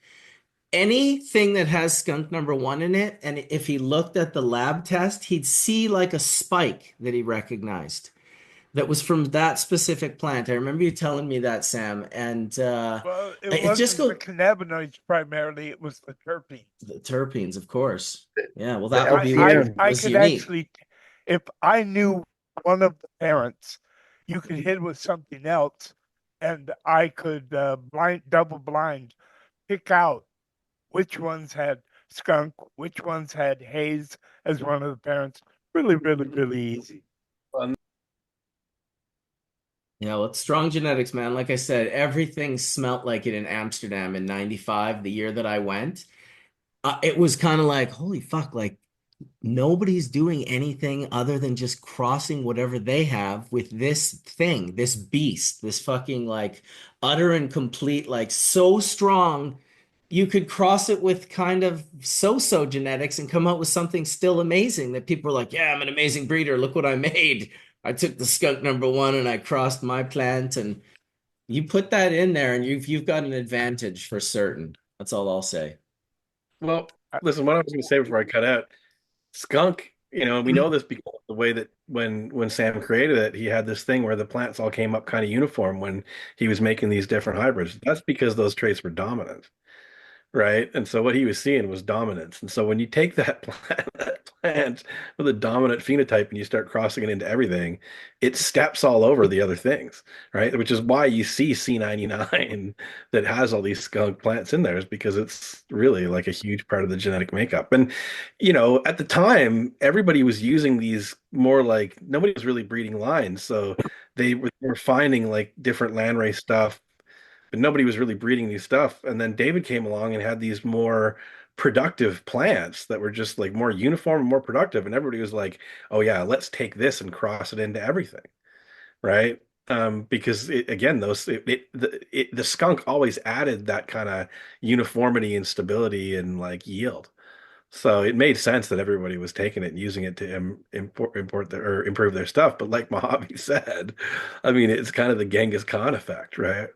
anything that has skunk number one in it, and if he looked at the lab test, he'd see like a spike that he recognized that was from that specific plant. I remember you telling me that, Sam, and Well, it it just wasn't the goes cannabinoids primarily; it was the terpenes. the terpenes, of course. Yeah, well, The that would be what LPM. I was could unique. actually, if I knew one of the parents, you could hit with something else, and I could double blind, pick out which ones had skunk, which ones had haze as one of the parents. Really, really, really easy. Yeah, well, it's strong genetics, man. Like I said, everything smelt like it in Amsterdam in '95, the year that I went. It was kind of like, holy fuck, like nobody's doing anything other than just crossing whatever they have with this thing, this beast, this fucking like utter and complete, like so strong. You could cross it with kind of so-so genetics and come out with something still amazing that people are like, yeah, I'm an amazing breeder. Look what I made. I took the skunk number one and I crossed my plant, and you put that in there and you've got an advantage for certain. That's all I'll say. Well, listen, what I was going to say before I cut out, skunk, we know this because of the way that when Sam created it, he had this thing where the plants all came up kind of uniform when he was making these different hybrids. That's because those traits were dominant. Right. And so what he was seeing was dominance. And so when you take that plant with a dominant phenotype and you start crossing it into everything, it steps all over the other things, right? Which is why you see C99 that has all these skunk plants in there, is because it's really like a huge part of the genetic makeup. And, at the time, everybody was using these more like nobody was really breeding lines. So they were finding like different landrace stuff, but nobody was really breeding new stuff. And then David came along and had these more productive plants that were just like more uniform and more productive. And everybody was like, oh, yeah, let's take this and cross it into everything. Right. Because again, the skunk always added that kind of uniformity and stability and like yield. So it made sense that everybody was taking it and using it to import or improve their stuff. But like Mojave said, I mean, it's kind of the Genghis Khan effect, right?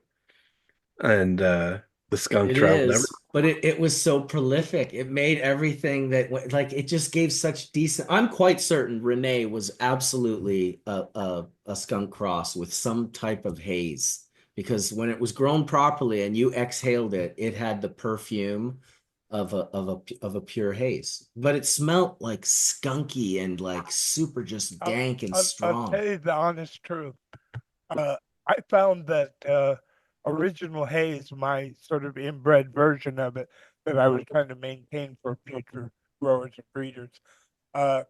And the skunk It traveled everywhere. is, but it was so prolific. It made everything that like it just gave such decent. I'm quite certain Renee was absolutely a skunk cross with some type of haze, because when it was grown properly and you exhaled it, it had the perfume of a pure haze, but it smelt like skunky and like super just I'll, dank and I'll tell strong. you the honest truth. Uh, I found that original haze, my sort of inbred version of it that I was trying to maintain for future growers and breeders, uh,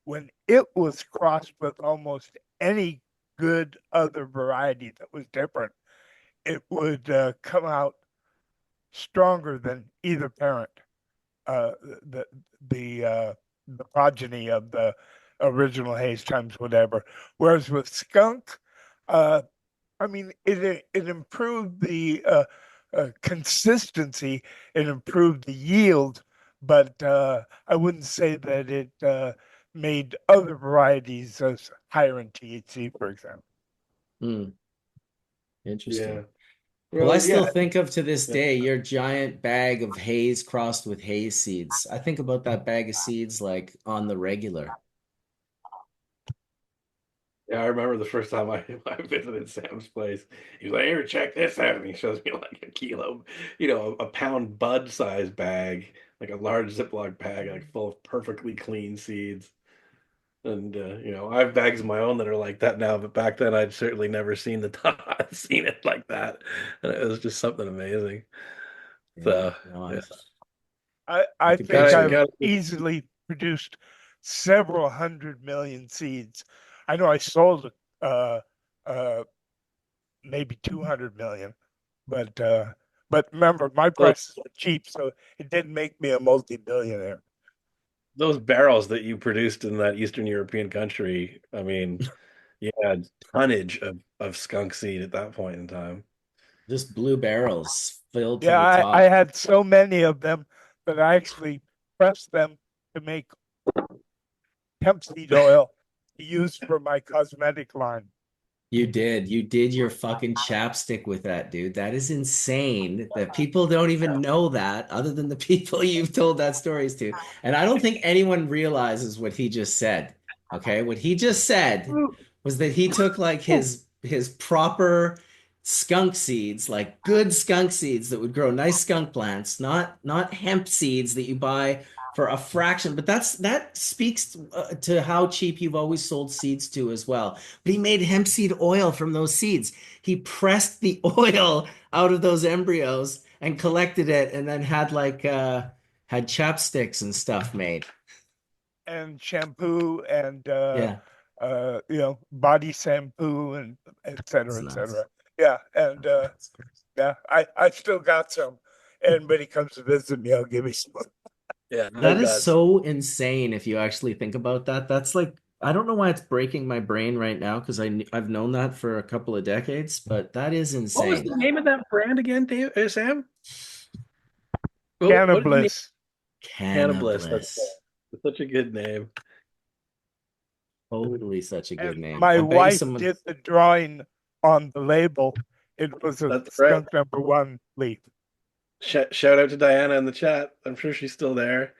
when it was crossed with almost any good other variety that was different, it would come out stronger than either parent. Uh, the the progeny of the original haze times whatever. Whereas with skunk, uh, I mean, it improved the consistency, it improved the yield, but I wouldn't say that it made other varieties as higher in THC, for example. Hmm, interesting. Yeah. Well, I Well, still yeah. think of to this Yeah. day your giant bag of haze crossed with haze seeds. I think about that bag of seeds like on the regular. Yeah, I remember the first time I visited Sam's place. He was like, "Here, check this out." And he shows me like a kilo, a pound bud size bag, like a large Ziploc bag, like full of perfectly clean seeds. And I have bags of my own that are like that now, but back then I'd certainly never seen seen it like that. And it was just something amazing. Yeah, So no, yeah, I I could think picture gotta I've it. gotta easily produced several 100 million seeds. I know I sold uh, uh, maybe 200 million, but remember my those prices were cheap, so it didn't make me a multi-billionaire. those barrels that you produced in that Eastern European country. I mean, you had tonnage of skunk seed at that point in time. Just blue barrels filled to Yeah, the I top. had so many of them that I actually pressed them to make hemp seed oil to use for my cosmetic line. You did your fucking chapstick with that, dude. That is insane that people don't even know that other than the people you've told that stories to. And I don't think anyone realizes what he just said. Okay? What he just said was that he took like his proper skunk seeds, like good skunk seeds that would grow nice skunk plants, not hemp seeds that you buy for a fraction. But that speaks to how cheap you've always sold seeds to as well. But he made hemp seed oil from those seeds. He pressed the oil out of those embryos and collected it, and then had had chapsticks and stuff made. And shampoo and Yeah, body shampoo and et cetera, et That's cetera. nuts. Yeah, and yeah, I still got some. Anybody comes to visit me, I'll give you some. Yeah, no That is guts. so insane if you actually think about that. That's like, I don't know why it's breaking my brain right now because I've known that for a couple of decades, but that is What was insane. the name of that brand again, Dave, Sam? What did you name Cannabis. Cannabis? Cannabis. That's such a good name. Totally such a good And name. my I bet you wife someone. did the drawing on the label. It was a That's right. skunk number one leaf. Shout out to Diana in the chat. I'm sure she's still there.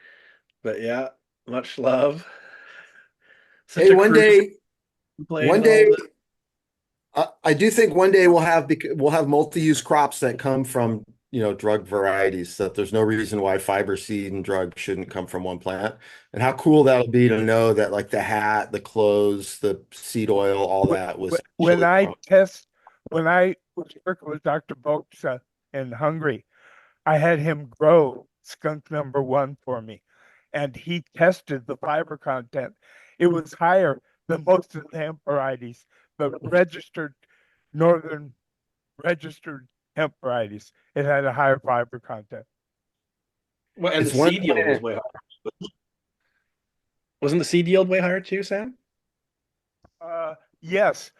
But yeah, much love. Such Hey, a crucial play one in all day, of this. I do think one day we'll have multi-use crops that come from, drug varieties, that there's no reason why fiber seed and drug shouldn't come from one plant. And how cool that'll be to know that like the hat, the clothes, the seed oil, all that was When actually I from- when I was working with Dr. Boxa in Hungary, I had him grow skunk number one for me, and he tested the fiber content. It was higher than most of the hemp varieties, the northern registered hemp varieties. It had a higher fiber content. Well, and the It's one seed yield was way higher. Wasn't the seed yield way higher too, Sam? Yes,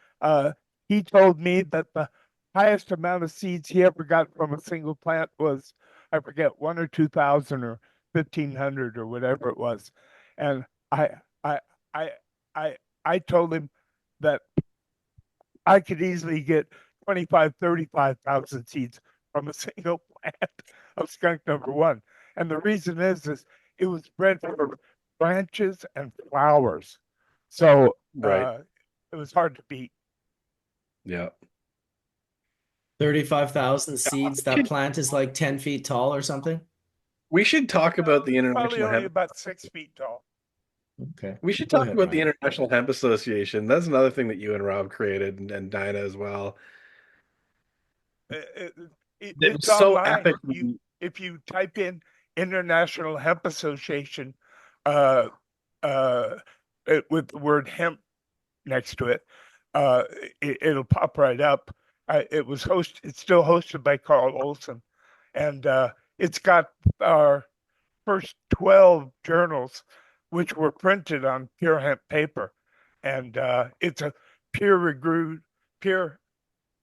he told me that the highest amount of seeds he ever got from a single plant was, I forget, 1 or 2,000 or 1,500 or whatever it was. And I, I, I, I told him that I could easily get 25, 35,000 seeds from a single plant of skunk number one. And the reason is it was bred for branches and flowers. So Right. it was hard to beat. Yeah. 35,000 seeds. That plant is like 10 feet tall or something. We should talk about the Probably International only Hemp. about 6 feet tall. Okay. We should Go talk ahead, about the Ryan. International Hemp Association. That's another thing that you and Rob created, and Dinah as well. It, It it's was so online. epic. If you type in International Hemp Association, uh, with the word hemp next to it, it'll pop right up. It's still hosted by Carl Olson, and it's got our first 12 journals, which were printed on pure hemp paper, and it's a peer-reviewed, peer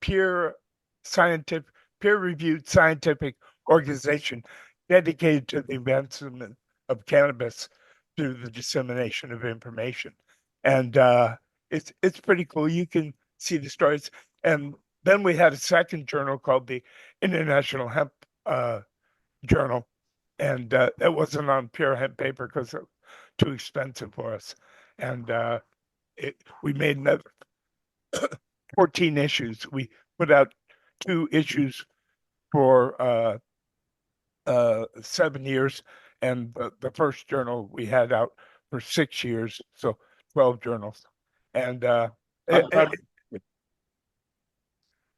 peer scientific, peer-reviewed scientific organization dedicated to the advancement of cannabis through the dissemination of information. And it's pretty cool. You can see the stories. And then we had a second journal called the International Hemp Journal, and it wasn't on pure hemp paper because it was too expensive for us. And we made another 14 issues. We put out 2 issues for 7 years, and the first journal we had out for 6 years, so 12 journals. And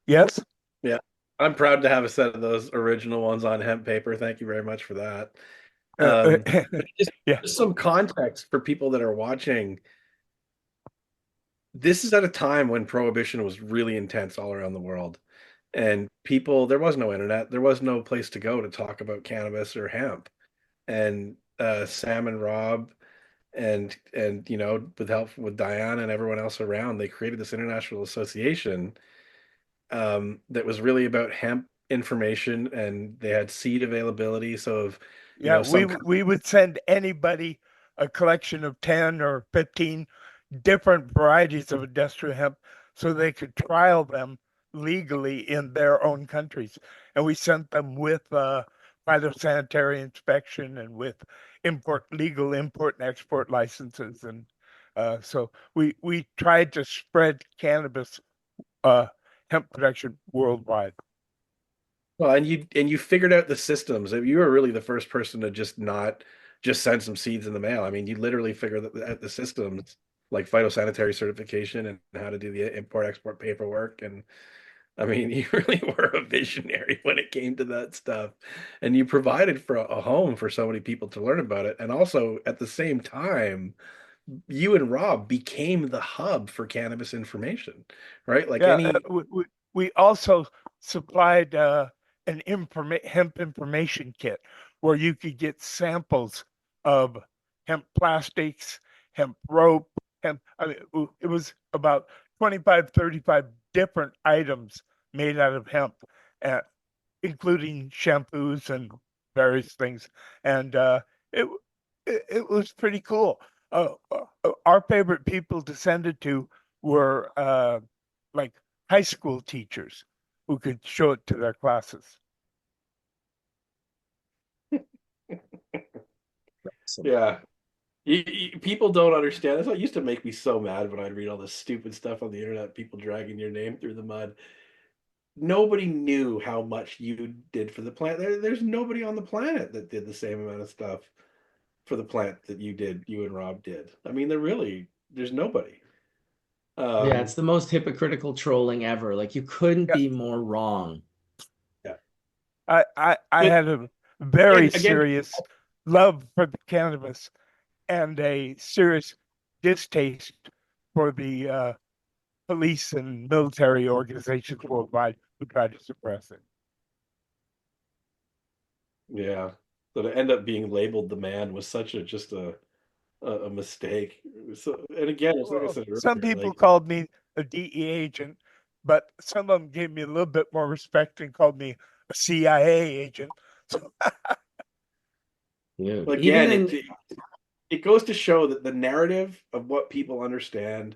yes, Yeah. I'm proud to have a set of those original ones on hemp paper. Thank you very much for that. yeah, Just some context for people that are watching. This is at a time when prohibition was really intense all around the world. And there was no internet, there was no place to go to talk about cannabis or hemp. And Sam and Rob and with help with Diana and everyone else around, they created this international association that was really about hemp information, and they had seed availability. So if we would send anybody a collection of 10 or 15 different varieties of industrial hemp so they could trial them legally in their own countries. And we sent them with phytosanitary inspection and with legal import and export licenses. And so we tried to spread cannabis hemp production worldwide. Well, and you figured out the systems. You were really the first person to not just send some seeds in the mail. I mean, you literally figured out the systems like phytosanitary certification and how to do the import-export paperwork. And I mean, you really were a visionary when it came to that stuff. And you provided for a home for so many people to learn about it. And also at the same time, you and Rob became the hub for cannabis information, right? Like we also supplied an hemp information kit where you could get samples of hemp plastics, hemp rope, hemp. I mean, it was about 25, 35 different items made out of hemp, including shampoos and various things. And it was pretty cool. Our favorite people to send it to were like high school teachers who could show it to their classes. Yeah. People don't understand. That's what used to make me so mad when I'd read all this stupid stuff on the internet, people dragging your name through the mud. Nobody knew how much you did for the plant. There's nobody on the planet that did the same amount of stuff for the plant that you and Rob did. I mean, there's nobody. Yeah, it's the most hypocritical trolling ever. Like, you couldn't be more wrong. Yeah. I had a very serious love for the cannabis and a serious distaste for the police and military organizations worldwide who try to suppress it. Yeah. So to end up being labeled the man was such a mistake. So, and again, it's like I said earlier, some people called me a DEA agent, but some of them gave me a little bit more respect and called me a CIA agent. So, yeah. Again, it goes to show that the narrative of what people understand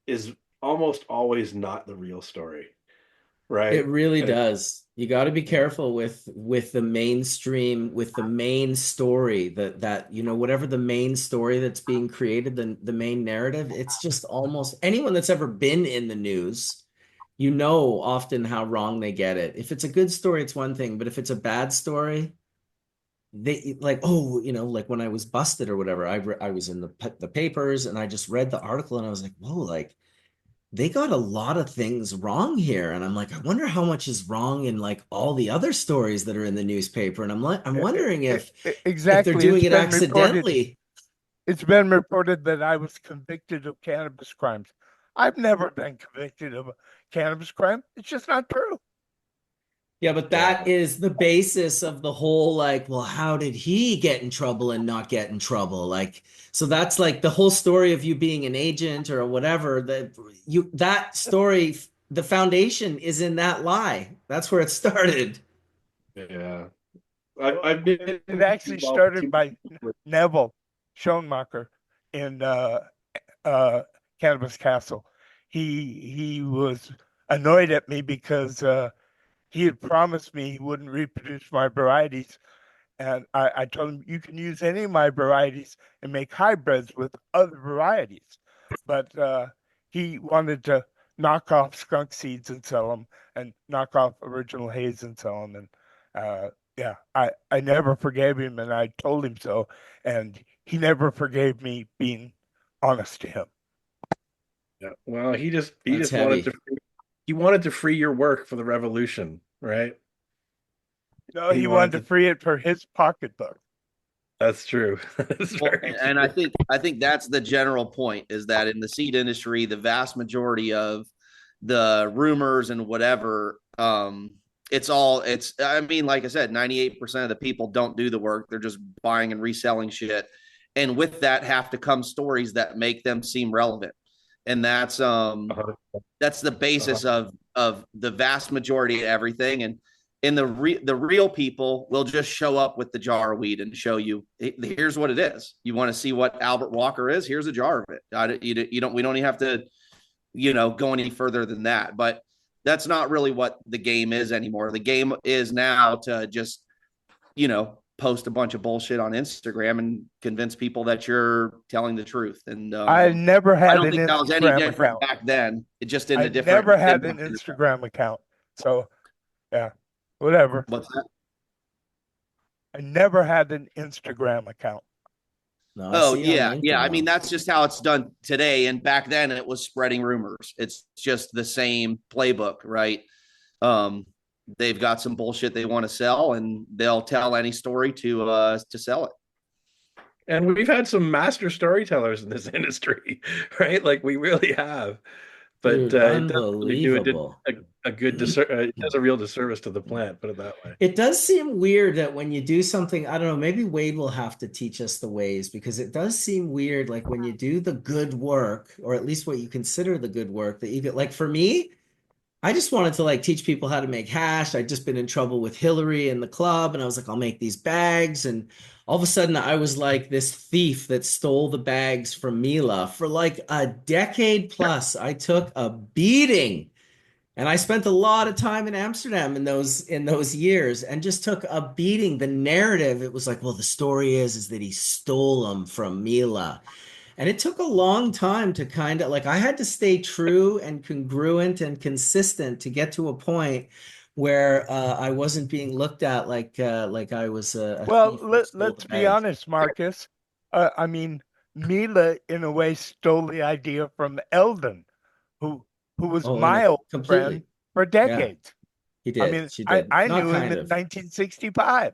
is almost always not the real story, right? It really does. You got to be careful with the mainstream, with the main story that whatever the main story that's being created, the main narrative, it's just almost anyone that's ever been in the news, often how wrong they get it. If it's a good story, it's one thing, but if it's a bad story, they like when I was busted or whatever, I was in the papers and I just read the article and I was like, whoa, like they got a lot of things wrong here. And I'm like, I wonder how much is wrong in like all the other stories that are in the newspaper. And I'm wondering if they're doing it accidentally. It's been reported that I was convicted of cannabis crimes. I've never been convicted of a cannabis crime. It's just not true. Yeah, but that is the basis of the whole, like, well, how did he get in trouble and not get in trouble? Like, so that's like the whole story of you being an agent or whatever, that story, the foundation is in that lie. That's where it started. Yeah. It actually started by Neville Schoenmaker in Cannabis Castle. He was annoyed at me because he had promised me he wouldn't reproduce my varieties. And I told him, you can use any of my varieties and make hybrids with other varieties. But he wanted to knock off skunk seeds and sell them and knock off original haze and sell them. And I never forgave him, and I told him so. And he never forgave me being honest to him. Yeah. Well, he just wanted to free your work for the revolution, right? No, he wanted to free it for his pocketbook. That's true. And I think that's the general point, is that in the seed industry, the vast majority of the rumors and whatever, I mean, like I said, 98% of the people don't do the work. They're just buying and reselling shit. And with that have to come stories that make them seem relevant. And that's the basis of the vast majority of everything. And And the real people will just show up with the jar of weed and show you, here's what it is. You want to see what Albert Walker is? Here's a jar of it. We don't even have to, go any further than that. But that's not really what the game is anymore. The game is now to just, post a bunch of bullshit on Instagram and convince people that you're telling the truth. And I never I had don't an think that was any Instagram different account. back then. It just in I a different. never had an Instagram account. So, yeah, whatever. What's that? I never had an Instagram account. No, I Oh see you on yeah, yeah. I LinkedIn mean, now. that's just how it's done today. And back then, it was spreading rumors. It's just the same playbook, right? They've got some bullshit they want to sell, and they'll tell any story to sell it. And we've had some master storytellers in this industry, right? Like we really have. But Dude, it doesn't really do unbelievable. a good it does a real disservice to the plant, put it that way. It does seem weird that when you do something, I don't know, maybe Wade will have to teach us the ways, because it does seem weird, like when you do the good work, or at least what you consider the good work, that you get, like for me, I just wanted to like teach people how to make hash. I'd just been in trouble with Hillary and the club, and I was like, I'll make these bags. And all of a sudden, I was like this thief that stole the bags from Mila for like a decade plus. I took a beating, and I spent a lot of time in Amsterdam in those years, and just took a beating. The narrative, it was like, well, the story is that he stole them from Mila. And it took a long time to kind of like, I had to stay true and congruent and consistent to get to a point where I wasn't being looked at like I was a Well, thief that stole let's the be bags. honest, Marcus. I mean, Mila, in a way, stole the idea from Eldon, who was Oh, my old completely. friend for decades. He I did. mean, She did. I Not knew him kind in of. 1965.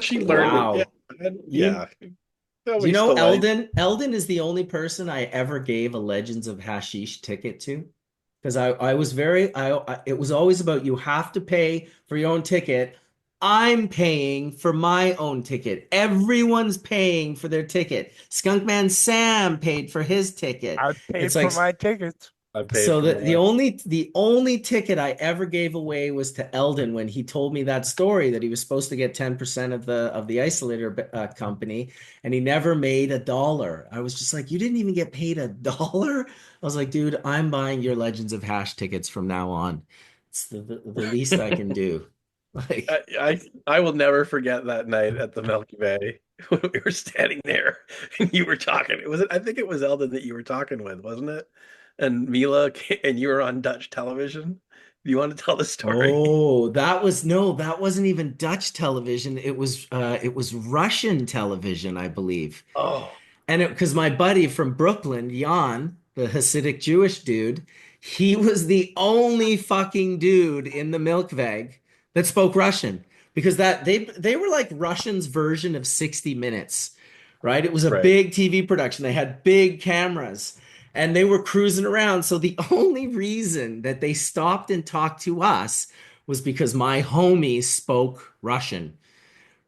She learned Wow. it. Yeah. Do you know Eldon? Eldon is the only person I ever gave a Legends of Hashish ticket to, because I was very it was always about, you have to pay for your own ticket. I'm paying for my own ticket. Everyone's paying for their ticket. Skunkman Sam paid for his ticket. I paid It's for like, my tickets. I paid so for the mine. only ticket I ever gave away was to Eldon when he told me that story that he was supposed to get 10% of the isolator company, and he never made $1. I was just like, you didn't even get paid $1? I was like, dude, I'm buying your Legends of Hash tickets from now on. It's the least I can do. Like, I will never forget that night at the Milky Way when we were standing there and you were talking. I think it was Eldon that you were talking with, wasn't it? And Mila and you were on Dutch television. Do you want to tell the story? oh, that wasn't even Dutch television. It was Russian television, I believe. Oh, And because my buddy from Brooklyn, Jan, the Hasidic Jewish dude, he was the only fucking dude in the Milkveg that spoke Russian, because that they were like Russians' version of 60 Minutes, right? It was a Right. big TV production. They had big cameras and they were cruising around. So the only reason that they stopped and talked to us was because my homie spoke Russian,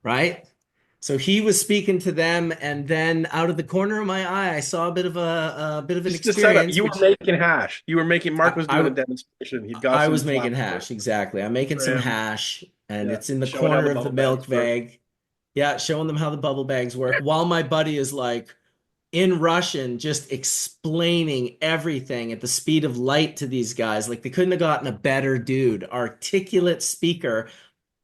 right? So he was speaking to them, and then out of the corner of my eye, I saw a bit of an just to set up, experience. you were making hash. You were making. Mark was I- doing a demonstration. He'd got I some was making flour. hash, exactly. I'm making some Ram. hash, and Yeah, it's in the showing how corner the of the bubble milk bags work. bag. Yeah, showing them how the bubble bags work, while my buddy is like in Russian, just explaining everything at the speed of light to these guys. Like, they couldn't have gotten a better dude, articulate speaker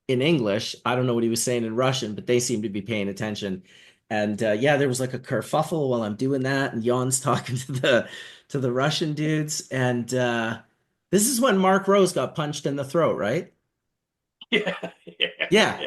in English. I don't know what he was saying in Russian, but they seemed to be paying attention. And yeah, there was like a kerfuffle while I'm doing that, and Jan's talking to the Russian dudes. And this is when Mark Rose got punched in the throat, right? Yeah. Yeah.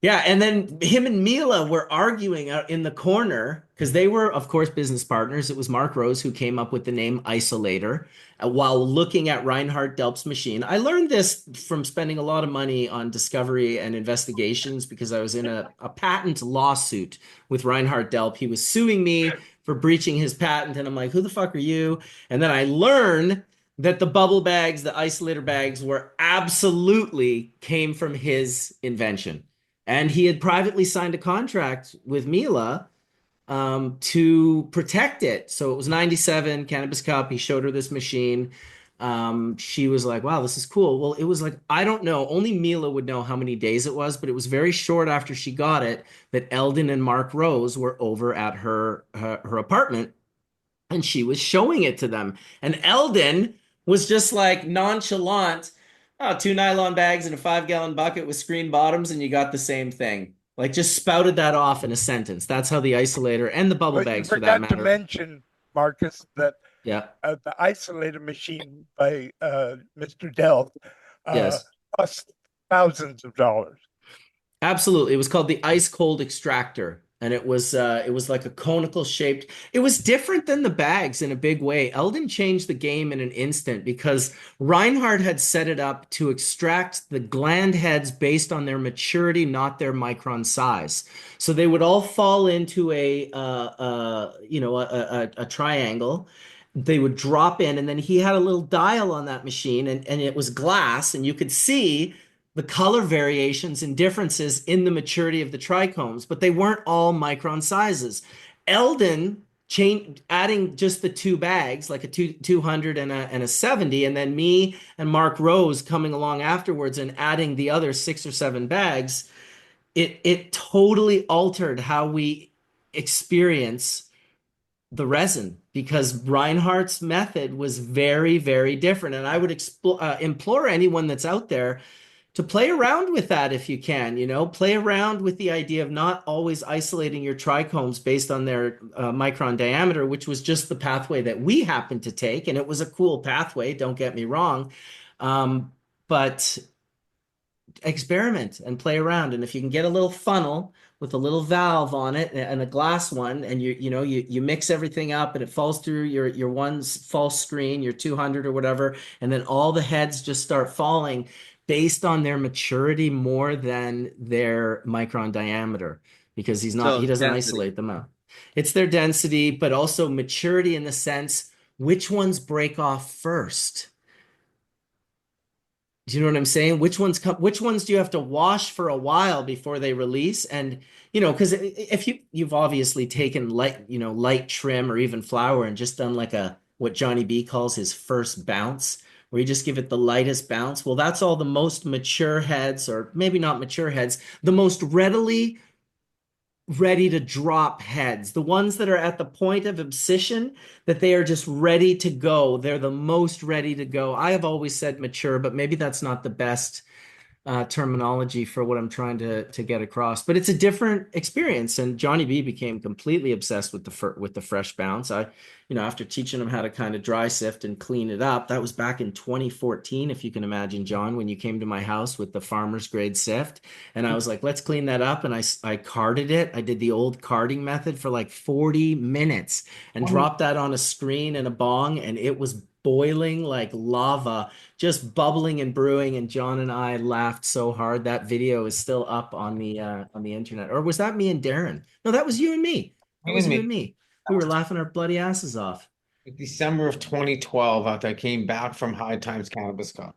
Yeah, and then him and Mila were arguing out in the corner, because they were, of course, business partners. It was Mark Rose who came up with the name Isolator while looking at Reinhard Delp's machine. I learned this from spending a lot of money on discovery and investigations, because I was in a patent lawsuit with Reinhard Delp. He was suing me for breaching his patent, and I'm like, who the fuck are you? And then I learned that the bubble bags, the isolator bags, were absolutely came from his invention. And he had privately signed a contract with Mila to protect it. So it was 97 Cannabis Cup. He showed her this machine. she was like, wow, this is cool. Well, it was like, I don't know, only Mila would know how many days it was, but it was very short after she got it that Eldon and Mark Rose were over at her apartment, and she was showing it to them. And Eldon was just like nonchalant, oh, 2 nylon bags in a 5 gallon bucket with screen bottoms, and you got the same thing. Like just spouted that off in a sentence. That's how the isolator and the bubble But you bags for that forgot to matter. mention, Marcus, that Yeah. the isolator machine by Mr. Delft Yes. cost thousands of dollars. Absolutely. It was called the ice cold extractor. And it was like a conical shaped. It was different than the bags in a big way. Eldon changed the game in an instant because Reinhardt had set it up to extract the gland heads based on their maturity, not their micron size. So they would all fall into a triangle. They would drop in, and then he had a little dial on that machine, and it was glass, and you could see the color variations and differences in the maturity of the trichomes, but they weren't all micron sizes. Eldon adding just the 2 bags, like a 200 and a 70, and then me and Mark Rose coming along afterwards and adding the other 6 or 7 bags, it totally altered how we experience the resin, because Reinhardt's method was very, very different. And I would implore anyone that's out there to play around with that if you can, play around with the idea of not always isolating your trichomes based on their micron diameter, which was just the pathway that we happened to take. And it was a cool pathway, don't get me wrong. But experiment and play around. And if you can get a little funnel with a little valve on it and a glass one, and you mix everything up and it falls through your one's false screen, your 200 or whatever, and then all the heads just start falling based on their maturity more than their micron diameter, because he doesn't density. isolate them out. It's their density, but also maturity in the sense, which ones break off first? Do you know what I'm saying? Which ones do you have to wash for a while before they release? And, because if you've obviously taken light trim or even flour and just done like what Johnny B calls his first bounce, where you just give it the lightest bounce. Well, that's all the most mature heads, or maybe not mature heads, the most ready to drop heads, the ones that are at the point of abscission, that they are just ready to go. They're the most ready to go. I have always said mature, but maybe that's not the best terminology for what I'm trying to get across. But it's a different experience. And Johnny B became completely obsessed with the fresh bounce. After teaching him how to kind of dry sift and clean it up, that was back in 2014, if you can imagine, John, when you came to my house with the farmer's grade sift. And I was like, let's clean that up. And I carded it. I did the old carding method for like 40 minutes and dropped that on a screen and a bong, and it was boiling like lava, just bubbling and brewing. And John and I laughed so hard. That video is still up on the internet. Or was that me and Darren? No, that was you and me. That was you and me. We were laughing our bloody asses off. December of 2012, after I came back from High Times Cannabis Cup.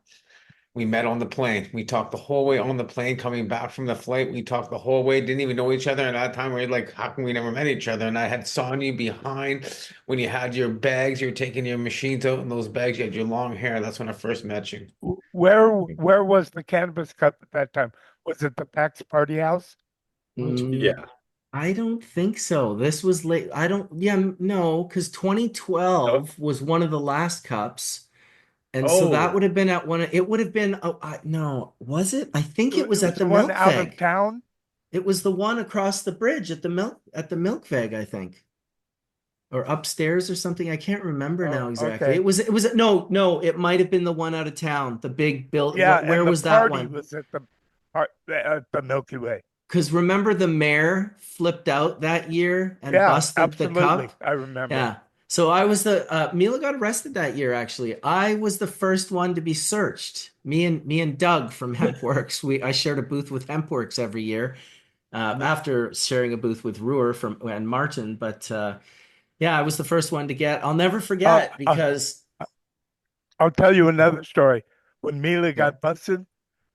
We met on the plane. We talked the whole way on the plane coming back from the flight. We talked the whole way, didn't even know each other. And at that time, we were like, how come we never met each other? And I had saw you behind when you had your bags, you were taking your machines out in those bags. You had your long hair. That's when I first met you. Where was the Cannabis Cup at that time? Was it the PAX Party House? Yeah. I don't think so. This was late. No, because 2012 was one of the last cups. And so that would have been at it would have been, no, was it? I think it was at the one Milk out Veg. of town. It was the one across the bridge at the Milk Veg, I think. Or upstairs or something. I can't remember now exactly. Okay. It was no, it might have been the one out of town, the big building. Yeah, Where and was the that party one? was at the Milky Way. Because remember the mayor flipped out that year and busted absolutely. the cup? I remember. Yeah. So I was Mila got arrested that year, actually. I was the first one to be searched. Me and Doug from HempWorks. I shared a booth with HempWorks every year, after sharing a booth with Ruhr and Martin. But I was the first one to get. I'll never forget because I'll tell you another story. When Mila got busted,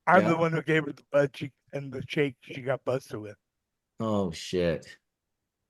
I'm the one who gave her the budgie and the shake she got busted with. Oh shit.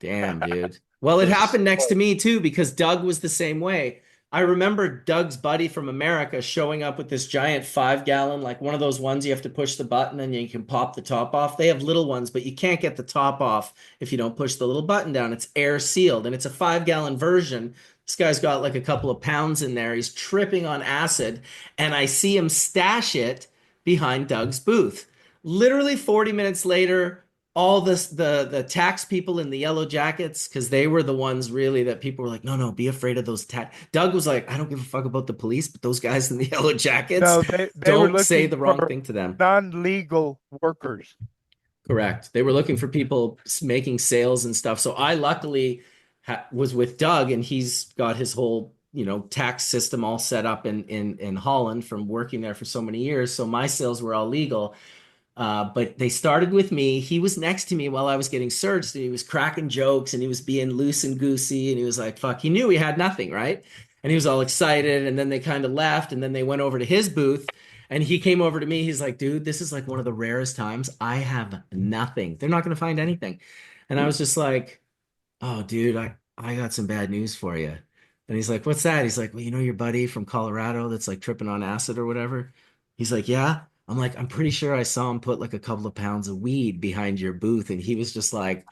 Damn, dude. Well, it happened next to me too, because Doug was the same way. I remember Doug's buddy from America showing up with this giant 5 gallon, like one of those ones you have to push the button and you can pop the top off. They have little ones, but you can't get the top off if you don't push the little button down. It's air sealed and it's a 5 gallon version. This guy's got like a couple of pounds in there. He's tripping on acid, and I see him stash it behind Doug's booth. Literally 40 minutes later, all this the tax people in the yellow jackets, because they were the ones really that people were like, no, be afraid of those tax. Doug was like, I don't give a fuck about the police, but those guys in the yellow jackets, No, they were don't say looking the wrong for thing to them. non-legal workers. Correct. They were looking for people making sales and stuff. So I luckily was with Doug, and he's got his whole, tax system all set up in Holland from working there for so many years. So my sales were all legal. But they started with me. He was next to me while I was getting searched, and he was cracking jokes and he was being loose and goosey, and he was like, fuck, he knew he had nothing, right? And he was all excited, and then they kind of left, and then they went over to his booth, and he came over to me. He's like, dude, this is like one of the rarest times. I have nothing. They're not going to find anything. And I was just like, oh, dude, I got some bad news for you. And he's like, what's that? He's like, well, your buddy from Colorado that's like tripping on acid or whatever? He's like, yeah. I'm like, I'm pretty sure I saw him put like a couple of pounds of weed behind your booth. And he was just like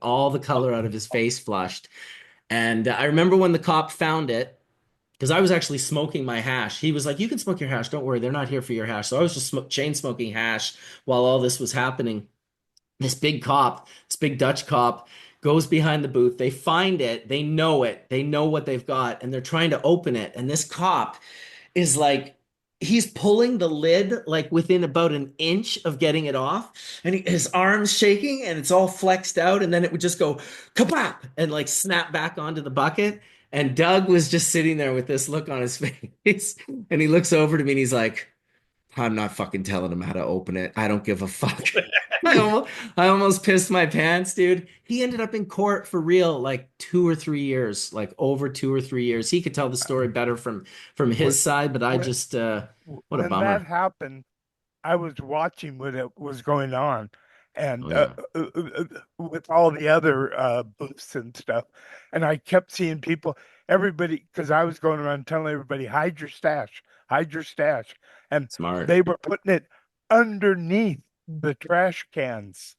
all the color out of his face flushed. And I remember when the cop found it, because I was actually smoking my hash. He was like, you can smoke your hash. Don't worry. They're not here for your hash. So I was just chain smoking hash while all this was happening. This big Dutch cop goes behind the booth. They find it. They know it. They know what they've got. And they're trying to open it. And this cop is like, he's pulling the lid like within about an inch of getting it off, and his arm's shaking and it's all flexed out, and then it would just go kabap and like snap back onto the bucket. And Doug was just sitting there with this look on his face, and he looks over to me and he's like, I'm not fucking telling him how to open it. I don't give a fuck. I almost pissed my pants, dude. He ended up in court for real, like 2 or 3 years, like over 2 or 3 years. He could tell the story better from his side, but I just, what a When bummer. that happened, I was watching what it was going on, and with all the other booths and stuff, and I kept seeing people, everybody, because I was going around telling everybody, hide your stash, and Smart. they were putting it underneath the trash cans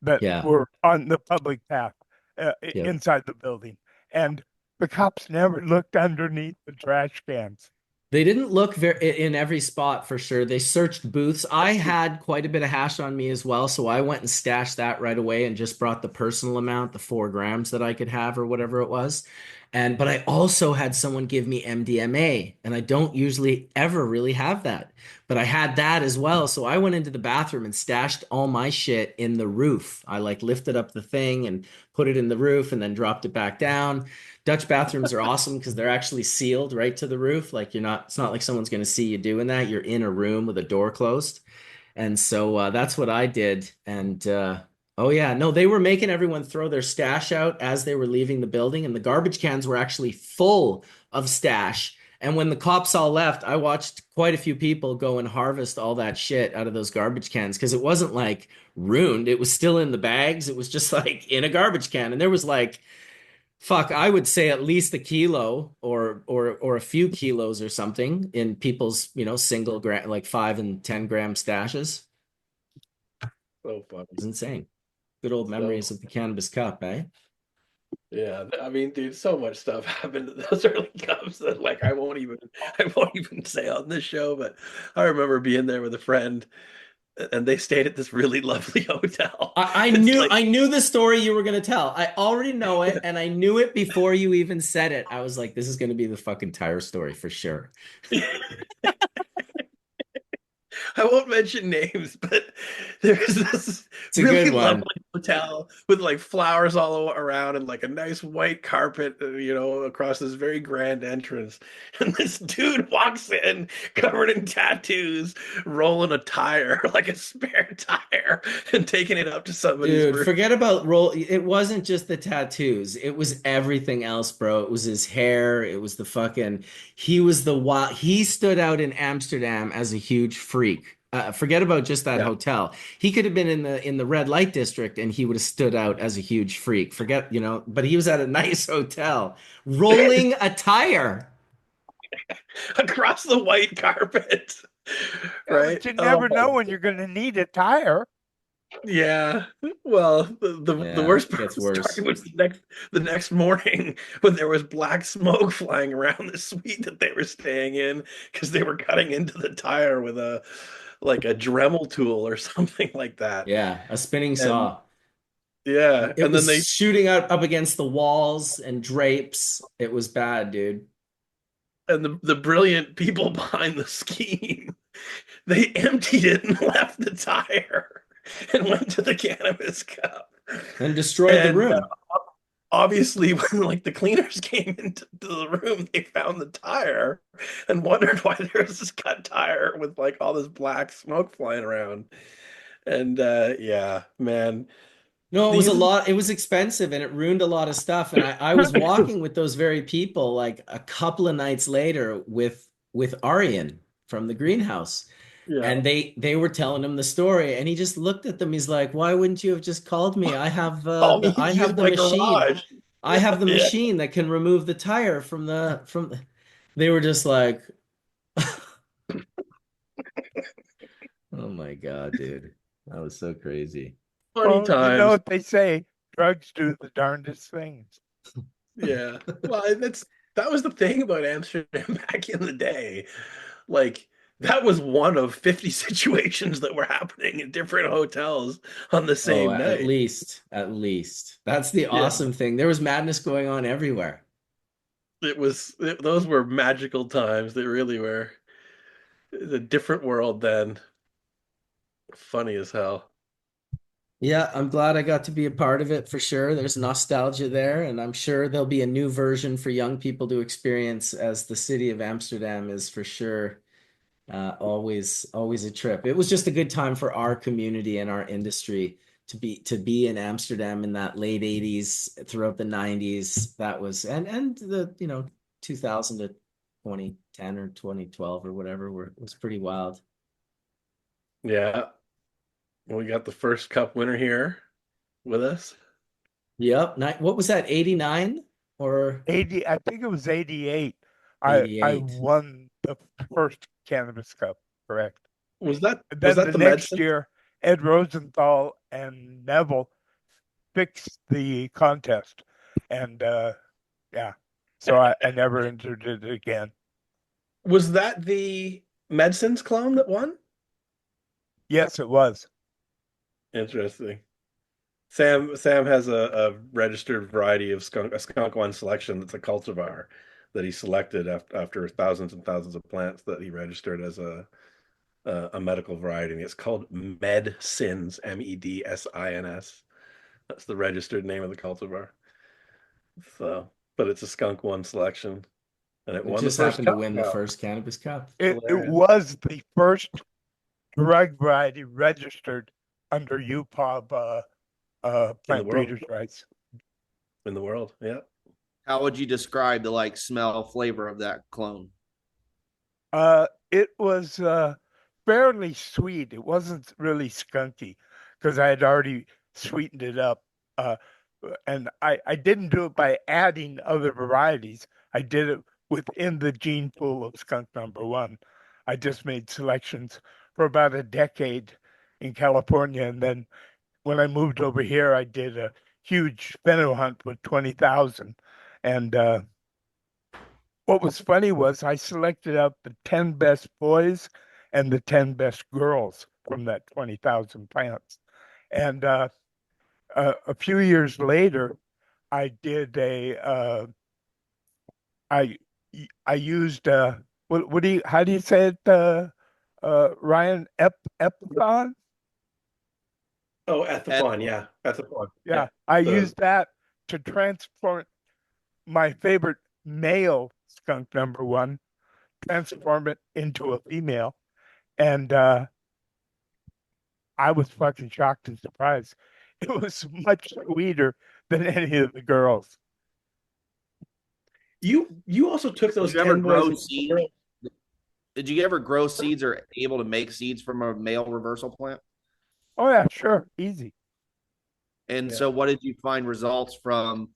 that were on the public path inside the building, and the cops never looked underneath the trash cans. They didn't look in every spot for sure. They searched booths. I had quite a bit of hash on me as well, so I went and stashed that right away and just brought the personal amount, the 4 grams that I could have or whatever it was. But I also had someone give me MDMA, and I don't usually ever really have that, but I had that as well. So I went into the bathroom and stashed all my shit in the roof. I like lifted up the thing and put it in the roof and then dropped it back down. Dutch bathrooms are awesome because they're actually sealed right to the roof. Like it's not like someone's going to see you doing that. You're in a room with a door closed. And so that's what I did. And oh yeah, no, they were making everyone throw their stash out as they were leaving the building, and the garbage cans were actually full of stash. And when the cops all left, I watched quite a few people go and harvest all that shit out of those garbage cans, because it wasn't like ruined. It was still in the bags. It was just like in a garbage can. And there was like, fuck, I would say at least a kilo or a few kilos or something in people's, single gram, like 5 and 10 gram stashes. So funny. It's insane. Good old memories of the cannabis cup, eh? Yeah, I mean, dude, so much stuff happened to those early cups that like I won't even say on this show. But I remember being there with a friend, and they stayed at this really lovely hotel. I knew the story you were going to tell. I already know it, and I knew it before you even said it. I was like, this is going to be the fucking tire story for sure. I won't mention names, but there's this really lovely hotel with like flowers all around and like a nice white carpet, across this very grand entrance. And this dude walks in covered in tattoos, rolling a tire, like a spare tire, and taking it up to somebody's room. Forget about it wasn't just the tattoos. It was everything else, bro. It was his hair. It was he stood out in Amsterdam as a huge freak. Forget about just that Yeah. hotel. He could have been in the red light district and he would have stood out as a huge freak. Forget, but he was at a nice hotel rolling a tire. across the white carpet. Yeah, Right? but you Oh never my know when you're going to need a tire. Yeah. Well, the Yeah, worst it part of gets the worse. story was the next morning when there was black smoke flying around the suite that they were staying in because they were cutting into the tire with a Dremel tool or something like that. Yeah, a spinning And saw. yeah, It and then was they shooting out up against the walls and drapes. It was bad, dude. and the brilliant people behind the scheme, they emptied it and left the tire and went to the cannabis cup. And destroyed the And room. obviously, when the cleaners came into the room, they found the tire and wondered why there was this cut tire with all this black smoke flying around. And yeah, man, No, it was a these lot. It was expensive and it ruined a lot of stuff. And I was walking with those very people like a couple of nights later with Aryan from the greenhouse. yeah. And they were telling him the story, and he just looked at them. He's like, "Why wouldn't you have just called me? I have Call me, I use have the my machine. garage. I have the Yeah. machine that can remove the tire from the." They were just like, "Oh my God, dude, that was so crazy." Funny Well, you know times. what they say, drugs do the darndest things. Yeah. Well, that was the thing about Amsterdam back in the day. That was one of 50 situations that were happening in different hotels on the Oh, same at night. least. That's the Yeah. awesome thing. There was madness going on everywhere. Those were magical times. They really were. It's a different world then. Funny as hell. Yeah, I'm glad I got to be a part of it for sure. There's nostalgia there, and I'm sure there'll be a new version for young people to experience as the city of Amsterdam is for sure. Always a trip. It was just a good time for our community and our industry to be in Amsterdam in that late 80s throughout the 90s. That was and the 2000 to 2010 or 2012 or whatever was pretty wild. Yeah. We got the first cup winner here with us. Yep. What was that? 89 or 80, I think it was 88. I 88? won the first Cannabis Cup, correct. Was that And was then that the the next medicine? year, Ed Rosenthal and Neville fixed the contest. And yeah, so I never entered it again. Was that the Medicines clone that won? Yes, it was. Interesting. Sam has a registered variety of a skunk one selection that's a cultivar that he selected after thousands and thousands of plants that he registered as a medical variety. And it's called Medsins, Medsins. That's the registered name of the cultivar. So, but it's a skunk one selection, and it It won the just first happened to cup win the now. first Cannabis Cup. It Hilarious. was the first drug variety registered under UPOB plant world. breeders' rights. In the world. Yeah. How would you describe the smell, flavor of that clone? It was fairly sweet. It wasn't really skunky because I had already sweetened it up. And I didn't do it by adding other varieties. I did it within the gene pool of skunk number one. I just made selections for about a decade in California. And then when I moved over here, I did a huge pheno hunt with 20,000. And what was funny was I selected out the 10 best boys and the 10 best girls from that 20,000 plants. And a few years later, I did I used how do you say it, Ryan? Epithon? Oh, Ethicon, yeah. Ethicon. Yeah, I The- used that to transform my favorite male skunk number one, transform it into a female. And I was fucking shocked and surprised. It was much sweeter than any of the girls. You also took those Did you ever 10 grow boys. seed? Did you ever grow seeds or able to make seeds from a male reversal plant? Oh yeah, sure, easy. And Yeah. so what did you find results from,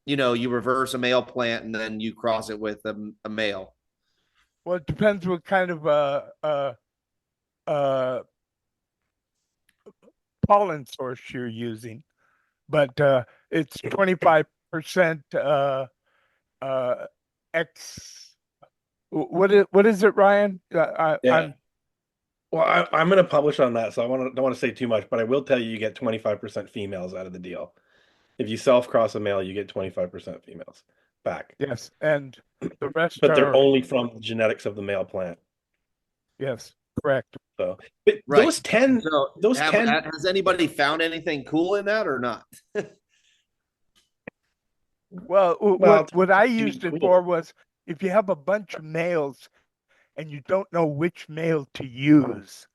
you reverse a male plant and then you cross it with a male? Well, it depends what kind of uh pollen source you're using, but it's 25% X. What is it, Ryan? Yeah. Well, I'm going to publish on that, so don't want to say too much, but I will tell you get 25% females out of the deal. If you self-cross a male, you get 25% females back. Yes, and the rest But they're are only from the genetics of the male plant. yes, correct. So, but Right. those 10, So those 10, has anybody found anything cool in that or not? Well, Well, what I it's used it cool. for was if you have a bunch of males and you don't know which male to use,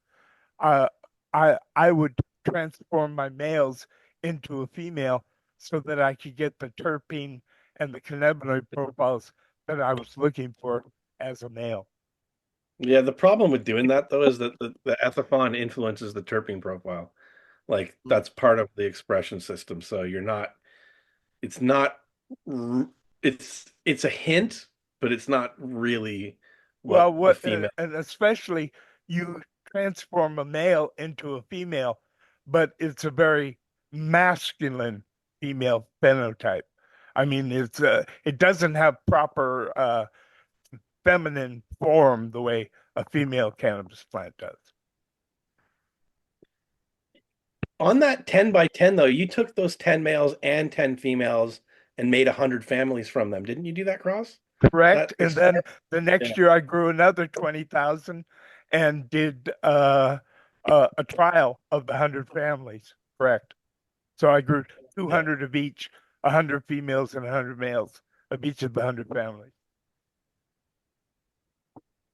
uh, I would transform my males into a female so that I could get the terpene and the cannabinoid profiles that I was looking for as a male. Yeah, the problem with doing that though is that the ethithon influences the terpene profile. Like that's part of the expression system. So it's not, it's a hint, but it's not really Well, what the female. and especially you transform a male into a female, but it's a very masculine female phenotype. I mean, it doesn't have proper feminine form the way a female cannabis plant does. On that 10 by 10 though, you took those 10 males and 10 females and made 100 families from them. Didn't you do that, Cross? Correct. That And then the next Yeah. year I grew another 20,000 and did a trial of the 100 families. Correct. So I grew 200 of each, 100 females and 100 males of each of the 100 families.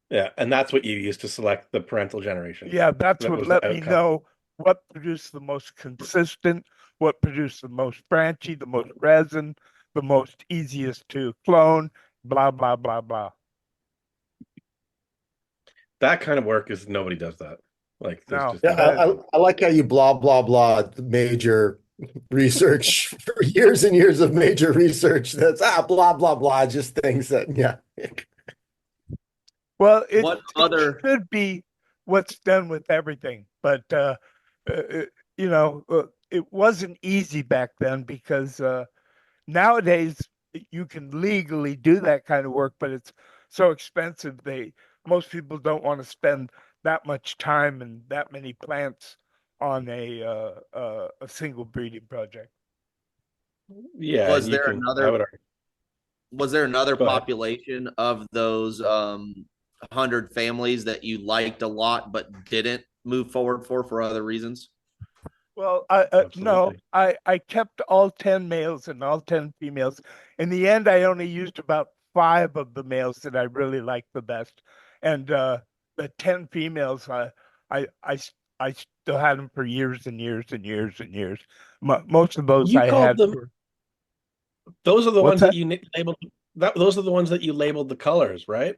Yeah, and that's what you use to select the parental generation. Yeah, that's That what was the let me outcome. know what produced the most consistent, what produced the most branchy, the most resin, the most easiest to clone, blah, blah, blah, blah. That kind of work is nobody does that. Like there's No. just Yeah, I like how you blah blah blah major research for years and years of major research. That's blah blah blah, just things that yeah. Well, it should be what's done with everything, but it wasn't easy back then because nowadays you can legally do that kind of work, but it's so expensive. Most people don't want to spend that much time and that many plants on a single breeding project. Yeah, Was and you there can. I would argue. Was there another Go ahead. population of those 100 families that you liked a lot but didn't move forward for other reasons? Well, no, I kept all 10 males and all 10 females. In the end, I only used about 5 of the males that I really liked the best, and the 10 females, I still had them for years and years and years and years. Most of those You I called had them. for Those are the What's ones that that? you labeled. Those are the ones that you labeled the colors, right?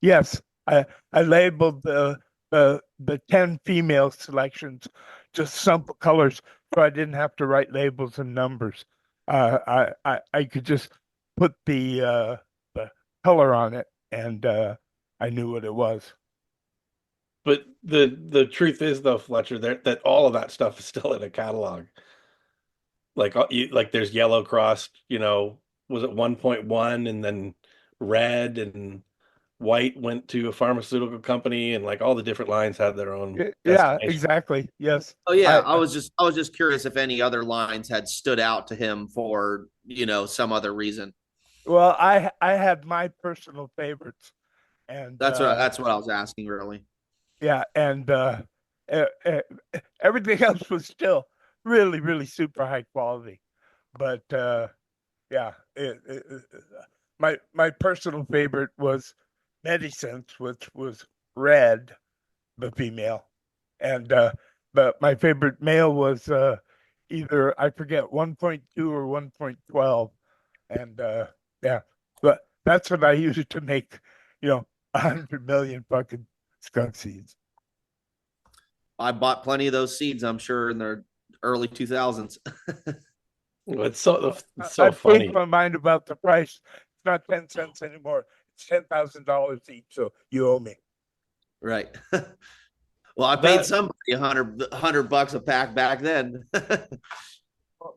yes, I labeled the 10 female selections just simple colors, so I didn't have to write labels and numbers. I could just put the color on it, and I knew what it was. But the truth is though, Fletcher, that all of that stuff is still in a catalog. Like there's yellow crossed, was it 1.1 and then red and white went to a pharmaceutical company and like all the different lines had their own Yeah, destination. exactly. Yes. Oh yeah, I was just curious if any other lines had stood out to him for, some other reason. Well, I had my personal favorites, and That's what I was asking really. yeah, and e- e- everything else was still really, really super high quality. But yeah, my personal favorite was Medisense, which was red, the female, and but my favorite male was either I forget 1.2 or 1.12, and yeah, but that's what I used to make, 100 million fucking skunk seeds. I bought plenty of those seeds, I'm sure, in the early 2000s. It's so I funny. changed my mind about the price. It's not 10 cents anymore. It's $10,000 each. So you owe me. Right. Well, I paid somebody $100 a pack back then.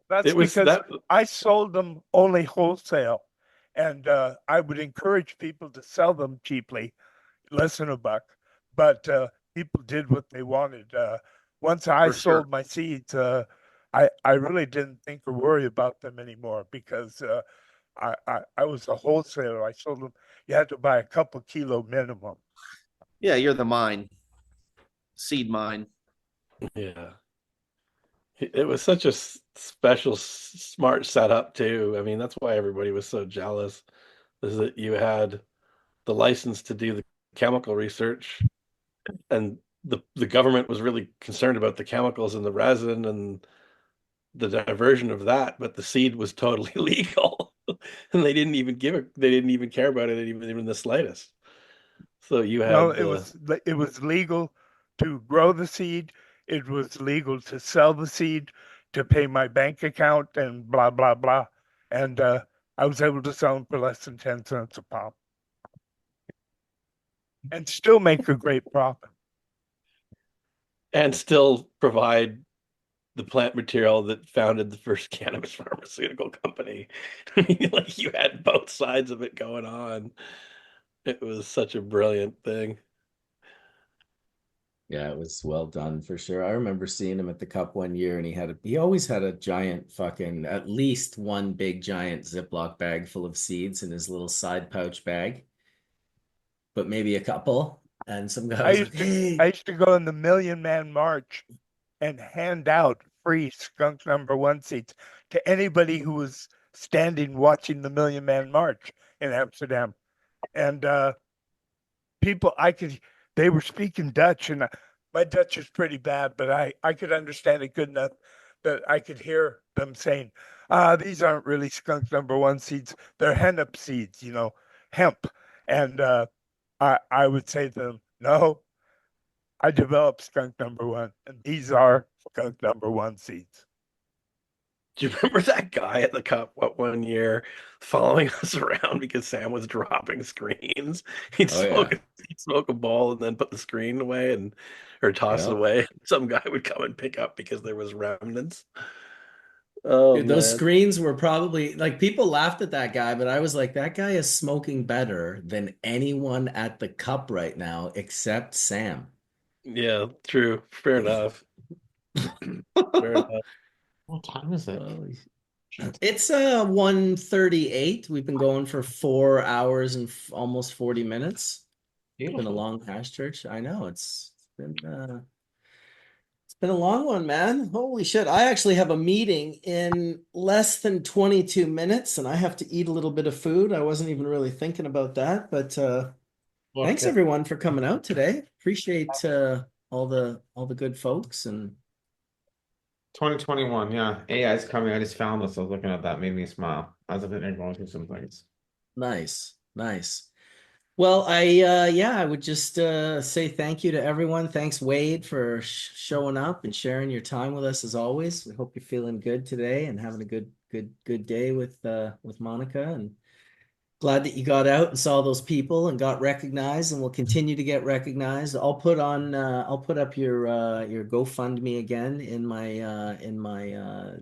That's because I sold them only wholesale, and I would encourage people to sell them cheaply, less than $1. But people did what they wanted. Once I sold my seeds, I really didn't think or worry about them anymore because I was a wholesaler. I sold them. You had to buy a couple kilo minimum. Yeah, you're the mine, seed mine. Yeah. It was such a special, smart setup too. I mean, that's why everybody was so jealous, is that you had the license to do the chemical research, and the government was really concerned about the chemicals in the resin and the diversion of that, but the seed was totally legal, and they didn't even care about it even in the slightest. So you had No, it was legal to grow the seed. It was legal to sell the seed, to pay my bank account, and blah blah blah. And I was able to sell them for less than 10 cents a pop, and still make a great profit, and still provide the plant material that founded the first cannabis pharmaceutical company. I mean, like, you had both sides of it going on. It was such a brilliant thing. Yeah, it was well done for sure. I remember seeing him at the Cup one year, and he always had a giant fucking, at least one big giant Ziploc bag full of seeds in his little side pouch bag, but maybe a couple. And some guy was like, "Hey." I used to go in the Million Man March and hand out free skunk #1 seeds to anybody who was standing watching the Million Man March in Amsterdam. And people, they were speaking Dutch, and my Dutch is pretty bad, but I could understand it good enough that I could hear them saying, these aren't really skunk #1 seeds. They're hennep seeds, hemp. And I would say to them, no, I developed skunk #1, and these are skunk #1 seeds. Do you remember that guy at the Cup one year following us around because Sam was dropping screens? He'd smoke a ball and then put the screen away or toss it away. Some guy would come and pick up because there was remnants. Oh, dude, those screens were probably like, people laughed at that guy, but I was like, that guy is smoking better than anyone at the Cup right now except Sam. Yeah, true. Fair enough. Fair enough. What time is it? It's 1:38. We've been going for 4 hours and almost 40 minutes. It's been a long hash church. I know it's been a long one, man. Holy shit. I actually have a meeting in less than 22 minutes, and I have to eat a little bit of food. I wasn't even really thinking about that, but thanks everyone for coming out today. Appreciate all the good folks. And 2021, yeah. AI is coming. I just found this. I was looking at that, made me smile as I've been going through some things. Nice. Well, I would just say thank you to everyone. Thanks, Wade, for showing up and sharing your time with us as always. We hope you're feeling good today and having a good day with Monica, and glad that you got out and saw those people and got recognized, and will continue to get recognized. I'll put up your GoFundMe again in my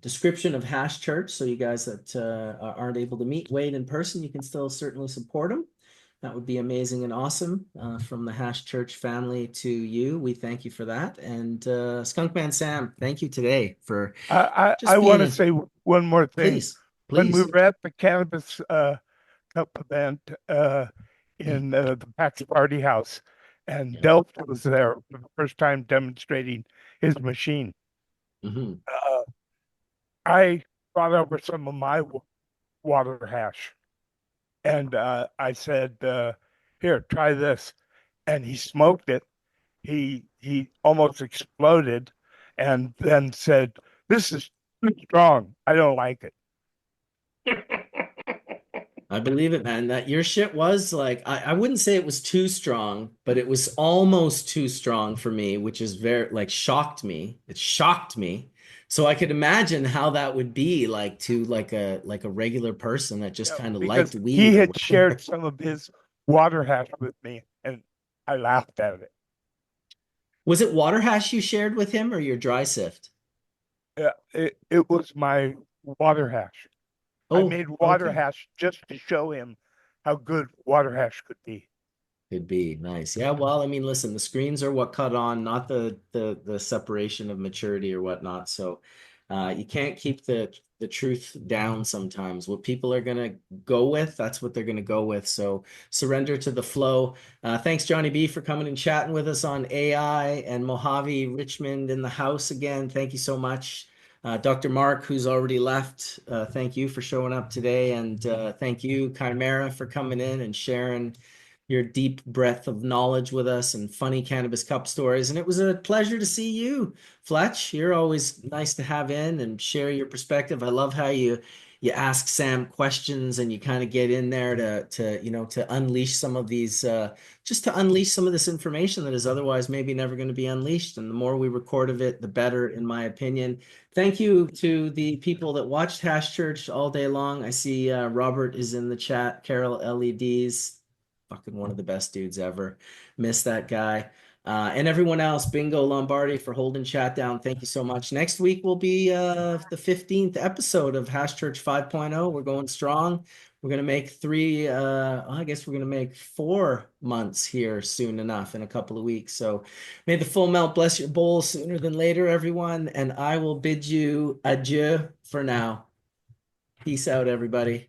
description of Hash Church, so you guys that aren't able to meet Wade in person, you can still certainly support him. That would be amazing and awesome. From the Hash Church family to you, we thank you for that. And Skunkman Sam, thank you today for. I want to say one more thing. Please. When we were at the Cannabis Cup event in the PAX Party House, and Delft was there for the first time demonstrating his machine. Mm-hmm. I brought over some of my water hash, and I said, "Here, try this." And he smoked it. He almost exploded, and then said, "This is too strong. I don't like it." I believe it, man. That your shit was like, I wouldn't say it was too strong, but it was almost too strong for me, which is very like shocked me. It shocked me. So I could imagine how that would be like to like a regular person that just Yeah, kind of because liked weed. he had shared some of his water hash with me, and I laughed at it. Was it water hash you shared with him or your dry sift? Yeah, it was my water hash. I Oh, made water okay. hash just to show him how good water hash could be. Could be nice. Yeah, well, I mean, listen, the screens are what cut on, not the separation of maturity or whatnot. So you can't keep the truth down sometimes. What people are gonna go with, that's what they're gonna go with. So surrender to the flow. Thanks, Johnny B, for coming and chatting with us on AI, and Mojave Richmond in the house again. Thank you so much. Dr. Mark, who's already left, thank you for showing up today. And thank you, Chimera, for coming in and sharing your deep breadth of knowledge with us and funny cannabis cup stories. And it was a pleasure to see you, Fletch. You're always nice to have in and share your perspective. I love how you ask Sam questions and you kind of get in there to unleash some of these just to unleash some of this information that is otherwise maybe never going to be unleashed. And the more we record of it, the better, in my opinion. Thank you to the people that watched Hash Church all day long. I see Robert is in the chat, Carol LEDs. Fucking one of the best dudes ever. Miss that guy. And everyone else, Bingo Lombardi for holding chat down. Thank you so much. Next week will be the 15th episode of Hash Church 5.0. We're going strong. We're going to make I guess we're going to make 4 months here soon enough in a couple of weeks. So may the full melt bless your bowl sooner than later, everyone. And I will bid you adieu for now. Peace out, everybody.